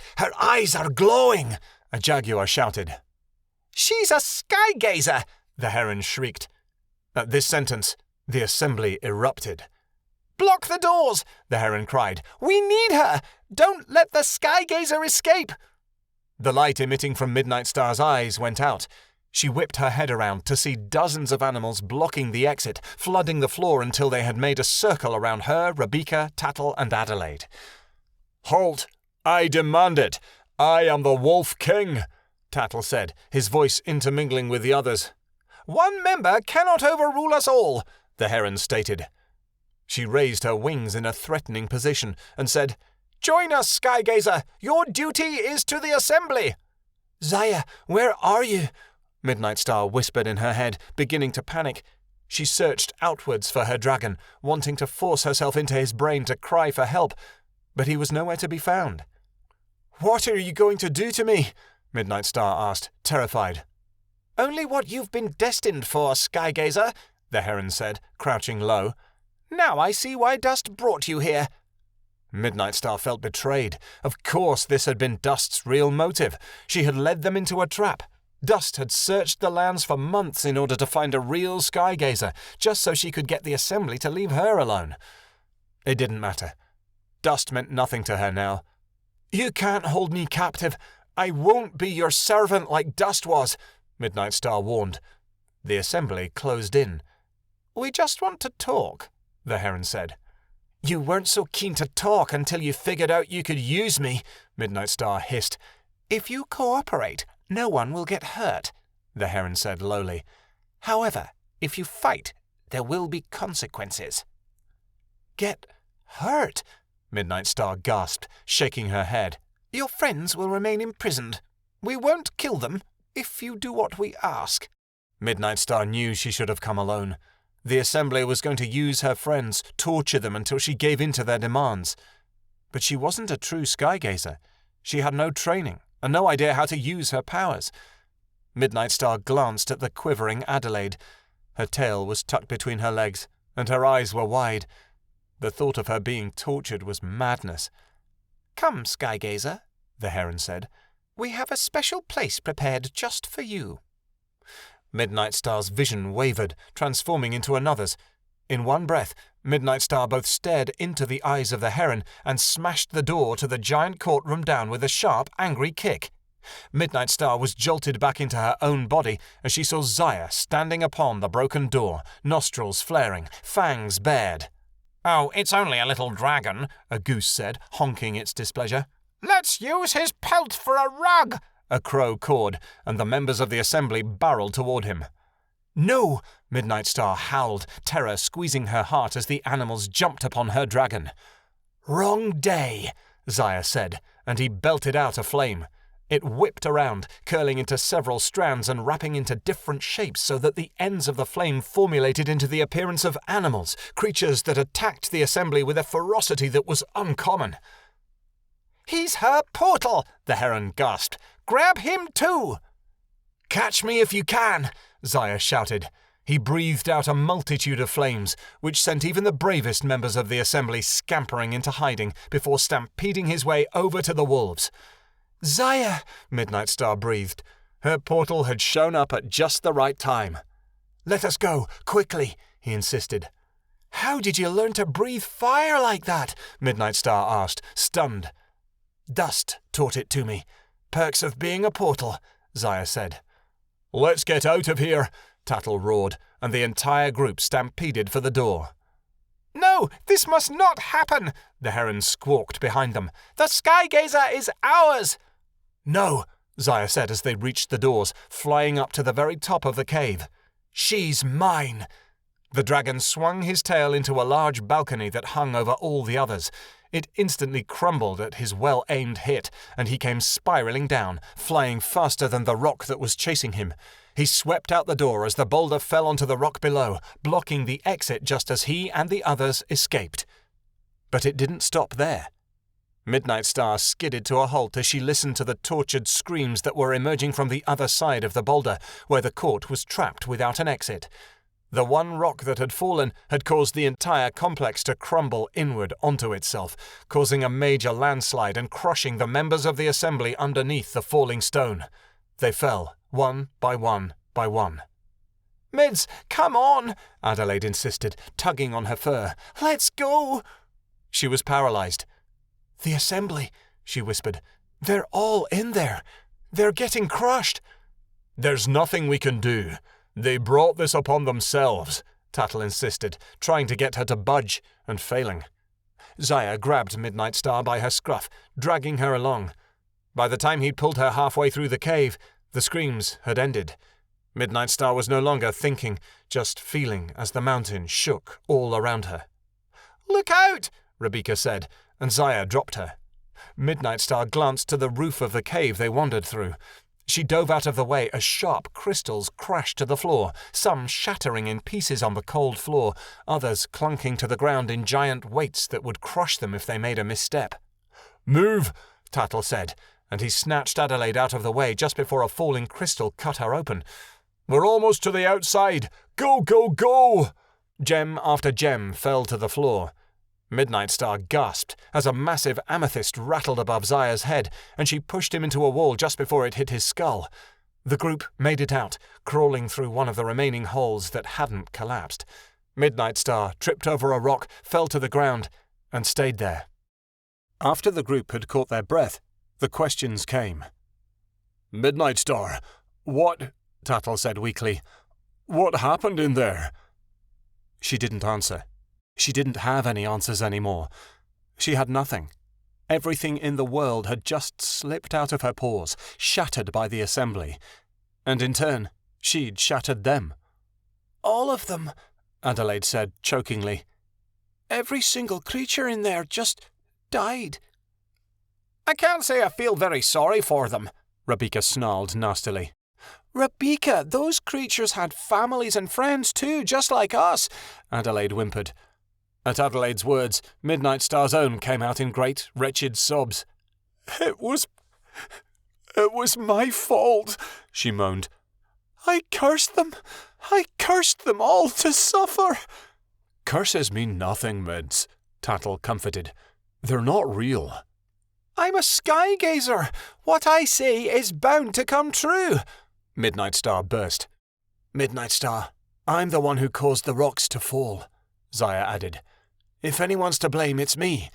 are glowing, a jaguar shouted. She's a skygazer, the heron shrieked. At this sentence, the assembly erupted. Block the doors, the heron cried. We need her! Don't let the skygazer escape! The light emitting from Midnightstar's eyes went out. She whipped her head around to see dozens of animals blocking the exit, flooding the floor until they had made a circle around her, Rebecca, Tattle, and Adelaide. Halt! I demand it! I am the Wolf King, Tattle said, his voice intermingling with the others. One member cannot overrule us all, the heron stated. She raised her wings in a threatening position and said, Join us, Skygazer! Your duty is to the assembly! Zaya, where are you? Midnightstar whispered in her head, beginning to panic. She searched outwards for her dragon, wanting to force herself into his brain to cry for help, but he was nowhere to be found. What are you going to do to me? Midnightstar asked, terrified. Only what you've been destined for, Skygazer, the heron said, crouching low. Now I see why Dust brought you here. Midnightstar felt betrayed. Of course this had been Dust's real motive. She had led them into a trap. Dust had searched the lands for months in order to find a real skygazer, just so she could get the assembly to leave her alone. It didn't matter. Dust meant nothing to her now. You can't hold me captive. I won't be your servant like Dust was, Midnightstar warned. The assembly closed in. We just want to talk, the heron said. You weren't so keen to talk until you figured out you could use me, Midnightstar hissed. If you cooperate, no one will get hurt, the heron said lowly. However, if you fight, there will be consequences. Get hurt? Midnightstar gasped, shaking her head. Your friends will remain imprisoned. We won't kill them if you do what we ask. Midnightstar knew she should have come alone. The assembly was going to use her friends, torture them until she gave in to their demands. But she wasn't a true skygazer. She had no training and no idea how to use her powers. Midnightstar glanced at the quivering Adelaide. Her tail was tucked between her legs, and her eyes were wide. The thought of her being tortured was madness. "Come, skygazer," the heron said. "We have a special place prepared just for you." Midnightstar's vision wavered, transforming into another's. In one breath, Midnightstar both stared into the eyes of the heron and smashed the door to the giant courtroom down with a sharp, angry kick. Midnightstar was jolted back into her own body as she saw Zaya standing upon the broken door, nostrils flaring, fangs bared. "Oh, it's only a little dragon," a goose said, honking its displeasure. "Let's use his pelt for a rug," a crow cawed, and the members of the assembly barreled toward him. "No!" Midnightstar howled, terror squeezing her heart as the animals jumped upon her dragon. "Wrong day," Zaya said, and he belted out a flame. It whipped around, curling into several strands and wrapping into different shapes so that the ends of the flame formulated into the appearance of animals, creatures that attacked the assembly with a ferocity that was uncommon. "He's her portal," the heron gasped. "Grab him too!" "Catch me if you can!" Zaya shouted. He breathed out a multitude of flames, which sent even the bravest members of the assembly scampering into hiding before stampeding his way over to the wolves. "Zaya!" Midnightstar breathed. Her portal had shown up at just the right time. "Let us go, quickly," he insisted. "How did you learn to breathe fire like that?" Midnightstar asked, stunned. "Dust taught it to me. Perks of being a portal," Zaya said. "Let's get out of here," Tattle roared, and the entire group stampeded for the door. "No, this must not happen," the heron squawked behind them. "The skygazer is ours." "No," Zaya said as they reached the doors, flying up to the very top of the cave. "She's mine." The dragon swung his tail into a large balcony that hung over all the others. It instantly crumbled at his well-aimed hit, and he came spiraling down, flying faster than the rock that was chasing him. He swept out the door as the boulder fell onto the rock below, blocking the exit just as he and the others escaped. But it didn't stop there. Midnightstar skidded to a halt as she listened to the tortured screams that were emerging from the other side of the boulder, where the court was trapped without an exit. The one rock that had fallen had caused the entire complex to crumble inward onto itself, causing a major landslide and crushing the members of the assembly underneath the falling stone. They fell, one by one by one. "Mids, come on," Adelaide insisted, tugging on her fur. "Let's go." She was paralyzed. "The assembly," she whispered. "They're all in there. They're getting crushed." "There's nothing we can do. They brought this upon themselves," Tattle insisted, trying to get her to budge, and failing. Zaya grabbed Midnightstar by her scruff, dragging her along. By the time he'd pulled her halfway through the cave, the screams had ended. Midnightstar was no longer thinking, just feeling as the mountain shook all around her. "Look out!" Rebecca said, and Zaya dropped her. Midnightstar glanced to the roof of the cave they wandered through. She dove out of the way as sharp crystals crashed to the floor, some shattering in pieces on the cold floor, others clunking to the ground in giant weights that would crush them if they made a misstep. "Move," Tattle said, and he snatched Adelaide out of the way just before a falling crystal cut her open. "We're almost to the outside. Go, go, go!" Gem after gem fell to the floor. Midnightstar gasped as a massive amethyst rattled above Zaya's head, and she pushed him into a wall just before it hit his skull. The group made it out, crawling through one of the remaining holes that hadn't collapsed. Midnightstar tripped over a rock, fell to the ground, and stayed there. After the group had caught their breath, the questions came. "Midnightstar, what?" Tattle said weakly. "What happened in there?" She didn't answer. She didn't have any answers anymore. She had nothing. Everything in the world had just slipped out of her paws, shattered by the assembly. And in turn, she'd shattered them. "All of them," Adelaide said chokingly. "Every single creature in there just died." "I can't say I feel very sorry for them," Rebecca snarled nastily. "Rebecca, those creatures had families and friends too, just like us," Adelaide whimpered. At Adelaide's words, Midnightstar's own came out in great, wretched sobs. It was my fault," she moaned. I cursed them all to suffer." "Curses mean nothing, Mids," Tattle comforted. "They're not real." "I'm a skygazer. What I say is bound to come true," Midnightstar burst. "Midnightstar, I'm the one who caused the rocks to fall," Zaya added. "If anyone's to blame, it's me.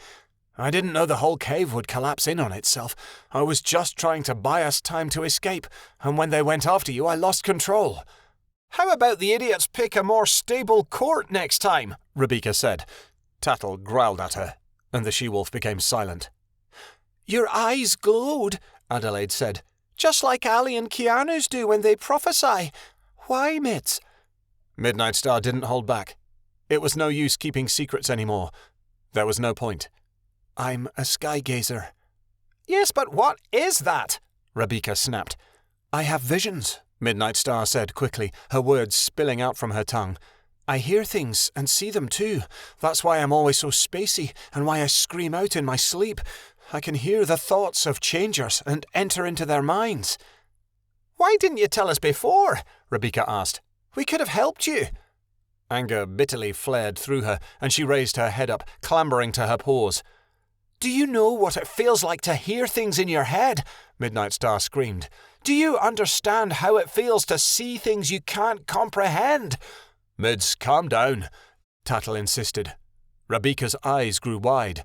I didn't know the whole cave would collapse in on itself. I was just trying to buy us time to escape, and when they went after you, I lost control." "How about the idiots pick a more stable court next time?" Rebecca said. Tattle growled at her, and the she-wolf became silent. "Your eyes glowed," Adelaide said, "just like Ali and Keanu's do when they prophesy. Why, Mids?" Midnightstar didn't hold back. It was no use keeping secrets anymore. There was no point. "I'm a skygazer." "Yes, but what is that?" Rebecca snapped. "I have visions," Midnightstar said quickly, her words spilling out from her tongue. "I hear things and see them too. That's why I'm always so spacey and why I scream out in my sleep. I can hear the thoughts of changers and enter into their minds." "Why didn't you tell us before?" Rebecca asked. "We could have helped you." Anger bitterly flared through her, and she raised her head up, clambering to her paws. "Do you know what it feels like to hear things in your head?" Midnightstar screamed. "Do you understand how it feels to see things you can't comprehend?" "Mids, calm down," Tattle insisted. Rebecca's eyes grew wide.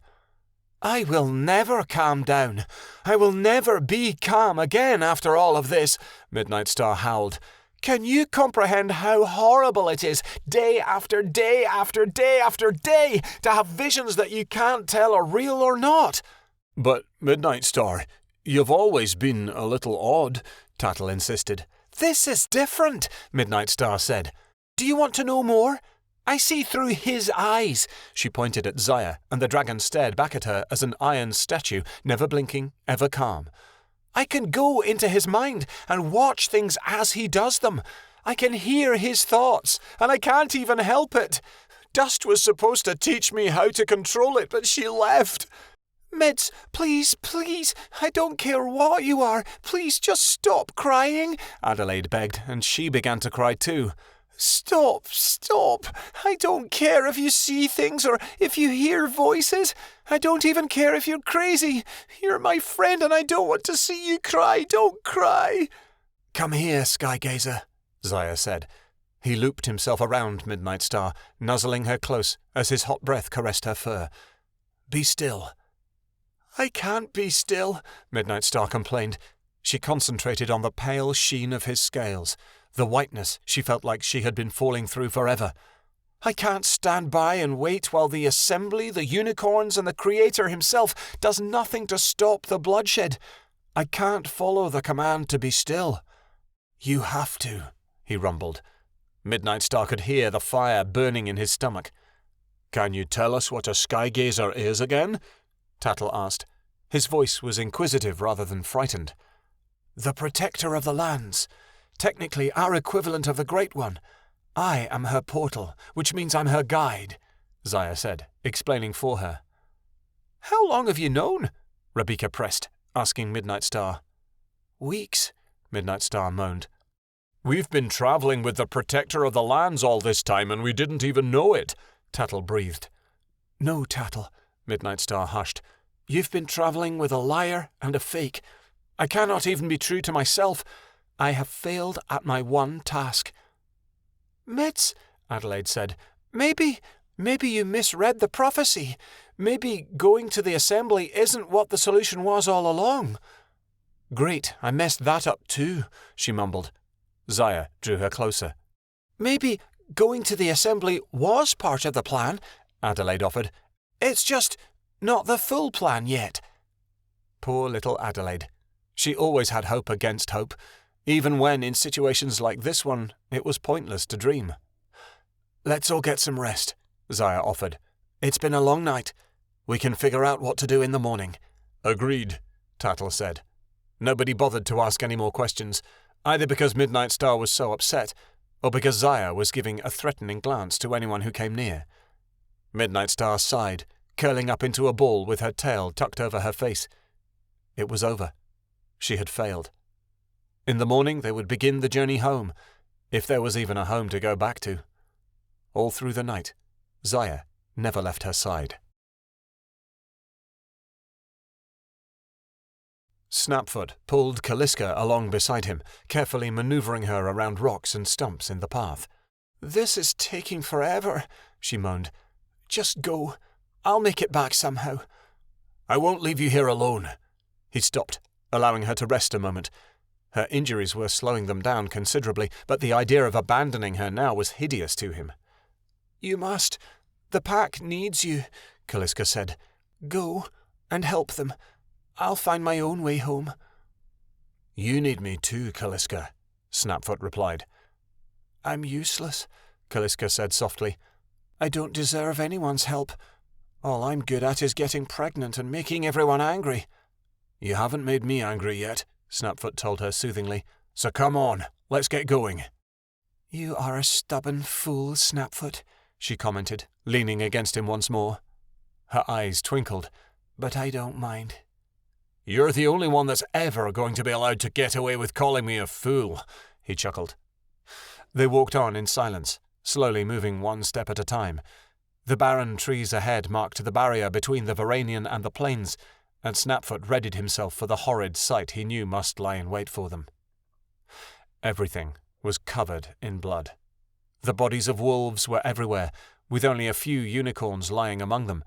"I will never calm down. I will never be calm again after all of this," Midnightstar howled. "Can you comprehend how horrible it is, day after day after day after day, to have visions that you can't tell are real or not?" "But, Midnightstar, you've always been a little odd," Tattle insisted. "This is different," Midnightstar said. "Do you want to know more? I see through his eyes." She pointed at Zaya, and the dragon stared back at her as an iron statue, never blinking, ever calm. "I can go into his mind and watch things as he does them. I can hear his thoughts, and I can't even help it. Dust was supposed to teach me how to control it, but she left. Mids, please, please, I don't care what you are. Please just stop crying," Adelaide begged, and she began to cry too. "Stop, stop. I don't care if you see things or if you hear voices. I don't even care if you're crazy. You're my friend and I don't want to see you cry. Don't cry." "Come here, skygazer," Zaya said. He looped himself around Midnightstar, nuzzling her close as his hot breath caressed her fur. "Be still." "I can't be still," Midnightstar complained. She concentrated on the pale sheen of his scales, the whiteness she felt like she had been falling through forever. "I can't stand by and wait while the Assembly, the unicorns, and the Creator himself does nothing to stop the bloodshed. I can't follow the command to be still." "You have to," he rumbled. Midnightstar could hear the fire burning in his stomach. "Can you tell us what a skygazer is again?" Tattle asked. His voice was inquisitive rather than frightened. "The protector of the lands. Technically our equivalent of the Great One. I am her portal, which means I'm her guide," Zaya said, explaining for her. "How long have you known?" Rebecca pressed, asking Midnightstar. "Weeks," Midnightstar moaned. "We've been travelling with the protector of the lands all this time and we didn't even know it," Tattle breathed. "No, Tattle," Midnightstar hushed. "You've been travelling with a liar and a fake. I cannot even be true to myself. I have failed at my one task." "Mids," Adelaide said, Maybe you misread the prophecy. Maybe going to the Assembly isn't what the solution was all along." "Great, I messed that up too," she mumbled. Zaya drew her closer. "Maybe going to the Assembly was part of the plan," Adelaide offered. "It's just not the full plan yet." Poor little Adelaide. She always had hope against hope, even when in situations like this one it was pointless to dream. "Let's all get some rest," Zaya offered. "It's been a long night. We can figure out what to do in the morning." "Agreed," Tattle said. Nobody bothered to ask any more questions, either because Midnightstar was so upset, or because Zaya was giving a threatening glance to anyone who came near. Midnightstar sighed, curling up into a ball with her tail tucked over her face. It was over. She had failed. In the morning they would begin the journey home, if there was even a home to go back to. All through the night, Zaya never left her side. Snapfoot pulled Kaliska along beside him, carefully maneuvering her around rocks and stumps in the path. "This is taking forever," she moaned. "Just go. I'll make it back somehow." "I won't leave you here alone." He stopped, allowing her to rest a moment. Her injuries were slowing them down considerably, but the idea of abandoning her now was hideous to him. "You must. The pack needs you," Kaliska said. "Go and help them. I'll find my own way home." "You need me too, Kaliska," Snapfoot replied. "I'm useless," Kaliska said softly. "I don't deserve anyone's help. All I'm good at is getting pregnant and making everyone angry." "You haven't made me angry yet," Snapfoot told her soothingly. "So come on, let's get going." "You are a stubborn fool, Snapfoot," she commented, leaning against him once more. Her eyes twinkled. "But I don't mind." "You're the only one that's ever going to be allowed to get away with calling me a fool," he chuckled. They walked on in silence, slowly moving one step at a time. The barren trees ahead marked the barrier between the Varanian and the plains, and Snapfoot readied himself for the horrid sight he knew must lie in wait for them. Everything was covered in blood. The bodies of wolves were everywhere, with only a few unicorns lying among them.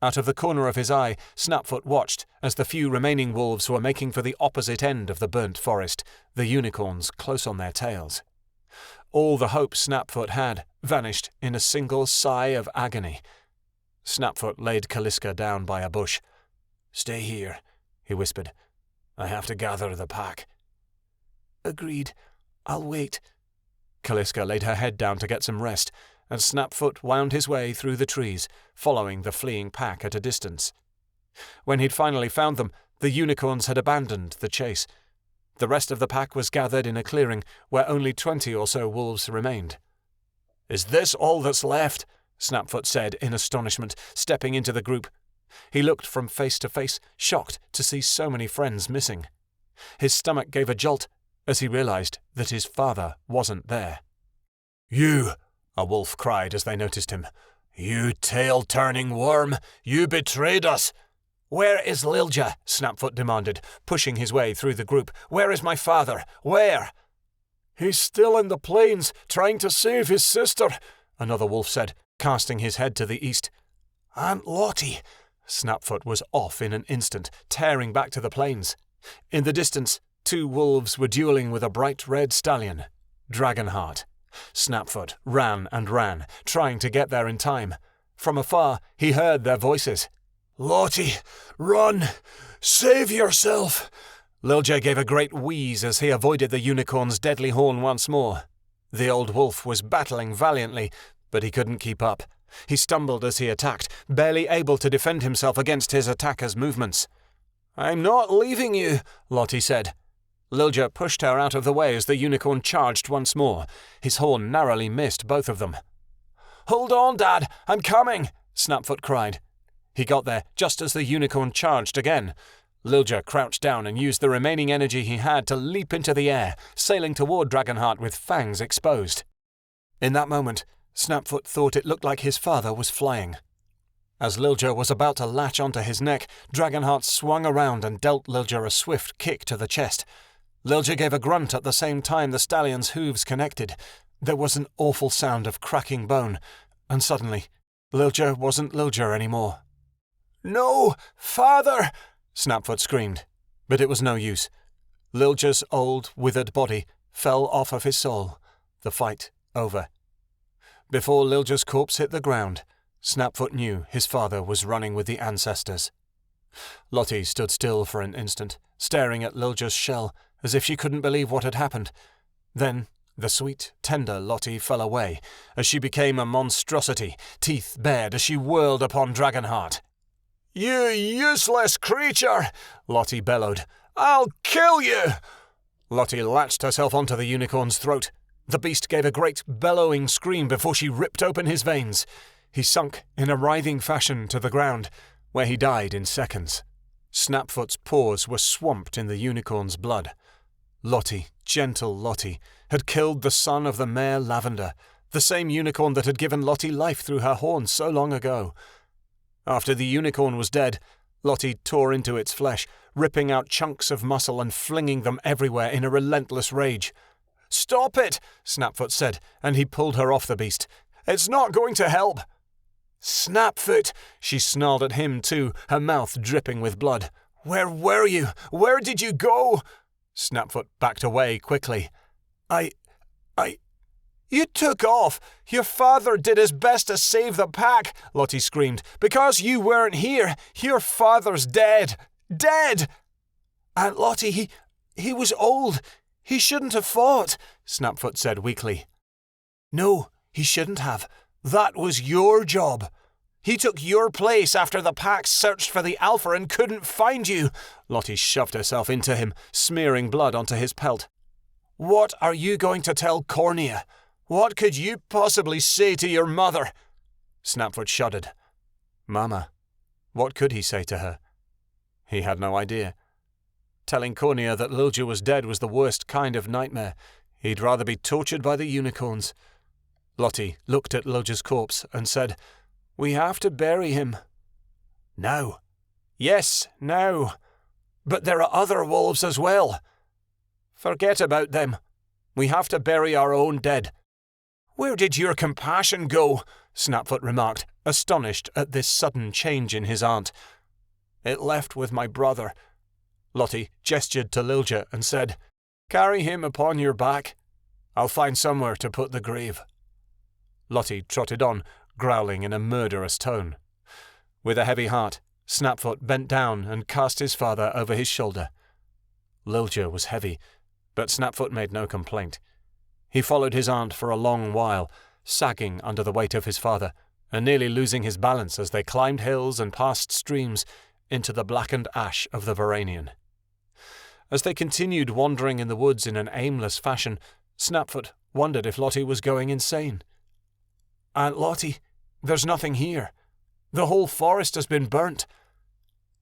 Out of the corner of his eye, Snapfoot watched as the few remaining wolves were making for the opposite end of the burnt forest, the unicorns close on their tails. All the hope Snapfoot had vanished in a single sigh of agony. Snapfoot laid Kaliska down by a bush. "Stay here," he whispered. "I have to gather the pack." "Agreed. I'll wait." Kaliska laid her head down to get some rest, and Snapfoot wound his way through the trees, following the fleeing pack at a distance. When he'd finally found them, the unicorns had abandoned the chase. The rest of the pack was gathered in a clearing where only 20 or so wolves remained. "Is this all that's left?" Snapfoot said in astonishment, stepping into the group. He looked from face to face, shocked to see so many friends missing. His stomach gave a jolt as he realized that his father wasn't there. "You!" a wolf cried as they noticed him. "You tail-turning worm! You betrayed us!" "Where is Lilja?" Snapfoot demanded, pushing his way through the group. "Where is my father? Where?" "He's still in the plains, trying to save his sister," another wolf said, casting his head to the east. "Aunt Lottie!" Snapfoot was off in an instant, tearing back to the plains. In the distance, 2 wolves were dueling with a bright red stallion, Dragonheart. Snapfoot ran and ran, trying to get there in time. From afar, he heard their voices. "Lottie, run! Save yourself!" Lilja gave a great wheeze as he avoided the unicorn's deadly horn once more. The old wolf was battling valiantly, but he couldn't keep up. He stumbled as he attacked, barely able to defend himself against his attacker's movements. "I'm not leaving you," Lottie said. Lilja pushed her out of the way as the unicorn charged once more. His horn narrowly missed both of them. "Hold on, Dad! I'm coming!" Snapfoot cried. He got there just as the unicorn charged again. Lilja crouched down and used the remaining energy he had to leap into the air, sailing toward Dragonheart with fangs exposed. In that moment, Snapfoot thought it looked like his father was flying. As Lilja was about to latch onto his neck, Dragonheart swung around and dealt Lilja a swift kick to the chest. Lilja gave a grunt at the same time the stallion's hooves connected. There was an awful sound of cracking bone, and suddenly, Lilja wasn't Lilja anymore. "No, father!" Snapfoot screamed, but it was no use. Lilja's old, withered body fell off of his soul, the fight over. Before Lilja's corpse hit the ground, Snapfoot knew his father was running with the ancestors. Lottie stood still for an instant, staring at Lilja's shell, as if she couldn't believe what had happened. Then the sweet, tender Lottie fell away, as she became a monstrosity, teeth bared as she whirled upon Dragonheart. "You useless creature!" Lottie bellowed. "I'll kill you!" Lottie latched herself onto the unicorn's throat. The beast gave a great, bellowing scream before she ripped open his veins. He sunk in a writhing fashion to the ground, where he died in seconds. Snapfoot's paws were swamped in the unicorn's blood. Lottie, gentle Lottie, had killed the son of the Mare Lavender, the same unicorn that had given Lottie life through her horn so long ago. After the unicorn was dead, Lottie tore into its flesh, ripping out chunks of muscle and flinging them everywhere in a relentless rage. "Stop it," Snapfoot said, and he pulled her off the beast. "It's not going to help." "Snapfoot!" She snarled at him too, her mouth dripping with blood. "Where were you? Where did you go?" Snapfoot backed away quickly. You took off. Your father did his best to save the pack," Lottie screamed. "Because you weren't here, your father's dead. Dead!" "Aunt Lottie, he was old. He shouldn't have fought," Snapfoot said weakly. "No, he shouldn't have. That was your job. He took your place after the pack searched for the Alpha and couldn't find you." Lottie shoved herself into him, smearing blood onto his pelt. "What are you going to tell Cornea? What could you possibly say to your mother?" Snapfoot shuddered. Mama. What could he say to her? He had no idea. Telling Cornea that Lilja was dead was the worst kind of nightmare. He'd rather be tortured by the unicorns. Lottie looked at Lilja's corpse and said, "We have to bury him." "Now." "Yes, now. But there are other wolves as well." "Forget about them. We have to bury our own dead." "Where did your compassion go?" Snapfoot remarked, astonished at this sudden change in his aunt. "It left with my brother." Lottie gestured to Lilja and said, "Carry him upon your back. I'll find somewhere to put the grave." Lottie trotted on, growling in a murderous tone. With a heavy heart, Snapfoot bent down and cast his father over his shoulder. Lilja was heavy, but Snapfoot made no complaint. He followed his aunt for a long while, sagging under the weight of his father, and nearly losing his balance as they climbed hills and passed streams into the blackened ash of the Varanian. As they continued wandering in the woods in an aimless fashion, Snapfoot wondered if Lottie was going insane. "Aunt Lottie, there's nothing here. The whole forest has been burnt."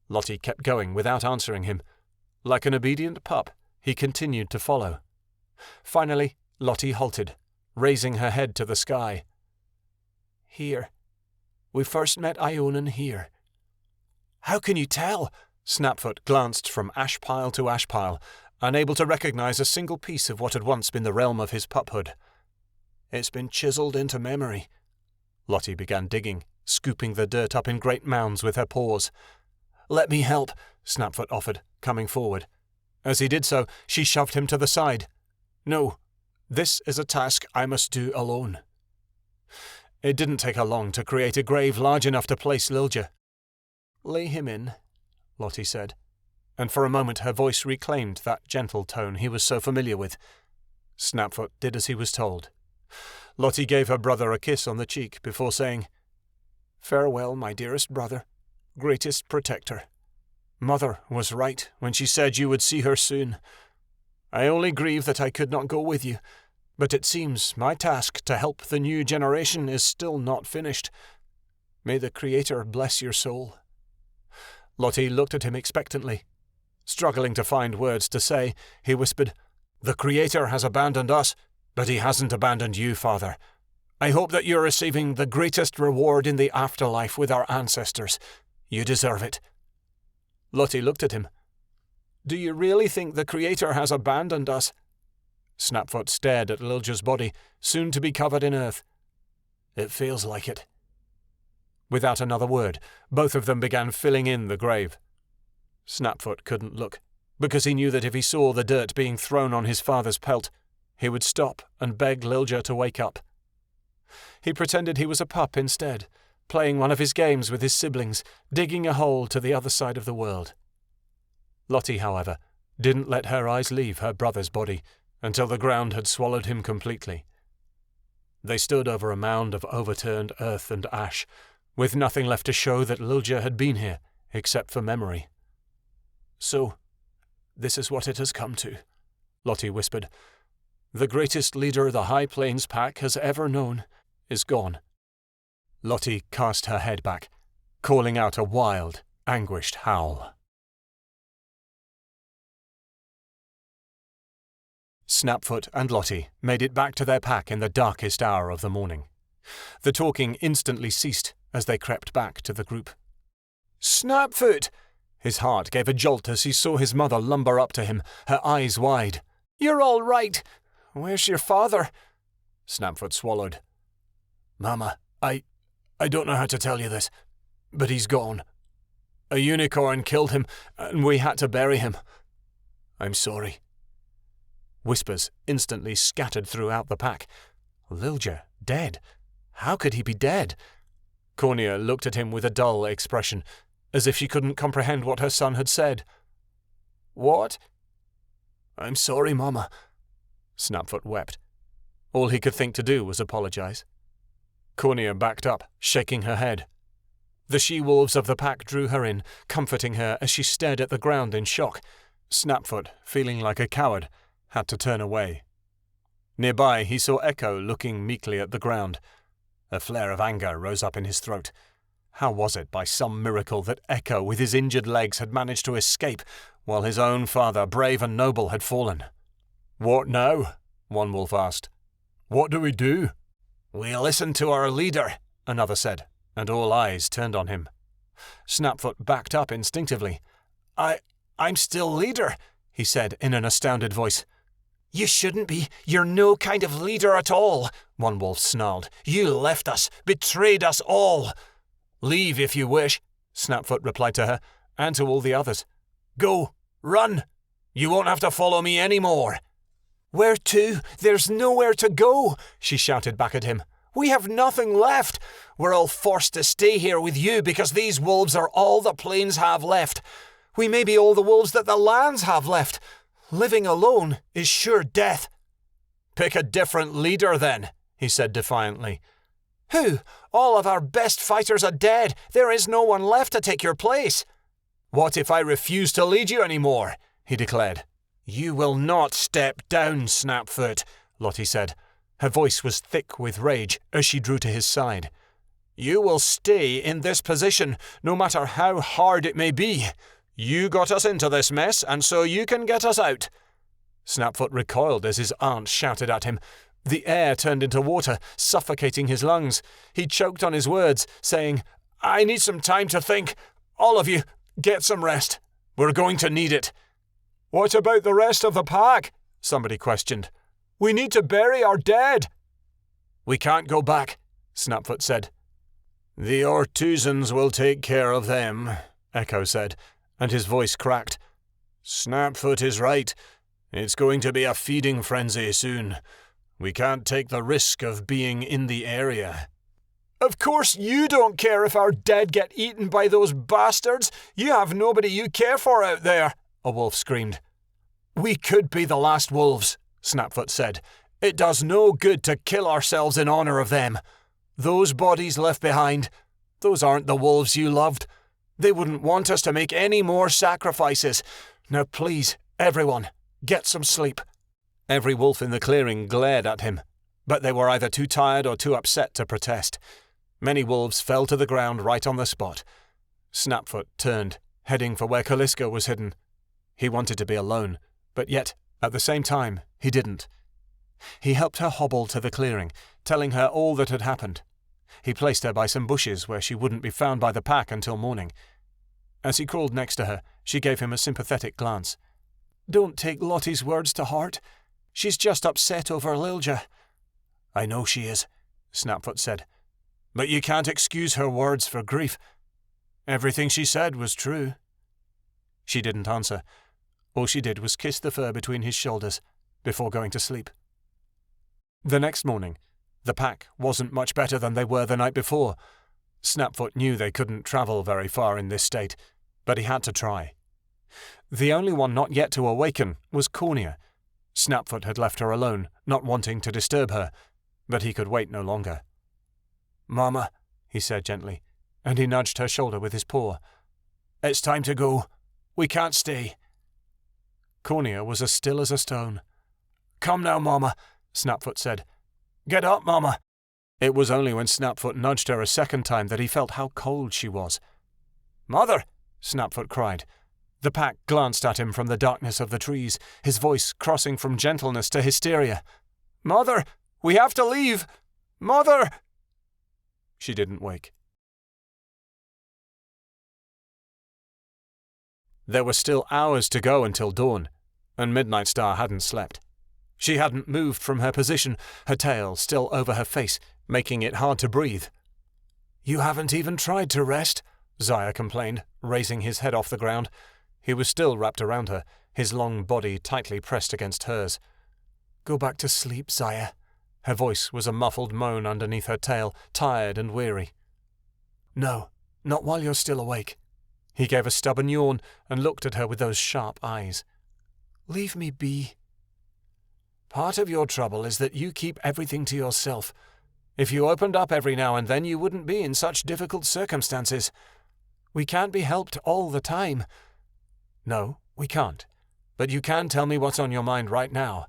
Lottie kept going without answering him. Like an obedient pup, he continued to follow. Finally, Lottie halted, raising her head to the sky. "Here. We first met Ionan here." "How can you tell?" Snapfoot glanced from ash pile to ash pile, unable to recognize a single piece of what had once been the realm of his puphood. "It's been chiseled into memory." Lottie began digging, scooping the dirt up in great mounds with her paws. "Let me help," Snapfoot offered, coming forward. As he did so, she shoved him to the side. "No, this is a task I must do alone." It didn't take her long to create a grave large enough to place Lilja. "Lay him in," Lottie said, and for a moment her voice reclaimed that gentle tone he was so familiar with. Snapfoot did as he was told. Lottie gave her brother a kiss on the cheek before saying, "Farewell, my dearest brother, greatest protector. Mother was right when she said you would see her soon. I only grieve that I could not go with you, but it seems my task to help the new generation is still not finished. May the Creator bless your soul." Lottie looked at him expectantly. Struggling to find words to say, he whispered, "The Creator has abandoned us, but he hasn't abandoned you, Father. I hope that you're receiving the greatest reward in the afterlife with our ancestors. You deserve it." Lottie looked at him. "Do you really think the Creator has abandoned us?" Snapfoot stared at Lilja's body, soon to be covered in earth. "It feels like it." Without another word, both of them began filling in the grave. Snapfoot couldn't look, because he knew that if he saw the dirt being thrown on his father's pelt, he would stop and beg Lilja to wake up. He pretended he was a pup instead, playing one of his games with his siblings, digging a hole to the other side of the world. Lottie, however, didn't let her eyes leave her brother's body until the ground had swallowed him completely. They stood over a mound of overturned earth and ash, with nothing left to show that Lilja had been here, except for memory. "So, this is what it has come to," Lottie whispered. "The greatest leader the High Plains pack has ever known is gone." Lottie cast her head back, calling out a wild, anguished howl. Snapfoot and Lottie made it back to their pack in the darkest hour of the morning. The talking instantly ceased as they crept back to the group. "Snapfoot! His heart gave a jolt as he saw his mother lumber up to him, her eyes wide. "You're all right. Where's your father?" Snapfoot swallowed. "Mama, I don't know how to tell you this, but he's gone. A unicorn killed him, and we had to bury him. I'm sorry." Whispers instantly scattered throughout the pack. Lilja, dead? How could he be dead? Cornia looked at him with a dull expression, as if she couldn't comprehend what her son had said. "What?" "I'm sorry, Mama." Snapfoot wept. All he could think to do was apologize. Cornia backed up, shaking her head. The she-wolves of the pack drew her in, comforting her as she stared at the ground in shock. Snapfoot, feeling like a coward, had to turn away. Nearby, he saw Echo looking meekly at the ground. A flare of anger rose up in his throat. How was it, by some miracle, that Echo, with his injured legs, had managed to escape, while his own father, brave and noble, had fallen? "What now?" one wolf asked. "What do we do?" "We listen to our leader," another said, and all eyes turned on him. Snapfoot backed up instinctively. I'm still leader," he said in an astounded voice. "You shouldn't be. You're no kind of leader at all," one wolf snarled. "You left us, betrayed us all." "Leave if you wish," Snapfoot replied to her, and to all the others. "Go, run. You won't have to follow me anymore." "Where to? There's nowhere to go," she shouted back at him. "We have nothing left. We're all forced to stay here with you because these wolves are all the plains have left. We may be all the wolves that the lands have left. Living alone is sure death." "Pick a different leader then," he said defiantly. "Who? All of our best fighters are dead. There is no one left to take your place." "What if I refuse to lead you anymore?" he declared. "You will not step down, Snapfoot," Lottie said. Her voice was thick with rage as she drew to his side. "You will stay in this position, no matter how hard it may be. You got us into this mess, and so you can get us out." Snapfoot recoiled as his aunt shouted at him. The air turned into water, suffocating his lungs. He choked on his words, saying, "I need some time to think. All of you, get some rest. We're going to need it." "What about the rest of the pack?" somebody questioned. "We need to bury our dead." "We can't go back," Snapfoot said. "The Ortuzans will take care of them," Echo said, and his voice cracked. "Snapfoot is right. It's going to be a feeding frenzy soon. We can't take the risk of being in the area." "Of course you don't care if our dead get eaten by those bastards. You have nobody you care for out there," a wolf screamed. "We could be the last wolves," Snapfoot said. "It does no good to kill ourselves in honor of them. Those bodies left behind, those aren't the wolves you loved. They wouldn't want us to make any more sacrifices. Now please, everyone, get some sleep." Every wolf in the clearing glared at him, but they were either too tired or too upset to protest. Many wolves fell to the ground right on the spot. Snapfoot turned, heading for where Kaliska was hidden. He wanted to be alone, but yet, at the same time, he didn't. He helped her hobble to the clearing, telling her all that had happened. He placed her by some bushes where she wouldn't be found by the pack until morning. As he crawled next to her, she gave him a sympathetic glance. "Don't take Lottie's words to heart. She's just upset over Lilja." "I know she is," Snapfoot said. "But you can't excuse her words for grief. Everything she said was true." She didn't answer. All she did was kiss the fur between his shoulders before going to sleep. The next morning, the pack wasn't much better than they were the night before. Snapfoot knew they couldn't travel very far in this state, but he had to try. The only one not yet to awaken was Cornia. Snapfoot had left her alone, not wanting to disturb her, but he could wait no longer. "Mama," he said gently, and he nudged her shoulder with his paw. "It's time to go. We can't stay." Cornia was as still as a stone. "Come now, Mama," Snapfoot said. "Get up, Mama." It was only when Snapfoot nudged her a second time that he felt how cold she was. "Mother!" Snapfoot cried. The pack glanced at him from the darkness of the trees, his voice crossing from gentleness to hysteria. "Mother! We have to leave! Mother!" She didn't wake. There were still hours to go until dawn, and Midnightstar hadn't slept. She hadn't moved from her position, her tail still over her face, making it hard to breathe. "You haven't even tried to rest," Zaya complained, raising his head off the ground. He was still wrapped around her, his long body tightly pressed against hers. "Go back to sleep, Zaya." Her voice was a muffled moan underneath her tail, tired and weary. "No, not while you're still awake." He gave a stubborn yawn and looked at her with those sharp eyes. "Leave me be." "Part of your trouble is that you keep everything to yourself. If you opened up every now and then, you wouldn't be in such difficult circumstances. We can't be helped all the time." "No, we can't. But you can tell me what's on your mind right now."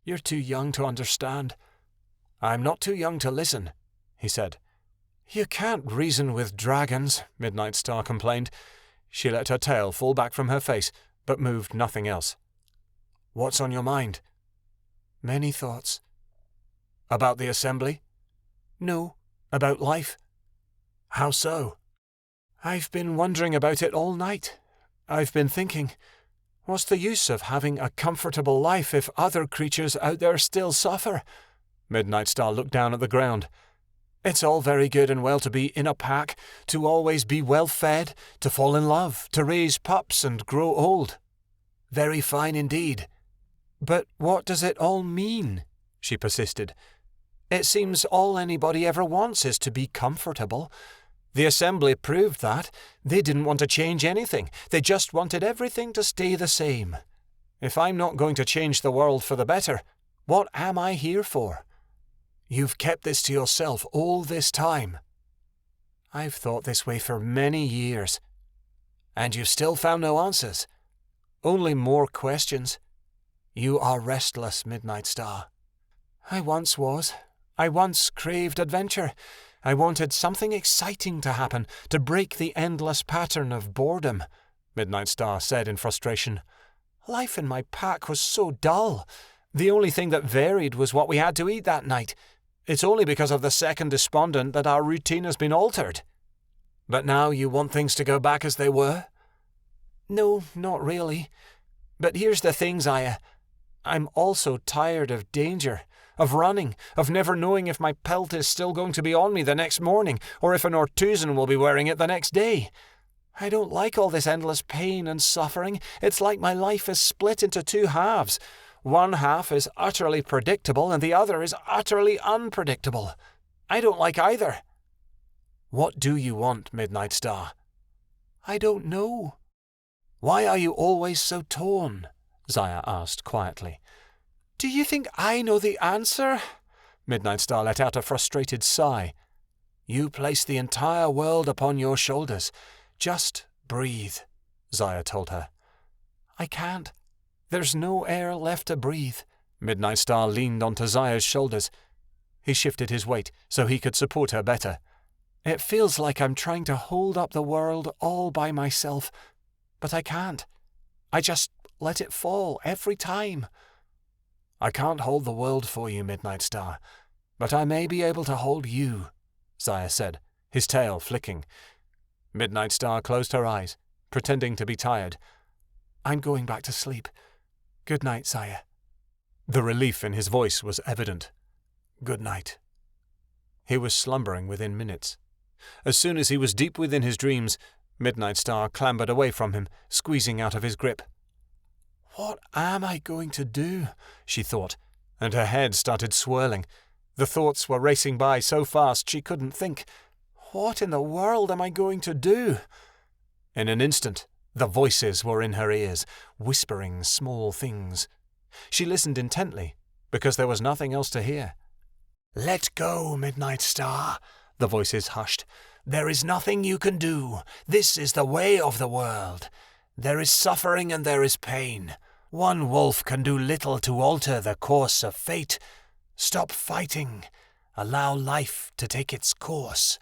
"You're too young to understand." "I'm not too young to listen," he said. "You can't reason with dragons," Midnightstar complained. She let her tail fall back from her face, but moved nothing else. "What's on your mind?" "Many thoughts." "About the assembly?" "No, about life." "How so?" "I've been wondering about it all night. I've been thinking, what's the use of having a comfortable life if other creatures out there still suffer?" Midnightstar looked down at the ground. "It's all very good and well to be in a pack, to always be well fed, to fall in love, to raise pups and grow old. Very fine indeed. But what does it all mean?" she persisted. "It seems all anybody ever wants is to be comfortable. The assembly proved that. They didn't want to change anything. They just wanted everything to stay the same. If I'm not going to change the world for the better, what am I here for?" "You've kept this to yourself all this time." "I've thought this way for many years." "And you've still found no answers?" "Only more questions." "You are restless, Midnightstar." "I once was. I once craved adventure. I wanted something exciting to happen, to break the endless pattern of boredom," Midnightstar said in frustration. "Life in my pack was so dull. The only thing that varied was what we had to eat that night. It's only because of the second despondent that our routine has been altered." "But now you want things to go back as they were?" "No, not really. But here's the thing, Zaya. I'm also tired of danger, of running, of never knowing if my pelt is still going to be on me the next morning, or if an Ortuzan will be wearing it the next day. I don't like all this endless pain and suffering. It's like my life is split into two halves. One half is utterly predictable and the other is utterly unpredictable. I don't like either." "What do you want, Midnightstar?" "I don't know." "Why are you always so torn?" Zaya asked quietly. "Do you think I know the answer?" Midnightstar let out a frustrated sigh. "You place the entire world upon your shoulders. Just breathe," Zaya told her. "I can't. There's no air left to breathe." Midnightstar leaned onto Zaya's shoulders. He shifted his weight so he could support her better. "It feels like I'm trying to hold up the world all by myself, but I can't. I just let it fall every time." "I can't hold the world for you, Midnightstar, but I may be able to hold you," Zaya said, his tail flicking. Midnightstar closed her eyes, pretending to be tired. "I'm going back to sleep. Good night, Zaya." The relief in his voice was evident. "Good night." He was slumbering within minutes. As soon as he was deep within his dreams, Midnightstar clambered away from him, squeezing out of his grip. "What am I going to do?" she thought, and her head started swirling. The thoughts were racing by so fast she couldn't think. What in the world am I going to do? In an instant, the voices were in her ears, whispering small things. She listened intently, because there was nothing else to hear. "Let go, Midnightstar," the voices hushed. "There is nothing you can do. This is the way of the world. There is suffering and there is pain. One wolf can do little to alter the course of fate. Stop fighting. Allow life to take its course."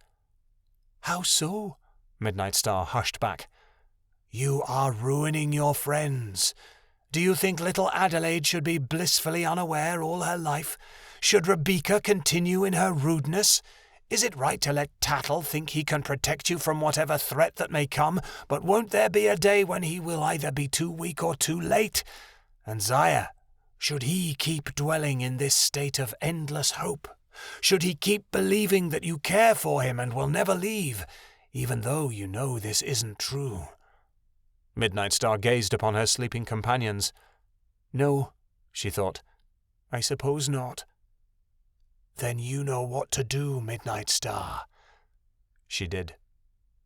"How so?" Midnightstar hushed back. "You are ruining your friends. Do you think little Adelaide should be blissfully unaware all her life? Should Rebecca continue in her rudeness? Is it right to let Tattle think he can protect you from whatever threat that may come, but won't there be a day when he will either be too weak or too late? And Zaya, should he keep dwelling in this state of endless hope? Should he keep believing that you care for him and will never leave, even though you know this isn't true? Midnightstar gazed upon her sleeping companions. No, she thought. I suppose not. Then you know what to do, Midnightstar. She did.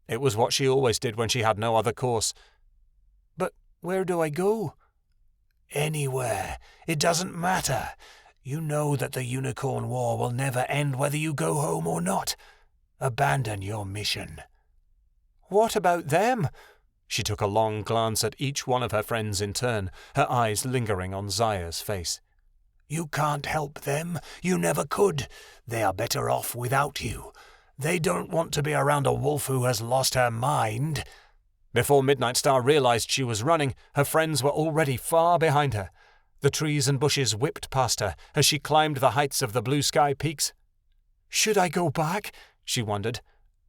It was what she always did when she had no other course. But where do I go? Anywhere. It doesn't matter. You know that the Unicorn War will never end whether you go home or not. Abandon your mission. What about them? She took a long glance at each one of her friends in turn, her eyes lingering on Zaya's face. You can't help them. You never could. They are better off without you. They don't want to be around a wolf who has lost her mind. Before Midnightstar realized she was running, her friends were already far behind her. The trees and bushes whipped past her as she climbed the heights of the blue sky peaks. Should I go back? She wondered.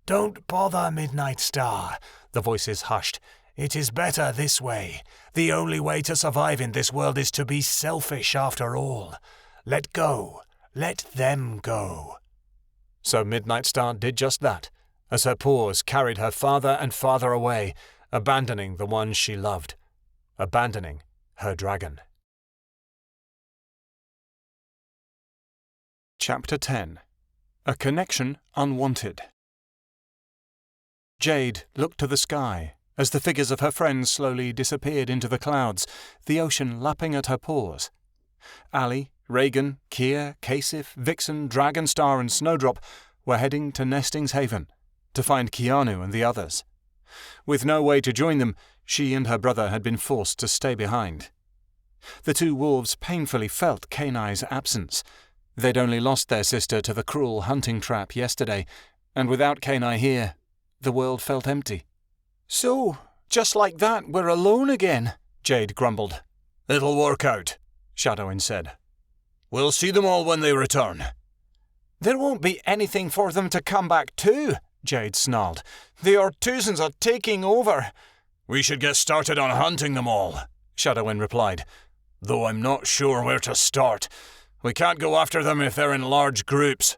Don't bother, Midnightstar. The voices hushed. It is better this way. The only way to survive in this world is to be selfish after all. Let go. Let them go. So Midnightstar did just that, as her paws carried her farther and farther away, abandoning the ones she loved, abandoning her dragon. Chapter 10. A Connection Unwanted. Jade looked to the sky as the figures of her friends slowly disappeared into the clouds, the ocean lapping at her paws. Ali, Reagan, Kia, Kasif, Vixen, Dragonstar and Snowdrop were heading to Nesting's Haven to find Keanu and the others. With no way to join them, she and her brother had been forced to stay behind. The two wolves painfully felt Kenai's absence. They'd only lost their sister to the cruel hunting trap yesterday, and without Kenai here, the world felt empty. So, just like that, we're alone again, Jade grumbled. It'll work out, Shadowin said. We'll see them all when they return. There won't be anything for them to come back to, Jade snarled. The Ortuzans are taking over. We should get started on hunting them all, Shadowin replied. Though I'm not sure where to start. We can't go after them if they're in large groups.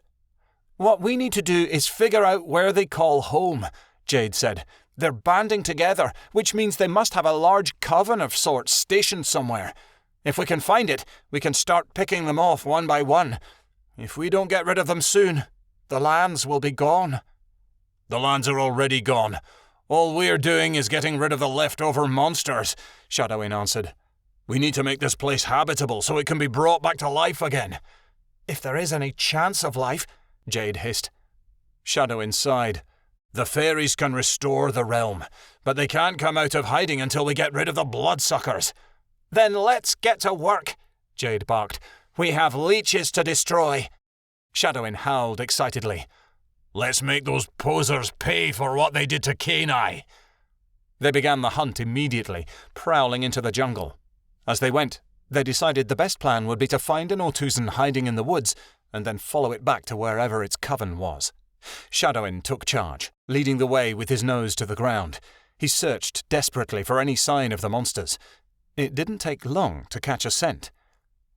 What we need to do is figure out where they call home, Jade said. They're banding together, which means they must have a large coven of sorts stationed somewhere. If we can find it, we can start picking them off one by one. If we don't get rid of them soon, the lands will be gone. The lands are already gone. All we're doing is getting rid of the leftover monsters, Shadowin answered. We need to make this place habitable so it can be brought back to life again. If there is any chance of life, Jade hissed. Shadowin sighed. The fairies can restore the realm, but they can't come out of hiding until we get rid of the bloodsuckers. Then let's get to work, Jade barked. We have leeches to destroy. Shadowin howled excitedly. Let's make those posers pay for what they did to Kenai. They began the hunt immediately, prowling into the jungle. As they went, they decided the best plan would be to find an Ortuzan hiding in the woods and then follow it back to wherever its coven was. Shadowin took charge, leading the way with his nose to the ground. He searched desperately for any sign of the monsters. It didn't take long to catch a scent.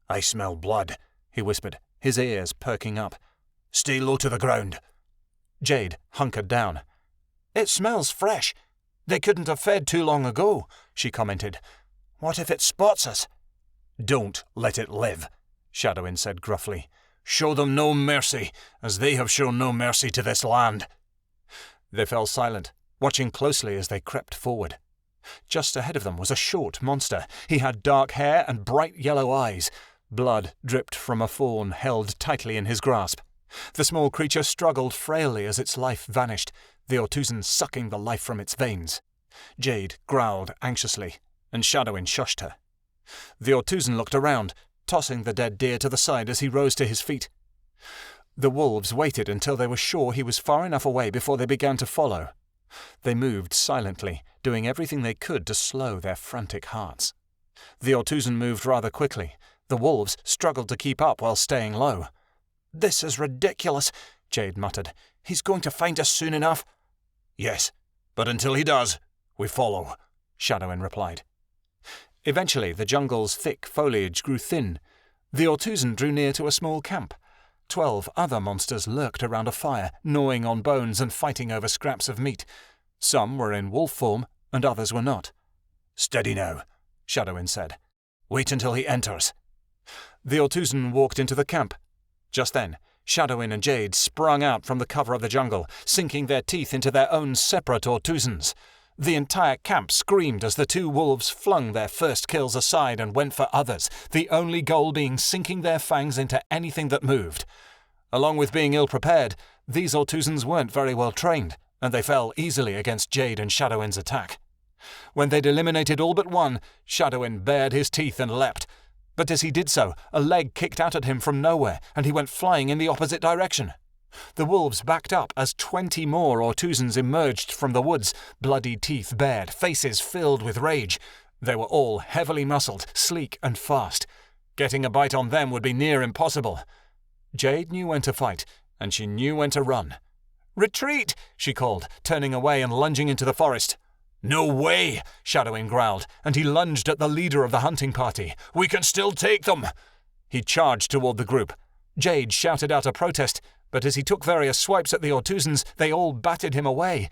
I smell blood, he whispered, his ears perking up. Stay low to the ground. Jade hunkered down. It smells fresh. They couldn't have fed too long ago, she commented. What if it spots us? Don't let it live, Shadowin said gruffly. Show them no mercy, as they have shown no mercy to this land. They fell silent, watching closely as they crept forward. Just ahead of them was a short monster. He had dark hair and bright yellow eyes. Blood dripped from a fawn held tightly in his grasp. The small creature struggled frailly as its life vanished, the Ortuzan sucking the life from its veins. Jade growled anxiously, and Shadowin shushed her. The Ortuzan looked around, tossing the dead deer to the side as he rose to his feet. The wolves waited until they were sure he was far enough away before they began to follow. They moved silently, doing everything they could to slow their frantic hearts. The Ortuzan moved rather quickly. The wolves struggled to keep up while staying low. This is ridiculous. Jade muttered. "He's going to find us soon enough." "Yes, but until he does, we follow," Shadowin replied. Eventually, the jungle's thick foliage grew thin. The Ortuzan drew near to a small camp. 12 other monsters lurked around a fire, gnawing on bones and fighting over scraps of meat. Some were in wolf form, and others were not. "Steady now," Shadowin said. "Wait until he enters." The Ortuzan walked into the camp. Just then, Shadowin and Jade sprung out from the cover of the jungle, sinking their teeth into their own separate Ortuzans. The entire camp screamed as the two wolves flung their first kills aside and went for others, the only goal being sinking their fangs into anything that moved. Along with being ill-prepared, these Ortuzans weren't very well trained, and they fell easily against Jade and Shadowin's attack. When they'd eliminated all but one, Shadowin bared his teeth and leapt. But as he did so, a leg kicked out at him from nowhere, and he went flying in the opposite direction. The wolves backed up as 20 more Ortuzans emerged from the woods, bloody teeth bared, faces filled with rage. They were all heavily muscled, sleek and fast. Getting a bite on them would be near impossible. Jade knew when to fight, and she knew when to run. "Retreat!" she called, turning away and lunging into the forest. "No way!" Shadowin growled, and he lunged at the leader of the hunting party. "We can still take them!" He charged toward the group. Jade shouted out a protest, but as he took various swipes at the Ortuzans, they all batted him away.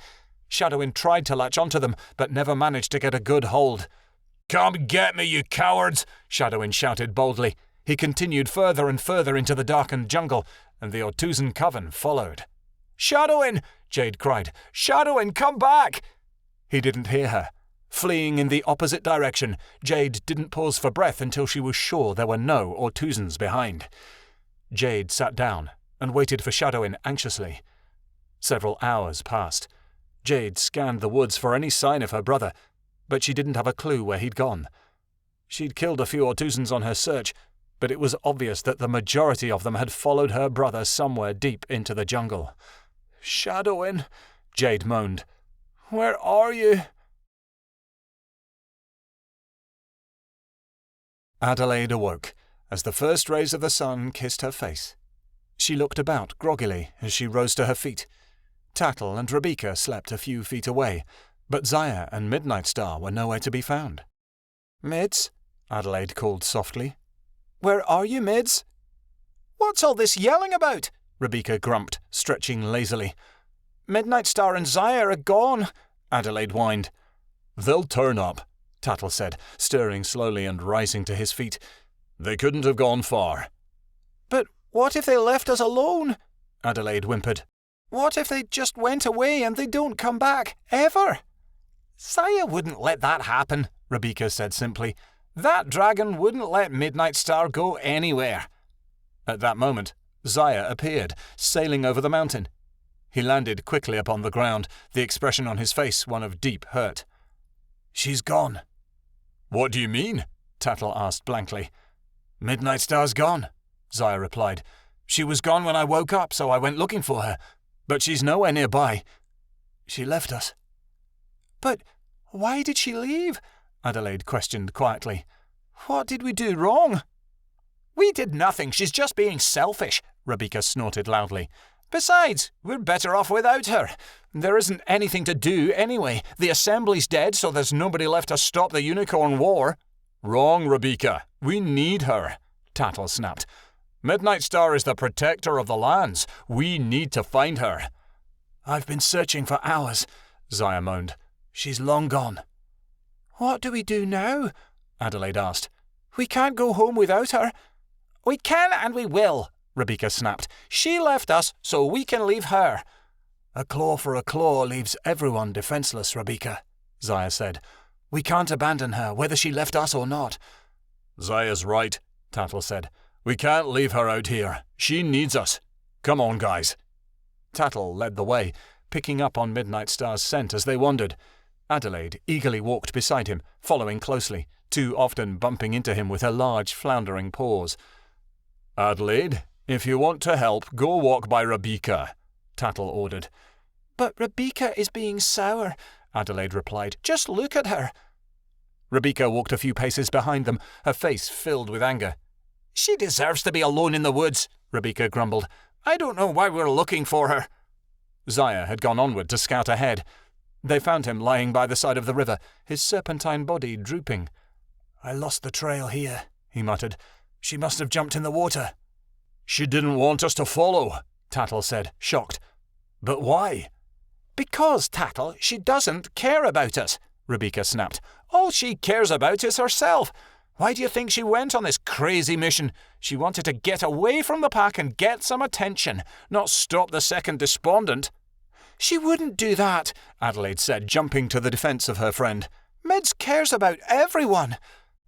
Shadowin tried to latch onto them, but never managed to get a good hold. "Come get me, you cowards!" Shadowin shouted boldly. He continued further and further into the darkened jungle, and the Ortuzan coven followed. "Shadowin!" Jade cried. "Shadowin, come back!" He didn't hear her. Fleeing in the opposite direction, Jade didn't pause for breath until she was sure there were no Ortuzans behind. Jade sat down and waited for Shadowin anxiously. Several hours passed. Jade scanned the woods for any sign of her brother, but she didn't have a clue where he'd gone. She'd killed a few Ortuzans on her search, but it was obvious that the majority of them had followed her brother somewhere deep into the jungle. "Shadowin," Jade moaned. "Where are you?" Adelaide awoke as the first rays of the sun kissed her face. She looked about groggily as she rose to her feet. Tattle and Rebecca slept a few feet away, but Zaya and Midnightstar were nowhere to be found. "Mids?" Adelaide called softly. "Where are you, Mids?" "What's all this yelling about?" Rebecca grumped, stretching lazily. "Midnightstar and Zaya are gone," Adelaide whined. "They'll turn up," Tattle said, stirring slowly and rising to his feet. "They couldn't have gone far." "But what if they left us alone?" Adelaide whimpered. "What if they just went away and they don't come back, ever?" "Zaya wouldn't let that happen," Rebecca said simply. "That dragon wouldn't let Midnightstar go anywhere." At that moment, Zaya appeared, sailing over the mountain. He landed quickly upon the ground, the expression on his face one of deep hurt. "She's gone." "What do you mean?" Tattle asked blankly. "Midnightstar's gone," Zaya replied. "She was gone when I woke up, so I went looking for her. But she's nowhere nearby. She left us." "But why did she leave?" Adelaide questioned quietly. "What did we do wrong?" "We did nothing. She's just being selfish," Rebecca snorted loudly. "Besides, we're better off without her. There isn't anything to do anyway. The Assembly's dead, so there's nobody left to stop the Unicorn War." "Wrong, Rebecca. We need her," Tattle snapped. "Midnightstar is the protector of the lands. We need to find her." "I've been searching for hours," Zaya moaned. "She's long gone." "What do we do now?" Adelaide asked. "We can't go home without her." "We can and we will," Rebecca snapped. "She left us, so we can leave her." "A claw for a claw leaves everyone defenseless, Rebecca," Zaya said. "We can't abandon her, whether she left us or not." "Zaya's right," Tattle said. "We can't leave her out here. She needs us. Come on, guys." Tattle led the way, picking up on Midnightstar's scent as they wandered. Adelaide eagerly walked beside him, following closely, too often bumping into him with her large, floundering paws. "Adelaide, if you want to help, go walk by Rebecca," Tattle ordered. "But Rebecca is being sour," Adelaide replied. "Just look at her." Rebecca walked a few paces behind them, her face filled with anger. "She deserves to be alone in the woods," Rebecca grumbled. I don't know why we're looking for her." Zaya had gone onward to scout ahead. They found him lying by the side of the river, his serpentine body drooping. "I lost the trail here," he muttered. "She must have jumped in the water." "She didn't want us to follow," Tattle said, shocked. "But why?" "Because, Tattle, she doesn't care about us," Rebecca snapped. "All she cares about is herself. Why do you think she went on this crazy mission? She wanted to get away from the pack and get some attention, not stop the second despondent." "She wouldn't do that," Adelaide said, jumping to the defence of her friend. "Mids cares about everyone."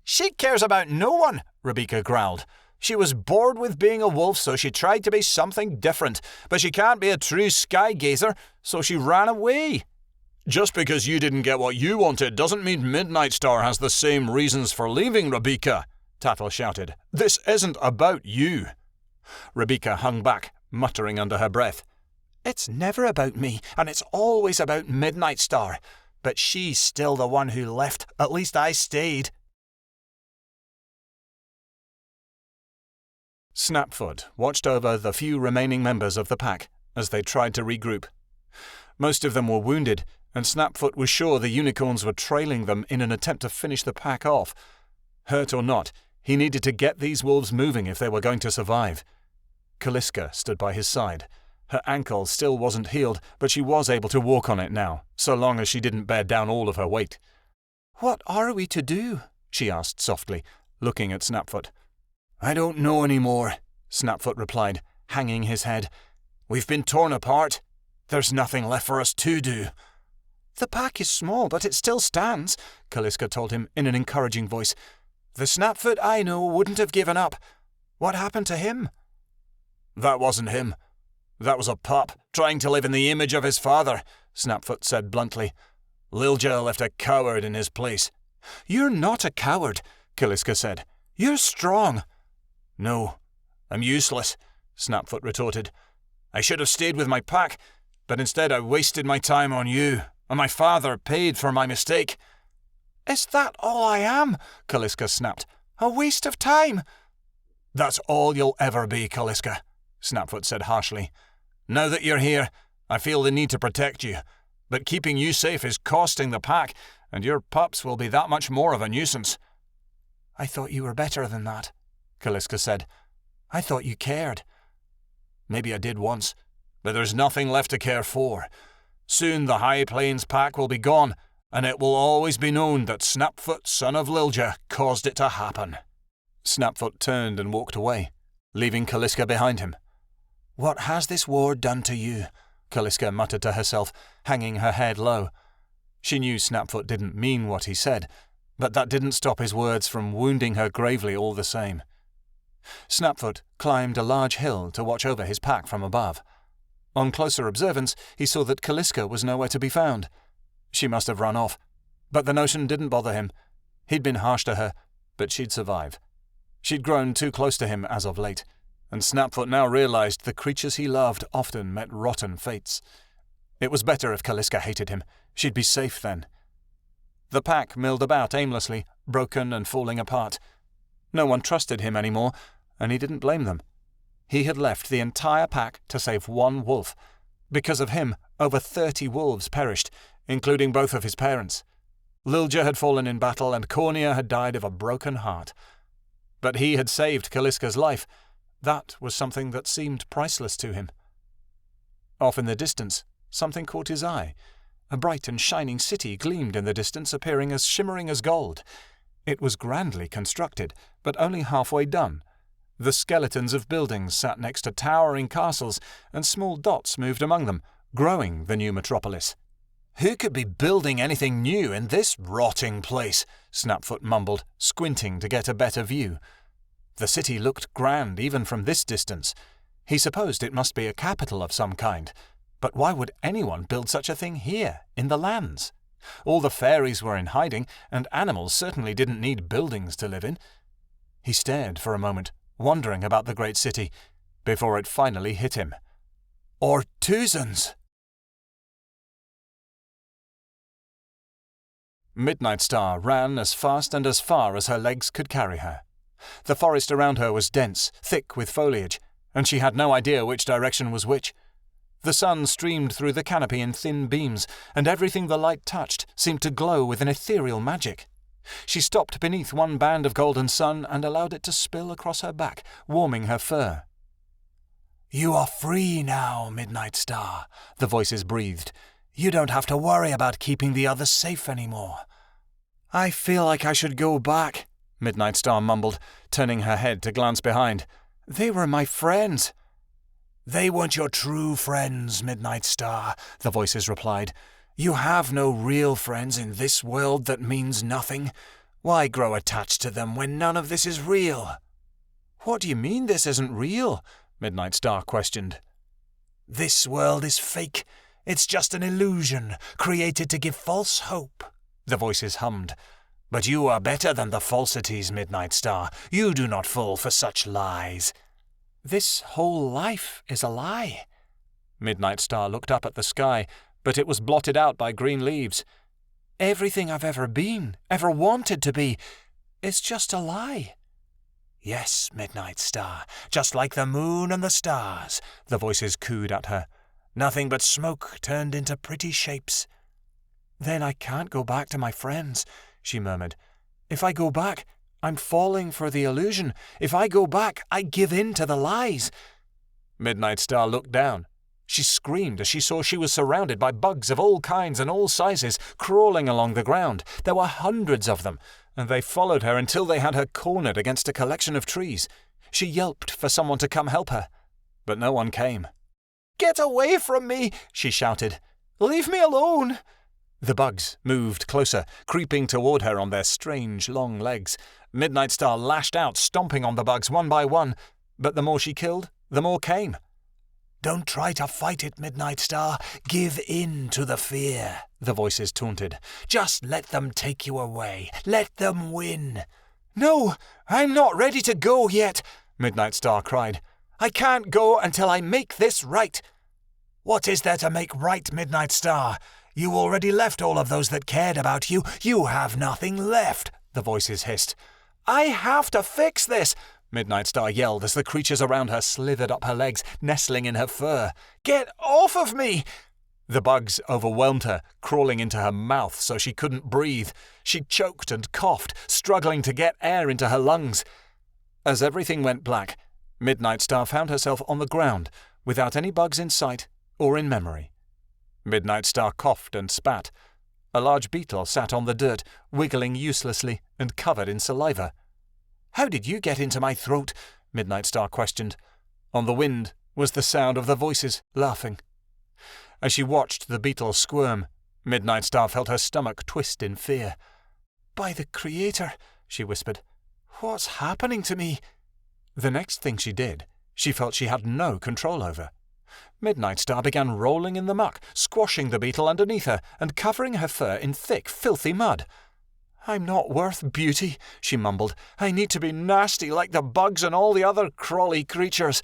"She cares about no one," Rebecca growled. "She was bored with being a wolf, so she tried to be something different. But she can't be a true skygazer, so she ran away." "Just because you didn't get what you wanted doesn't mean Midnightstar has the same reasons for leaving, Rebecca," Tattle shouted. "This isn't about you." Rebecca hung back, muttering under her breath. "It's never about me, and it's always about Midnightstar. But she's still the one who left. At least I stayed." Snapfoot watched over the few remaining members of the pack as they tried to regroup. Most of them were wounded, and Snapfoot was sure the unicorns were trailing them in an attempt to finish the pack off. Hurt or not, he needed to get these wolves moving if they were going to survive. Kaliska stood by his side. Her ankle still wasn't healed, but she was able to walk on it now, so long as she didn't bear down all of her weight. "What are we to do?" she asked softly, looking at Snapfoot. "I don't know anymore," Snapfoot replied, hanging his head. "We've been torn apart. There's nothing left for us to do." "The pack is small, but it still stands," Kaliska told him in an encouraging voice. "The Snapfoot I know wouldn't have given up. What happened to him?" "That wasn't him. That was a pup, trying to live in the image of his father," Snapfoot said bluntly. "Lilja left a coward in his place." "You're not a coward," Kaliska said. "You're strong." "No, I'm useless," Snapfoot retorted. "I should have stayed with my pack, but instead I wasted my time on you, and my father paid for my mistake." "Is that all I am?" Kaliska snapped. "A waste of time?" "That's all you'll ever be, Kaliska," Snapfoot said harshly. "Now that you're here, I feel the need to protect you, but keeping you safe is costing the pack, and your pups will be that much more of a nuisance." "I thought you were better than that," Kaliska said. "I thought you cared." "Maybe I did once, but there's nothing left to care for. Soon the High Plains pack will be gone, and it will always be known that Snapfoot, son of Lilja, caused it to happen." Snapfoot turned and walked away, leaving Kaliska behind him. "What has this war done to you?" Kaliska muttered to herself, hanging her head low. She knew Snapfoot didn't mean what he said, but that didn't stop his words from wounding her gravely all the same. Snapfoot climbed a large hill to watch over his pack from above. On closer observance, he saw that Kaliska was nowhere to be found. She must have run off, but the notion didn't bother him. He'd been harsh to her, but she'd survive. She'd grown too close to him as of late, and Snapfoot now realized the creatures he loved often met rotten fates. It was better if Kaliska hated him. She'd be safe then. The pack milled about aimlessly, broken and falling apart. No one trusted him anymore, and he didn't blame them. He had left the entire pack to save one wolf. Because of him, over 30 wolves perished, including both of his parents. Lilja had fallen in battle, and Cornia had died of a broken heart. But he had saved Kaliska's life. That was something that seemed priceless to him. Off in the distance, something caught his eye. A bright and shining city gleamed in the distance, appearing as shimmering as gold. It was grandly constructed, but only halfway done. The skeletons of buildings sat next to towering castles, and small dots moved among them, growing the new metropolis. "Who could be building anything new in this rotting place?" Snapfoot mumbled, squinting to get a better view. The city looked grand even from this distance. He supposed it must be a capital of some kind. But why would anyone build such a thing here, in the lands? All the fairies were in hiding, and animals certainly didn't need buildings to live in. He stared for a moment, wondering about the great city, before it finally hit him. Ortuzans! Midnightstar ran as fast and as far as her legs could carry her. The forest around her was dense, thick with foliage, and she had no idea which direction was which. The sun streamed through the canopy in thin beams, and everything the light touched seemed to glow with an ethereal magic. She stopped beneath one band of golden sun and allowed it to spill across her back, warming her fur. "You are free now, Midnightstar," the voices breathed. "You don't have to worry about keeping the others safe anymore." "I feel like I should go back," Midnightstar mumbled, turning her head to glance behind. "They were my friends." "They weren't your true friends, Midnightstar," the voices replied. "You have no real friends in this world that means nothing. Why grow attached to them when none of this is real?" "What do you mean this isn't real?" Midnightstar questioned. "This world is fake. It's just an illusion, created to give false hope," the voices hummed. "But you are better than the falsities, Midnightstar. You do not fall for such lies." "This whole life is a lie." Midnightstar looked up at the sky, but it was blotted out by green leaves. "Everything I've ever been, ever wanted to be, is just a lie." "Yes, Midnightstar, just like the moon and the stars," the voices cooed at her. "Nothing but smoke turned into pretty shapes." "Then I can't go back to my friends," she murmured. "If I go back, I'm falling for the illusion. If I go back, I give in to the lies." Midnightstar looked down. She screamed as she saw she was surrounded by bugs of all kinds and all sizes, crawling along the ground. There were hundreds of them, and they followed her until they had her cornered against a collection of trees. She yelped for someone to come help her, but no one came. "Get away from me!" she shouted. "Leave me alone!" The bugs moved closer, creeping toward her on their strange long legs. Midnightstar lashed out, stomping on the bugs one by one, but the more she killed, the more came. "Don't try to fight it, Midnightstar. Give in to the fear," the voices taunted. "Just let them take you away. Let them win." "No, I'm not ready to go yet," Midnightstar cried. "I can't go until I make this right." "What is there to make right, Midnightstar? You already left all of those that cared about you. You have nothing left," the voices hissed. "I have to fix this," Midnightstar yelled as the creatures around her slithered up her legs, nestling in her fur. "Get off of me!" The bugs overwhelmed her, crawling into her mouth so she couldn't breathe. She choked and coughed, struggling to get air into her lungs. As everything went black, Midnightstar found herself on the ground, without any bugs in sight or in memory. Midnightstar coughed and spat. A large beetle sat on the dirt, wiggling uselessly and covered in saliva. "How did you get into my throat?" Midnightstar questioned. On the wind was the sound of the voices laughing. As she watched the beetle squirm, Midnightstar felt her stomach twist in fear. "By the Creator," she whispered, "what's happening to me?" The next thing she did, she felt she had no control over. Midnightstar began rolling in the muck, squashing the beetle underneath her and covering her fur in thick, filthy mud. "I'm not worth beauty," she mumbled. "I need to be nasty like the bugs and all the other crawly creatures."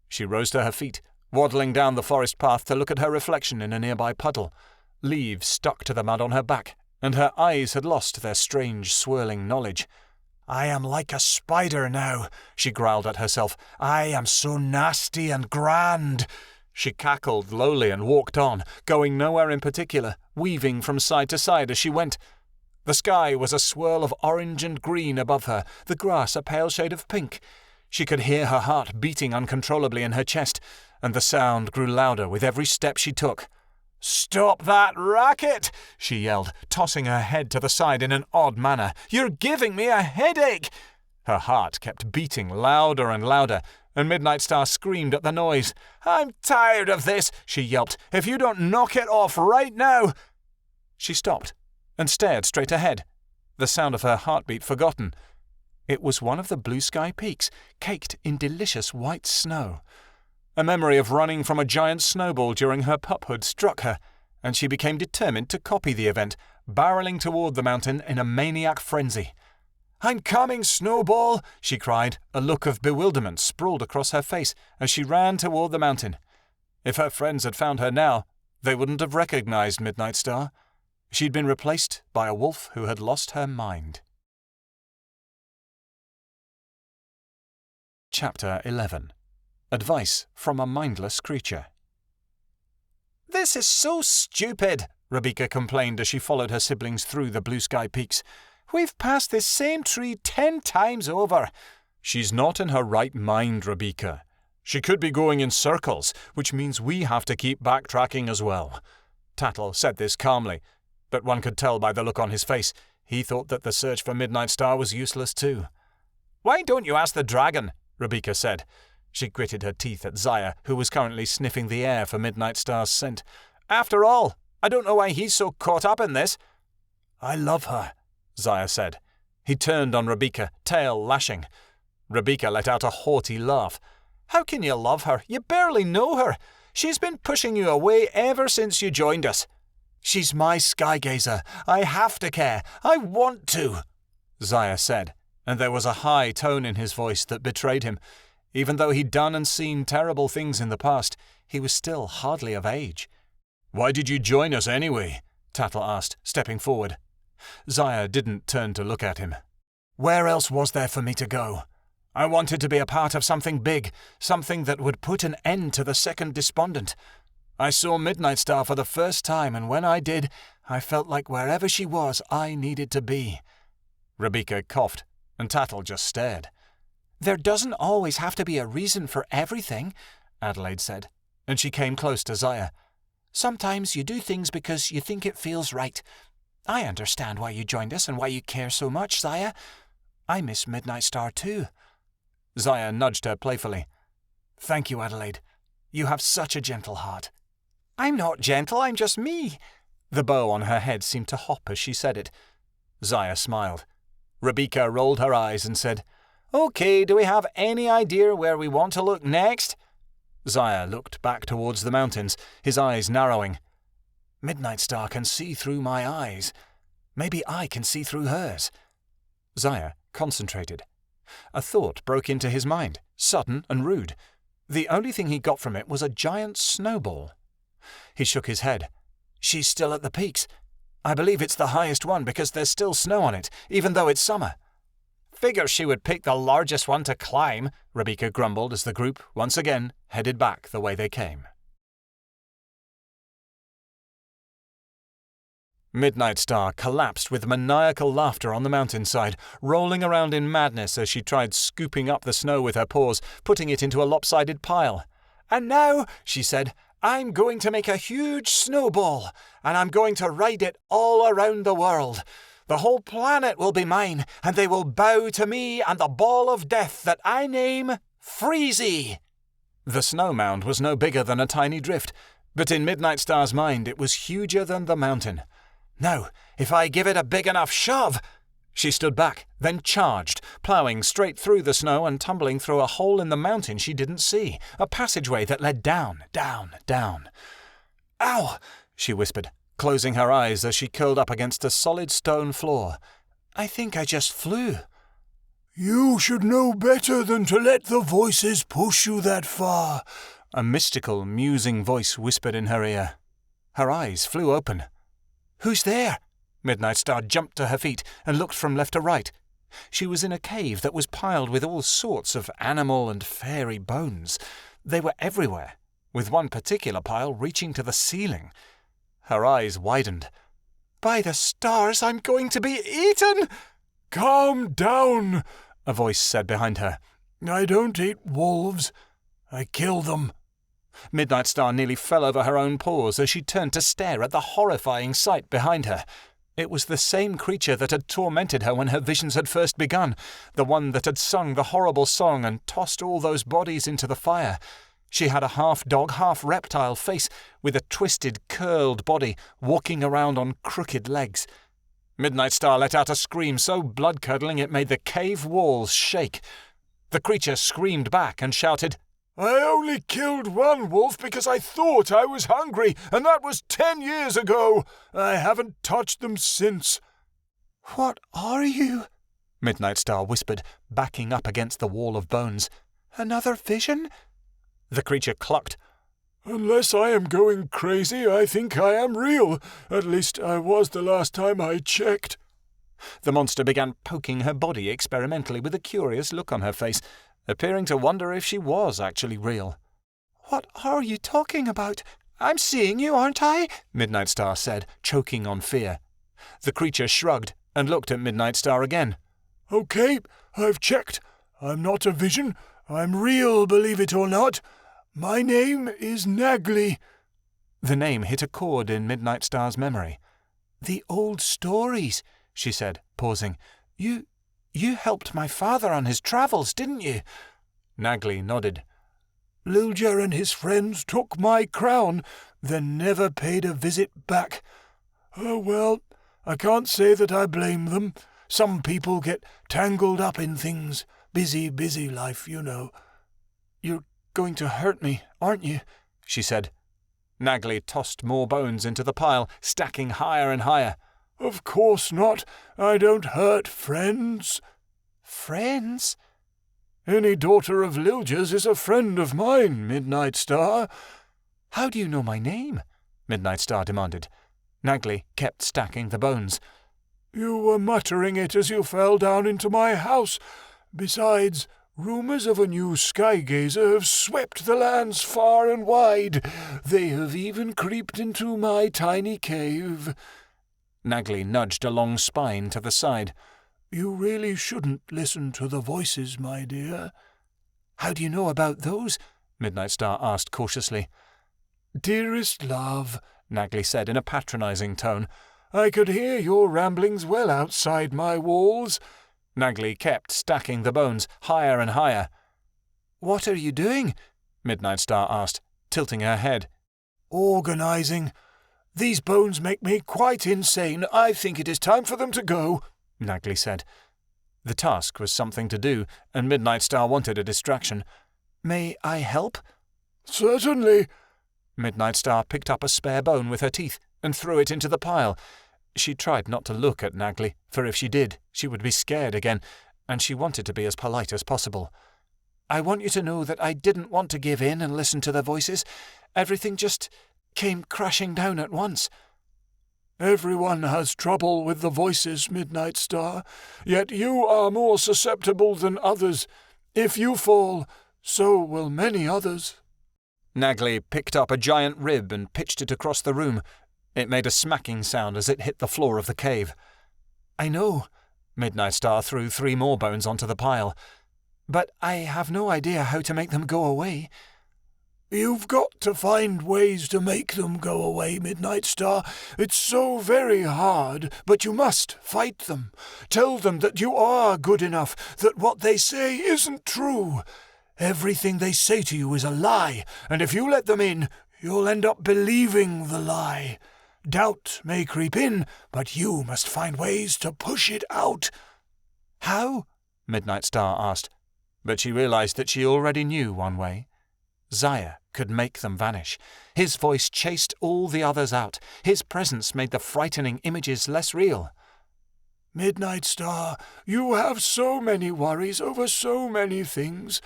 She rose to her feet, waddling down the forest path to look at her reflection in a nearby puddle. Leaves stuck to the mud on her back, and her eyes had lost their strange, swirling knowledge. "I am like a spider now," she growled at herself. "I am so nasty and grand." She cackled lowly and walked on, going nowhere in particular, weaving from side to side as she went. The sky was a swirl of orange and green above her, the grass a pale shade of pink. She could hear her heart beating uncontrollably in her chest, and the sound grew louder with every step she took. "Stop that racket!" she yelled, tossing her head to the side in an odd manner. "You're giving me a headache!" Her heart kept beating louder and louder, and Midnightstar screamed at the noise. "I'm tired of this," she yelped. "If you don't knock it off right now—" She stopped and stared straight ahead, the sound of her heartbeat forgotten. It was one of the blue sky peaks, caked in delicious white snow. A memory of running from a giant snowball during her puphood struck her, and she became determined to copy the event, barreling toward the mountain in a maniac frenzy. "I'm coming, Snowball!" she cried, a look of bewilderment sprawled across her face as she ran toward the mountain. If her friends had found her now, they wouldn't have recognized Midnightstar. She'd been replaced by a wolf who had lost her mind. Chapter 11. Advice from a mindless creature. This is so stupid, Rebecca complained as she followed her siblings through the blue sky peaks. We've passed this same tree 10 times over. She's not in her right mind, Rebecca. She could be going in circles, which means we have to keep backtracking as well. Tattle said this calmly, but one could tell by the look on his face he thought that the search for Midnightstar was useless too. Why don't you ask the dragon? Rebecca said. She gritted her teeth at Zaya, who was currently sniffing the air for Midnightstar's scent. After all, I don't know why he's so caught up in this. I love her, Zaya said. He turned on Rebecca, tail lashing. Rebecca let out a haughty laugh. How can you love her? You barely know her. She's been pushing you away ever since you joined us. She's my skygazer. I have to care. I want to, Zaya said, and there was a high tone in his voice that betrayed him. Even though he'd done and seen terrible things in the past, he was still hardly of age. Why did you join us anyway? Tattle asked, stepping forward. Zaya didn't turn to look at him. Where else was there for me to go? I wanted to be a part of something big, something that would put an end to the second despondent. I saw Midnightstar for the first time, and when I did, I felt like wherever she was, I needed to be. Rebecca coughed, and Tattle just stared. There doesn't always have to be a reason for everything, Adelaide said, and she came close to Zaya. Sometimes you do things because you think it feels right. I understand why you joined us and why you care so much, Zaya. I miss Midnightstar too. Zaya nudged her playfully. Thank you, Adelaide. You have such a gentle heart. I'm not gentle, I'm just me. The bow on her head seemed to hop as she said it. Zaya smiled. Rebecca rolled her eyes and said, Okay, do we have any idea where we want to look next? Zaya looked back towards the mountains, his eyes narrowing. Midnightstar can see through my eyes. Maybe I can see through hers. Zaya concentrated. A thought broke into his mind, sudden and rude. The only thing he got from it was a giant snowball. He shook his head. She's still at the peaks. I believe it's the highest one because there's still snow on it, even though it's summer. Figure she would pick the largest one to climb, Rebecca grumbled as the group, once again, headed back the way they came. Midnightstar collapsed with maniacal laughter on the mountainside, rolling around in madness as she tried scooping up the snow with her paws, putting it into a lopsided pile. And now, she said, I'm going to make a huge snowball, and I'm going to ride it all around the world. The whole planet will be mine, and they will bow to me and the ball of death that I name Freezy. The snow mound was no bigger than a tiny drift, but in Midnightstar's mind it was huger than the mountain. Now, if I give it a big enough shove... She stood back, then charged, ploughing straight through the snow and tumbling through a hole in the mountain she didn't see, a passageway that led down, down, down. Ow! She whispered, closing her eyes as she curled up against a solid stone floor. I think I just flew. You should know better than to let the voices push you that far, a mystical, musing voice whispered in her ear. Her eyes flew open. Who's there? Midnightstar jumped to her feet and looked from left to right. She was in a cave that was piled with all sorts of animal and fairy bones. They were everywhere, with one particular pile reaching to the ceiling. Her eyes widened. By the stars, I'm going to be eaten! Calm down, a voice said behind her. I don't eat wolves. I kill them. Midnightstar nearly fell over her own paws as she turned to stare at the horrifying sight behind her. It was the same creature that had tormented her when her visions had first begun, the one that had sung the horrible song and tossed all those bodies into the fire. She had a half-dog, half-reptile face, with a twisted, curled body, walking around on crooked legs. Midnightstar let out a scream so blood-curdling it made the cave walls shake. The creature screamed back and shouted, I only killed one wolf because I thought I was hungry, and that was 10 years ago. I haven't touched them since. What are you? Midnightstar whispered, backing up against the wall of bones. Another vision? The creature clucked. Unless I am going crazy, I think I am real. At least I was the last time I checked. The monster began poking her body experimentally with a curious look on her face. appearing to wonder if she was actually real. "What are you talking about? I'm seeing you, aren't I?" Midnightstar said, choking on fear. The creature shrugged and looked at Midnightstar again. Okay, I've checked. I'm not a vision. I'm real, believe it or not. My name is Nagli." The name hit a chord in Midnightstar's memory. "The old stories," she said, pausing. You helped my father on his travels, didn't you?" Nagli nodded. "Liljer and his friends took my crown, then never paid a visit back. Oh well, I can't say that I blame them. Some people get tangled up in things. Busy, busy life, you know." "You're going to hurt me, aren't you?" she said. Nagli tossed more bones into the pile, stacking higher and higher. "Of course not. I don't hurt friends." "Friends?" "Any daughter of Liljer's is a friend of mine, Midnightstar." "How do you know my name?" Midnightstar demanded. Nagli kept stacking the bones. "You were muttering it as you fell down into my house. Besides, rumours of a new skygazer have swept the lands far and wide. They have even creeped into my tiny cave." Nagli nudged a long spine to the side. "You really shouldn't listen to the voices, my dear." "How do you know about those?" Midnightstar asked cautiously. "Dearest love," Nagli said in a patronizing tone, "I could hear your ramblings well outside my walls." Nagli kept stacking the bones higher and higher. "What are you doing?" Midnightstar asked, tilting her head. "Organizing. These bones make me quite insane. I think it is time for them to go," Nagli said. The task was something to do, and Midnightstar wanted a distraction. "May I help?" "Certainly." Midnightstar picked up a spare bone with her teeth and threw it into the pile. She tried not to look at Nagli, for if she did, she would be scared again, and she wanted to be as polite as possible. "I want you to know that I didn't want to give in and listen to the voices. Everything just came crashing down at once." "Everyone has trouble with the voices, Midnightstar, yet you are more susceptible than others. If you fall, so will many others." Nagli picked up a giant rib and pitched it across the room. It made a smacking sound as it hit the floor of the cave. "I know." Midnightstar threw 3 more bones onto the pile. "But I have no idea how to make them go away." "You've got to find ways to make them go away, Midnightstar. It's so very hard, but you must fight them. Tell them that you are good enough, that what they say isn't true. Everything they say to you is a lie, and if you let them in, you'll end up believing the lie. Doubt may creep in, but you must find ways to push it out." "How?" Midnightstar asked, but she realized that she already knew one way. Zaya could make them vanish. His voice chased all the others out. His presence made the frightening images less real. "Midnightstar, you have so many worries over so many things.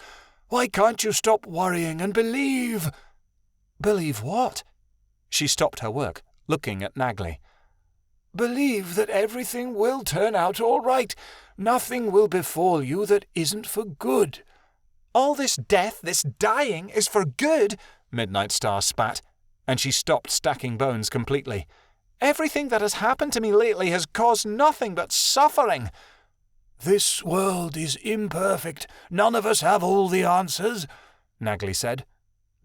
Why can't you stop worrying and believe?" "Believe what?" She stopped her work, looking at Nagli. "Believe that everything will turn out all right. Nothing will befall you that isn't for good." "All this death, this dying, is for good," Midnightstar spat, and she stopped stacking bones completely. "Everything that has happened to me lately has caused nothing but suffering." "This world is imperfect. None of us have all the answers," Nagli said.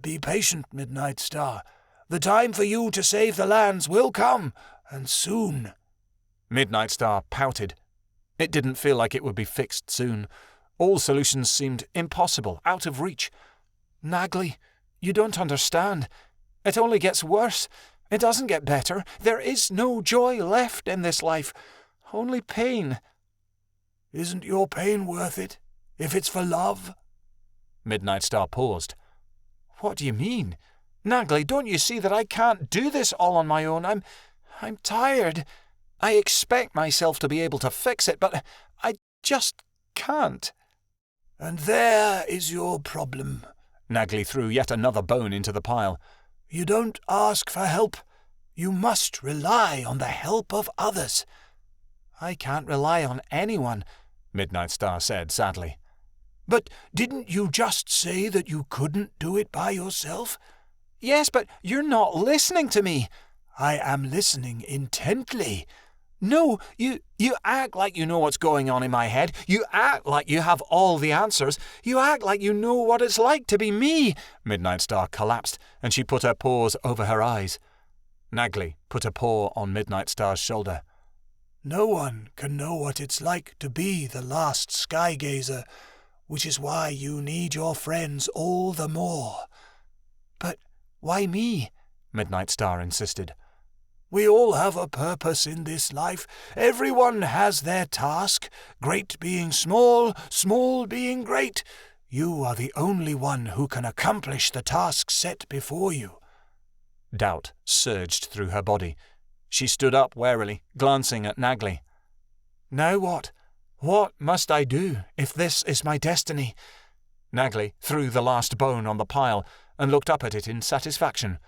"Be patient, Midnightstar. The time for you to save the lands will come, and soon." Midnightstar pouted. It didn't feel like it would be fixed soon. All solutions seemed impossible, out of reach. "Nagli, you don't understand. It only gets worse. It doesn't get better. There is no joy left in this life. Only pain." "Isn't your pain worth it, if it's for love?" Midnightstar paused. "What do you mean? Nagli, don't you see that I can't do this all on my own? I'm tired. I expect myself to be able to fix it, but I just can't." "And there is your problem." Nagli threw yet another bone into the pile. "You don't ask for help. You must rely on the help of others." "I can't rely on anyone," Midnightstar said sadly. But didn't you just say that you couldn't do it by yourself? Yes, but you're not listening to me. I am listening intently. No, you act like you know what's going on in my head. You act like you have all the answers. You act like you know what it's like to be me. Midnightstar collapsed, and she put her paws over her eyes. Nagley put a paw on Midnightstar's shoulder. No one can know what it's like to be the last skygazer, which is why you need your friends all the more. But why me? Midnightstar insisted. We all have a purpose in this life. Everyone has their task, great being small, small being great. You are the only one who can accomplish the task set before you. Doubt surged through her body. She stood up warily, glancing at Nagley. Now what? What must I do if this is my destiny? Nagley threw the last bone on the pile and looked up at it in satisfaction.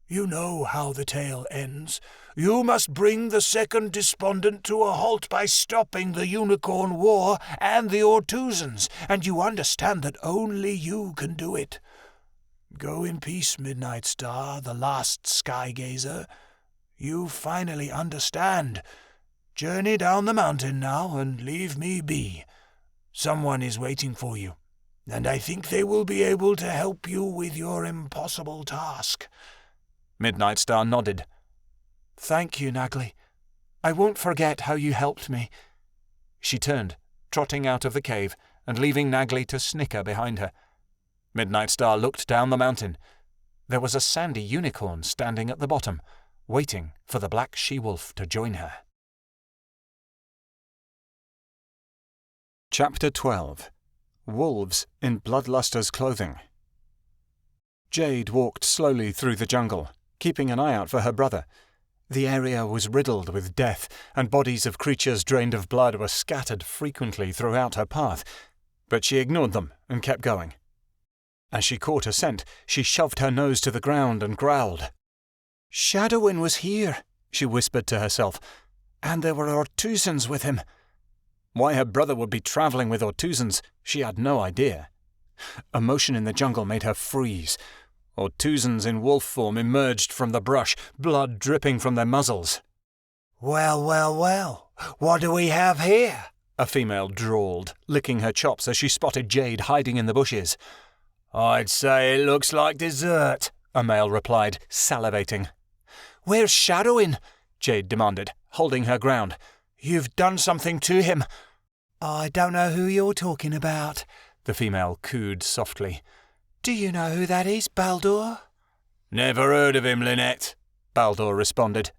You know how the tale ends. You must bring the second despondent to a halt by stopping the Unicorn War and the Ortuzans, and you understand that only you can do it. Go in peace, Midnightstar, the last skygazer. You finally understand. Journey down the mountain now and leave me be. Someone is waiting for you, and I think they will be able to help you with your impossible task. Midnightstar nodded. Thank you, Nagley. I won't forget how you helped me. She turned, trotting out of the cave and leaving Nagley to snicker behind her. Midnightstar looked down the mountain. There was a sandy unicorn standing at the bottom, waiting for the black she-wolf to join her. Chapter 12. Wolves in Bloodluster's Clothing. Jade walked slowly through the jungle, keeping an eye out for her brother. The area was riddled with death, and bodies of creatures drained of blood were scattered frequently throughout her path, but she ignored them and kept going. As she caught a scent, she shoved her nose to the ground and growled. Shadowin was here, she whispered to herself, and there were Ortuzans with him. Why her brother would be travelling with Ortuzans, she had no idea. A motion in the jungle made her freeze. Ortuzans in wolf form emerged from the brush, blood dripping from their muzzles. Well, well, well, what do we have here? A female drawled, licking her chops as she spotted Jade hiding in the bushes. I'd say it looks like dessert, a male replied, salivating. Where's Shadowin? Jade demanded, holding her ground. You've done something to him. I don't know who you're talking about, the female cooed softly. Do you know who that is, Baldur? Never heard of him, Lynette, Baldur responded.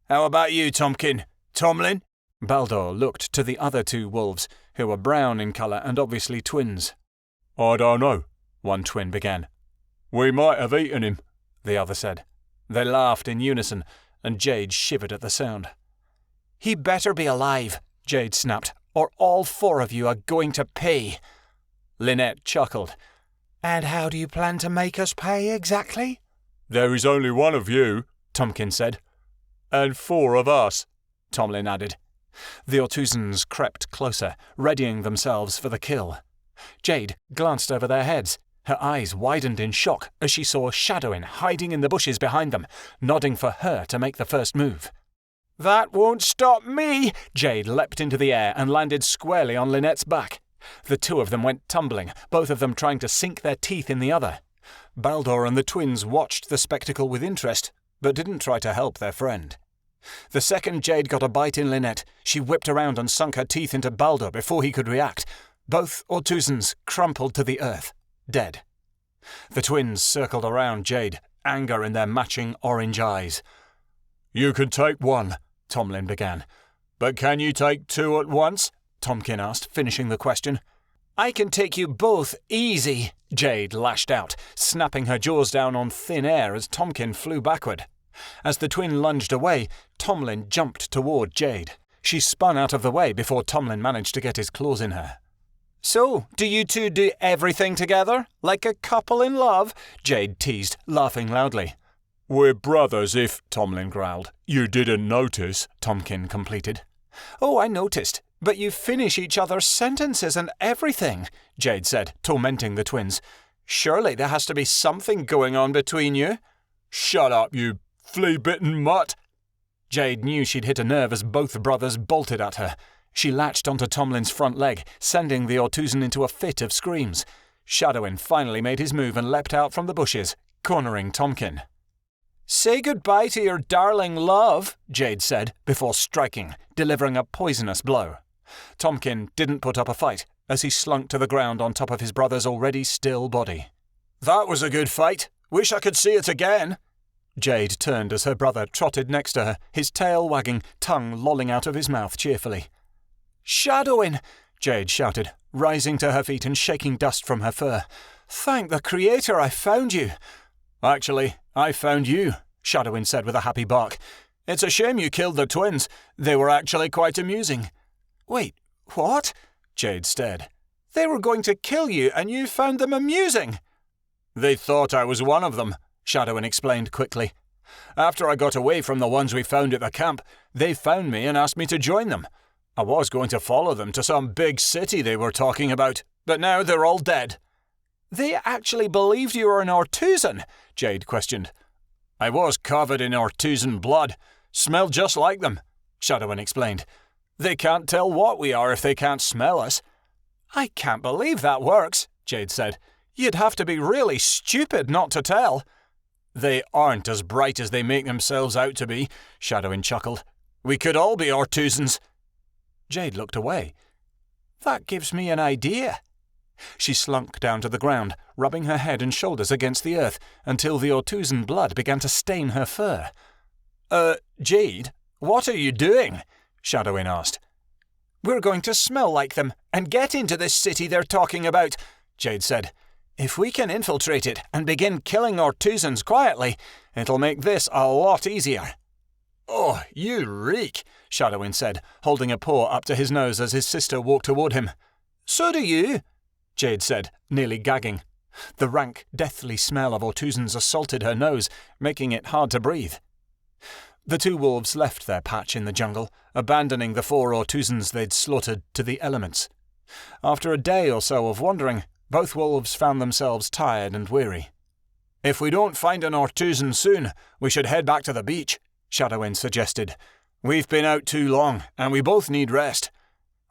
How about you, Tomkin? Tomlin? Baldur looked to the other two wolves, who were brown in colour and obviously twins. I don't know, one twin began. We might have eaten him, the other said. They laughed in unison, and Jade shivered at the sound. He better be alive, Jade snapped, or all four of you are going to pay. Lynette chuckled. And how do you plan to make us pay exactly? There is only one of you, Tompkin said. And 4 of us, Tomlin added. The Ortuzans crept closer, readying themselves for the kill. Jade glanced over their heads. Her eyes widened in shock as she saw Shadowin hiding in the bushes behind them, nodding for her to make the first move. That won't stop me! Jade leapt into the air and landed squarely on Lynette's back. The two of them went tumbling, both of them trying to sink their teeth in the other. Baldur and the twins watched the spectacle with interest, but didn't try to help their friend. The second Jade got a bite in Lynette, she whipped around and sunk her teeth into Baldur before he could react. Both Ortuzans crumpled to the earth, dead. The twins circled around Jade, anger in their matching orange eyes. You can take 1, Tomlin began. But can you take 2 at once? Tompkin asked, finishing the question. I can take you both easy, Jade lashed out, snapping her jaws down on thin air as Tompkin flew backward. As the twin lunged away, Tomlin jumped toward Jade. She spun out of the way before Tomlin managed to get his claws in her. So, do you two do everything together? Like a couple in love? Jade teased, laughing loudly. We're brothers if, Tomlin growled. You didn't notice, Tompkin completed. Oh, I noticed, But you finish each other's sentences and everything, Jade said, tormenting the twins. Surely there has to be something going on between you. Shut up, you flea-bitten mutt! Jade knew she'd hit a nerve as both brothers bolted at her. She latched onto Tomlin's front leg, sending the Ortuzan into a fit of screams. Shadowin finally made his move and leapt out from the bushes, cornering Tomkin. "Say goodbye to your darling love," Jade said, before striking, delivering a poisonous blow. Tomkin didn't put up a fight, as he slunk to the ground on top of his brother's already still body. "That was a good fight. Wish I could see it again." Jade turned as her brother trotted next to her, his tail wagging, tongue lolling out of his mouth cheerfully. "Shadowin!" Jade shouted, rising to her feet and shaking dust from her fur. "Thank the Creator I found you." "Actually, I found you," Shadowin said with a happy bark. "It's a shame you killed the twins. They were actually quite amusing." "Wait, what?" Jade stared. "They were going to kill you and you found them amusing." "They thought I was one of them," Shadowin explained quickly. "After I got away from the ones we found at the camp, they found me and asked me to join them. I was going to follow them to some big city they were talking about, but now they're all dead." "They actually believed you were an Ortuzan?" Jade questioned. "I was covered in Ortuzan blood. Smelled just like them," Shadowin explained. "They can't tell what we are if they can't smell us." "I can't believe that works," Jade said. "You'd have to be really stupid not to tell." "They aren't as bright as they make themselves out to be," Shadowin chuckled. "We could all be Ortuzans." Jade looked away. "That gives me an idea." She slunk down to the ground, rubbing her head and shoulders against the earth until the Ortuzan blood began to stain her fur. Jade, what are you doing?" Shadowin asked. "We're going to smell like them and get into this city they're talking about," Jade said. "If we can infiltrate it and begin killing Ortuzans quietly, it'll make this a lot easier." "Oh, you reek," Shadowin said, holding a paw up to his nose as his sister walked toward him. "So do you," Jade said, nearly gagging. The rank, deathly smell of Ortuzans assaulted her nose, making it hard to breathe. The two wolves left their patch in the jungle, abandoning the 4 Ortuzans they'd slaughtered to the elements. After a day or so of wandering, both wolves found themselves tired and weary. "If we don't find an Ortuzan soon, we should head back to the beach," Shadowin suggested. "We've been out too long, and we both need rest."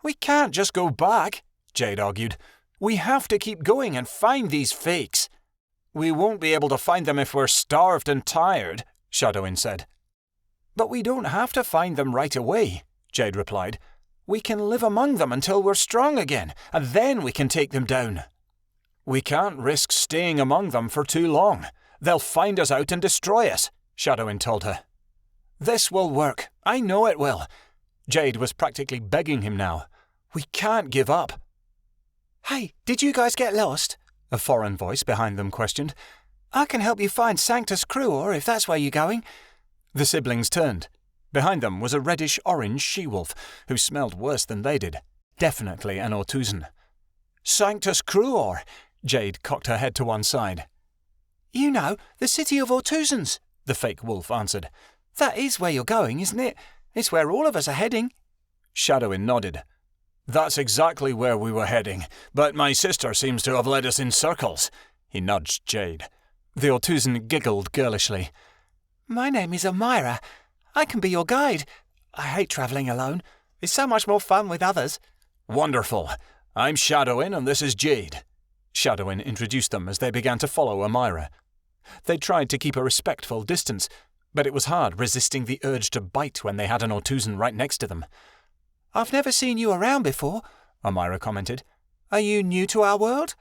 "We can't just go back," Jade argued. "We have to keep going and find these fakes." "We won't be able to find them if we're starved and tired," Shadowin said. "But we don't have to find them right away," Jade replied. "We can live among them until we're strong again, and then we can take them down." "We can't risk staying among them for too long. They'll find us out and destroy us," Shadowin told her. "This will work. I know it will." Jade was practically begging him now. "We can't give up." "Hey, did you guys get lost?" a foreign voice behind them questioned. "I can help you find Sanctus Cruor if that's where you're going." The siblings turned. Behind them was a reddish-orange she-wolf, who smelled worse than they did. Definitely an Ortuzan. "Sanctus Cruor," Jade cocked her head to one side. "You know, the city of Ortuzans," the fake wolf answered. "That is where you're going, isn't it? It's where all of us are heading." Shadowin nodded. "That's exactly where we were heading, but my sister seems to have led us in circles." He nudged Jade. The Ortuzan giggled girlishly. "My name is Amira. I can be your guide. I hate travelling alone. It's so much more fun with others." "Wonderful. I'm Shadowin and this is Jade." Shadowin introduced them as they began to follow Amira. They tried to keep a respectful distance, but it was hard resisting the urge to bite when they had an Ortuzan right next to them. "I've never seen you around before," Amira commented. "Are you new to our world?"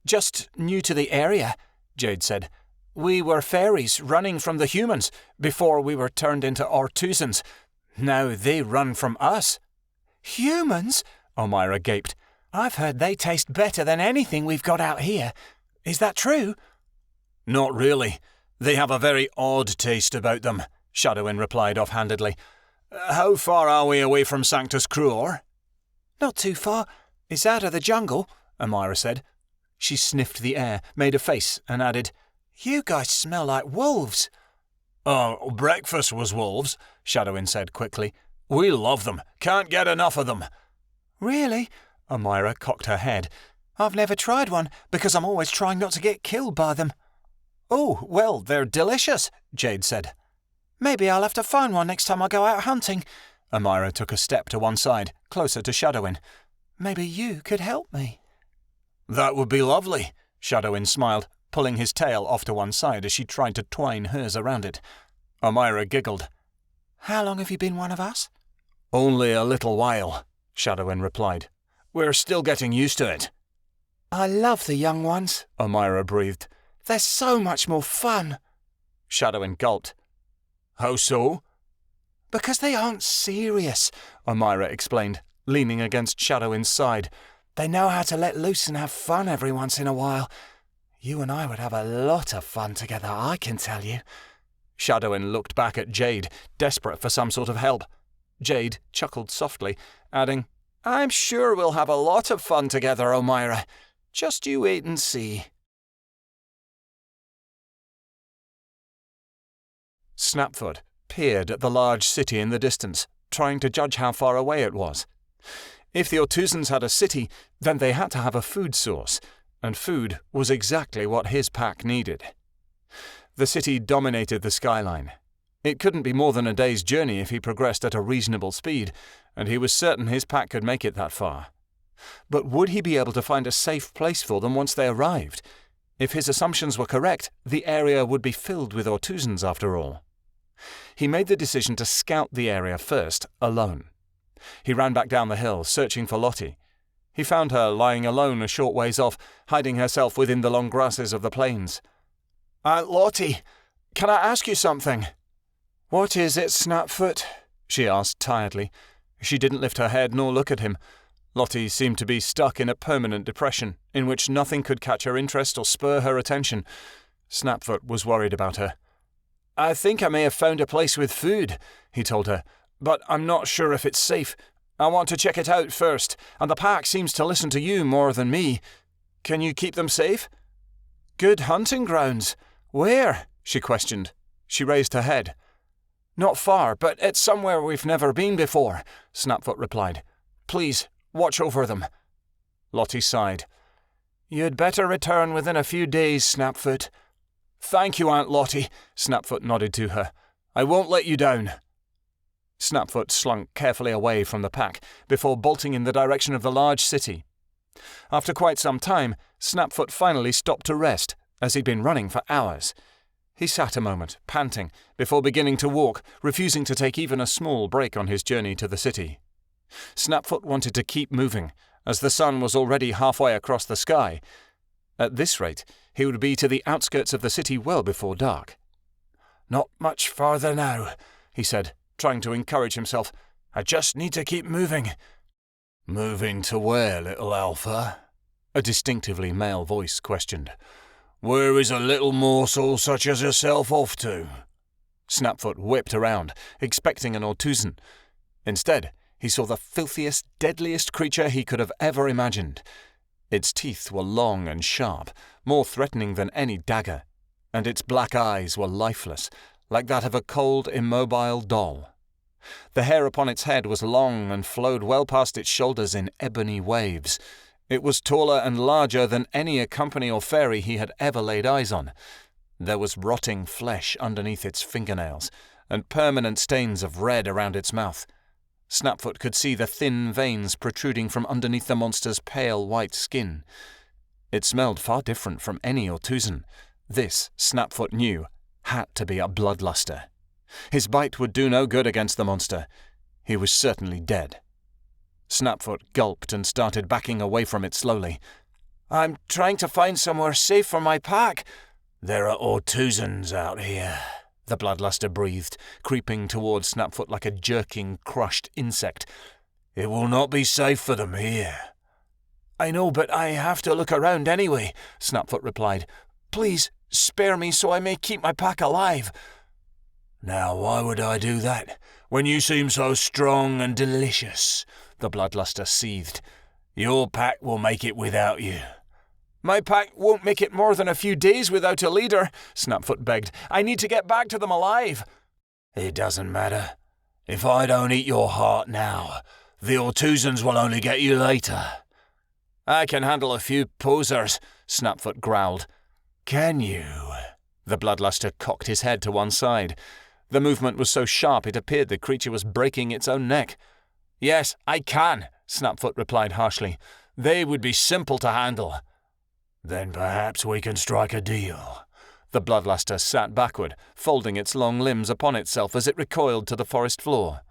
"Just new to the area," Jade said. "We were fairies running from the humans before we were turned into Ortuzans. Now they run from us." "Humans?" Amira gaped. "I've heard they taste better than anything we've got out here. Is that true?" "Not really. They have a very odd taste about them," Shadowin replied offhandedly. "How far are we away from Sanctus Cruor?" "Not too far. It's out of the jungle," Amira said. She sniffed the air, made a face, and added, "You guys smell like wolves." "Oh, breakfast was wolves," Shadowin said quickly. "We love them. Can't get enough of them." Really? Amira cocked her head. I've never tried one because I'm always trying not to get killed by them. Oh, well, they're delicious, Jade said. Maybe I'll have to find one next time I go out hunting. Amira took a step to one side, closer to Shadowin. Maybe you could help me. That would be lovely, Shadowin smiled, pulling his tail off to one side as she tried to twine hers around it. Amira giggled. How long have you been one of us? Only a little while, Shadowin replied. We're still getting used to it. I love the young ones, Amira breathed. They're so much more fun. Shadowin gulped. How so? Because they aren't serious, Amira explained, leaning against Shadowin's side. They know how to let loose and have fun every once in a while. You and I would have a lot of fun together, I can tell you. Shadowin looked back at Jade, desperate for some sort of help. Jade chuckled softly, adding, I'm sure we'll have a lot of fun together, Amira. Just you wait and see. Snapfoot peered at the large city in the distance, trying to judge how far away it was. If the Autuzans had a city, then they had to have a food source, and food was exactly what his pack needed. The city dominated the skyline. It couldn't be more than a day's journey if he progressed at a reasonable speed, and he was certain his pack could make it that far. But would he be able to find a safe place for them once they arrived? If his assumptions were correct, the area would be filled with Autuzans after all. He made the decision to scout the area first, alone. He ran back down the hill, searching for Lottie. He found her lying alone a short ways off, hiding herself within the long grasses of the plains. Aunt Lottie, can I ask you something? What is it, Snapfoot? She asked tiredly. She didn't lift her head nor look at him. Lottie seemed to be stuck in a permanent depression, in which nothing could catch her interest or spur her attention. Snapfoot was worried about her. I think I may have found a place with food, he told her, but I'm not sure if it's safe. I want to check it out first, and the pack seems to listen to you more than me. Can you keep them safe? Good hunting grounds. Where? She questioned. She raised her head. Not far, but it's somewhere we've never been before, Snapfoot replied. Please, watch over them. Lottie sighed. You'd better return within a few days, Snapfoot. Thank you, Aunt Lottie, Snapfoot nodded to her. I won't let you down. Snapfoot slunk carefully away from the pack before bolting in the direction of the large city. After quite some time, Snapfoot finally stopped to rest, as he'd been running for hours. He sat a moment, panting, before beginning to walk, refusing to take even a small break on his journey to the city. Snapfoot wanted to keep moving, as the sun was already halfway across the sky. At this rate, he would be to the outskirts of the city well before dark. Not much farther now, he said, trying to encourage himself. I just need to keep moving. Moving to where, little Alpha? A distinctively male voice questioned. Where is a little morsel such as yourself off to? Snapfoot whipped around, expecting an Autuzan. Instead, he saw the filthiest, deadliest creature he could have ever imagined. Its teeth were long and sharp, more threatening than any dagger, and its black eyes were lifeless, like that of a cold, immobile doll. The hair upon its head was long and flowed well past its shoulders in ebony waves. It was taller and larger than any company or fairy he had ever laid eyes on. There was rotting flesh underneath its fingernails, and permanent stains of red around its mouth. Snapfoot could see the thin veins protruding from underneath the monster's pale white skin. It smelled far different from any Autuzan. This, Snapfoot knew, had to be a bloodluster. His bite would do no good against the monster. He was certainly dead. Snapfoot gulped and started backing away from it slowly. I'm trying to find somewhere safe for my pack. There are Autuzans out here, the bloodluster breathed, creeping towards Snapfoot like a jerking, crushed insect. It will not be safe for them here. I know, but I have to look around anyway, Snapfoot replied. Please, spare me so I may keep my pack alive. Now, why would I do that, when you seem so strong and delicious? The bloodluster seethed. Your pack will make it without you. My pack won't make it more than a few days without a leader, Snapfoot begged. I need to get back to them alive. It doesn't matter. If I don't eat your heart now, The Ortuzans will only get you later. I can handle a few posers, Snapfoot growled. Can you? The bloodluster cocked his head to one side. The movement was so sharp it appeared the creature was breaking its own neck. Yes, I can, Snapfoot replied harshly. They would be simple to handle. Then perhaps we can strike a deal. The bloodluster sat backward, folding its long limbs upon itself as it recoiled to the forest floor.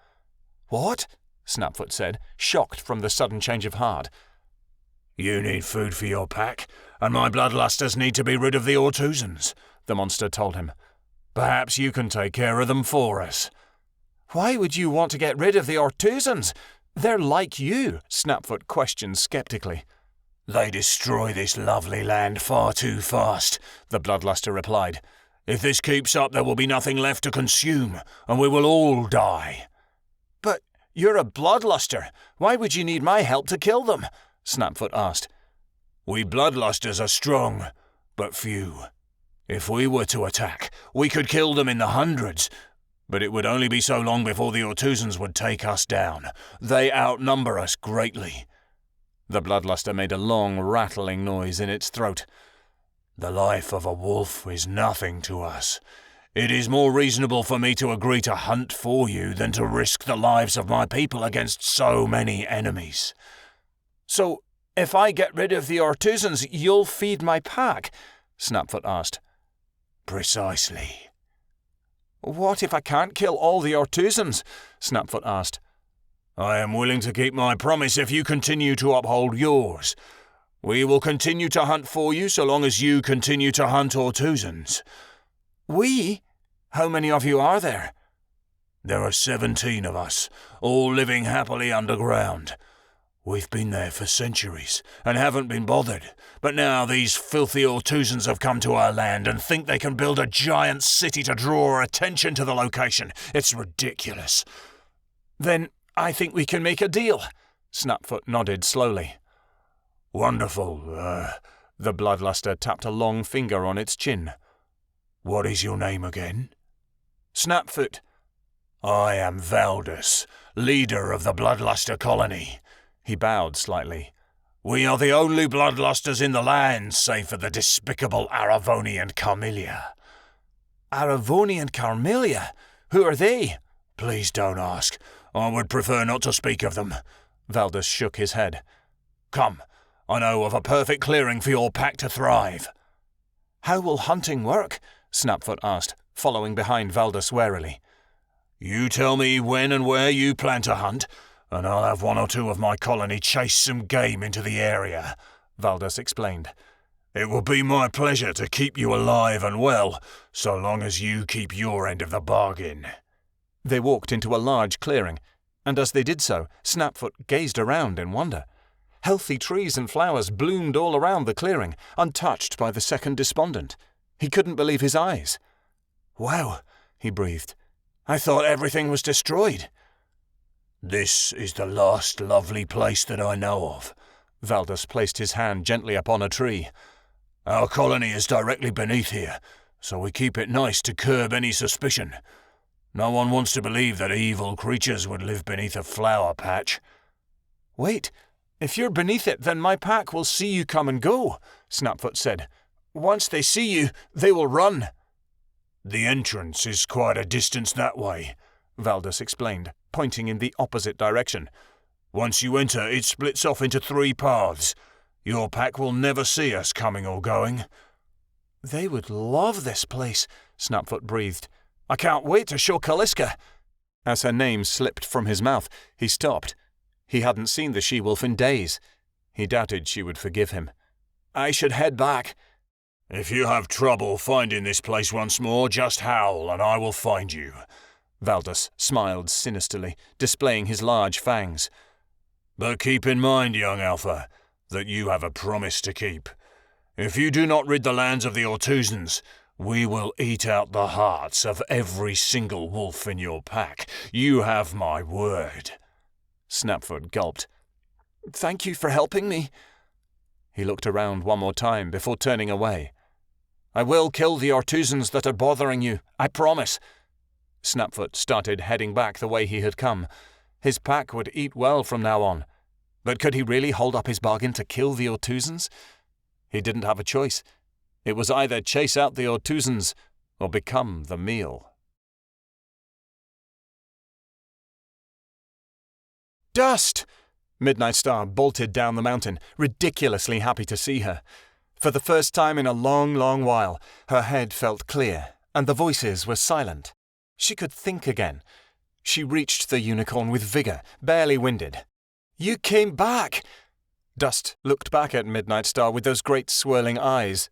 What? Snapfoot said, shocked from the sudden change of heart. You need food for your pack, and my bloodlusters need to be rid of the Ortuzans, the monster told him. Perhaps you can take care of them for us. Why would you want to get rid of the Ortuzans? They're like you, Snapfoot questioned skeptically. They destroy this lovely land far too fast, the bloodluster replied. If this keeps up, there will be nothing left to consume, and we will all die. But you're a bloodluster. Why would you need my help to kill them? Snapfoot asked. We bloodlusters are strong, but few. If we were to attack, we could kill them in the hundreds, but it would only be so long before the Ortuzans would take us down. They outnumber us greatly. The bloodluster made a long, rattling noise in its throat. The life of a wolf is nothing to us. It is more reasonable for me to agree to hunt for you than to risk the lives of my people against so many enemies. So, if I get rid of the Ortuzans, you'll feed my pack? Snapfoot asked. Precisely. What if I can't kill all the Ortuzans? Snapfoot asked. I am willing to keep my promise if you continue to uphold yours. We will continue to hunt for you so long as you continue to hunt Ortuzans. We? How many of you are there? There are 17 of us, all living happily underground. We've been there for centuries and haven't been bothered, but now these filthy Ortuzans have come to our land and think they can build a giant city to draw attention to the location. It's ridiculous. Then I think we can make a deal. Snapfoot nodded slowly. Wonderful. The bloodluster tapped a long finger on its chin. What is your name again? Snapfoot. I am Valdus, leader of the bloodluster colony. He bowed slightly. We are the only bloodlusters in the land, save for the despicable Aravoni and Carmelia. Aravoni and Carmelia? Who are they? Please don't ask. I would prefer not to speak of them. Valdus shook his head. Come, I know of a perfect clearing for your pack to thrive. How will hunting work? Snapfoot asked, following behind Valdus warily. You tell me when and where you plan to hunt, and I'll have one or two of my colony chase some game into the area, Valdus explained. It will be my pleasure to keep you alive and well, so long as you keep your end of the bargain. They walked into a large clearing, and as they did so, Snapfoot gazed around in wonder. Healthy trees and flowers bloomed all around the clearing, untouched by the second despondent. He couldn't believe his eyes. Wow, he breathed. I thought everything was destroyed. This is the last lovely place that I know of. Valdus placed his hand gently upon a tree. Our colony is directly beneath here, so we keep it nice to curb any suspicion. No one wants to believe that evil creatures would live beneath a flower patch. Wait, if you're beneath it, then my pack will see you come and go, Snapfoot said. Once they see you, they will run. The entrance is quite a distance that way, Valdus explained, pointing in the opposite direction. Once you enter, it splits off into 3 paths. Your pack will never see us coming or going. They would love this place, Snapfoot breathed. I can't wait to show Kaliska. As her name slipped from his mouth, he stopped. He hadn't seen the she-wolf in days. He doubted she would forgive him. I should head back. If you have trouble finding this place once more, just howl and I will find you. Valdus smiled sinisterly, displaying his large fangs. But keep in mind, young Alpha, that you have a promise to keep. If you do not rid the lands of the Ortuzans, we will eat out the hearts of every single wolf in your pack. You have my word. Snapfoot gulped. Thank you for helping me. He looked around one more time before turning away. I will kill the Ortuzans that are bothering you, I promise. Snapfoot started heading back the way he had come. His pack would eat well from now on. But could he really hold up his bargain to kill the Ortuzans? He didn't have a choice. It was either chase out the Ortuzans or become the meal. Dust! Midnightstar bolted down the mountain, ridiculously happy to see her. For the first time in a long, long while, her head felt clear, and the voices were silent. She could think again. She reached the unicorn with vigor, barely winded. You came back! Dust looked back at Midnightstar with those great swirling eyes.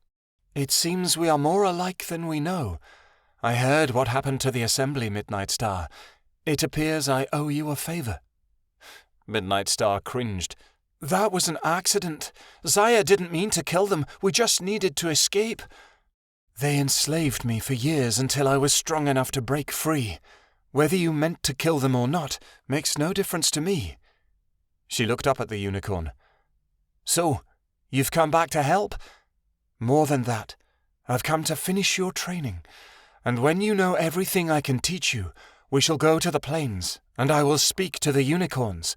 It seems we are more alike than we know. I heard what happened to the assembly, Midnightstar. It appears I owe you a favor. Midnightstar cringed. That was an accident. Zaya didn't mean to kill them. We just needed to escape. They enslaved me for years until I was strong enough to break free. Whether you meant to kill them or not makes no difference to me. She looked up at the unicorn. So, you've come back to help? More than that. I've come to finish your training. And when you know everything I can teach you, we shall go to the plains, and I will speak to the unicorns.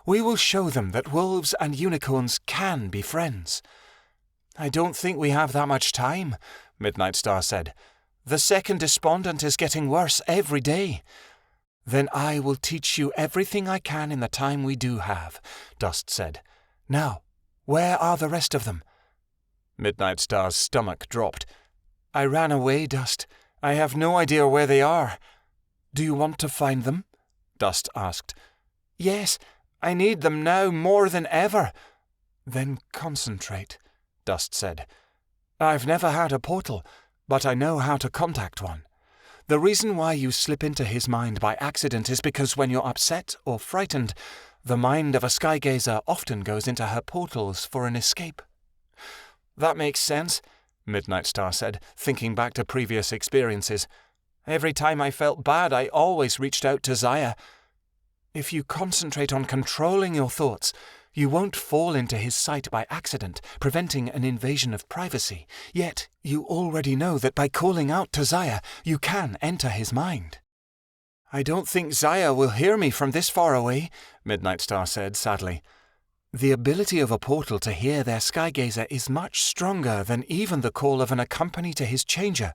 We will show them that wolves and unicorns can be friends. I don't think we have that much time, Midnightstar said. The second despondent is getting worse every day. Then I will teach you everything I can in the time we do have, Dust said. Now, where are the rest of them? Midnightstar's stomach dropped. I ran away, Dust. I have no idea where they are. Do you want to find them? Dust asked. Yes, I need them now more than ever. Then concentrate, Dust said. I've never had a portal, but I know how to contact one. The reason why you slip into his mind by accident is because when you're upset or frightened, the mind of a skygazer often goes into her portals for an escape. That makes sense, Midnightstar said, thinking back to previous experiences. Every time I felt bad, I always reached out to Zaya. If you concentrate on controlling your thoughts, you won't fall into his sight by accident, preventing an invasion of privacy. Yet, you already know that by calling out to Zaya, you can enter his mind. I don't think Zaya will hear me from this far away, Midnightstar said sadly. The ability of a portal to hear their skygazer is much stronger than even the call of an accompany to his changer.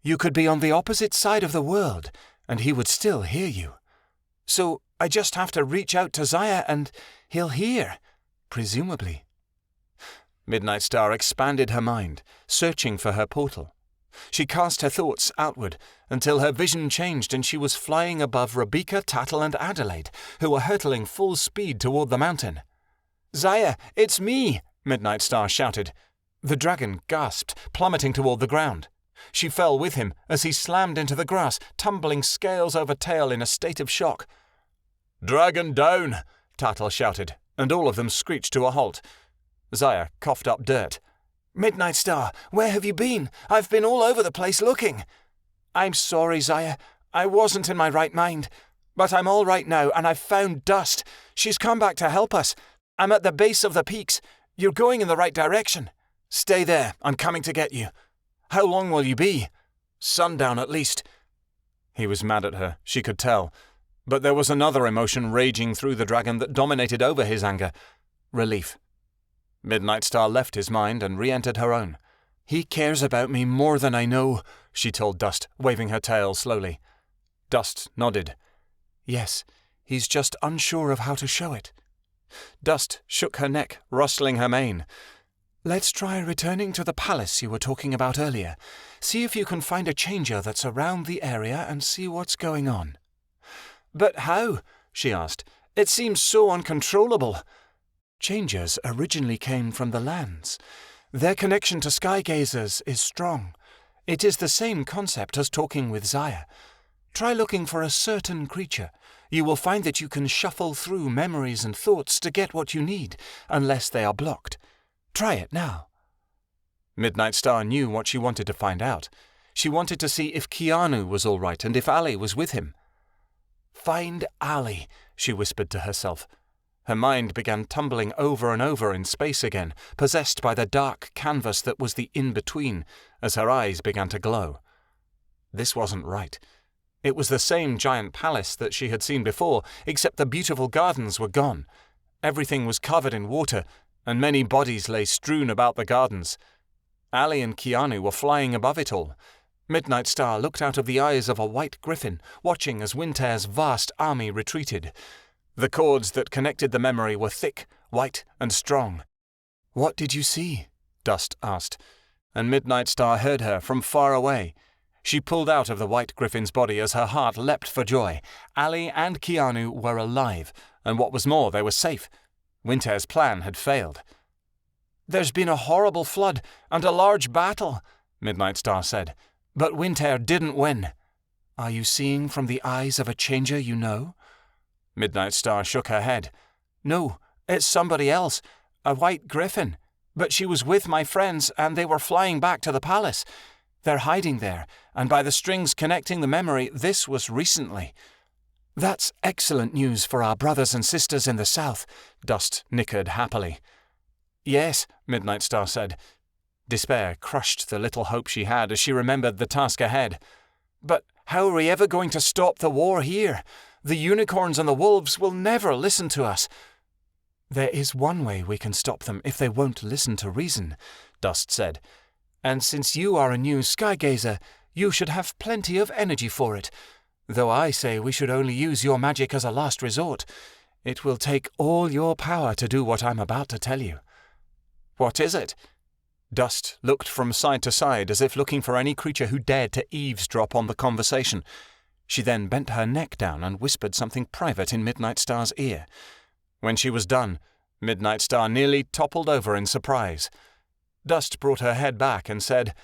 You could be on the opposite side of the world, and he would still hear you. So I just have to reach out to Zaya and he'll hear, presumably. Midnightstar expanded her mind, searching for her portal. She cast her thoughts outward until her vision changed and she was flying above Rebecca, Tattle, and Adelaide, who were hurtling full speed toward the mountain. Zaya, it's me, Midnightstar shouted. The dragon gasped, plummeting toward the ground. She fell with him as he slammed into the grass, tumbling scales over tail in a state of shock. "Dragon down!" Tattle shouted, and all of them screeched to a halt. Zaya coughed up dirt. Midnightstar, where have you been? I've been all over the place looking. I'm sorry, Zaya. I wasn't in my right mind. But I'm all right now, and I've found Dust. She's come back to help us. I'm at the base of the peaks. You're going in the right direction. Stay there. I'm coming to get you. How long will you be? Sundown at least. He was mad at her, she could tell. But there was another emotion raging through the dragon that dominated over his anger. Relief. Midnightstar left his mind and re-entered her own. He cares about me more than I know, she told Dust, waving her tail slowly. Dust nodded. Yes, he's just unsure of how to show it. Dust shook her neck, rustling her mane. Let's try returning to the palace you were talking about earlier. See if you can find a changer that's around the area and see what's going on. But how? She asked. It seems so uncontrollable. Changers originally came from the lands. Their connection to skygazers is strong. It is the same concept as talking with Zaya. Try looking for a certain creature. You will find that you can shuffle through memories and thoughts to get what you need, unless they are blocked. Try it now. Midnightstar knew what she wanted to find out. She wanted to see if Keanu was all right and if Ali was with him. Find Ali, she whispered to herself. Her mind began tumbling over and over in space again, possessed by the dark canvas that was the in-between, as her eyes began to glow. This wasn't right. It was the same giant palace that she had seen before, except the beautiful gardens were gone. Everything was covered in water, and many bodies lay strewn about the gardens. Ali and Keanu were flying above it all. Midnightstar looked out of the eyes of a white griffin, watching as Winter's vast army retreated. The cords that connected the memory were thick, white, and strong. "What did you see?" Dust asked, and Midnightstar heard her from far away. She pulled out of the white griffin's body as her heart leapt for joy. Ali and Keanu were alive, and what was more, they were safe. Winter's plan had failed. "There's been a horrible flood and a large battle," Midnightstar said, "but Winter didn't win." "Are you seeing from the eyes of a changer you know?" Midnightstar shook her head. "No, it's somebody else, a white griffin. But she was with my friends and they were flying back to the palace. They're hiding there, and by the strings connecting the memory, this was recently." "That's excellent news for our brothers and sisters in the south," Dust nickered happily. "Yes," Midnightstar said. Despair crushed the little hope she had as she remembered the task ahead. "But how are we ever going to stop the war here? The unicorns and the wolves will never listen to us." "There is one way we can stop them if they won't listen to reason," Dust said. "And since you are a new skygazer, you should have plenty of energy for it. Though I say we should only use your magic as a last resort. It will take all your power to do what I'm about to tell you." "What is it?" Dust looked from side to side as if looking for any creature who dared to eavesdrop on the conversation. She then bent her neck down and whispered something private in Midnightstar's ear. When she was done, Midnightstar nearly toppled over in surprise. Dust brought her head back and said,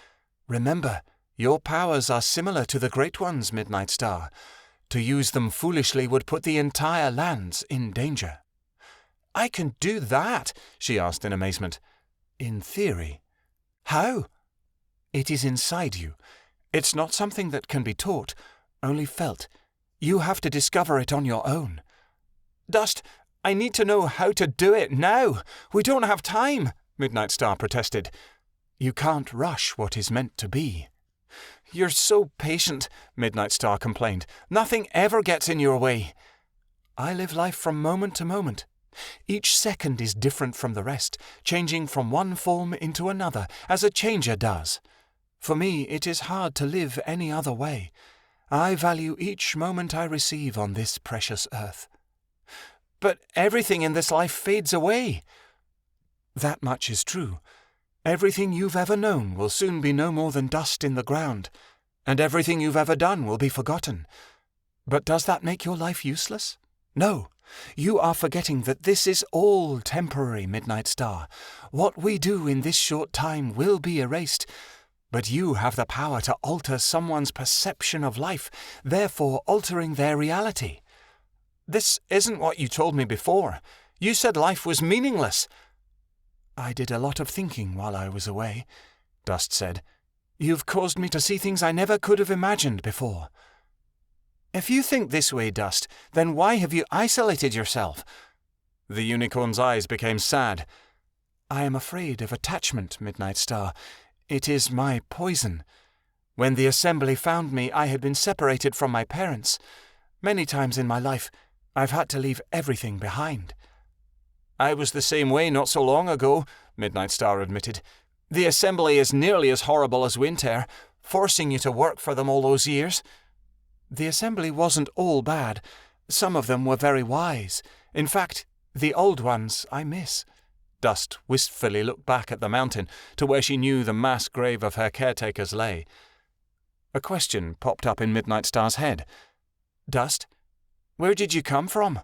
"Remember, your powers are similar to the Great One's, Midnightstar. To use them foolishly would put the entire lands in danger." "I can do that?" she asked in amazement. "In theory." "How?" "It is inside you. It's not something that can be taught, only felt. You have to discover it on your own." "Dust, I need to know how to do it now. We don't have time," Midnightstar protested. "You can't rush what is meant to be." "You're so patient," Midnightstar complained. "Nothing ever gets in your way." "I live life from moment to moment. Each second is different from the rest, changing from one form into another, as a changer does. For me, it is hard to live any other way. I value each moment I receive on this precious earth." "But everything in this life fades away." "That much is true. Everything you've ever known will soon be no more than dust in the ground, and everything you've ever done will be forgotten. But does that make your life useless? No. You are forgetting that this is all temporary, Midnightstar. What we do in this short time will be erased, but you have the power to alter someone's perception of life, therefore altering their reality." "This isn't what you told me before. You said life was meaningless." "I did a lot of thinking while I was away," Dust said. "You've caused me to see things I never could have imagined before." "If you think this way, Dust, then why have you isolated yourself?" The unicorn's eyes became sad. "I am afraid of attachment, Midnightstar. It is my poison. When the assembly found me, I had been separated from my parents. Many times in my life, I've had to leave everything behind." "I was the same way not so long ago," Midnightstar admitted. "The assembly is nearly as horrible as Winter, forcing you to work for them all those years." "The assembly wasn't all bad. Some of them were very wise. In fact, the old ones I miss." Dust wistfully looked back at the mountain, to where she knew the mass grave of her caretakers lay. A question popped up in Midnightstar's head. "Dust, where did you come from?"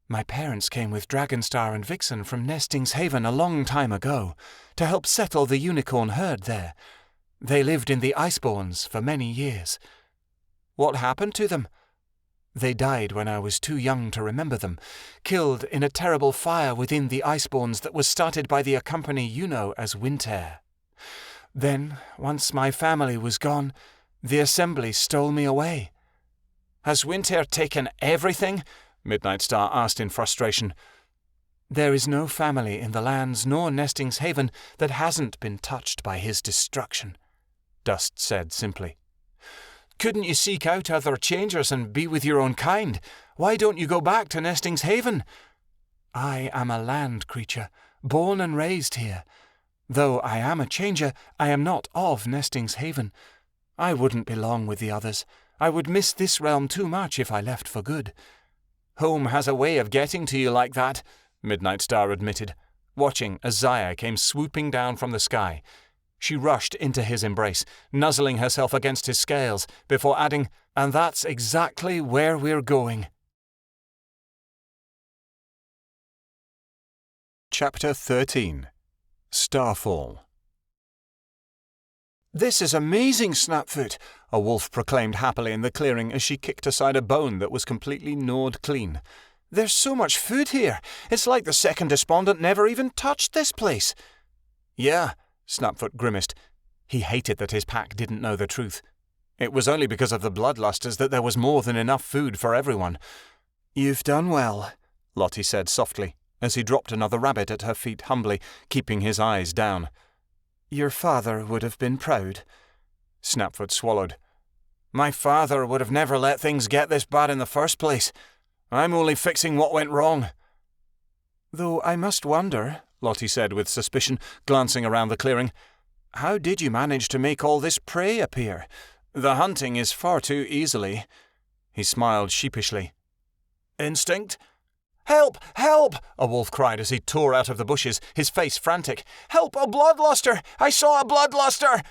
"My parents came with Dragonstar and Vixen from Nesting's Haven a long time ago, to help settle the unicorn herd there. They lived in the Iceborns for many years." "What happened to them?" "They died when I was too young to remember them, killed in a terrible fire within the Iceborns that was started by the company you know as Winter. Then, once my family was gone, the assembly stole me away." "Has Winter taken everything?" Midnightstar asked in frustration. "There is no family in the lands nor Nesting's Haven that hasn't been touched by his destruction," Dust said simply. Couldn't you seek out other changers and be with your own kind? Why don't you go back to Nesting's Haven? I am a land creature, born and raised here. Though I am a changer, I am not of Nesting's Haven. I wouldn't belong with the others. I would miss this realm too much if I left for good. Home has a way of getting to you like that, Midnightstar admitted, watching as Zaya came swooping down from the sky. She rushed into his embrace, nuzzling herself against his scales, before adding, "And that's exactly where we're going." Chapter 13. Starfall. "This is amazing, Snapfoot," a wolf proclaimed happily in the clearing as she kicked aside a bone that was completely gnawed clean. "There's so much food here. It's like the second despondent never even touched this place." "Yeah," Snapfoot grimaced. He hated that his pack didn't know the truth. It was only because of the bloodlusters that there was more than enough food for everyone. "You've done well," Lottie said softly, as he dropped another rabbit at her feet humbly, keeping his eyes down. "Your father would have been proud." Snapfoot swallowed. "My father would have never let things get this bad in the first place. I'm only fixing what went wrong." "Though I must wonder," Lottie said with suspicion, glancing around the clearing, "how did you manage to make all this prey appear? The hunting is far too easily." He smiled sheepishly. "Instinct?" "Help! Help!" a wolf cried as he tore out of the bushes, his face frantic. "Help! A bloodluster! I saw a bloodluster!"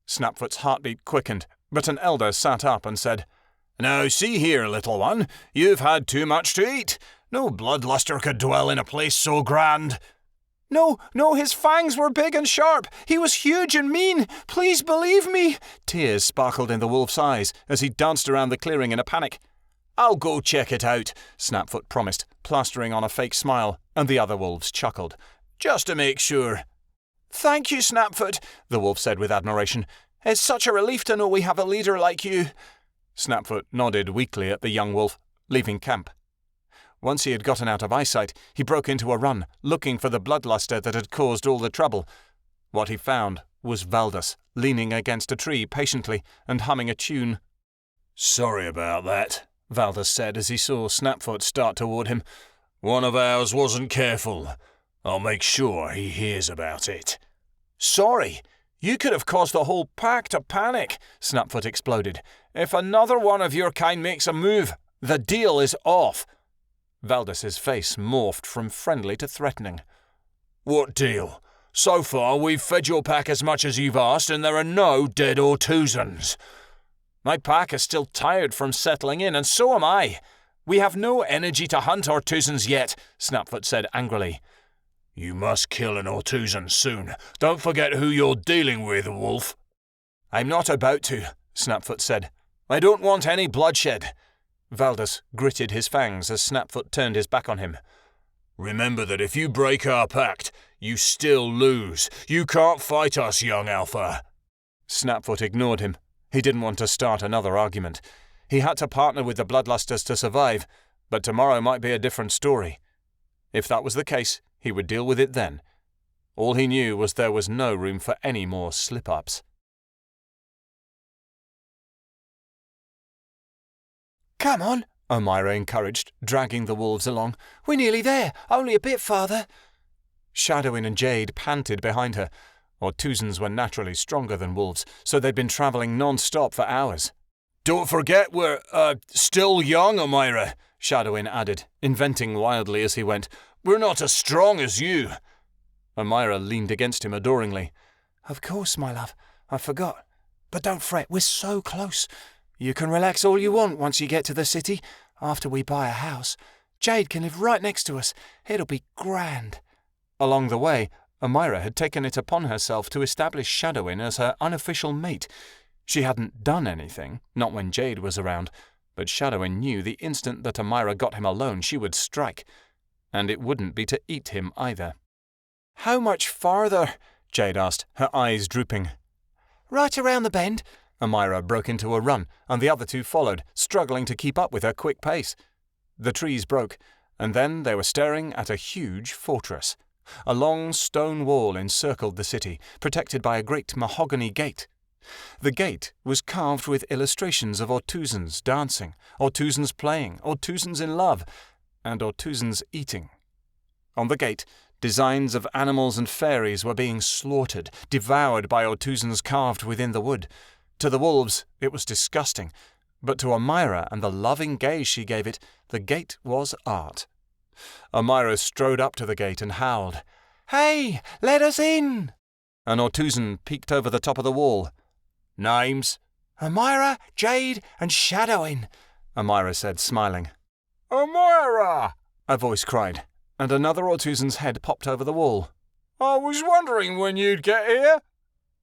Snapfoot's heartbeat quickened, but an elder sat up and said, "Now see here, little one, you've had too much to eat. No bloodluster could dwell in a place so grand." "No, his fangs were big and sharp. He was huge and mean. Please believe me." Tears sparkled in the wolf's eyes as he danced around the clearing in a panic. "I'll go check it out," Snapfoot promised, plastering on a fake smile, and the other wolves chuckled. "Just to make sure." "Thank you, Snapfoot," the wolf said with admiration. "It's such a relief to know we have a leader like you." Snapfoot nodded weakly at the young wolf, leaving camp. Once he had gotten out of eyesight, he broke into a run, looking for the bloodluster that had caused all the trouble. What he found was Valdus, leaning against a tree patiently and humming a tune. "Sorry about that," Valdus said as he saw Snapfoot start toward him. "One of ours wasn't careful. I'll make sure he hears about it." "Sorry? You could have caused the whole pack to panic," Snapfoot exploded. "If another one of your kind makes a move, the deal is off." Valdus's face morphed from friendly to threatening. "What deal? So far we've fed your pack as much as you've asked and there are no dead Ortuzans." "My pack is still tired from settling in, and so am I. We have no energy to hunt Ortuzans yet," Snapfoot said angrily. "You must kill an Ortuzan soon. Don't forget who you're dealing with, Wolf." "I'm not about to," Snapfoot said. "I don't want any bloodshed." Valdus gritted his fangs as Snapfoot turned his back on him. "Remember that if you break our pact, you still lose. You can't fight us, young Alpha." Snapfoot ignored him. He didn't want to start another argument. He had to partner with the bloodlusters to survive, but tomorrow might be a different story. If that was the case, he would deal with it then. All he knew was there was no room for any more slip-ups. "Come on," Omira encouraged, dragging the wolves along. "We're nearly there, only a bit farther." Shadowin and Jade panted behind her. Ortuzans were naturally stronger than wolves, so they'd been travelling non-stop for hours. "Don't forget we're, still young, Omira," Shadowin added, inventing wildly as he went. "We're not as strong as you." Omira leaned against him adoringly. "Of course, my love. I forgot. But don't fret, we're so close. You can relax all you want once you get to the city, after we buy a house. Jade can live right next to us. It'll be grand." Along the way, Omira had taken it upon herself to establish Shadowin as her unofficial mate. She hadn't done anything, not when Jade was around, but Shadowin knew the instant that Omira got him alone she would strike. And it wouldn't be to eat him either. "How much farther?" Jade asked, her eyes drooping. "Right around the bend." Omira broke into a run, and the other two followed, struggling to keep up with her quick pace. The trees broke, and then they were staring at a huge fortress. A long stone wall encircled the city, protected by a great mahogany gate. The gate was carved with illustrations of Ortuzans dancing, Ortuzans playing, Ortuzans in love, and Ortuzans eating. On the gate, designs of animals and fairies were being slaughtered, devoured by Ortuzans carved within the wood. To the wolves, it was disgusting, but to Amira and the loving gaze she gave it, the gate was art. Amira strode up to the gate and howled, "Hey, let us in!" An Ortuzan peeked over the top of the wall. "Names?" "Amira, Jade, and Shadowing," Amira said, smiling. Amira! A voice cried, and another Ortuzan's head popped over the wall. I was wondering when you'd get here.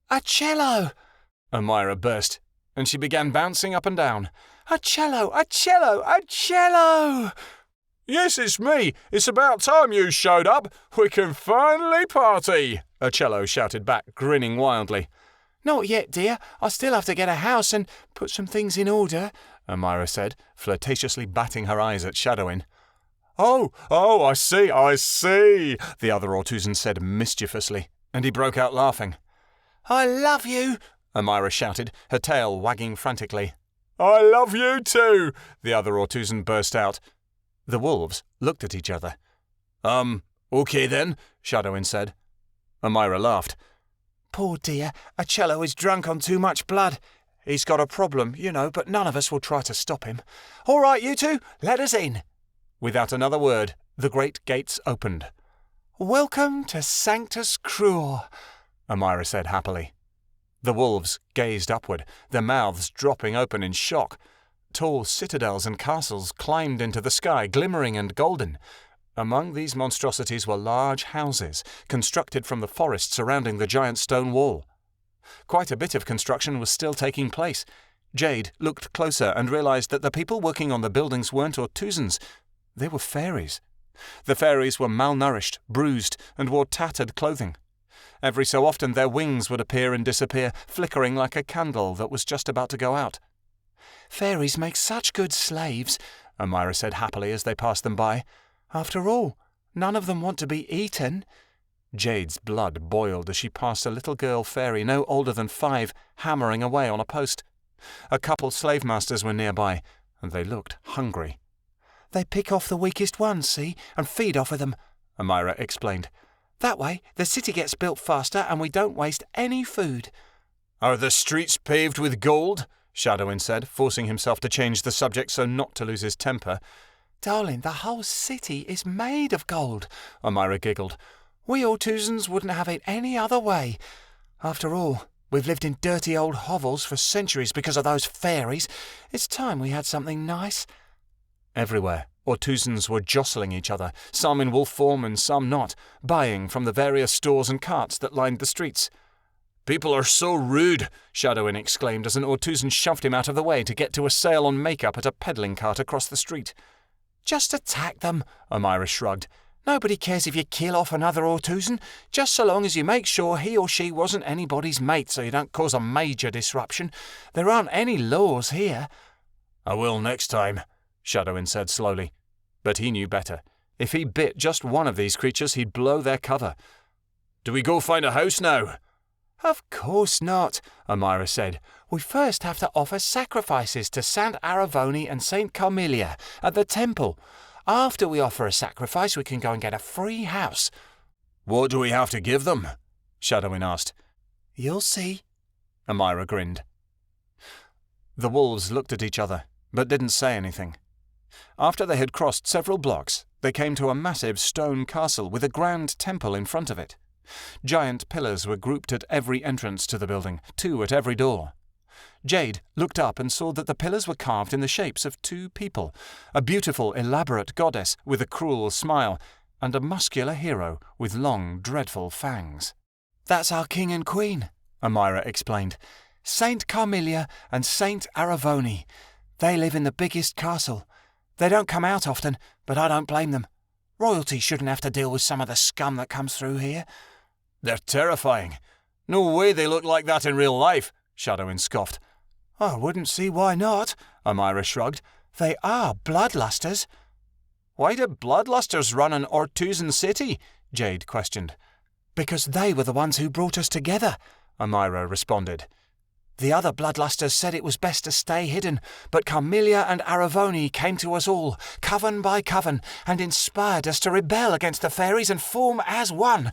"A cello!" Amira burst, and she began bouncing up and down. "A cello! A cello! A cello!" Yes, it's me. It's about time you showed up. We can finally party, a cello shouted back, grinning wildly. "Not yet, dear. I still have to get a house and put some things in order," Amira said, flirtatiously batting her eyes at Shadowing. Oh, I see, the other Ortuzan said mischievously, and he broke out laughing. "I love you," Amira shouted, her tail wagging frantically. "I love you too," the other Ortuzan burst out. The wolves looked at each other. Okay then, Shadowing said. Amira laughed. "Poor dear, a cello is drunk on too much blood. He's got a problem, but none of us will try to stop him. All right, you two, let us in." Without another word, the great gates opened. "Welcome to Sanctus Cruor," Amira said happily. The wolves gazed upward, their mouths dropping open in shock. Tall citadels and castles climbed into the sky, glimmering and golden. Among these monstrosities were large houses, constructed from the forest surrounding the giant stone wall. Quite a bit of construction was still taking place. Jade looked closer and realized that the people working on the buildings weren't Ortuzans. They were fairies. The fairies were malnourished, bruised, and wore tattered clothing. Every so often their wings would appear and disappear, flickering like a candle that was just about to go out. "Fairies make such good slaves," Amira said happily as they passed them by. "After all, none of them want to be eaten." Jade's blood boiled as she passed a little girl fairy no older than 5, hammering away on a post. A couple slave masters were nearby, and they looked hungry. "They pick off the weakest ones, see, and feed off of them," Amira explained. "That way, the city gets built faster and we don't waste any food." "Are the streets paved with gold?" Shadowing said, forcing himself to change the subject so not to lose his temper. "Darling, the whole city is made of gold," Amira giggled. "We Ortuzans wouldn't have it any other way. After all, we've lived in dirty old hovels for centuries because of those fairies. It's time we had something nice." Everywhere, Ortuzans were jostling each other, some in wolf form and some not, buying from the various stores and carts that lined the streets. "People are so rude," Shadowing exclaimed as an Ortuzan shoved him out of the way to get to a sale on makeup at a peddling cart across the street. "Just attack them," Amira shrugged. "Nobody cares if you kill off another Ortuzan, just so long as you make sure he or she wasn't anybody's mate so you don't cause a major disruption. There aren't any laws here." "I will next time," Shadowing said slowly. But he knew better. If he bit just one of these creatures, he'd blow their cover. "Do we go find a house now?" "Of course not," Amira said. "We first have to offer sacrifices to Saint Aravoni and Saint Carmelia at the temple. After we offer a sacrifice, we can go and get a free house." "What do we have to give them?" Shadowing asked. "You'll see." Amira grinned. The wolves looked at each other, but didn't say anything. After they had crossed several blocks, they came to a massive stone castle with a grand temple in front of it. Giant pillars were grouped at every entrance to the building, 2 at every door. Jade looked up and saw that the pillars were carved in the shapes of 2 people, a beautiful, elaborate goddess with a cruel smile, and a muscular hero with long, dreadful fangs. "That's our king and queen," Amira explained. "Saint Carmelia and Saint Aravoni. They live in the biggest castle. They don't come out often, but I don't blame them. Royalty shouldn't have to deal with some of the scum that comes through here." "They're terrifying. No way they look like that in real life," Shadowing scoffed. "I wouldn't see why not," Amira shrugged. "They are bloodlusters." "Why do bloodlusters run an Ortuzan city?" Jade questioned. "Because they were the ones who brought us together," Amira responded. The other bloodlusters said it was best to stay hidden, but Carmelia and Aravoni came to us all, coven by coven, and inspired us to rebel against the fairies and form as one.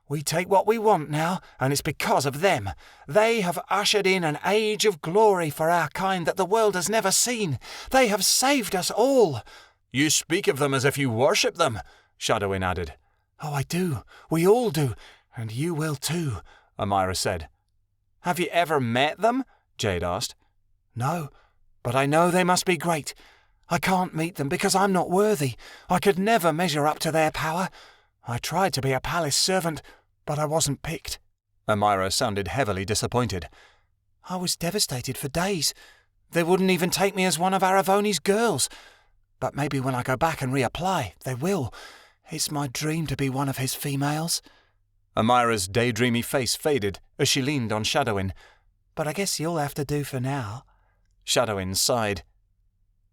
We take what we want now, and it's because of them. They have ushered in an age of glory for our kind that the world has never seen. They have saved us all." "You speak of them as if you worship them," Shadowin added. "Oh, I do. We all do. And you will too," Amira said. "Have you ever met them?" Jade asked. "No, but I know they must be great. I can't meet them because I'm not worthy. I could never measure up to their power. I tried to be a palace servant, but I wasn't picked." Amira sounded heavily disappointed. "I was devastated for days. They wouldn't even take me as one of Aravoni's girls. But maybe when I go back and reapply, they will. It's my dream to be one of his females." Amira's daydreamy face faded as she leaned on Shadowin. "But I guess you'll have to do for now." Shadowin sighed.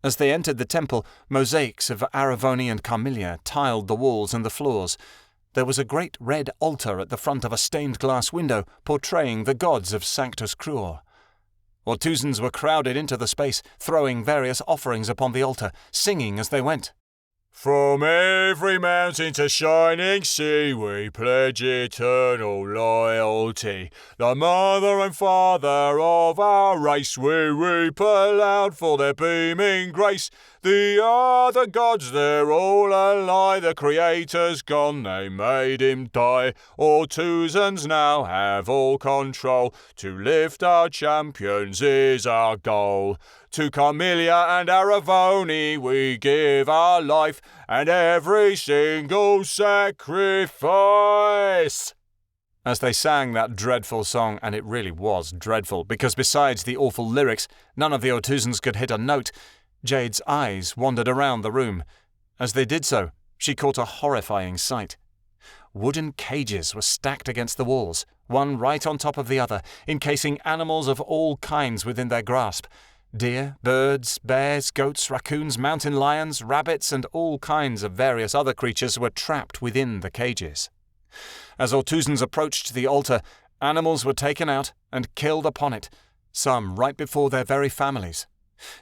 As they entered the temple, mosaics of Aravoni and Carmelia tiled the walls and the floors. There was a great red altar at the front of a stained glass window portraying the gods of Sanctus Cruor. Ortuzans were crowded into the space, throwing various offerings upon the altar, singing as they went. "From every mountain to shining sea, we pledge eternal loyalty. The mother and father of our race, we weep aloud for their beaming grace. The other gods, they're all a lie. The Creator's gone, they made him die. Ortuzans now have all control. To lift our champions is our goal. To Carmelia and Aravoni we give our life, and every single sacrifice." As they sang that dreadful song, and it really was dreadful, because besides the awful lyrics, none of the Ortuzans could hit a note, Jade's eyes wandered around the room. As they did so, she caught a horrifying sight. Wooden cages were stacked against the walls, one right on top of the other, encasing animals of all kinds within their grasp. Deer, birds, bears, goats, raccoons, mountain lions, rabbits, and all kinds of various other creatures were trapped within the cages. As Ortuzans approached the altar, animals were taken out and killed upon it, some right before their very families.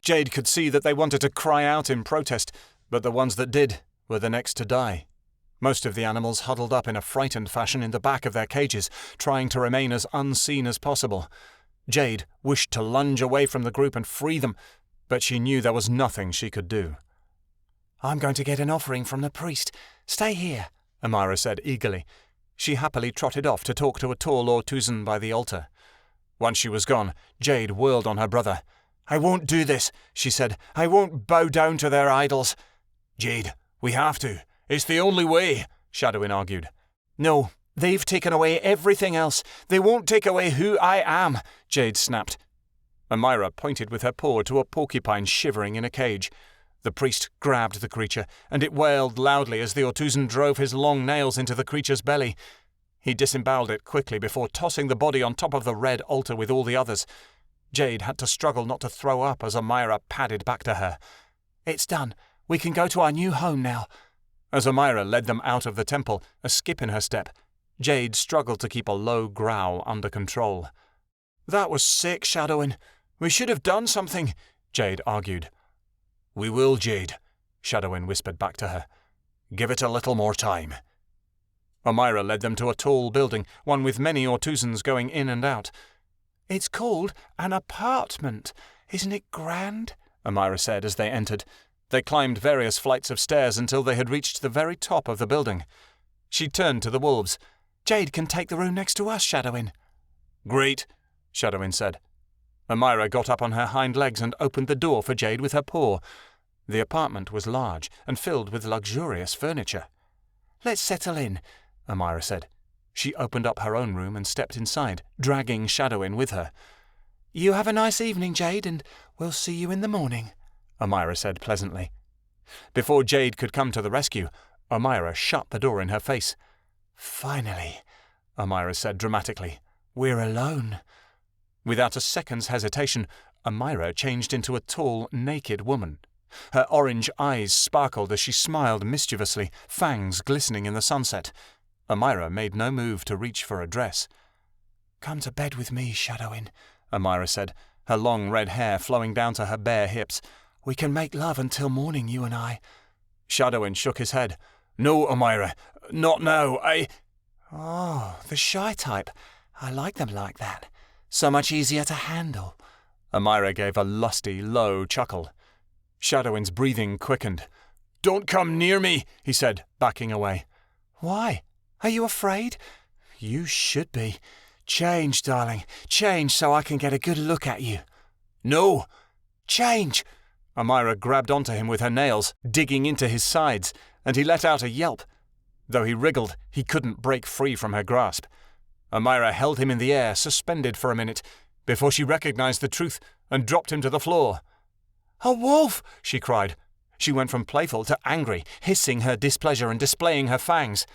Jade could see that they wanted to cry out in protest, but the ones that did were the next to die. Most of the animals huddled up in a frightened fashion in the back of their cages, trying to remain as unseen as possible. Jade wished to lunge away from the group and free them, but she knew there was nothing she could do. "I'm going to get an offering from the priest. Stay here," Amira said eagerly. She happily trotted off to talk to a tall Ortuzan by the altar. Once she was gone, Jade whirled on her brother. "I won't do this," she said. "I won't bow down to their idols." "Jade, we have to. It's the only way," Shadowin argued. "No. They've taken away everything else. They won't take away who I am," Jade snapped. Amira pointed with her paw to a porcupine shivering in a cage. The priest grabbed the creature, and it wailed loudly as the Ortuzan drove his long nails into the creature's belly. He disemboweled it quickly before tossing the body on top of the red altar with all the others. Jade had to struggle not to throw up as Amira padded back to her. "It's done. We can go to our new home now." As Amira led them out of the temple, a skip in her step, Jade struggled to keep a low growl under control. "That was sick, Shadowin. We should have done something," Jade argued. "We will, Jade," Shadowin whispered back to her. "Give it a little more time." Amira led them to a tall building, one with many Ortuzans going in and out. "It's called an apartment. Isn't it grand?" Amira said as they entered. They climbed various flights of stairs until they had reached the very top of the building. She turned to the wolves. "Jade can take the room next to us, Shadowin." "Great," Shadowin said. Amira got up on her hind legs and opened the door for Jade with her paw. The apartment was large and filled with luxurious furniture. "Let's settle in," Amira said. She opened up her own room and stepped inside, dragging Shadowin with her. "You have a nice evening, Jade, and we'll see you in the morning," Amira said pleasantly. Before Jade could come to the rescue, Amira shut the door in her face. "Finally," Amira said dramatically. "We're alone." Without a second's hesitation, Amira changed into a tall, naked woman. Her orange eyes sparkled as she smiled mischievously, fangs glistening in the sunset. Amira made no move to reach for a dress. "Come to bed with me, Shadowin," Amira said, her long red hair flowing down to her bare hips. "We can make love until morning, you and I." Shadowin shook his head. "No, Amira, not now. Oh, the shy type. I like them like that. So much easier to handle." Amira gave a lusty, low chuckle. Shadowin's breathing quickened. "Don't come near me," he said, backing away. "Why? Are you afraid? You should be. Change, darling. Change so I can get a good look at you." "No." "Change." Amira grabbed onto him with her nails, digging into his sides, and he let out a yelp. Though he wriggled, he couldn't break free from her grasp. Amira held him in the air, suspended for a minute, before she recognized the truth and dropped him to the floor. "A wolf!" she cried. She went from playful to angry, hissing her displeasure and displaying her fangs.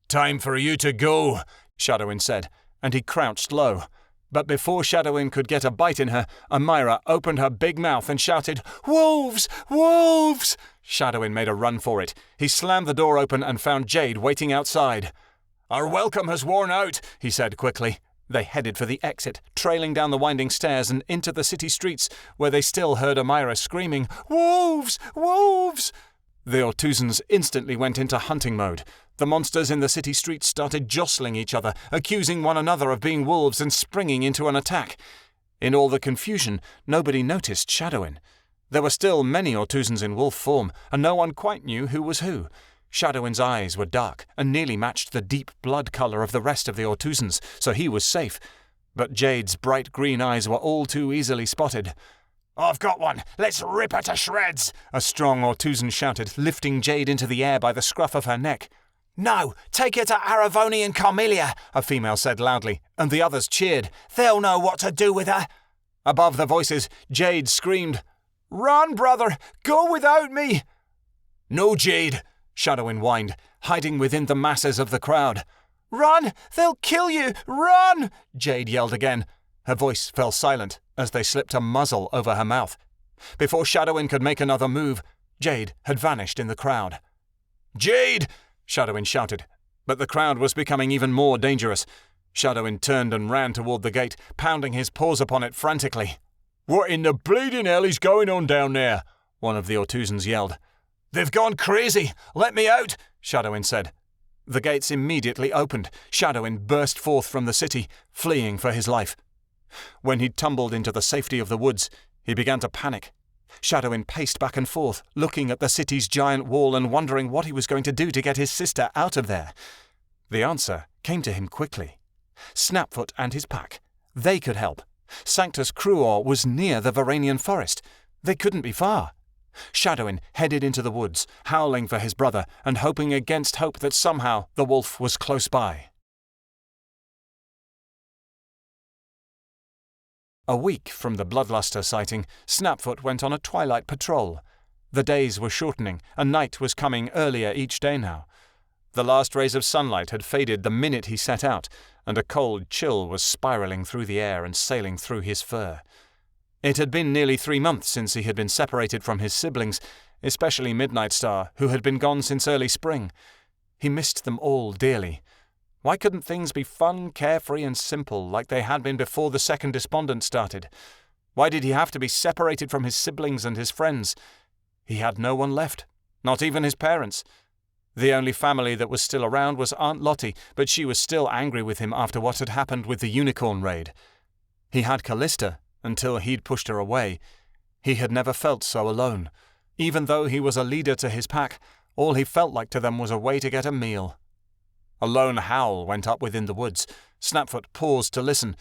"Time for you to go," Shadowin said, and he crouched low. But before Shadowin could get a bite in her, Amira opened her big mouth and shouted, "Wolves! Wolves!" Shadowin made a run for it. He slammed the door open and found Jade waiting outside. "Our welcome has worn out," he said quickly. They headed for the exit, trailing down the winding stairs and into the city streets, where they still heard Amira screaming, "Wolves! Wolves!" The Ortuzans instantly went into hunting mode. The monsters in the city streets started jostling each other, accusing one another of being wolves and springing into an attack. In all the confusion, nobody noticed Shadowin. There were still many Ortuzans in wolf form, and no one quite knew who was who. Shadowin's eyes were dark and nearly matched the deep blood colour of the rest of the Ortuzans, so he was safe. But Jade's bright green eyes were all too easily spotted. "I've got one! Let's rip her to shreds!" a strong Ortuzan shouted, lifting Jade into the air by the scruff of her neck. "No, take her to Aravoni and Carmelia," a female said loudly, and the others cheered. "They'll know what to do with her." Above the voices, Jade screamed, "Run, brother! Go without me!" "No, Jade," Shadowin whined, hiding within the masses of the crowd. "Run! They'll kill you! Run!" Jade yelled again. Her voice fell silent as they slipped a muzzle over her mouth. Before Shadowin could make another move, Jade had vanished in the crowd. "Jade!" Shadowin shouted, but the crowd was becoming even more dangerous. Shadowin turned and ran toward the gate, pounding his paws upon it frantically. "What in the bleeding hell is going on down there?" one of the Ortuzans yelled. "They've gone crazy! Let me out!" Shadowin said. The gates immediately opened. Shadowin burst forth from the city, fleeing for his life. When he'd tumbled into the safety of the woods, he began to panic. Shadowin paced back and forth, looking at the city's giant wall and wondering what he was going to do to get his sister out of there. The answer came to him quickly. Snapfoot and his pack. They could help. Sanctus Cruor was near the Varanian forest. They couldn't be far. Shadowin headed into the woods, howling for his brother and hoping against hope that somehow the wolf was close by. A week from the Bloodluster sighting, Snapfoot went on a twilight patrol. The days were shortening, and night was coming earlier each day now. The last rays of sunlight had faded the minute he set out, and a cold chill was spiraling through the air and sailing through his fur. It had been nearly 3 months since he had been separated from his siblings, especially Midnightstar, who had been gone since early spring. He missed them all dearly. Why couldn't things be fun, carefree, and simple like they had been before the second despondent started? Why did he have to be separated from his siblings and his friends? He had no one left, not even his parents. The only family that was still around was Aunt Lottie, but she was still angry with him after what had happened with the unicorn raid. He had Callista, until he'd pushed her away. He had never felt so alone. Even though he was a leader to his pack, all he felt like to them was a way to get a meal. A lone howl went up within the woods. Snapfoot paused to listen.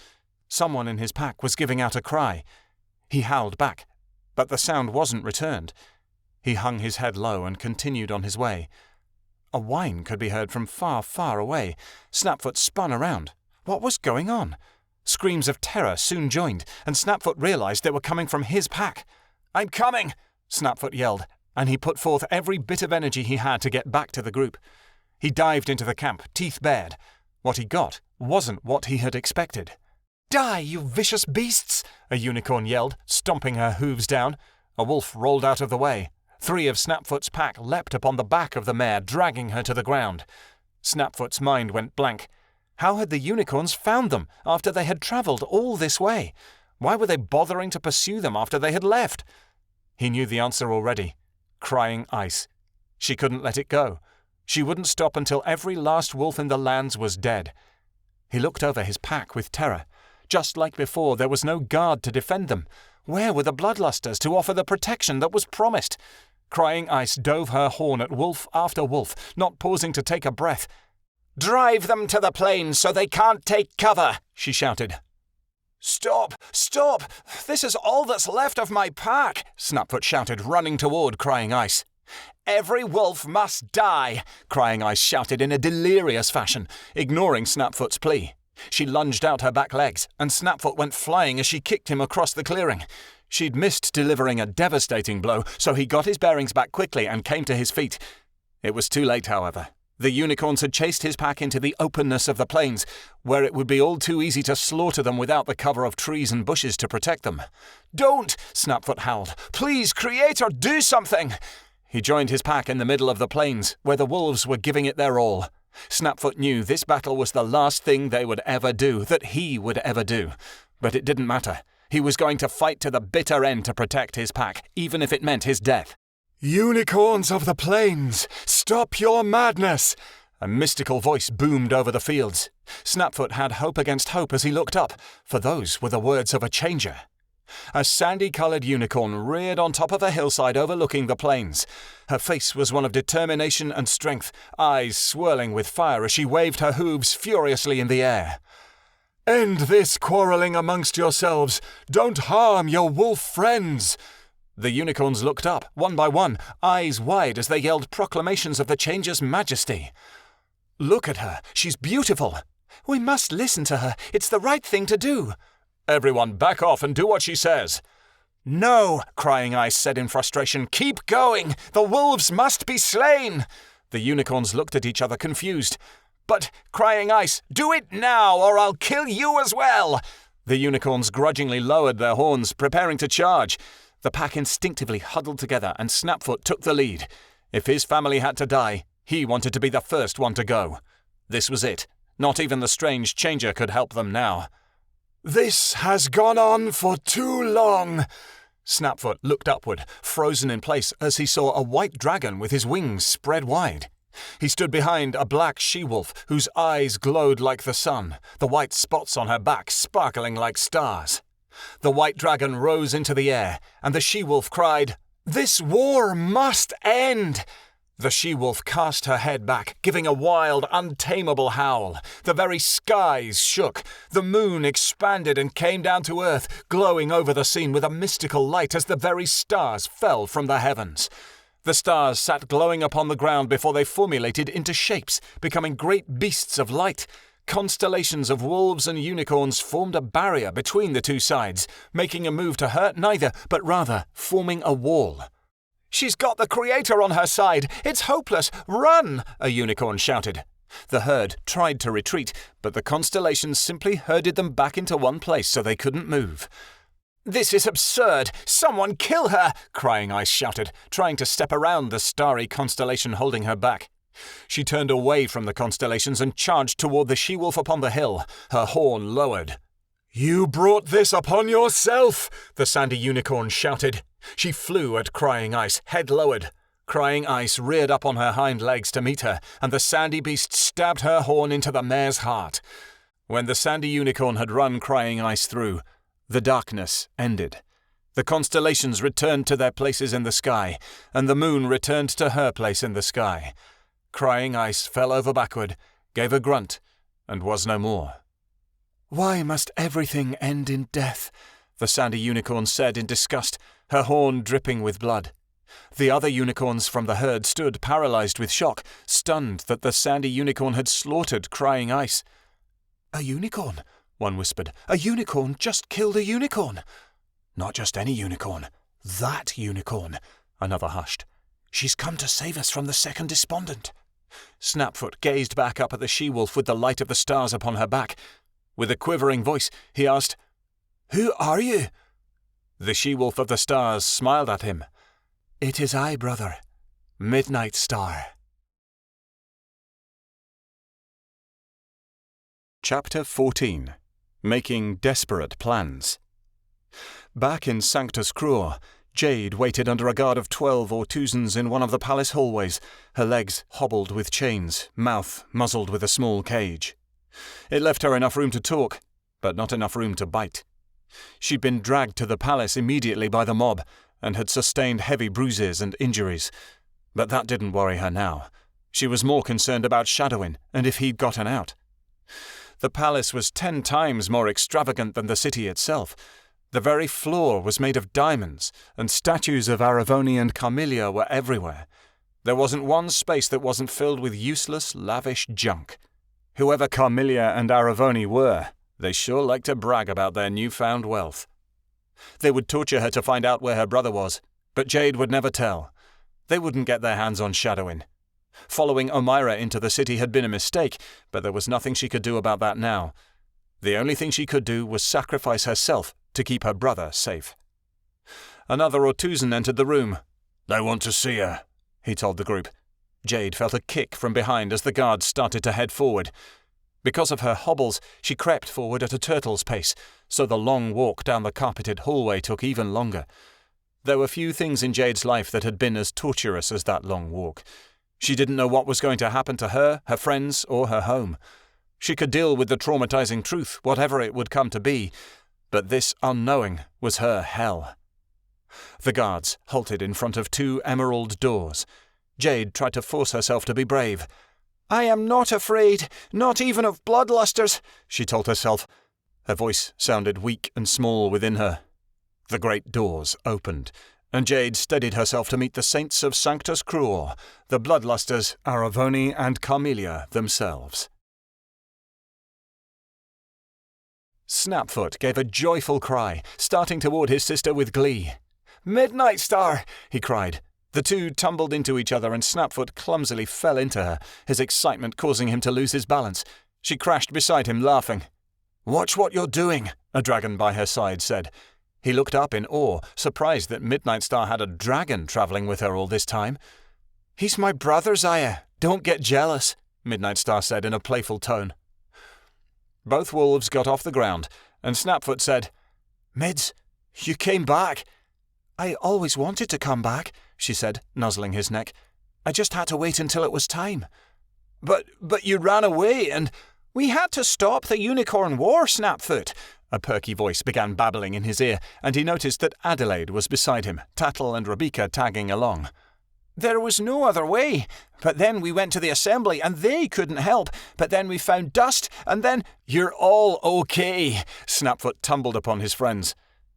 Someone in his pack was giving out a cry. He howled back, but the sound wasn't returned. He hung his head low and continued on his way. A whine could be heard from far, far away. Snapfoot spun around. What was going on? Screams of terror soon joined, and Snapfoot realized they were coming from his pack. "I'm coming!" Snapfoot yelled, and he put forth every bit of energy he had to get back to the group. He dived into the camp, teeth bared. What he got wasn't what he had expected. "Die, you vicious beasts!" a unicorn yelled, stomping her hooves down. A wolf rolled out of the way. 3 of Snapfoot's pack leapt upon the back of the mare, dragging her to the ground. Snapfoot's mind went blank. How had the unicorns found them after they had travelled all this way? Why were they bothering to pursue them after they had left? He knew the answer already. Crying ice. She couldn't let it go. She wouldn't stop until every last wolf in the lands was dead. He looked over his pack with terror. Just like before, there was no guard to defend them. Where were the bloodlusters to offer the protection that was promised? Crying Ice dove her horn at wolf after wolf, not pausing to take a breath. "Drive them to the plains so they can't take cover," she shouted. "Stop! Stop! This is all that's left of my pack," Snapfoot shouted, running toward Crying Ice. "Every wolf must die," Crying Ice shouted in a delirious fashion, ignoring Snapfoot's plea. She lunged out her back legs, and Snapfoot went flying as she kicked him across the clearing. She'd missed delivering a devastating blow, so he got his bearings back quickly and came to his feet. It was too late, however. The unicorns had chased his pack into the openness of the plains, where it would be all too easy to slaughter them without the cover of trees and bushes to protect them. "Don't!" Snapfoot howled. "Please, Creator, do something!" He joined his pack in the middle of the plains, where the wolves were giving it their all. Snapfoot knew this battle was the last thing they would ever do, that he would ever do. But it didn't matter. He was going to fight to the bitter end to protect his pack, even if it meant his death. "Unicorns of the plains, stop your madness!" A mystical voice boomed over the fields. Snapfoot had hope against hope as he looked up, for those were the words of a changer. A sandy-coloured unicorn reared on top of a hillside overlooking the plains. Her face was one of determination and strength, eyes swirling with fire as she waved her hooves furiously in the air. "End this quarrelling amongst yourselves. Don't harm your wolf friends." The unicorns looked up, one by one, eyes wide as they yelled proclamations of the changer's majesty. "Look at her. She's beautiful. We must listen to her. It's the right thing to do." "Everyone back off and do what she says." "No," Crying Ice said in frustration. "Keep going. The wolves must be slain." The unicorns looked at each other confused. "But, Crying Ice, do it now or I'll kill you as well." The unicorns grudgingly lowered their horns, preparing to charge. The pack instinctively huddled together and Snapfoot took the lead. If his family had to die, he wanted to be the first one to go. This was it. Not even the strange changer could help them now. "This has gone on for too long." Snapfoot looked upward, frozen in place as he saw a white dragon with his wings spread wide. He stood behind a black she-wolf whose eyes glowed like the sun, the white spots on her back sparkling like stars. The white dragon rose into the air, and the she-wolf cried, "This war must end!" The she-wolf cast her head back, giving a wild, untamable howl. The very skies shook. The moon expanded and came down to earth, glowing over the scene with a mystical light as the very stars fell from the heavens. The stars sat glowing upon the ground before they formulated into shapes, becoming great beasts of light. Constellations of wolves and unicorns formed a barrier between the two sides, making a move to hurt neither, but rather forming a wall. "She's got the Creator on her side. It's hopeless. Run!" a unicorn shouted. The herd tried to retreat, but the constellations simply herded them back into one place so they couldn't move. "This is absurd. Someone kill her!" Crying Ice shouted, trying to step around the starry constellation holding her back. She turned away from the constellations and charged toward the she-wolf upon the hill, her horn lowered. "You brought this upon yourself," the sandy unicorn shouted. She flew at Crying Ice, head lowered. Crying Ice reared up on her hind legs to meet her, and the sandy beast stabbed her horn into the mare's heart. When the sandy unicorn had run Crying Ice through, the darkness ended. The constellations returned to their places in the sky, and the moon returned to her place in the sky. Crying Ice fell over backward, gave a grunt, and was no more. "Why must everything end in death?" the sandy unicorn said in disgust, her horn dripping with blood. The other unicorns from the herd stood paralyzed with shock, stunned that the sandy unicorn had slaughtered Crying Ice. "A unicorn?" one whispered. "A unicorn just killed a unicorn." "Not just any unicorn. That unicorn," another hushed. "She's come to save us from the second despondent." Snapfoot gazed back up at the she-wolf with the light of the stars upon her back. With a quivering voice, he asked, "Who are you?" The she-wolf of the stars smiled at him. "It is I, brother, Midnightstar." Chapter 14. Making Desperate Plans. Back in Sanctus Cruor, Jade waited under a guard of 12 Ortuzans in one of the palace hallways, her legs hobbled with chains, mouth muzzled with a small cage. It left her enough room to talk, but not enough room to bite. She'd been dragged to the palace immediately by the mob, and had sustained heavy bruises and injuries. But that didn't worry her now. She was more concerned about Shadowin, and if he'd gotten out. The palace was 10 times more extravagant than the city itself. The very floor was made of diamonds, and statues of Aravoni and Carmilia were everywhere. There wasn't one space that wasn't filled with useless, lavish junk. Whoever Carmilia and Aravoni were, they sure liked to brag about their newfound wealth. They would torture her to find out where her brother was, but Jade would never tell. They wouldn't get their hands on Shadowin. Following Omira into the city had been a mistake, but there was nothing she could do about that now. The only thing she could do was sacrifice herself to keep her brother safe. Another Ortuzan entered the room. "They want to see her," he told the group. Jade felt a kick from behind as the guards started to head forward. Because of her hobbles, she crept forward at a turtle's pace, so the long walk down the carpeted hallway took even longer. There were few things in Jade's life that had been as torturous as that long walk. She didn't know what was going to happen to her, her friends, or her home. She could deal with the traumatizing truth, whatever it would come to be, but this unknowing was her hell. The guards halted in front of 2 emerald doors. Jade tried to force herself to be brave. "I am not afraid, not even of bloodlusters," she told herself. Her voice sounded weak and small within her. The great doors opened, and Jade steadied herself to meet the saints of Sanctus Cruor, the bloodlusters, Aravoni and Carmilia themselves. Snapfoot gave a joyful cry, starting toward his sister with glee. "Midnightstar!" he cried. The two tumbled into each other and Snapfoot clumsily fell into her, his excitement causing him to lose his balance. She crashed beside him, laughing. "Watch what you're doing," a dragon by her side said. He looked up in awe, surprised that Midnightstar had a dragon travelling with her all this time. "He's my brother, Zaya. Don't get jealous," Midnightstar said in a playful tone. Both wolves got off the ground, and Snapfoot said, "Mids, you came back." "I always wanted to come back," she said, nuzzling his neck. "I just had to wait until it was time." But you ran away and—" "We had to stop the unicorn war, Snapfoot," a perky voice began babbling in his ear, and he noticed that Adelaide was beside him, Tattle and Rebecca tagging along. "There was no other way. But then we went to the assembly and they couldn't help. But then we found Dust and then—" "You're all okay," Snapfoot tumbled upon his friends.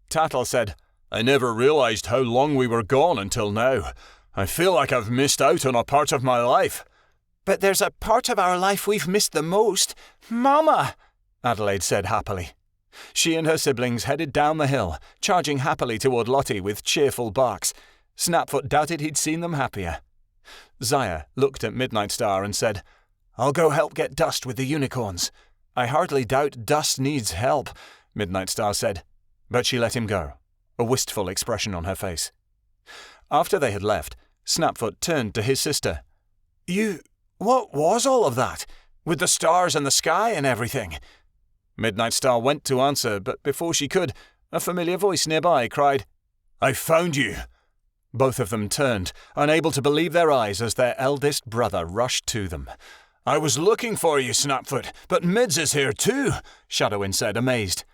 Tattle said, "I never realized how long we were gone until now. I feel like I've missed out on a part of my life." "But there's a part of our life we've missed the most. Mama!" Adelaide said happily. She and her siblings headed down the hill, charging happily toward Lottie with cheerful barks. Snapfoot doubted he'd seen them happier. Zaya looked at Midnightstar and said, "I'll go help get Dust with the unicorns." "I hardly doubt Dust needs help," Midnightstar said. But she let him go, a wistful expression on her face. After they had left, Snapfoot turned to his sister. What was all of that? With the stars and the sky and everything?" Midnightstar went to answer, but before she could, a familiar voice nearby cried, "I found you!" Both of them turned, unable to believe their eyes as their eldest brother rushed to them. "I was looking for you, Snapfoot, but Mids is here too," Shadowin said, amazed.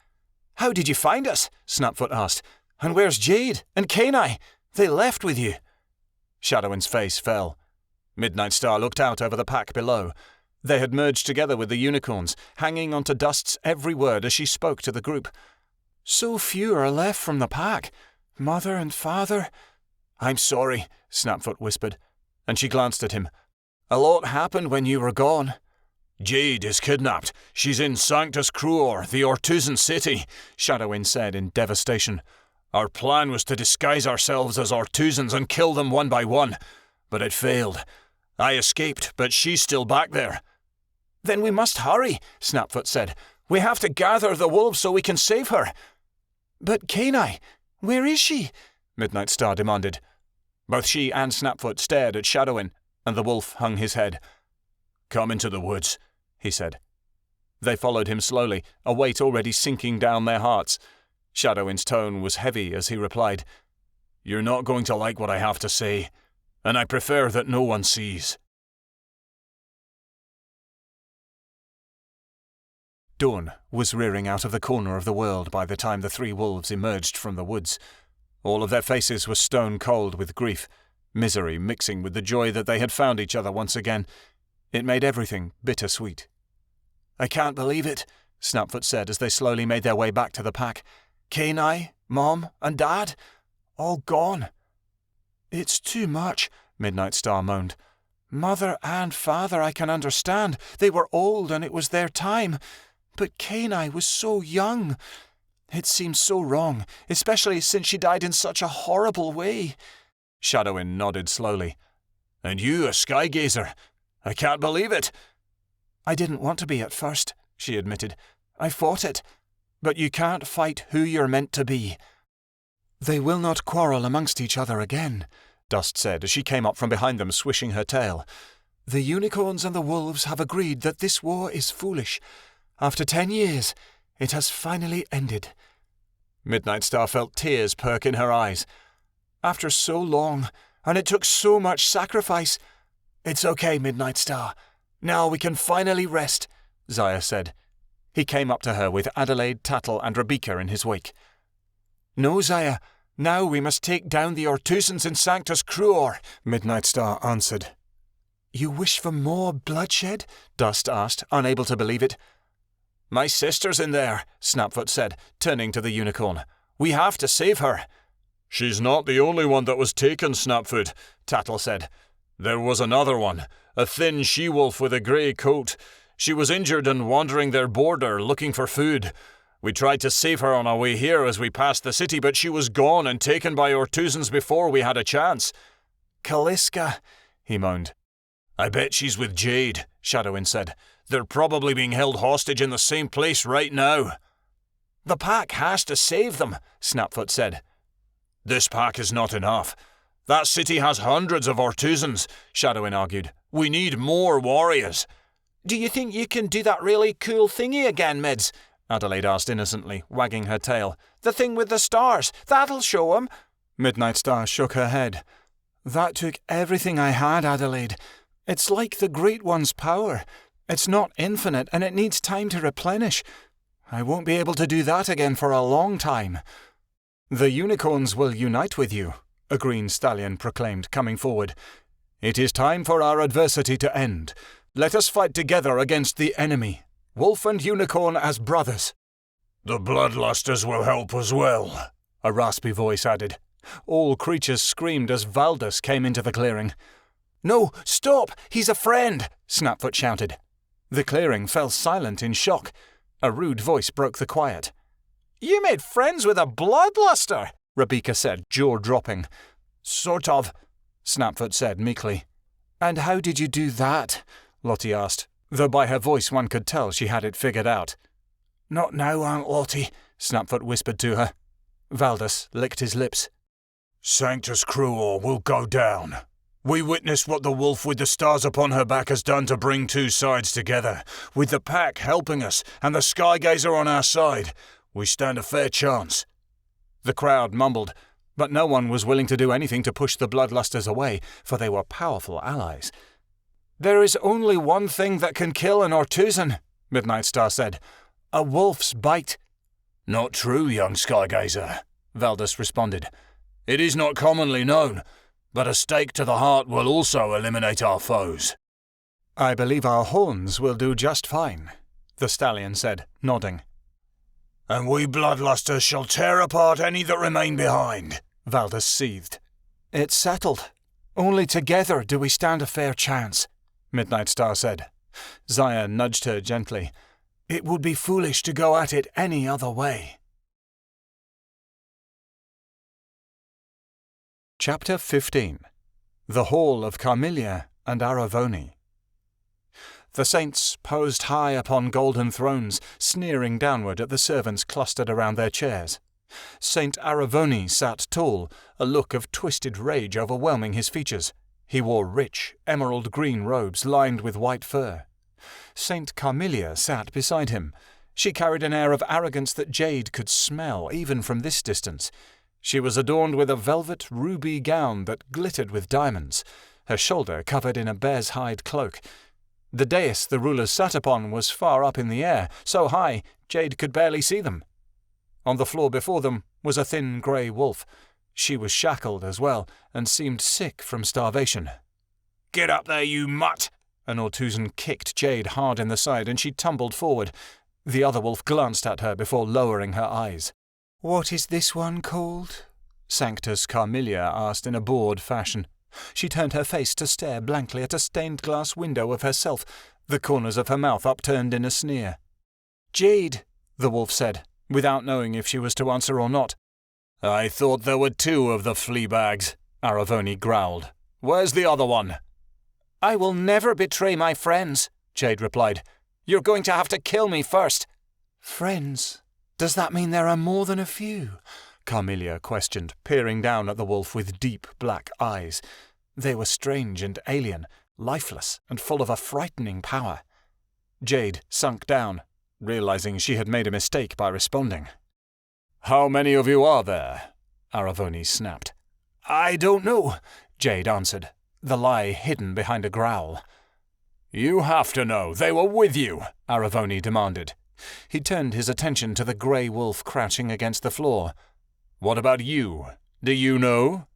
"How did you find us?" Snapfoot asked. "And where's Jade? And Kenai? They left with you." Shadowin's face fell. Midnightstar looked out over the pack below. They had merged together with the unicorns, hanging onto Dust's every word as she spoke to the group. "So few are left from the pack. Mother and father—" "I'm sorry," Snapfoot whispered, and she glanced at him. "A lot happened when you were gone." "Jade is kidnapped. She's in Sanctus Cruor, the Ortuzan city," Shadowin said in devastation. "Our plan was to disguise ourselves as Ortuzans and kill them one by one, but it failed. I escaped, but she's still back there." "Then we must hurry," Snapfoot said. "We have to gather the wolves so we can save her." "But Kenai, where is she?" Midnightstar demanded. Both she and Snapfoot stared at Shadowin, and the wolf hung his head. "Come into the woods," he said. They followed him slowly, a weight already sinking down their hearts. Shadowin's tone was heavy as he replied, "You're not going to like what I have to say, and I prefer that no one sees." Dawn was rearing out of the corner of the world by the time the three wolves emerged from the woods. All of their faces were stone cold with grief, misery mixing with the joy that they had found each other once again. It made everything bittersweet. "I can't believe it," Snapfoot said as they slowly made their way back to the pack. "Kenai, Mom, and Dad, all gone." "It's too much," Midnightstar moaned. "Mother and Father I can understand. They were old and it was their time. But Kenai was so young. It seems so wrong, especially since she died in such a horrible way." Shadowin nodded slowly. "And you, a skygazer? I can't believe it." "I didn't want to be at first," she admitted. "I fought it. But you can't fight who you're meant to be." "They will not quarrel amongst each other again," Dust said as she came up from behind them, swishing her tail. "The unicorns and the wolves have agreed that this war is foolish. After 10 years, it has finally ended." Midnightstar felt tears perk in her eyes. "After so long, and it took so much sacrifice." "It's okay, Midnightstar. Now we can finally rest," Zaya said. He came up to her with Adelaide, Tattle, and Rebecca in his wake. "No, Zaya. Now we must take down the Ortusans in Sanctus Cruor," Midnightstar answered. "You wish for more bloodshed?" Dust asked, unable to believe it. "My sister's in there," Snapfoot said, turning to the unicorn. "We have to save her." "She's not the only one that was taken, Snapfoot," Tattle said. "There was another one, a thin she-wolf with a grey coat. She was injured and wandering their border looking for food. We tried to save her on our way here as we passed the city, but she was gone and taken by Ortusans before we had a chance." "Kaliska," he moaned. "I bet she's with Jade," Shadowin said. "They're probably being held hostage in the same place right now." "The pack has to save them," Snapfoot said. "This pack is not enough. That city has hundreds of Ortusans," Shadowin argued. "We need more warriors." "Do you think you can do that really cool thingy again, Mids?" Adelaide asked innocently, wagging her tail. "The thing with the stars. That'll show 'em." Midnightstar shook her head. "That took everything I had, Adelaide. It's like the Great One's power. It's not infinite, and it needs time to replenish. I won't be able to do that again for a long time." "The unicorns will unite with you," a green stallion proclaimed, coming forward. "It is time for our adversity to end. Let us fight together against the enemy, wolf and unicorn as brothers." "The bloodlusters will help as well," a raspy voice added. All creatures screamed as Valdus came into the clearing. "No, stop! He's a friend!" Snapfoot shouted. The clearing fell silent in shock. A rude voice broke the quiet. "You made friends with a bloodluster," Rebecca said, jaw-dropping. "Sort of," Snapfoot said meekly. "And how did you do that?" Lottie asked, though by her voice one could tell she had it figured out. "Not now, Aunt Lottie," Snapfoot whispered to her. Valdus licked his lips. "Sanctus Cruor will go down. We witnessed what the wolf with the stars upon her back has done to bring two sides together. With the pack helping us and the skygazer on our side, we stand a fair chance." The crowd mumbled, but no one was willing to do anything to push the bloodlusters away, for they were powerful allies. "There is only one thing that can kill an Ortusan," Midnightstar said. "A wolf's bite." "Not true, young skygazer," Valdus responded. "It is not commonly known, but a stake to the heart will also eliminate our foes." "I believe our horns will do just fine," the stallion said, nodding. "And we bloodlusters shall tear apart any that remain behind," Valdus seethed. "It's settled. Only together do we stand a fair chance," Midnightstar said. Zaya nudged her gently. "It would be foolish to go at it any other way." Chapter 15. The Hall of Carmilia and Aravoni. The saints posed high upon golden thrones, sneering downward at the servants clustered around their chairs. Saint Aravoni sat tall, a look of twisted rage overwhelming his features. He wore rich, emerald-green robes lined with white fur. Saint Carmilia sat beside him. She carried an air of arrogance that Jade could smell even from this distance. She was adorned with a velvet ruby gown that glittered with diamonds, her shoulder covered in a bear's hide cloak. The dais the rulers sat upon was far up in the air, so high Jade could barely see them. On the floor before them was a thin grey wolf. She was shackled as well, and seemed sick from starvation. "Get up there, you mutt!" An Ortuzan kicked Jade hard in the side, and she tumbled forward. The other wolf glanced at her before lowering her eyes. "What is this one called?" Sanctus Carmilia asked in a bored fashion. She turned her face to stare blankly at a stained-glass window of herself, the corners of her mouth upturned in a sneer. "Jade," the wolf said, without knowing if she was to answer or not. "I thought there were 2 of the flea bags," Aravoni growled. "Where's the other one?" "I will never betray my friends," Jade replied. "You're going to have to kill me first." "Friends? Does that mean there are more than a few?" Carmilia questioned, peering down at the wolf with deep black eyes. They were strange and alien, lifeless and full of a frightening power. Jade sunk down, realizing she had made a mistake by responding. "How many of you are there?" Aravoni snapped. I don't know, Jade answered, the lie hidden behind a growl. "You have to know. They were with you," Aravoni demanded. He turned his attention to the grey wolf crouching against the floor. "What about you? Do you know?"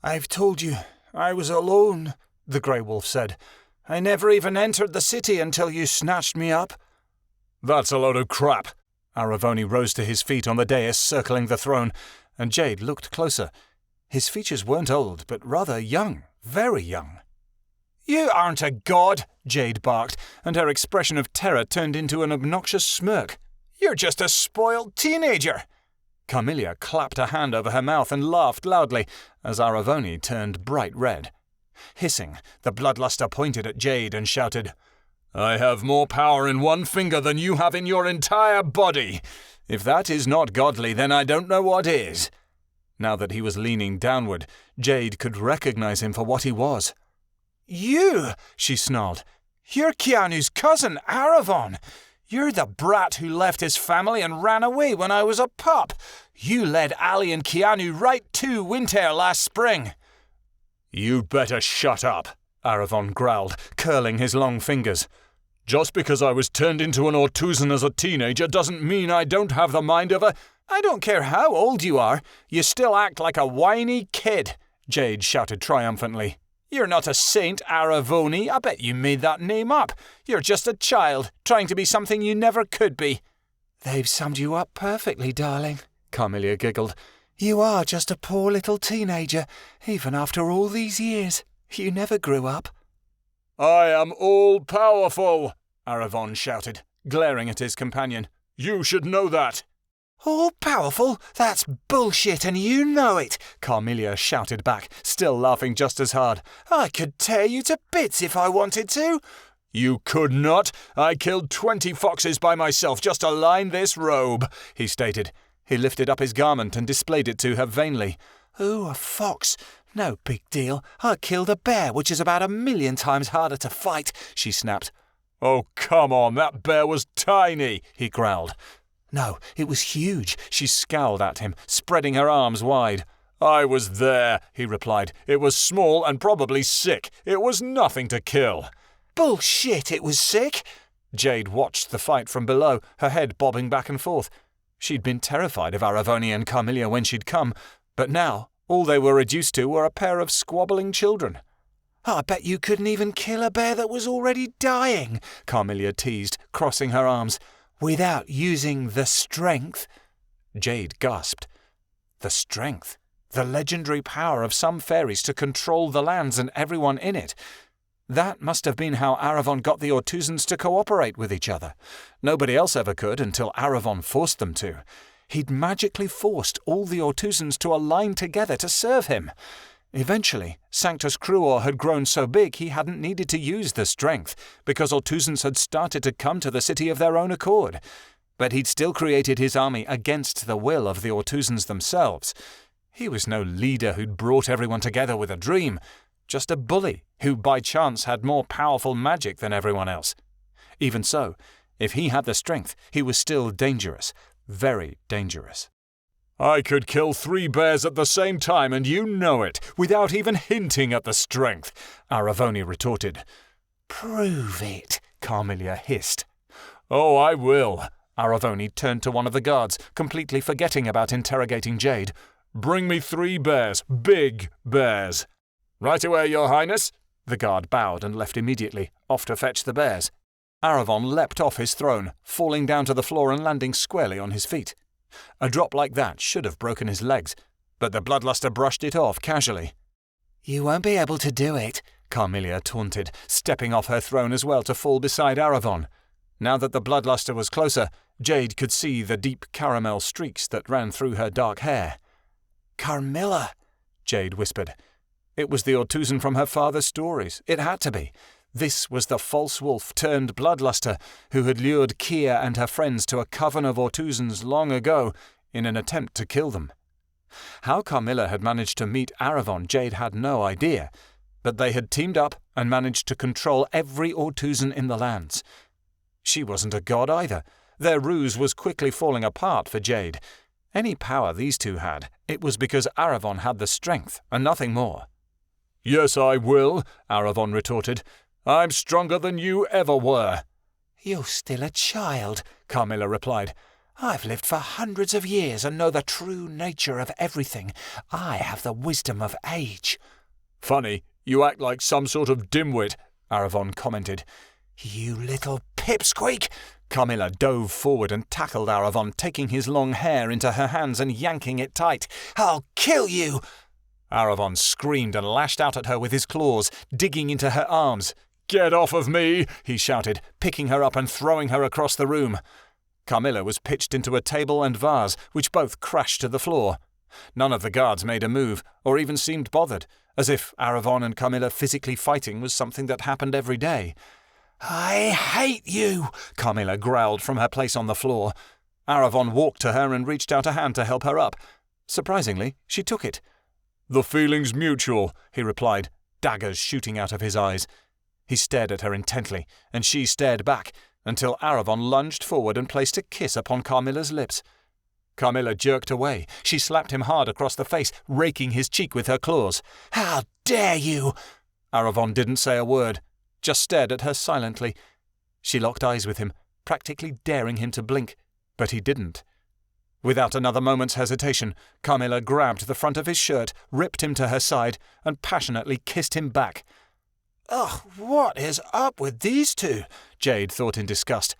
I've told you, I was alone, the grey wolf said. "I never even entered the city until you snatched me up." "That's a load of crap." Aravoni rose to his feet on the dais circling the throne, and Jade looked closer. His features weren't old, but rather young, very young. "You aren't a god," Jade barked, and her expression of terror turned into an obnoxious smirk. "You're just a spoiled teenager." Carmilia clapped a hand over her mouth and laughed loudly, as Aravoni turned bright red. Hissing, the bloodluster pointed at Jade and shouted, "I have more power in one finger than you have in your entire body. If that is not godly, then I don't know what is." Now that he was leaning downward, Jade could recognize him for what he was. "You," she snarled. "You're Keanu's cousin, Aravon. You're the brat who left his family and ran away when I was a pup. You led Ali and Keanu right to Winter last spring." "You'd better shut up," Aravon growled, curling his long fingers. "Just because I was turned into an Ortuzan as a teenager doesn't mean I don't have the mind of a—" "I don't care how old you are, you still act like a whiny kid," Jade shouted triumphantly. "You're not a saint, Aravoni. I bet you made that name up. You're just a child, trying to be something you never could be." "They've summed you up perfectly, darling," Carmilia giggled. "You are just a poor little teenager, even after all these years. You never grew up." "I am all-powerful," Aravon shouted, glaring at his companion. "You should know that." "All-powerful? That's bullshit and you know it," Carmilia shouted back, still laughing just as hard. "I could tear you to bits if I wanted to." "You could not. I killed 20 foxes by myself just to line this robe," he stated. He lifted up his garment and displayed it to her vainly. "Oh, a fox. No big deal. I killed a bear, which is about 1,000,000 times harder to fight," she snapped. "Oh, come on, that bear was tiny," he growled. "No, it was huge." She scowled at him, spreading her arms wide. "I was there," he replied. "It was small and probably sick. It was nothing to kill." "Bullshit, it was sick." Jade watched the fight from below, her head bobbing back and forth. She'd been terrified of Aravoni and Carmilia when she'd come, but now all they were reduced to were a pair of squabbling children. "I bet you couldn't even kill a bear that was already dying," Carmilia teased, crossing her arms, "without using the strength." Jade gasped. The strength, the legendary power of some fairies to control the lands and everyone in it. That must have been how Aravon got the Ortuzans to cooperate with each other. Nobody else ever could until Aravon forced them to. He'd magically forced all the Ortuzans to align together to serve him. Eventually, Sanctus Cruor had grown so big he hadn't needed to use the strength, because Ortuzans had started to come to the city of their own accord. But he'd still created his army against the will of the Ortuzans themselves. He was no leader who'd brought everyone together with a dream, just a bully who by chance had more powerful magic than everyone else. Even so, If he had the strength, he was still dangerous. Very dangerous. I could kill 3 bears at the same time, and you know it, without even hinting at the strength, Aravoni retorted. Prove it, Carmilla hissed. Oh, I will. Aravoni turned to one of the guards, completely forgetting about interrogating Jade. Bring me 3 bears, big bears. Right away, Your Highness. The guard bowed and left immediately, off to fetch the bears. Aravon leapt off his throne, falling down to the floor and landing squarely on his feet. A drop like that should have broken his legs, but the bloodluster brushed it off casually. You won't be able to do it, Carmilla taunted, stepping off her throne as well to fall beside Aravon. Now that the bloodluster was closer, Jade could see the deep caramel streaks that ran through her dark hair. Carmilla, Jade whispered. It was the Ortuzan from her father's stories. It had to be. This was the false wolf turned bloodluster who had lured Kia and her friends to a coven of Ortuzans long ago in an attempt to kill them. How Carmilla had managed to meet Aravon, Jade had no idea, but they had teamed up and managed to control every Ortuzan in the lands. She wasn't a god either. Their ruse was quickly falling apart for Jade. Any power these two had, it was because Aravon had the strength, and nothing more. Yes, I will, Aravon retorted. I'm stronger than you ever were. You're still a child, Carmilla replied. I've lived for hundreds of years and know the true nature of everything. I have the wisdom of age. Funny, you act like some sort of dimwit, Aravon commented. You little pipsqueak! Carmilla dove forward and tackled Aravon, taking his long hair into her hands and yanking it tight. I'll kill you! Aravon screamed and lashed out at her with his claws, digging into her arms. Get off of me, he shouted, picking her up and throwing her across the room. Carmilla was pitched into a table and vase, which both crashed to the floor. None of the guards made a move, or even seemed bothered, as if Aravon and Carmilla physically fighting was something that happened every day. I hate you, Carmilla growled from her place on the floor. Aravon walked to her and reached out a hand to help her up. Surprisingly, she took it. The feeling's mutual, he replied, daggers shooting out of his eyes. He stared at her intently, and she stared back, until Aravon lunged forward and placed a kiss upon Carmilla's lips. Carmilla jerked away. She slapped him hard across the face, raking his cheek with her claws. How dare you! Aravon didn't say a word, just stared at her silently. She locked eyes with him, practically daring him to blink, but he didn't. Without another moment's hesitation, Carmilla grabbed the front of his shirt, ripped him to her side, and passionately kissed him back. Ugh, what is up with these two? Jade thought in disgust.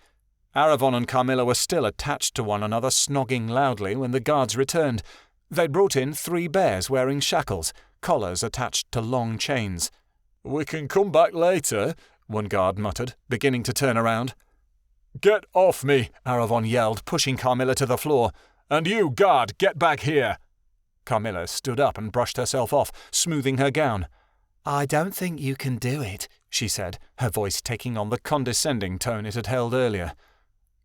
Aravon and Carmilla were still attached to one another, snogging loudly when the guards returned. They'd brought in 3 bears wearing shackles, collars attached to long chains. We can come back later, one guard muttered, beginning to turn around. Get off me, Aravon yelled, pushing Carmilla to the floor. And you, guard, get back here. Carmilla stood up and brushed herself off, smoothing her gown. I don't think you can do it, she said, her voice taking on the condescending tone it had held earlier.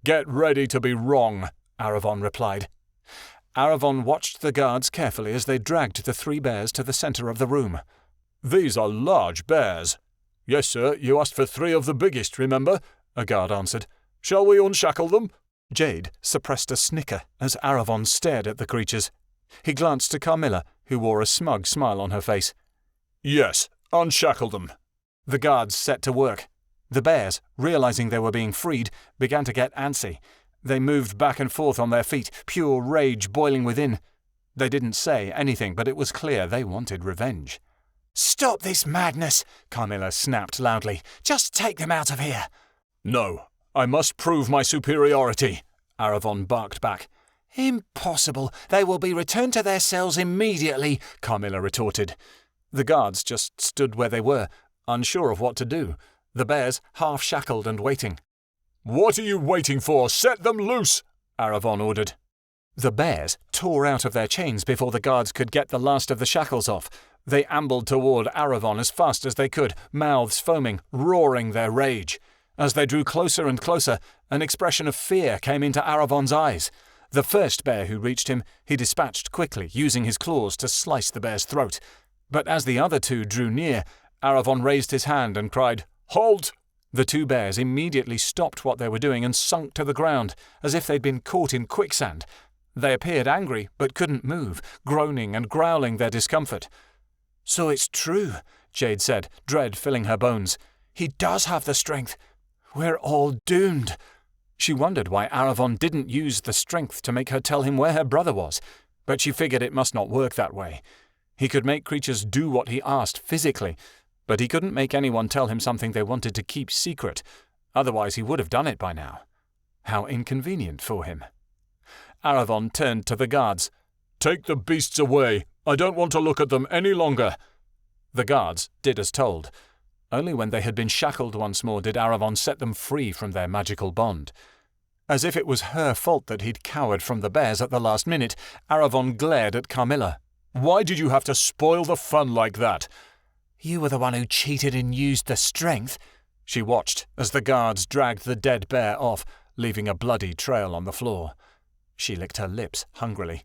Get ready to be wrong, Aravon replied. Aravon watched the guards carefully as they dragged the 3 bears to the centre of the room. These are large bears. Yes, sir, you asked for 3 of the biggest, remember? A guard answered. Shall we unshackle them? Jade suppressed a snicker as Aravon stared at the creatures. He glanced to Carmilla, who wore a smug smile on her face. Yes, unshackle them. The guards set to work. The bears, realizing they were being freed, began to get antsy. They moved back and forth on their feet, pure rage boiling within. They didn't say anything, but it was clear they wanted revenge. Stop this madness, Carmilla snapped loudly. Just take them out of here. No, I must prove my superiority, Aravon barked back. Impossible. They will be returned to their cells immediately, Carmilla retorted. The guards just stood where they were, unsure of what to do, the bears half-shackled and waiting. What are you waiting for? Set them loose, Aravon ordered. The bears tore out of their chains before the guards could get the last of the shackles off. They ambled toward Aravon as fast as they could, mouths foaming, roaring their rage. As they drew closer and closer, an expression of fear came into Aravon's eyes. The first bear who reached him, he dispatched quickly, using his claws to slice the bear's throat. But as the other 2 drew near, Aravon raised his hand and cried, Halt! The two bears immediately stopped what they were doing and sunk to the ground, as if they'd been caught in quicksand. They appeared angry, but couldn't move, groaning and growling their discomfort. "So it's true," Jade said, dread filling her bones. "He does have the strength. We're all doomed." She wondered why Aravon didn't use the strength to make her tell him where her brother was, but she figured it must not work that way. He could make creatures do what he asked physically, but he couldn't make anyone tell him something they wanted to keep secret. Otherwise he would have done it by now. How inconvenient for him. Aravon turned to the guards. "Take the beasts away. I don't want to look at them any longer." The guards did as told. Only when they had been shackled once more did Aravon set them free from their magical bond. As if it was her fault that he'd cowered from the bears at the last minute, Aravon glared at Carmilla. "Why did you have to spoil the fun like that?" "You were the one who cheated and used the strength." She watched as the guards dragged the dead bear off, leaving a bloody trail on the floor. She licked her lips hungrily.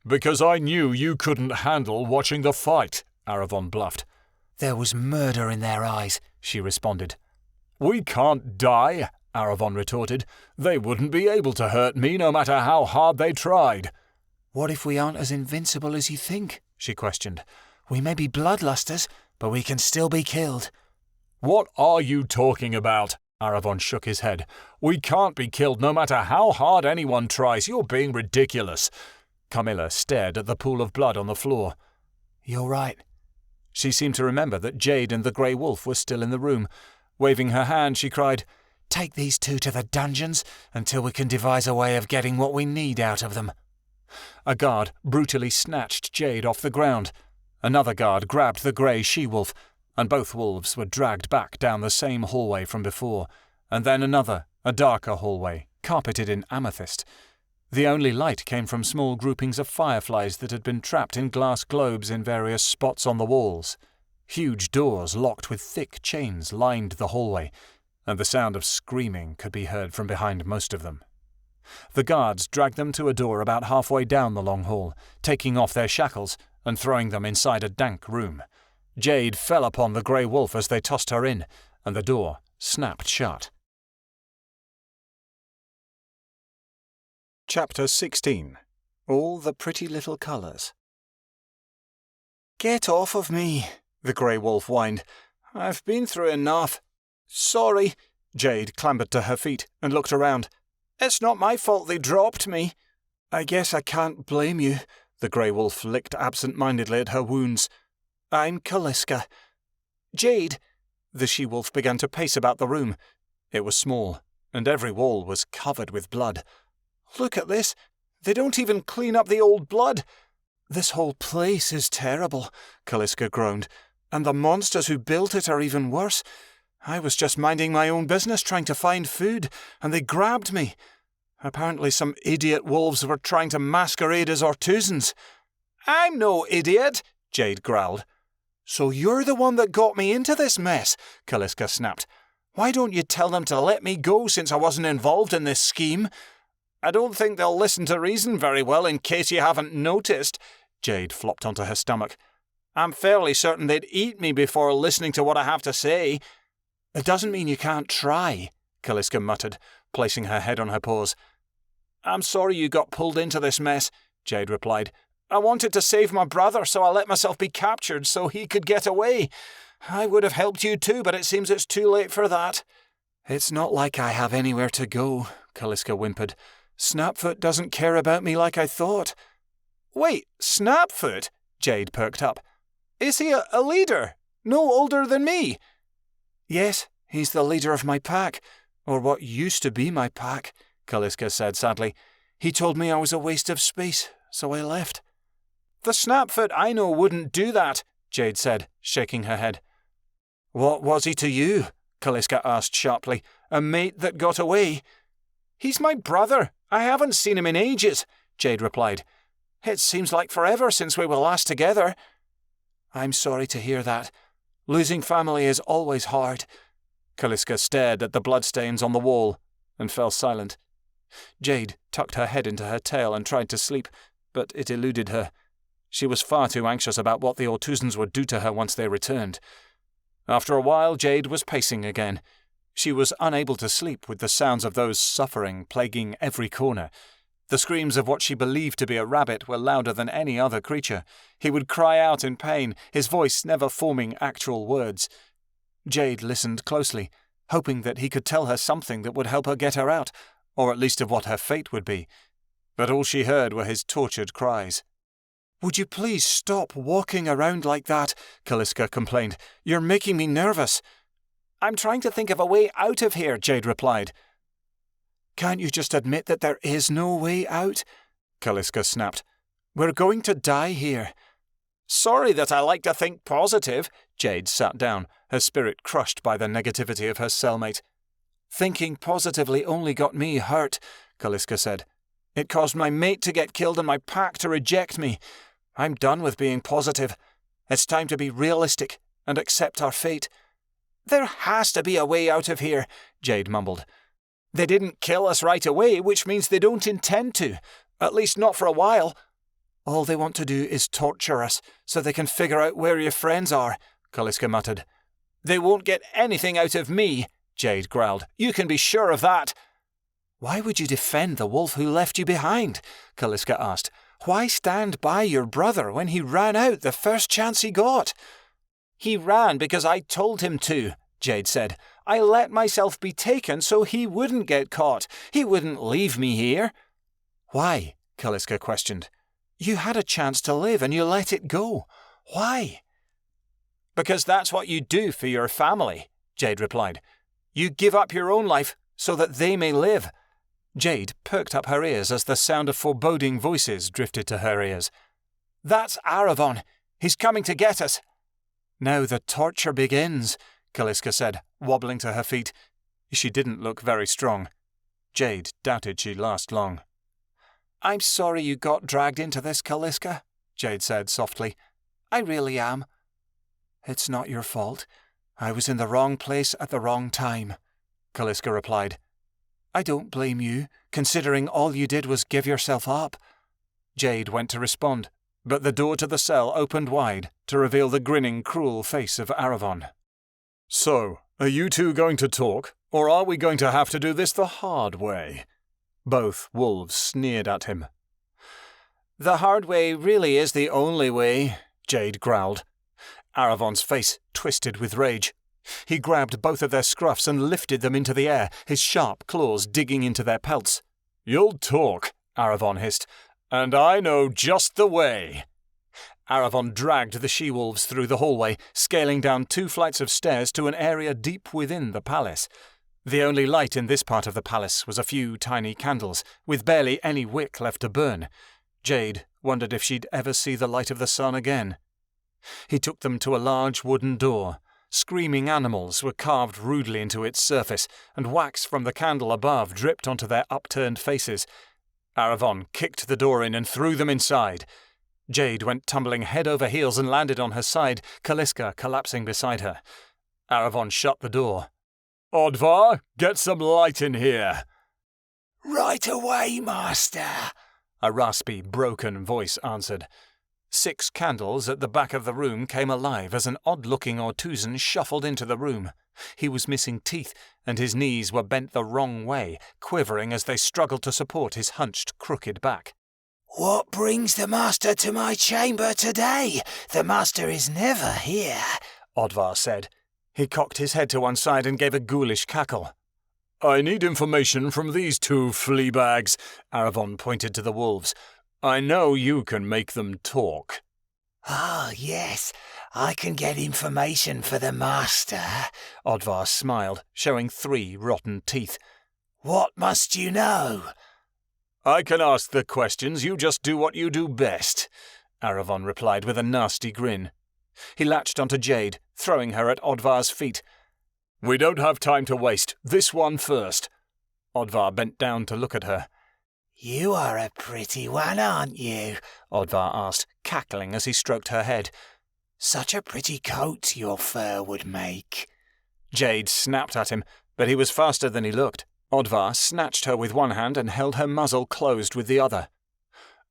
"Because I knew you couldn't handle watching the fight," Aravon bluffed. "There was murder in their eyes," she responded. "We can't die," Aravon retorted. "They wouldn't be able to hurt me no matter how hard they tried." "What if we aren't as invincible as you think?" she questioned. "We may be bloodlusters, but we can still be killed." "What are you talking about?" Aravon shook his head. "We can't be killed no matter how hard anyone tries. You're being ridiculous." Carmilla stared at the pool of blood on the floor. "You're right." She seemed to remember that Jade and the Grey Wolf were still in the room. Waving her hand, she cried, "Take these two to the dungeons until we can devise a way of getting what we need out of them." A guard brutally snatched Jade off the ground. Another guard grabbed the grey she-wolf, and both wolves were dragged back down the same hallway from before, and then another, a darker hallway, carpeted in amethyst. The only light came from small groupings of fireflies that had been trapped in glass globes in various spots on the walls. Huge doors locked with thick chains lined the hallway, and the sound of screaming could be heard from behind most of them. The guards dragged them to a door about halfway down the long hall, taking off their shackles and throwing them inside a dank room. Jade fell upon the Grey Wolf as they tossed her in, and the door snapped shut. Chapter 16. All the Pretty Little Colours. "Get off of me," the Grey Wolf whined. "I've been through enough." "Sorry." Jade clambered to her feet and looked around. "It's not my fault they dropped me." "I guess I can't blame you." The Grey Wolf licked absent-mindedly at her wounds. "I'm Kaliska." "Jade." The she-wolf began to pace about the room. It was small, and every wall was covered with blood. "Look at this. They don't even clean up the old blood." "This whole place is terrible," Kaliska groaned. "And the monsters who built it are even worse. I was just minding my own business trying to find food, and they grabbed me. Apparently some idiot wolves were trying to masquerade as Ortuzans." "I'm no idiot," Jade growled. "So you're the one that got me into this mess," Kaliska snapped. "Why don't you tell them to let me go since I wasn't involved in this scheme?" "I don't think they'll listen to reason very well in case you haven't noticed." Jade flopped onto her stomach. "I'm fairly certain they'd eat me before listening to what I have to say." "It doesn't mean you can't try," Kaliska muttered, placing her head on her paws. "I'm sorry you got pulled into this mess," Jade replied. "I wanted to save my brother, so I let myself be captured so he could get away. I would have helped you too, but it seems it's too late for that." "It's not like I have anywhere to go," Kaliska whimpered. "Snapfoot doesn't care about me like I thought." "Wait, Snapfoot?" Jade perked up. "Is he a leader? No older than me?" "Yes, he's the leader of my pack, or what used to be my pack," Kaliska said sadly. "He told me I was a waste of space, so I left." "The Snapfoot I know wouldn't do that," Jade said, shaking her head. "What was he to you?" Kaliska asked sharply. "A mate that got away?" "He's my brother. I haven't seen him in ages," Jade replied. "It seems like forever since we were last together." "I'm sorry to hear that. Losing family is always hard." Kaliska stared at the bloodstains on the wall and fell silent. Jade tucked her head into her tail and tried to sleep, but it eluded her. She was far too anxious about what the Ortuzans would do to her once they returned. After a while, Jade was pacing again. She was unable to sleep with the sounds of those suffering plaguing every corner. The screams of what she believed to be a rabbit were louder than any other creature. He would cry out in pain, his voice never forming actual words. Jade listened closely, hoping that he could tell her something that would help her get her out, or at least of what her fate would be. But all she heard were his tortured cries. "Would you please stop walking around like that?" Calliska complained. "You're making me nervous." "I'm trying to think of a way out of here," Jade replied. "Can't you just admit that there is no way out?" Calliska snapped. "We're going to die here." "Sorry that I like to think positive." Jade sat down, her spirit crushed by the negativity of her cellmate. "Thinking positively only got me hurt," Calliska said. "It caused my mate to get killed and my pack to reject me. I'm done with being positive. It's time to be realistic and accept our fate." "There has to be a way out of here," Jade mumbled. "They didn't kill us right away, which means they don't intend to. At least not for a while." "All they want to do is torture us so they can figure out where your friends are," Calliska muttered. "They won't get anything out of me," Jade growled. "You can be sure of that." "Why would you defend the wolf who left you behind?" Calliska asked. "Why stand by your brother when he ran out the first chance he got?" "He ran because I told him to," Jade said. "I let myself be taken so he wouldn't get caught. He wouldn't leave me here." "Why?" Calliska questioned. "You had a chance to live and you let it go. Why?" "Because that's what you do for your family," Jade replied. "You give up your own life so that they may live." Jade perked up her ears as the sound of foreboding voices drifted to her ears. "That's Aravon. He's coming to get us." "Now the torture begins," Calliska said, wobbling to her feet. She didn't look very strong. Jade doubted she'd last long. "I'm sorry you got dragged into this, Calliska," Jade said softly. "I really am." "It's not your fault. I was in the wrong place at the wrong time," Calliska replied. "I don't blame you, considering all you did was give yourself up." Jade went to respond, but the door to the cell opened wide to reveal the grinning, cruel face of Aravon. "So, are you two going to talk, or are we going to have to do this the hard way?" Both wolves sneered at him. "The hard way really is the only way," Jade growled. Aravon's face twisted with rage. He grabbed both of their scruffs and lifted them into the air, his sharp claws digging into their pelts. "You'll talk," Aravon hissed, "and I know just the way." Aravon dragged the she-wolves through the hallway, scaling down 2 flights of stairs to an area deep within the palace. The only light in this part of the palace was a few tiny candles, with barely any wick left to burn. Jade wondered if she'd ever see the light of the sun again. He took them to a large wooden door. Screaming animals were carved rudely into its surface, and wax from the candle above dripped onto their upturned faces. Aravon kicked the door in and threw them inside. Jade went tumbling head over heels and landed on her side, Calliska collapsing beside her. Aravon shut the door. "Odvar, get some light in here." "Right away, master," a raspy, broken voice answered. 6 candles at the back of the room came alive as an odd-looking Ortuzan shuffled into the room. He was missing teeth, and his knees were bent the wrong way, quivering as they struggled to support his hunched, crooked back. "What brings the master to my chamber today? The master is never here," Odvar said. He cocked his head to one side and gave a ghoulish cackle. "I need information from these 2 flea bags," Aravon pointed to the wolves. "I know you can make them talk." "Ah, yes, I can get information for the master," Odvar smiled, showing 3 rotten teeth. "What must you know?" "I can ask the questions, you just do what you do best," Aravon replied with a nasty grin. He latched onto Jade, throwing her at Odvar's feet. "We don't have time to waste. This one first." Odvar bent down to look at her. "You are a pretty one, aren't you?" Odvar asked, cackling as he stroked her head. "Such a pretty coat your fur would make." Jade snapped at him, but he was faster than he looked. Odvar snatched her with one hand and held her muzzle closed with the other.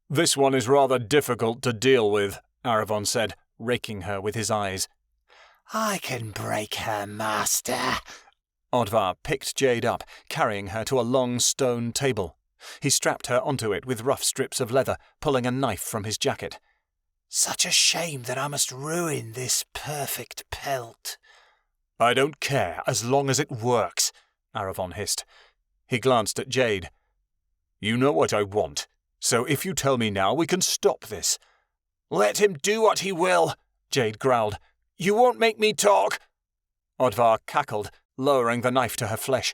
"This one is rather difficult to deal with," Aravon said, raking her with his eyes. "I can break her, master." Oddvar picked Jade up, carrying her to a long stone table. He strapped her onto it with rough strips of leather, pulling a knife from his jacket. Such a shame that I must ruin this perfect pelt. I don't care, as long as it works, Aravon hissed. He glanced at Jade. You know what I want, so if you tell me now, we can stop this. Let him do what he will, Jade growled. You won't make me talk. Oddvar cackled, lowering the knife to her flesh.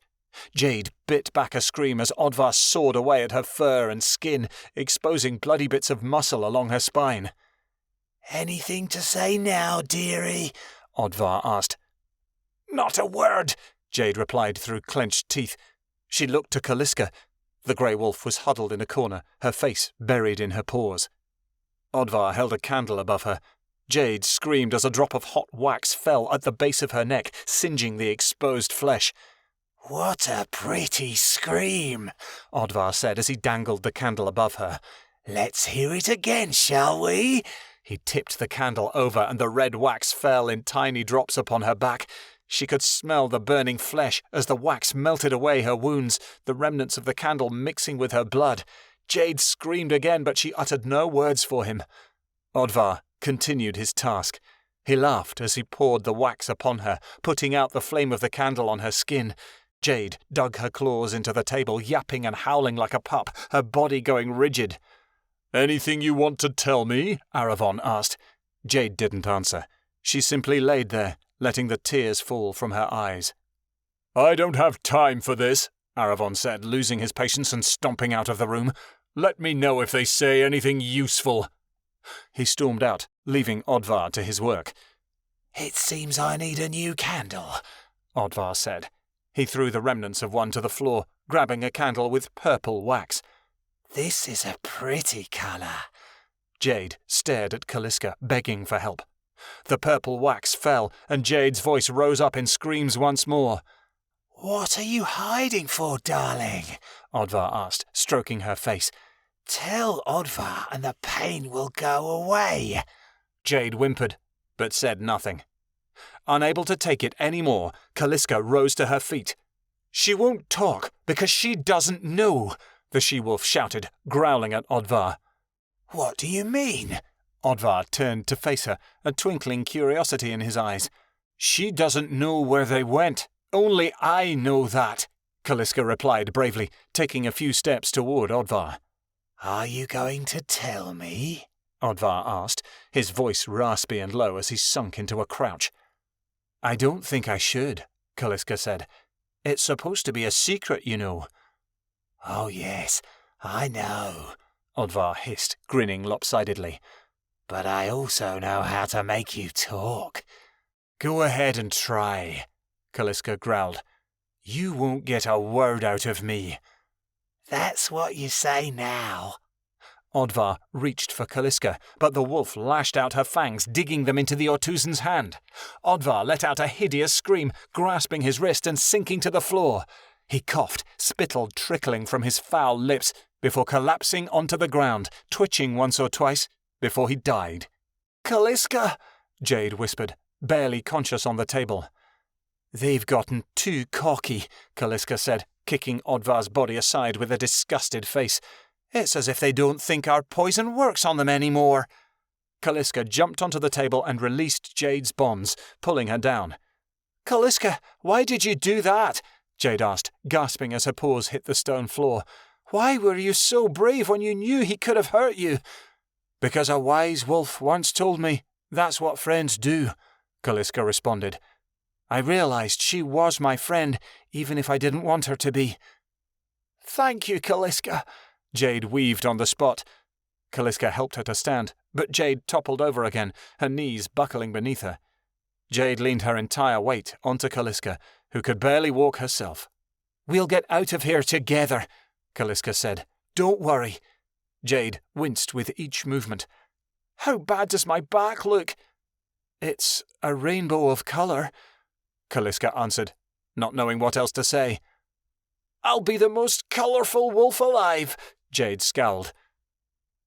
Jade bit back a scream as Oddvar sawed away at her fur and skin, exposing bloody bits of muscle along her spine. Anything to say now, dearie? Oddvar asked. Not a word, Jade replied through clenched teeth. She looked to Kaliska. The grey wolf was huddled in a corner, her face buried in her paws. Oddvar held a candle above her. Jade screamed as a drop of hot wax fell at the base of her neck, singeing the exposed flesh. What a pretty scream, Oddvar said as he dangled the candle above her. Let's hear it again, shall we? He tipped the candle over and the red wax fell in tiny drops upon her back. She could smell the burning flesh as the wax melted away her wounds, the remnants of the candle mixing with her blood. Jade screamed again, but she uttered no words for him. Oddvar continued his task. He laughed as he poured the wax upon her, putting out the flame of the candle on her skin. Jade dug her claws into the table, yapping and howling like a pup, her body going rigid. "Anything you want to tell me?" Aravon asked. Jade didn't answer. She simply laid there, letting the tears fall from her eyes. "I don't have time for this," Aravon said, losing his patience and stomping out of the room. "Let me know if they say anything useful." He stormed out, leaving Oddvar to his work. It seems I need a new candle, Oddvar said. He threw the remnants of one to the floor, grabbing a candle with purple wax. This is a pretty colour. Jade stared at Kaliska, begging for help. The purple wax fell, and Jade's voice rose up in screams once more. What are you hiding for, darling? Oddvar asked, stroking her face. Tell Oddvar and the pain will go away. Jade whimpered, but said nothing. Unable to take it any more, Kaliska rose to her feet. She won't talk because she doesn't know, the she-wolf shouted, growling at Oddvar. What do you mean? Oddvar turned to face her, a twinkling curiosity in his eyes. She doesn't know where they went. Only I know that, Kaliska replied bravely, taking a few steps toward Oddvar. Are you going to tell me? Oddvar asked, his voice raspy and low as he sunk into a crouch. I don't think I should, Kaliska said. It's supposed to be a secret, you know. Oh yes, I know, Oddvar hissed, grinning lopsidedly. But I also know how to make you talk. Go ahead and try, Kaliska growled. You won't get a word out of me. That's what you say now. Oddvar reached for Kaliska, but the wolf lashed out her fangs, digging them into the Ortuzan's hand. Oddvar let out a hideous scream, grasping his wrist and sinking to the floor. He coughed, spittle trickling from his foul lips, before collapsing onto the ground, twitching once or twice, before he died. Kaliska, Jade whispered, barely conscious on the table. They've gotten too cocky, Kaliska said, kicking Oddvar's body aside with a disgusted face. It's as if they don't think our poison works on them anymore. Kaliska jumped onto the table and released Jade's bonds, pulling her down. Kaliska, why did you do that? Jade asked, gasping as her paws hit the stone floor. Why were you so brave when you knew he could have hurt you? Because a wise wolf once told me that's what friends do, Kaliska responded. I realized she was my friend, even if I didn't want her to be. Thank you, Kaliska. Jade weaved on the spot. Kaliska helped her to stand, but Jade toppled over again, her knees buckling beneath her. Jade leaned her entire weight onto Kaliska, who could barely walk herself. We'll get out of here together, Kaliska said. Don't worry. Jade winced with each movement. How bad does my back look? It's a rainbow of colour, Kaliska answered, not knowing what else to say. I'll be the most colourful wolf alive, Jade scowled.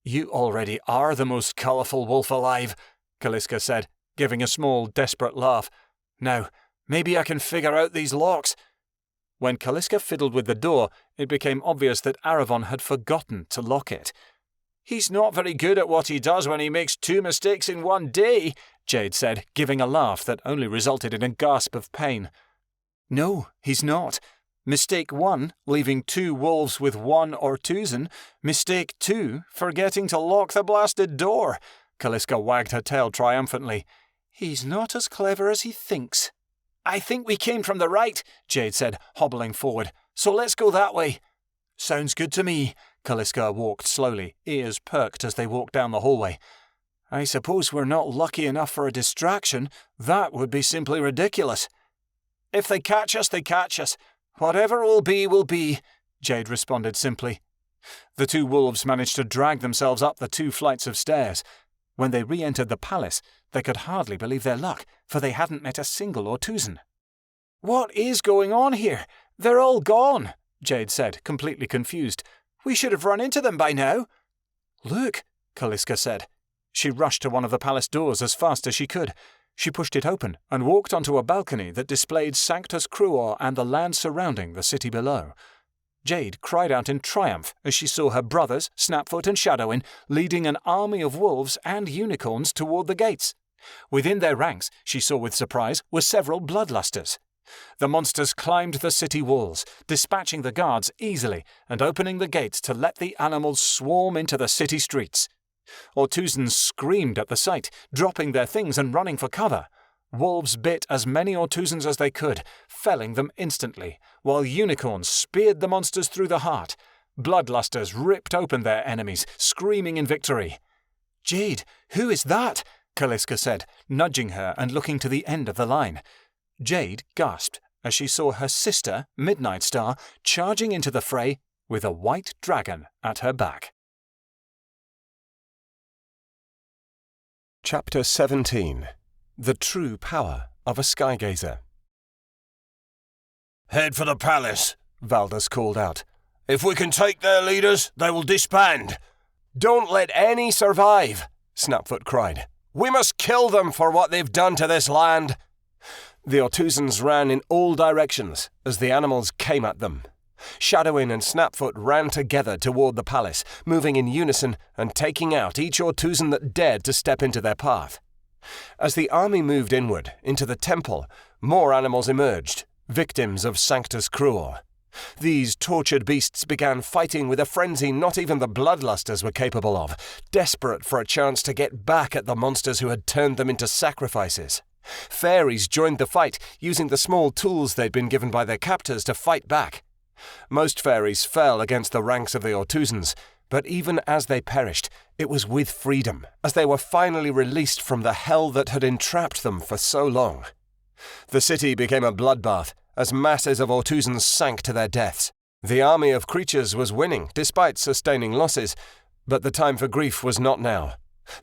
You already are the most colourful wolf alive, Kaliska said, giving a small, desperate laugh. Now, maybe I can figure out these locks. When Kaliska fiddled with the door, it became obvious that Aravon had forgotten to lock it. "He's not very good at what he does when he makes 2 mistakes in one day," Jade said, giving a laugh that only resulted in a gasp of pain. "No, he's not. Mistake 1, leaving 2 wolves with 1 Ortuzan. Mistake 2, forgetting to lock the blasted door." Kaliska wagged her tail triumphantly. "He's not as clever as he thinks." "I think we came from the right," Jade said, hobbling forward. "So let's go that way." "Sounds good to me." Kaliska walked slowly, ears perked as they walked down the hallway. "I suppose we're not lucky enough for a distraction. That would be simply ridiculous." "If they catch us, they catch us. Whatever will be," Jade responded simply. The 2 wolves managed to drag themselves up the 2 flights of stairs. When they re-entered the palace, they could hardly believe their luck, for they hadn't met a single Ortuzan. "What is going on here? They're all gone," Jade said, completely confused. "We should have run into them by now." "Look," Kaliska said. She rushed to one of the palace doors as fast as she could. She pushed it open and walked onto a balcony that displayed Sanctus Cruor and the land surrounding the city below. Jade cried out in triumph as she saw her brothers, Snapfoot and Shadowin, leading an army of wolves and unicorns toward the gates. Within their ranks, she saw with surprise, were several bloodlusters. The monsters climbed the city walls, dispatching the guards easily and opening the gates to let the animals swarm into the city streets. Ortuzans screamed at the sight, dropping their things and running for cover. Wolves bit as many Ortuzans as they could, felling them instantly, while unicorns speared the monsters through the heart. Bloodlusters ripped open their enemies, screaming in victory. "Jade, who is that?" Kaliska said, nudging her and looking to the end of the line. Jade gasped as she saw her sister, Midnightstar, charging into the fray with a white dragon at her back. Chapter 17. The True Power of a Skygazer. "Head for the palace," Valdus called out. "If we can take their leaders, they will disband." "Don't let any survive," Snapfoot cried. "We must kill them for what they've done to this land." The Ortuzans ran in all directions as the animals came at them. Shadowin and Snapfoot ran together toward the palace, moving in unison and taking out each Ortuzan that dared to step into their path. As the army moved inward, into the temple, more animals emerged, victims of Sanctus Cruor. These tortured beasts began fighting with a frenzy not even the bloodlusters were capable of, desperate for a chance to get back at the monsters who had turned them into sacrifices. Fairies joined the fight, using the small tools they'd been given by their captors to fight back. Most fairies fell against the ranks of the Ortuzans, but even as they perished, it was with freedom, as they were finally released from the hell that had entrapped them for so long. The city became a bloodbath, as masses of Ortuzans sank to their deaths. The army of creatures was winning, despite sustaining losses, but the time for grief was not now.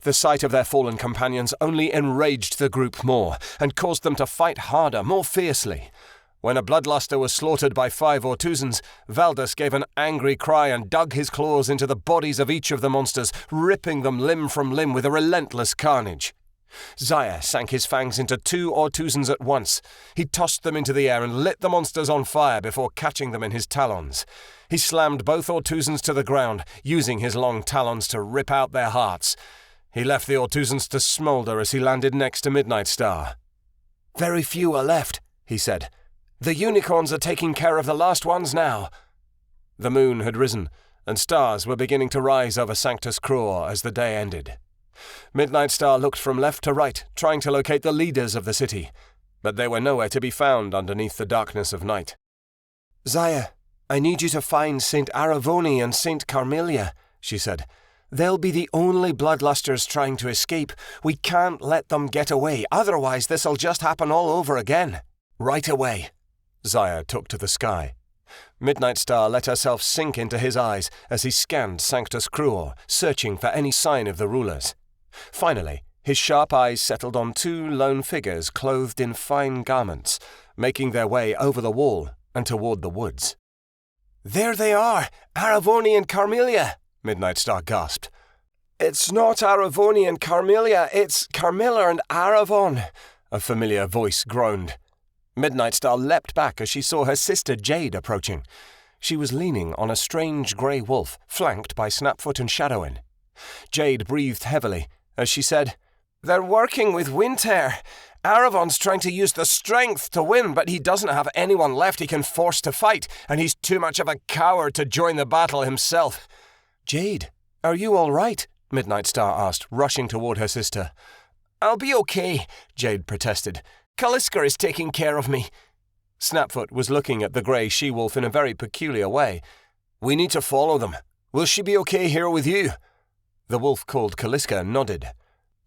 The sight of their fallen companions only enraged the group more, and caused them to fight harder, more fiercely. When a bloodluster was slaughtered by 5 Ortuzans, Valdus gave an angry cry and dug his claws into the bodies of each of the monsters, ripping them limb from limb with a relentless carnage. Zaya sank his fangs into 2 Ortuzans at once. He tossed them into the air and lit the monsters on fire before catching them in his talons. He slammed both Ortuzans to the ground, using his long talons to rip out their hearts. He left the Ortuzans to smoulder as he landed next to Midnightstar. "Very few are left," he said. "The unicorns are taking care of the last ones now." The moon had risen, and stars were beginning to rise over Sanctus Cruor as the day ended. Midnightstar looked from left to right, trying to locate the leaders of the city, but they were nowhere to be found underneath the darkness of night. "Zaya, I need you to find St. Aravoni and St. Carmelia," she said. "They'll be the only bloodlusters trying to escape. We can't let them get away, otherwise this'll just happen all over again. Right away." Zaya took to the sky. Midnightstar let herself sink into his eyes as he scanned Sanctus Cruor, searching for any sign of the rulers. Finally, his sharp eyes settled on 2 lone figures clothed in fine garments, making their way over the wall and toward the woods. "There they are! Aravoni and Carmelia!" Midnightstar gasped. "It's not Aravoni and Carmelia, it's Carmilla and Aravon," a familiar voice groaned. Midnightstar leapt back as she saw her sister Jade approaching. She was leaning on a strange grey wolf, flanked by Snapfoot and Shadowin. Jade breathed heavily as she said, "They're working with Windtear. Aravon's trying to use the strength to win, but he doesn't have anyone left he can force to fight, and he's too much of a coward to join the battle himself." "Jade, are you all right?" Midnightstar asked, rushing toward her sister. "I'll be okay," Jade protested. "Caliska is taking care of me." Snapfoot was looking at the grey she-wolf in a very peculiar way. "We need to follow them. Will she be okay here with you?" The wolf called Caliska nodded.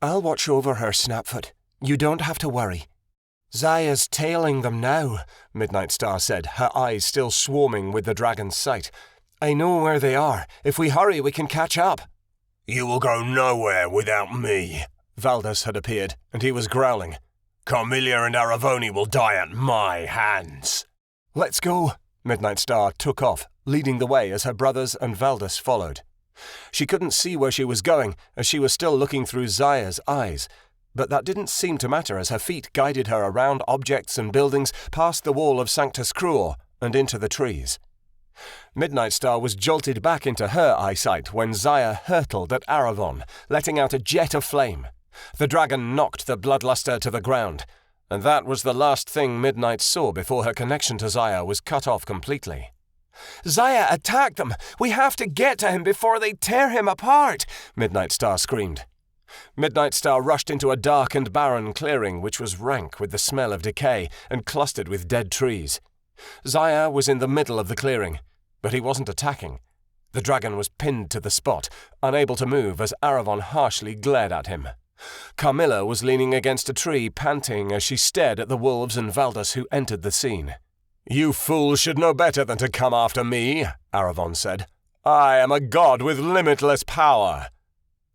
"I'll watch over her, Snapfoot. You don't have to worry." "Zaya's tailing them now," Midnightstar said, her eyes still swarming with the dragon's sight. "I know where they are. If we hurry, we can catch up." "You will go nowhere without me." Valdus had appeared, and he was growling. "Carmilla and Aravoni will die at my hands." "Let's go." Midnightstar took off, leading the way as her brothers and Valdus followed. She couldn't see where she was going, as she was still looking through Zaya's eyes, but that didn't seem to matter as her feet guided her around objects and buildings, past the wall of Sanctus Cruor, and into the trees. Midnightstar was jolted back into her eyesight when Zaya hurtled at Aravon, letting out a jet of flame. The dragon knocked the bloodluster to the ground, and that was the last thing Midnight saw before her connection to Zaya was cut off completely. "Zaya attacked them! We have to get to him before they tear him apart!" Midnightstar screamed. Midnightstar rushed into a dark and barren clearing which was rank with the smell of decay and clustered with dead trees. Zaya was in the middle of the clearing, but he wasn't attacking. The dragon was pinned to the spot, unable to move as Aravon harshly glared at him. Carmilla was leaning against a tree, panting as she stared at the wolves and Valdus who entered the scene. "You fools should know better than to come after me," Aravon said. "I am a god with limitless power."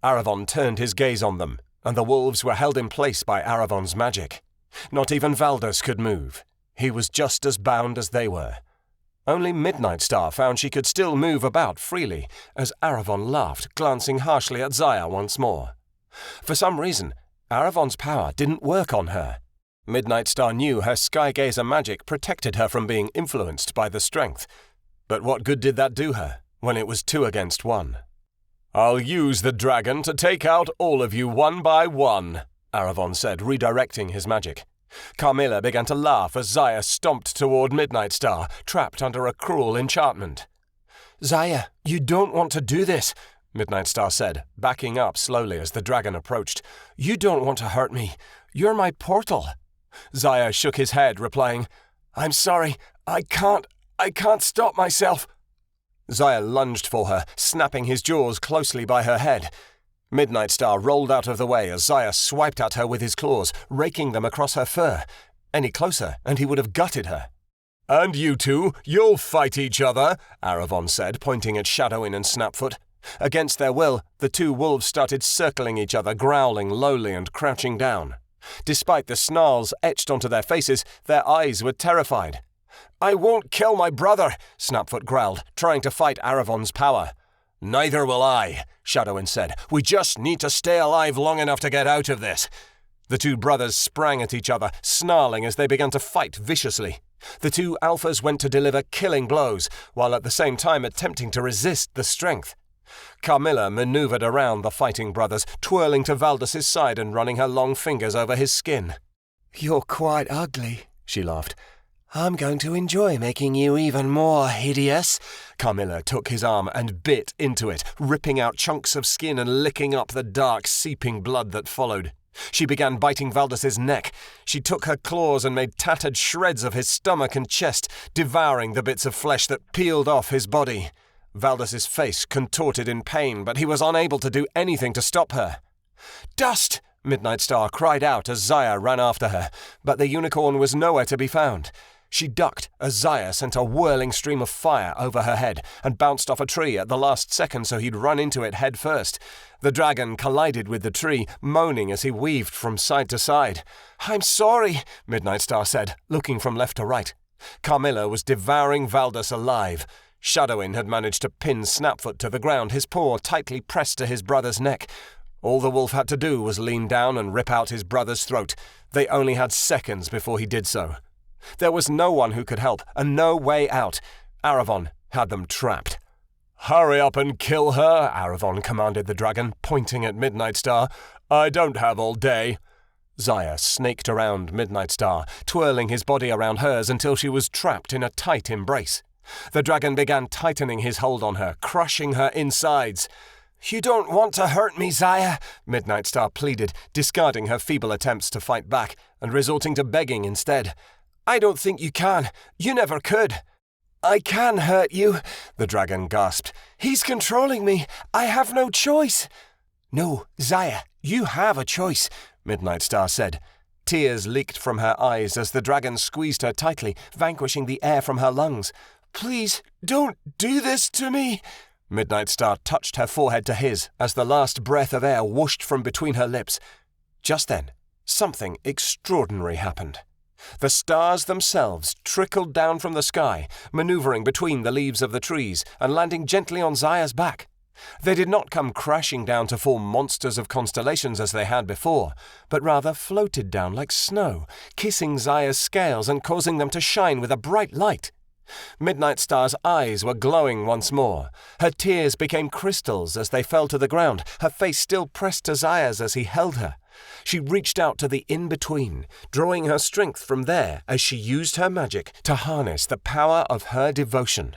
Aravon turned his gaze on them, and the wolves were held in place by Aravon's magic. Not even Valdus could move. He was just as bound as they were. Only Midnightstar found she could still move about freely, as Aravon laughed, glancing harshly at Zaya once more. For some reason, Aravon's power didn't work on her. Midnightstar knew her skygazer magic protected her from being influenced by the strength. But what good did that do her, when it was 2 against 1? "I'll use the dragon to take out all of you one by one," Aravon said, redirecting his magic. Carmilla began to laugh as Zaya stomped toward Midnightstar, trapped under a cruel enchantment. "Zaya, you don't want to do this," Midnightstar said, backing up slowly as the dragon approached. "You don't want to hurt me. You're my portal." Zaya shook his head, replying, "I'm sorry. I can't stop myself." Zaya lunged for her, snapping his jaws closely by her head. Midnightstar rolled out of the way as Zaya swiped at her with his claws, raking them across her fur. Any closer, and he would have gutted her. "And you two, you'll fight each other," Aravon said, pointing at Shadowin and Snapfoot. Against their will, the 2 wolves started circling each other, growling lowly and crouching down. Despite the snarls etched onto their faces, their eyes were terrified. "I won't kill my brother," Snapfoot growled, trying to fight Aravon's power. "Neither will I," Shadowin said. "We just need to stay alive long enough to get out of this." The 2 brothers sprang at each other, snarling as they began to fight viciously. The 2 alphas went to deliver killing blows, while at the same time attempting to resist the strength. Carmilla maneuvered around the fighting brothers, twirling to Valdus's side and running her long fingers over his skin. "You're quite ugly," she laughed. "I'm going to enjoy making you even more hideous." Carmilla took his arm and bit into it, ripping out chunks of skin and licking up the dark, seeping blood that followed. She began biting Valdus's neck. She took her claws and made tattered shreds of his stomach and chest, devouring the bits of flesh that peeled off his body. Valdus's face contorted in pain, but he was unable to do anything to stop her. "Dust!" Midnightstar cried out as Zaya ran after her, but the unicorn was nowhere to be found. She ducked as Zaya sent a whirling stream of fire over her head and bounced off a tree at the last second so he'd run into it head first. The dragon collided with the tree, moaning as he weaved from side to side. "I'm sorry," Midnightstar said, looking from left to right. Carmilla was devouring Valdus alive. Shadowin had managed to pin Snapfoot to the ground, his paw tightly pressed to his brother's neck. All the wolf had to do was lean down and rip out his brother's throat. They only had seconds before he did so. There was no one who could help, and no way out. Aravon had them trapped. "Hurry up and kill her," Aravon commanded the dragon, pointing at Midnightstar. "I don't have all day." Xayah snaked around Midnightstar, twirling his body around hers until she was trapped in a tight embrace. The dragon began tightening his hold on her, crushing her insides. "You don't want to hurt me, Xayah," Midnightstar pleaded, discarding her feeble attempts to fight back and resorting to begging instead. "I don't think you can. You never could." "I can hurt you," the dragon gasped. "He's controlling me. I have no choice." "No, Xayah, you have a choice," Midnightstar said. Tears leaked from her eyes as the dragon squeezed her tightly, vanquishing the air from her lungs. "Please, don't do this to me." Midnightstar touched her forehead to his as the last breath of air whooshed from between her lips. Just then, something extraordinary happened. The stars themselves trickled down from the sky, maneuvering between the leaves of the trees and landing gently on Xayah's back. They did not come crashing down to form monsters of constellations as they had before, but rather floated down like snow, kissing Xayah's scales and causing them to shine with a bright light. Midnightstar's eyes were glowing once more. Her tears became crystals as they fell to the ground, her face still pressed to Xayah's as he held her. She reached out to the in-between, drawing her strength from there as she used her magic to harness the power of her devotion.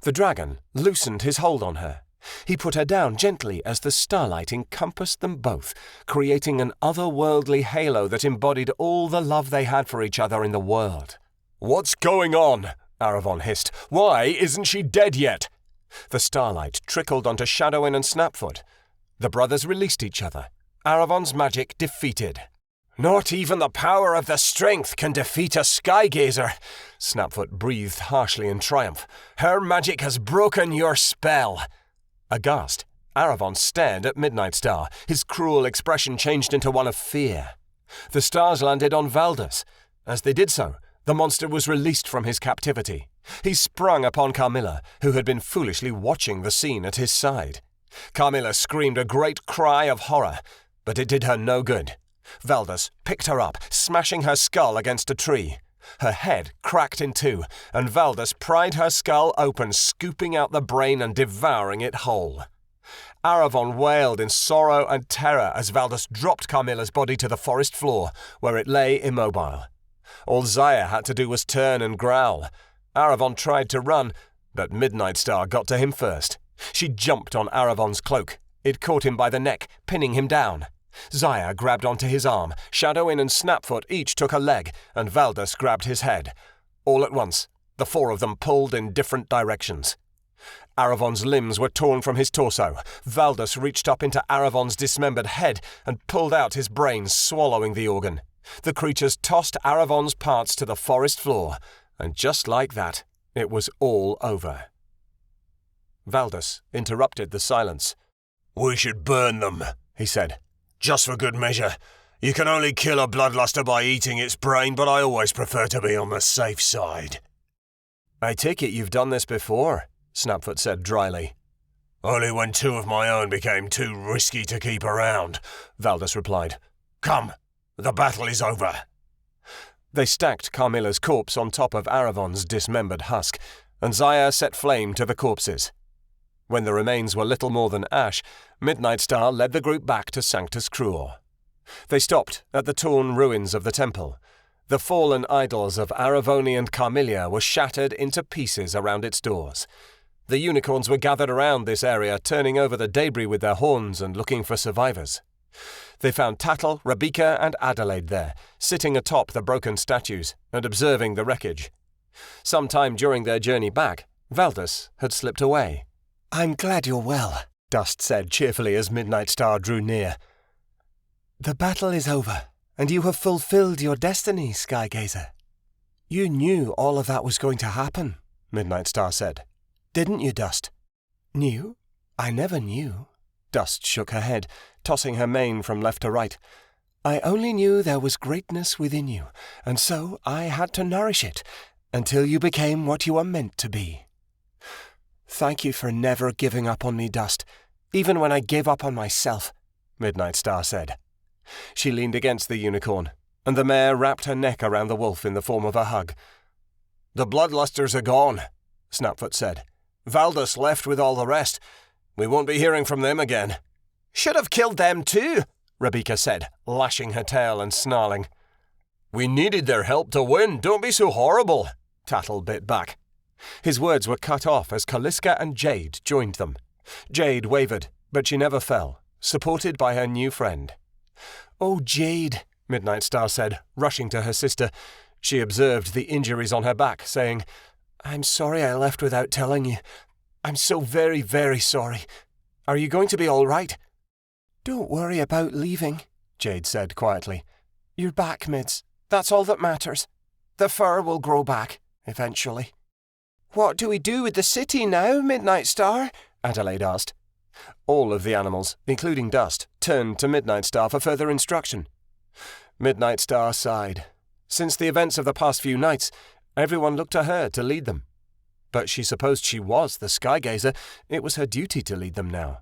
The dragon loosened his hold on her. He put her down gently as the starlight encompassed them both, creating an otherworldly halo that embodied all the love they had for each other in the world. "What's going on?" Aravon hissed. "Why isn't she dead yet?" The starlight trickled onto Shadowin and Snapfoot. The brothers released each other. Aravon's magic defeated. "Not even the power of the strength can defeat a skygazer," Snapfoot breathed harshly in triumph. "Her magic has broken your spell." Aghast, Aravon stared at Midnightstar. His cruel expression changed into one of fear. The stars landed on Valdus. As they did so, the monster was released from his captivity. He sprung upon Carmilla, who had been foolishly watching the scene at his side. Carmilla screamed a great cry of horror, but it did her no good. Valdus picked her up, smashing her skull against a tree. Her head cracked in two, and Valdus pried her skull open, scooping out the brain and devouring it whole. Aravon wailed in sorrow and terror as Valdus dropped Carmilla's body to the forest floor, where it lay immobile. All Xayah had to do was turn and growl. Aravon tried to run, but Midnightstar got to him first. She jumped on Aravon's cloak. It caught him by the neck, pinning him down. Xayah grabbed onto his arm, Shadowin and Snapfoot each took a leg, and Valdus grabbed his head. All at once, the four of them pulled in different directions. Aravon's limbs were torn from his torso. Valdus reached up into Aravon's dismembered head and pulled out his brains, swallowing the organ. The creatures tossed Aravon's parts to the forest floor, and just like that, it was all over. Valdus interrupted the silence. "We should burn them," he said. "Just for good measure. You can only kill a bloodluster by eating its brain, but I always prefer to be on the safe side." "I take it you've done this before," Snapfoot said dryly. "Only when two of my own became too risky to keep around," Valdus replied. "Come, the battle is over." They stacked Carmilla's corpse on top of Aravon's dismembered husk, and Xayah set flame to the corpses. When the remains were little more than ash, Midnightstar led the group back to Sanctus Cruor. They stopped at the torn ruins of the temple. The fallen idols of Aravoni and Carmilla were shattered into pieces around its doors. The unicorns were gathered around this area, turning over the debris with their horns and looking for survivors. They found Tattle, Rabika, and Adelaide there, sitting atop the broken statues and observing the wreckage. Sometime during their journey back, Valdus had slipped away. "I'm glad you're well," Dust said cheerfully as Midnightstar drew near. "The battle is over, and you have fulfilled your destiny, Skygazer." "You knew all of that was going to happen," Midnightstar said. "Didn't you, Dust?" "Knew? I never knew." Dust shook her head, tossing her mane from left to right. "I only knew there was greatness within you, and so I had to nourish it, until you became what you were meant to be." "Thank you for never giving up on me, Dust, even when I gave up on myself," Midnightstar said. She leaned against the unicorn, and the mare wrapped her neck around the wolf in the form of a hug. "The bloodlusters are gone," Snapfoot said. "Valdus left with all the rest. We won't be hearing from them again." "Should have killed them too," Rebecca said, lashing her tail and snarling. "We needed their help to win, don't be so horrible," Tattle bit back. His words were cut off as Kaliska and Jade joined them. Jade wavered, but she never fell, supported by her new friend. "Oh, Jade," Midnightstar said, rushing to her sister. She observed the injuries on her back, saying, "I'm sorry I left without telling you. I'm so very, very sorry. Are you going to be all right?" "Don't worry about leaving," Jade said quietly. "You're back, Mids. That's all that matters. The fur will grow back, eventually." "What do we do with the city now, Midnightstar?" Adelaide asked. All of the animals, including Dust, turned to Midnightstar for further instruction. Midnightstar sighed. Since the events of the past few nights, everyone looked to her to lead them. But she supposed she was the skygazer. It was her duty to lead them now.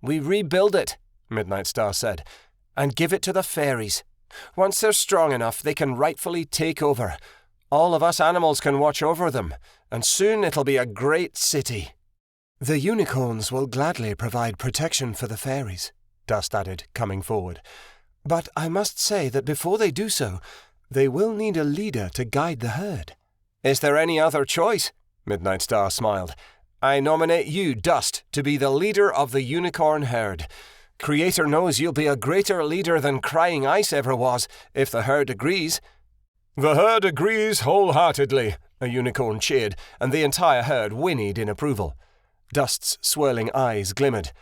"We rebuild it," Midnightstar said, "and give it to the fairies. Once they're strong enough, they can rightfully take over. All of us animals can watch over them, and soon it'll be a great city." "The unicorns will gladly provide protection for the fairies," Dust added, coming forward. "But I must say that before they do so, they will need a leader to guide the herd." "Is there any other choice?" Midnightstar smiled. "I nominate you, Dust, to be the leader of the unicorn herd. Creator knows you'll be a greater leader than Crying Ice ever was, if the herd agrees." "The herd agrees wholeheartedly," a unicorn cheered, and the entire herd whinnied in approval. Dust's swirling eyes glimmered.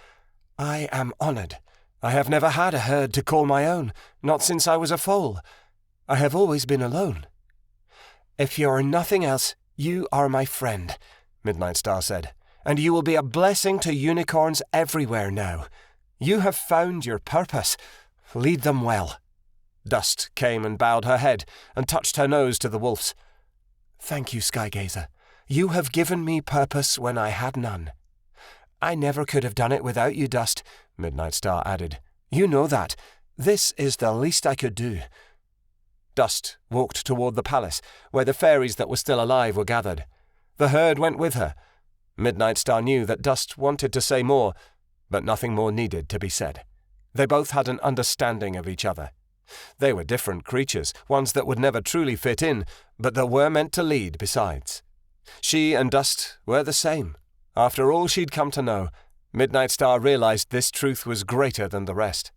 "I am honoured. I have never had a herd to call my own, not since I was a foal. I have always been alone." "If you're nothing else, you are my friend," Midnightstar said, "and you will be a blessing to unicorns everywhere now. You have found your purpose. Lead them well." Dust came and bowed her head and touched her nose to the wolf's. "Thank you, Skygazer. You have given me purpose when I had none." "I never could have done it without you, Dust," Midnightstar added. "You know that. This is the least I could do." Dust walked toward the palace, where the fairies that were still alive were gathered. The herd went with her. Midnightstar knew that Dust wanted to say more, but nothing more needed to be said. They both had an understanding of each other. They were different creatures, ones that would never truly fit in, but that were meant to lead besides. She and Dust were the same. After all she'd come to know, Midnightstar realized this truth was greater than the rest.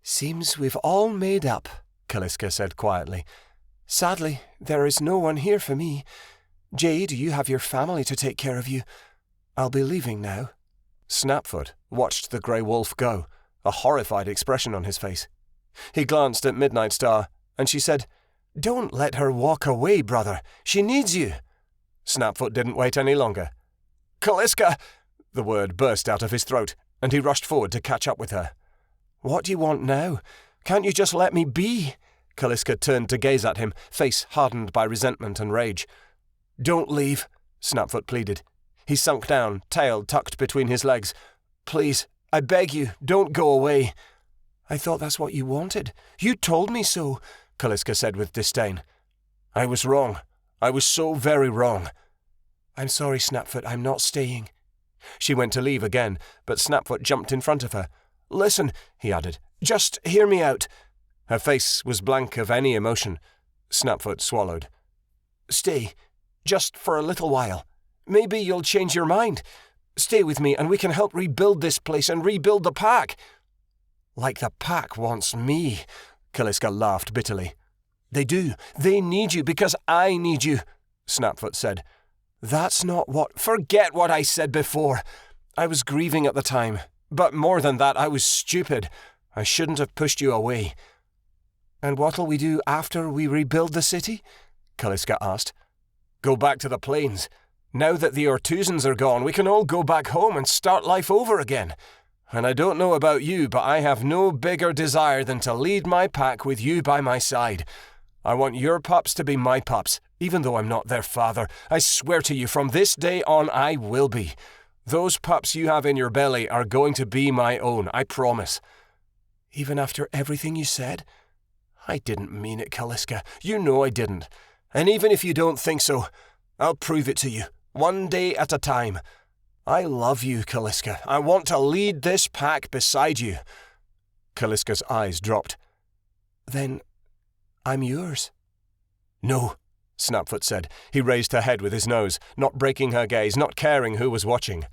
"Seems we've all made up," Kaliska said quietly. "Sadly, there is no one here for me. Jade, you have your family to take care of you. I'll be leaving now." Snapfoot watched the grey wolf go, a horrified expression on his face. He glanced at Midnightstar, and she said, "Don't let her walk away, brother. She needs you." Snapfoot didn't wait any longer. "Kaliska!" The word burst out of his throat, and he rushed forward to catch up with her. "What do you want now? Can't you just let me be?" Kaliska turned to gaze at him, face hardened by resentment and rage. "Don't leave," Snapfoot pleaded. He sunk down, tail tucked between his legs. "Please, I beg you, don't go away." "I thought that's what you wanted. You told me so," Kaliska said with disdain. "I was wrong. I was so very wrong." "I'm sorry, Snapfoot, I'm not staying." She went to leave again, but Snapfoot jumped in front of her. "Listen," he added, "just hear me out." Her face was blank of any emotion. Snapfoot swallowed. "Stay, just for a little while. Maybe you'll change your mind. Stay with me and we can help rebuild this place and rebuild the pack." "Like the pack wants me," Kaliska laughed bitterly. "They do. They need you because I need you," Snapfoot said. "That's not what—" "Forget what I said before. I was grieving at the time, but more than that, I was stupid. I shouldn't have pushed you away." "And what'll we do after we rebuild the city?" Kaliska asked. "Go back to the plains. Now that the Ortuzans are gone, we can all go back home and start life over again. And I don't know about you, but I have no bigger desire than to lead my pack with you by my side. I want your pups to be my pups, even though I'm not their father. I swear to you, from this day on, I will be. Those pups you have in your belly are going to be my own, I promise." "Even after everything you said?" I didn't mean it, Kaliska. You know I didn't. And even if you don't think so, I'll prove it to you, one day at a time. I love you, Kaliska. I want to lead this pack beside you. Kaliska's eyes dropped. Then I'm yours. No, Snapfoot said. He raised her head with his nose, not breaking her gaze, not caring who was watching.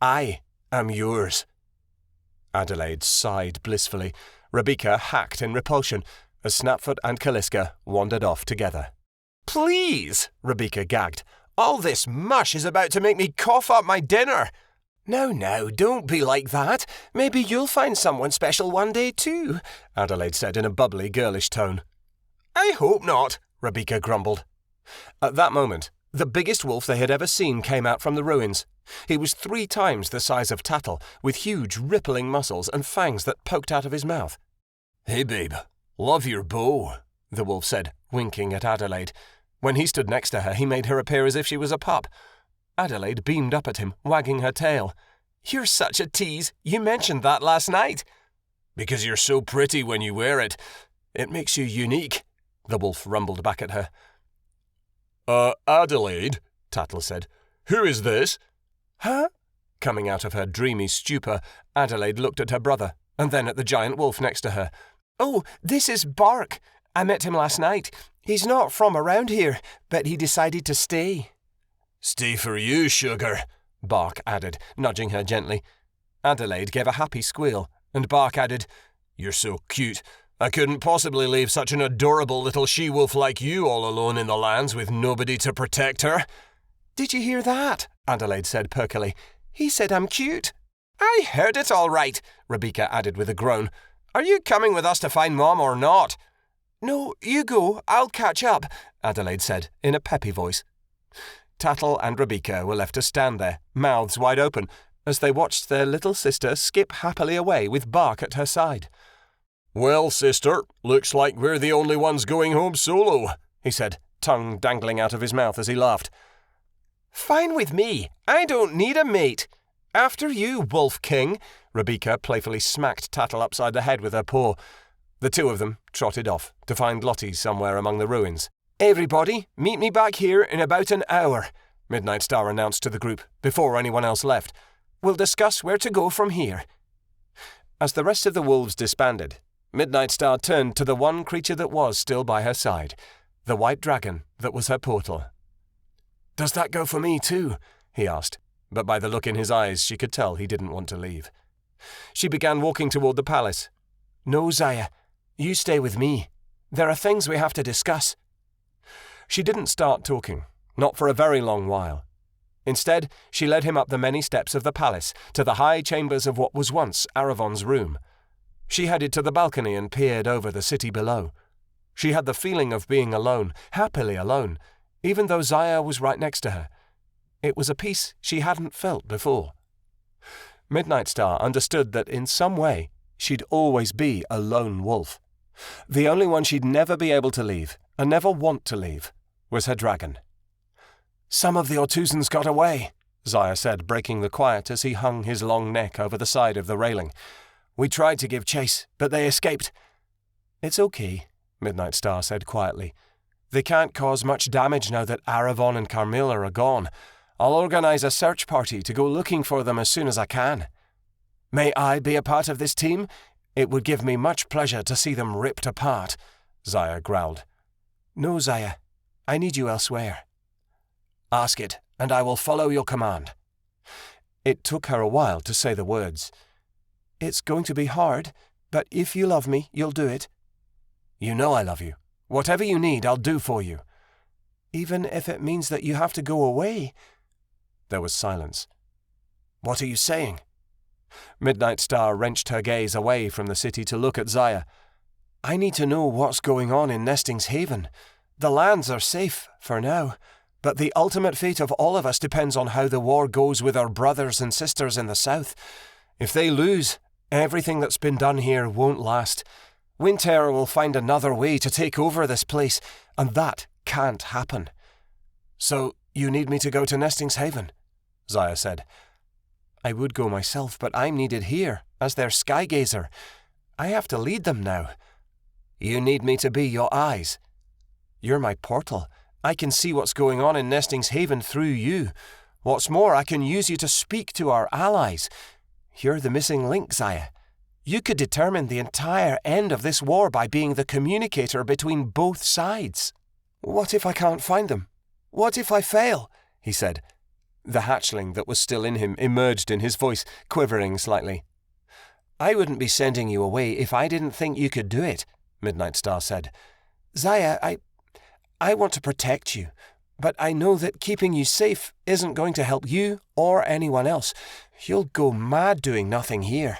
I am yours. Adelaide sighed blissfully. Rebecca hacked in repulsion as Snapfoot and Kaliska wandered off together. Please, Rebecca gagged. All this mush is about to make me cough up my dinner. Now, don't be like that. Maybe you'll find someone special one day too, Adelaide said in a bubbly, girlish tone. I hope not, Rebecca grumbled. At that moment, the biggest wolf they had ever seen came out from the ruins. He was 3 times the size of Tattle, with huge rippling muscles and fangs that poked out of his mouth. Hey babe, love your bow, the wolf said, winking at Adelaide. When he stood next to her, he made her appear as if she was a pup. Adelaide beamed up at him, wagging her tail. You're such a tease. You mentioned that last night. Because you're so pretty when you wear it. It makes you unique, the wolf rumbled back at her. Adelaide, Tattle said. Who is this? Huh? Coming out of her dreamy stupor, Adelaide looked at her brother, and then at the giant wolf next to her. Oh, this is Bark. I met him last night. He's not from around here, but he decided to stay. Stay for you, sugar, Bark added, nudging her gently. Adelaide gave a happy squeal, and Bark added, You're so cute. I couldn't possibly leave such an adorable little she-wolf like you all alone in the lands with nobody to protect her. Did you hear that? Adelaide said perkily. He said I'm cute. I heard it all right, Rebecca added with a groan. Are you coming with us to find Mom or not? No, you go. I'll catch up, Adelaide said in a peppy voice. Tattle and Rebecca were left to stand there, mouths wide open, as they watched their little sister skip happily away with Bark at her side. Well, sister, looks like we're the only ones going home solo, he said, tongue dangling out of his mouth as he laughed. Fine with me. I don't need a mate. After you, Wolf King, Rebecca playfully smacked Tattle upside the head with her paw. The 2 of them trotted off to find Lottie somewhere among the ruins. Everybody, meet me back here in about an hour, Midnightstar announced to the group before anyone else left. We'll discuss where to go from here. As the rest of the wolves disbanded, Midnightstar turned to the one creature that was still by her side, the white dragon that was her portal. "Does that go for me too?" he asked, but by the look in his eyes she could tell he didn't want to leave. She began walking toward the palace. "No, Zaya. You stay with me. There are things we have to discuss." She didn't start talking, not for a very long while. Instead, she led him up the many steps of the palace to the high chambers of what was once Aravon's room. She headed to the balcony and peered over the city below. She had the feeling of being alone, happily alone, even though Zaya was right next to her. It was a peace she hadn't felt before. Midnightstar understood that in some way she'd always be a lone wolf. The only one she'd never be able to leave, and never want to leave, was her dragon. "Some of the Ortuzans got away," Zaya said, breaking the quiet as he hung his long neck over the side of the railing. "We tried to give chase, but they escaped." "It's okay," Midnightstar said quietly. "They can't cause much damage now that Aravon and Carmilla are gone. I'll organize a search party to go looking for them as soon as I can." "May I be a part of this team? It would give me much pleasure to see them ripped apart," Zaya growled. "No, Zaya. I need you elsewhere." "Ask it, and I will follow your command." It took her a while to say the words. "It's going to be hard, but if you love me, you'll do it." "You know I love you. Whatever you need, I'll do for you." "Even if it means that you have to go away?" There was silence. "What are you saying?" Midnightstar wrenched her gaze away from the city to look at Zaya. "I need to know what's going on in Nestings Haven. The lands are safe, for now, but the ultimate fate of all of us depends on how the war goes with our brothers and sisters in the south. If they lose, everything that's been done here won't last. Winter will find another way to take over this place, and that can't happen." "So, you need me to go to Nestings Haven?" Zaya said. "I would go myself, but I'm needed here, as their skygazer. I have to lead them now." You need me to be your eyes. You're my portal. I can see what's going on in Nesting's Haven through you. What's more, I can use you to speak to our allies. You're the missing link, Zaya. You could determine the entire end of this war by being the communicator between both sides. What if I can't find them? What if I fail? He said. The hatchling that was still in him emerged in his voice, quivering slightly. I wouldn't be sending you away if I didn't think you could do it, Midnightstar said. Zaya, I want to protect you, but I know that keeping you safe isn't going to help you or anyone else. You'll go mad doing nothing here.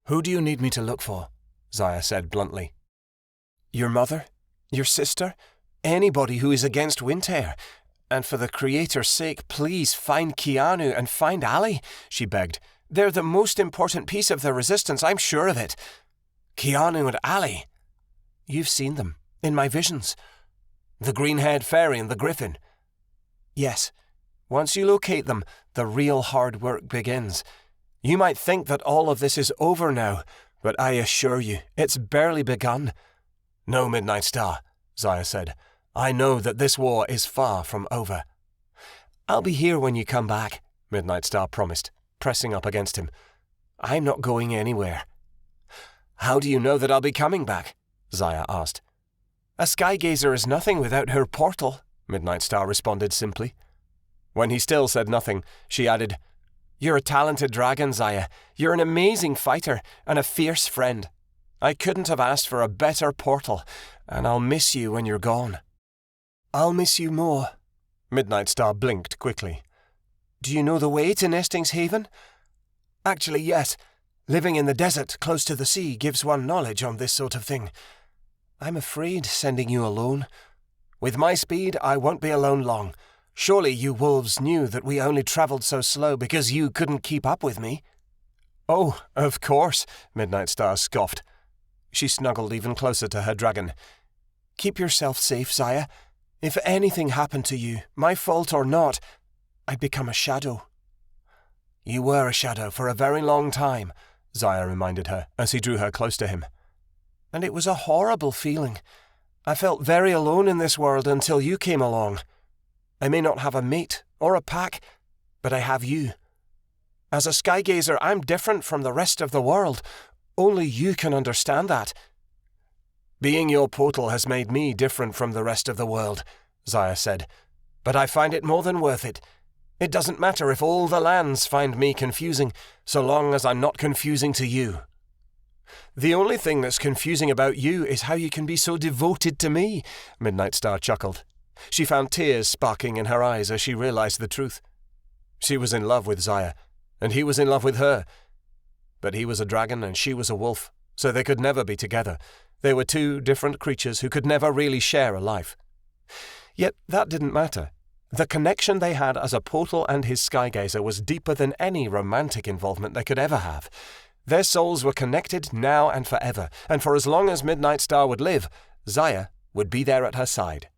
Who do you need me to look for? Zaya said bluntly. Your mother? Your sister? Anybody who is against Windhair. And for the Creator's sake, please find Keanu and find Ali, she begged. They're the most important piece of the resistance, I'm sure of it. Keanu and Ali? You've seen them, in my visions. The green-haired fairy and the griffin? Yes. Once you locate them, the real hard work begins. You might think that all of this is over now, but I assure you, it's barely begun. No, Midnightstar, Zaya said. I know that this war is far from over. I'll be here when you come back, Midnightstar promised, pressing up against him. I'm not going anywhere. How do you know that I'll be coming back? Zaya asked. A skygazer is nothing without her portal, Midnightstar responded simply. When he still said nothing, she added, You're a talented dragon, Zaya. You're an amazing fighter and a fierce friend. I couldn't have asked for a better portal, and I'll miss you when you're gone. I'll miss you more. Midnightstar blinked quickly. Do you know the way to Nesting's Haven? Actually, yes. Living in the desert close to the sea gives one knowledge on this sort of thing. I'm afraid sending you alone. With my speed, I won't be alone long. Surely you wolves knew that we only travelled so slow because you couldn't keep up with me. Oh, of course, Midnightstar scoffed. She snuggled even closer to her dragon. Keep yourself safe, Zaya. If anything happened to you, my fault or not, I'd become a shadow. You were a shadow for a very long time, Zaya reminded her as he drew her close to him. And it was a horrible feeling. I felt very alone in this world until you came along. I may not have a mate or a pack, but I have you. As a skygazer, I'm different from the rest of the world. Only you can understand that. Being your portal has made me different from the rest of the world, Zaya said, but I find it more than worth it. It doesn't matter if all the lands find me confusing, so long as I'm not confusing to you. The only thing that's confusing about you is how you can be so devoted to me, Midnightstar chuckled. She found tears sparkling in her eyes as she realized the truth. She was in love with Zaya, and he was in love with her. But he was a dragon and she was a wolf, so they could never be together. They were two different creatures who could never really share a life. Yet that didn't matter. The connection they had as a portal and his skygazer was deeper than any romantic involvement they could ever have. Their souls were connected now and forever, and for as long as Midnightstar would live, Zaya would be there at her side.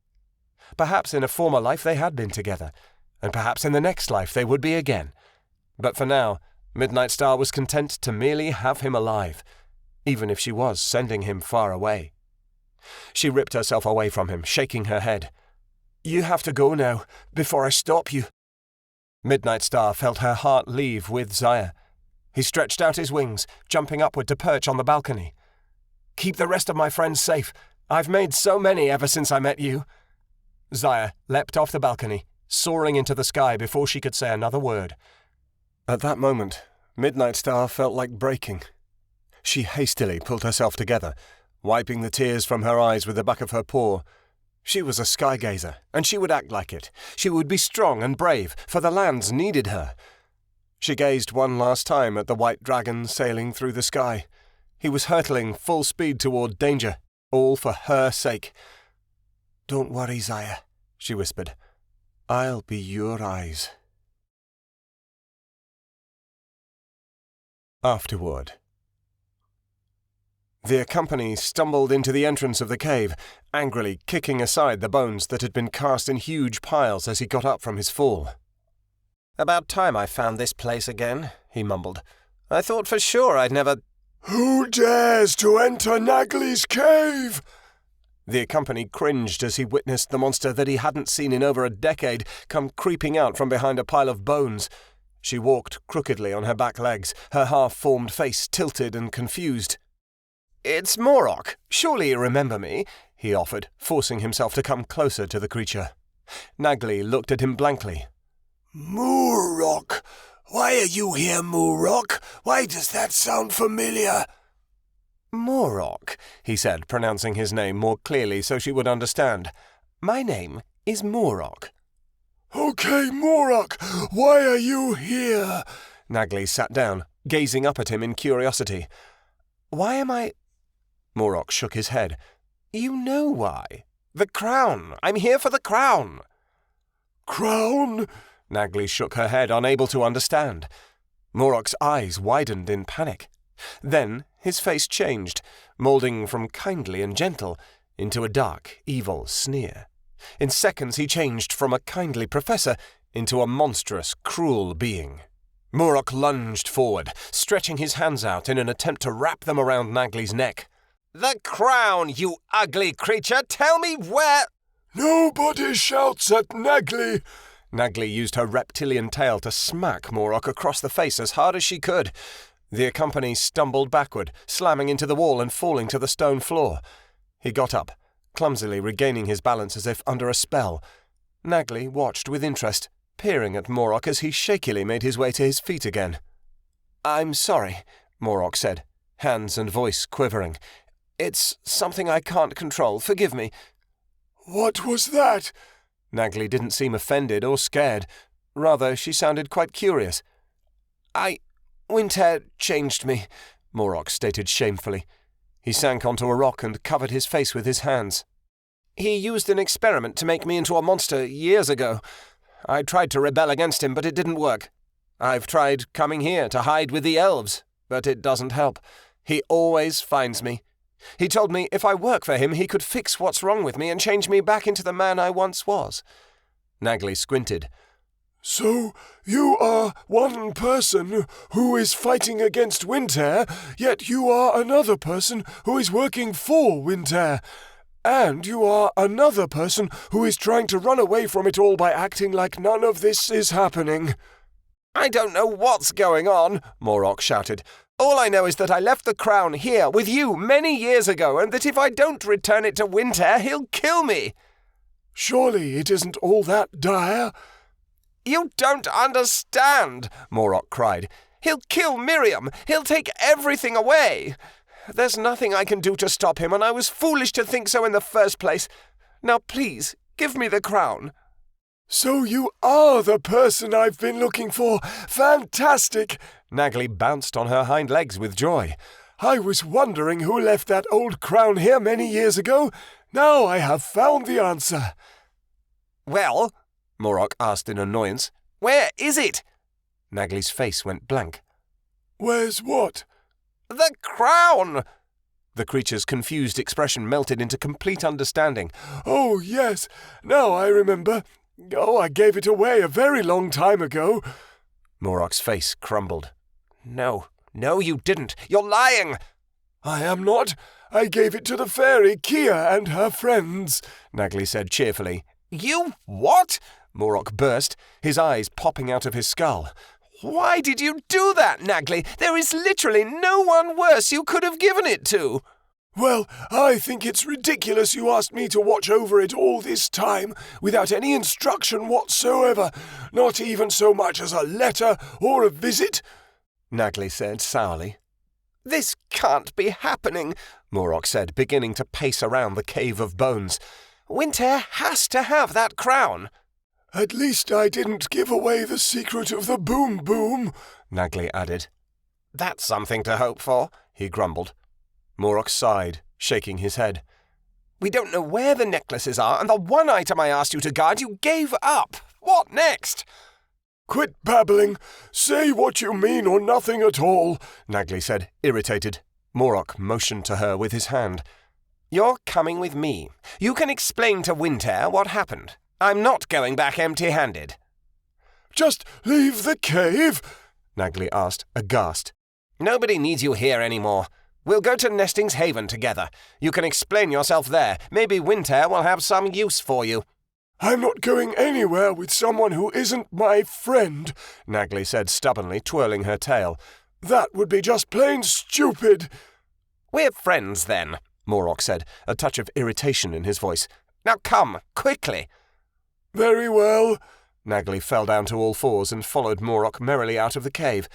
Perhaps in a former life they had been together, and perhaps in the next life they would be again. But for now, Midnightstar was content to merely have him alive, even if she was sending him far away. She ripped herself away from him, shaking her head. You have to go now, before I stop you. Midnightstar felt her heart leave with Zaya. He stretched out his wings, jumping upward to perch on the balcony. Keep the rest of my friends safe. I've made so many ever since I met you. Zaya leapt off the balcony, soaring into the sky before she could say another word. At that moment, Midnightstar felt like breaking. She hastily pulled herself together, wiping the tears from her eyes with the back of her paw. She was a skygazer, and she would act like it. She would be strong and brave, for the lands needed her. She gazed one last time at the white dragon sailing through the sky. He was hurtling full speed toward danger, all for her sake. Don't worry, Zaya, she whispered. I'll be your eyes. Afterward. The company stumbled into the entrance of the cave, angrily kicking aside the bones that had been cast in huge piles as he got up from his fall. About time I found this place again, he mumbled. I thought for sure I'd never... Who dares to enter Nagli's cave? The company cringed as he witnessed the monster that he hadn't seen in over a decade come creeping out from behind a pile of bones. She walked crookedly on her back legs, her half-formed face tilted and confused. "It's Morok. Surely you remember me," he offered, forcing himself to come closer to the creature. Nagli looked at him blankly. Morok? Why are you here, Morok? Why does that sound familiar? "Morok," he said, pronouncing his name more clearly so she would understand. "My name is Morok." Okay, Morok, why are you here? Nagli sat down, gazing up at him in curiosity. "Why am I—" Morok shook his head. "You know why. The crown. I'm here for the crown." Crown? Nagli shook her head, unable to understand. Morok's eyes widened in panic. Then his face changed, moulding from kindly and gentle into a dark, evil sneer. In seconds he changed from a kindly professor into a monstrous, cruel being. Morok lunged forward, stretching his hands out in an attempt to wrap them around Nagli's neck. "The crown, you ugly creature! Tell me where—" Nobody shouts at Nagli. Nagli used her reptilian tail to smack Morok across the face as hard as she could. The company stumbled backward, slamming into the wall and falling to the stone floor. He got up, clumsily regaining his balance as if under a spell. Nagli watched with interest, peering at Morok as he shakily made his way to his feet again. "I'm sorry," Morok said, hands and voice quivering. "It's something I can't control. Forgive me." What was that? Nagli didn't seem offended or scared. Rather, she sounded quite curious. Winter changed me," Morok stated shamefully. He sank onto a rock and covered his face with his hands. "He used an experiment to make me into a monster years ago. I tried to rebel against him, but it didn't work. I've tried coming here to hide with the elves, but it doesn't help. He always finds me. He told me if I work for him, he could fix what's wrong with me and change me back into the man I once was." Nagli squinted. So you are one person who is fighting against Winter, yet you are another person who is working for Winter. And you are another person who is trying to run away from it all by acting like none of this is happening. "I don't know what's going on," Morok shouted. "All I know is that I left the crown here with you many years ago, and that if I don't return it to Winter, he'll kill me." Surely it isn't all that dire? "You don't understand," Morok cried. "He'll kill Miriam. He'll take everything away. There's nothing I can do to stop him, and I was foolish to think so in the first place. Now please, give me the crown." So you are the person I've been looking for. Fantastic! Nagli bounced on her hind legs with joy. I was wondering who left that old crown here many years ago. Now I have found the answer. "Well," Morok asked in annoyance, "where is it?" Nagli's face went blank. Where's what? "The crown!" The creature's confused expression melted into complete understanding. Oh, yes. Now I remember. Oh, I gave it away a very long time ago. Morok's face crumbled. No, you didn't. You're lying!" I am not. I gave it to the fairy Kia and her friends, Nagli said cheerfully. "You what?" Morok burst, his eyes popping out of his skull. "Why did you do that, Nagli? There is literally no one worse you could have given it to." Well, I think it's ridiculous you asked me to watch over it all this time, without any instruction whatsoever, not even so much as a letter or a visit, Nagli said sourly. "This can't be happening," Morok said, beginning to pace around the cave of bones. "Winter has to have that crown." At least I didn't give away the secret of the boom boom, Nagli added. "That's something to hope for," he grumbled. Morok sighed, shaking his head. "We don't know where the necklaces are, and the one item I asked you to guard you gave up. What next?" Quit babbling. Say what you mean or nothing at all, Nagli said, irritated. Morok motioned to her with his hand. "You're coming with me. You can explain to Winter what happened. I'm not going back empty-handed." Just leave the cave? Nagli asked, aghast. Nobody needs you here anymore. We'll go to Nesting's Haven together. You can explain yourself there. Maybe Winter will have some use for you." "I'm not going anywhere with someone who isn't my friend," Nagley said stubbornly, twirling her tail. "That would be just plain stupid." "We're friends, then," Morok said, a touch of irritation in his voice. "Now come, quickly." "Very well." Nagley fell down to all fours and followed Morok merrily out of the cave.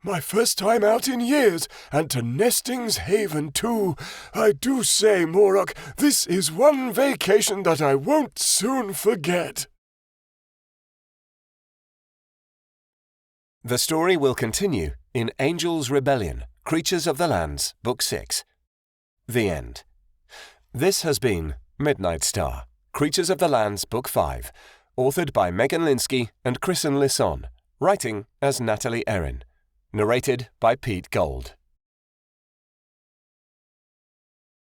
"My first time out in years, and to Nesting's Haven too. I do say, Morok, this is one vacation that I won't soon forget." The story will continue in Angel's Rebellion, Creatures of the Lands, Book 6. The end. This has been Midnightstar, Creatures of the Lands, Book 5, authored by Megan Linsky and Kristen Lisson, writing as Natalie Erin. Narrated by Pete Gold.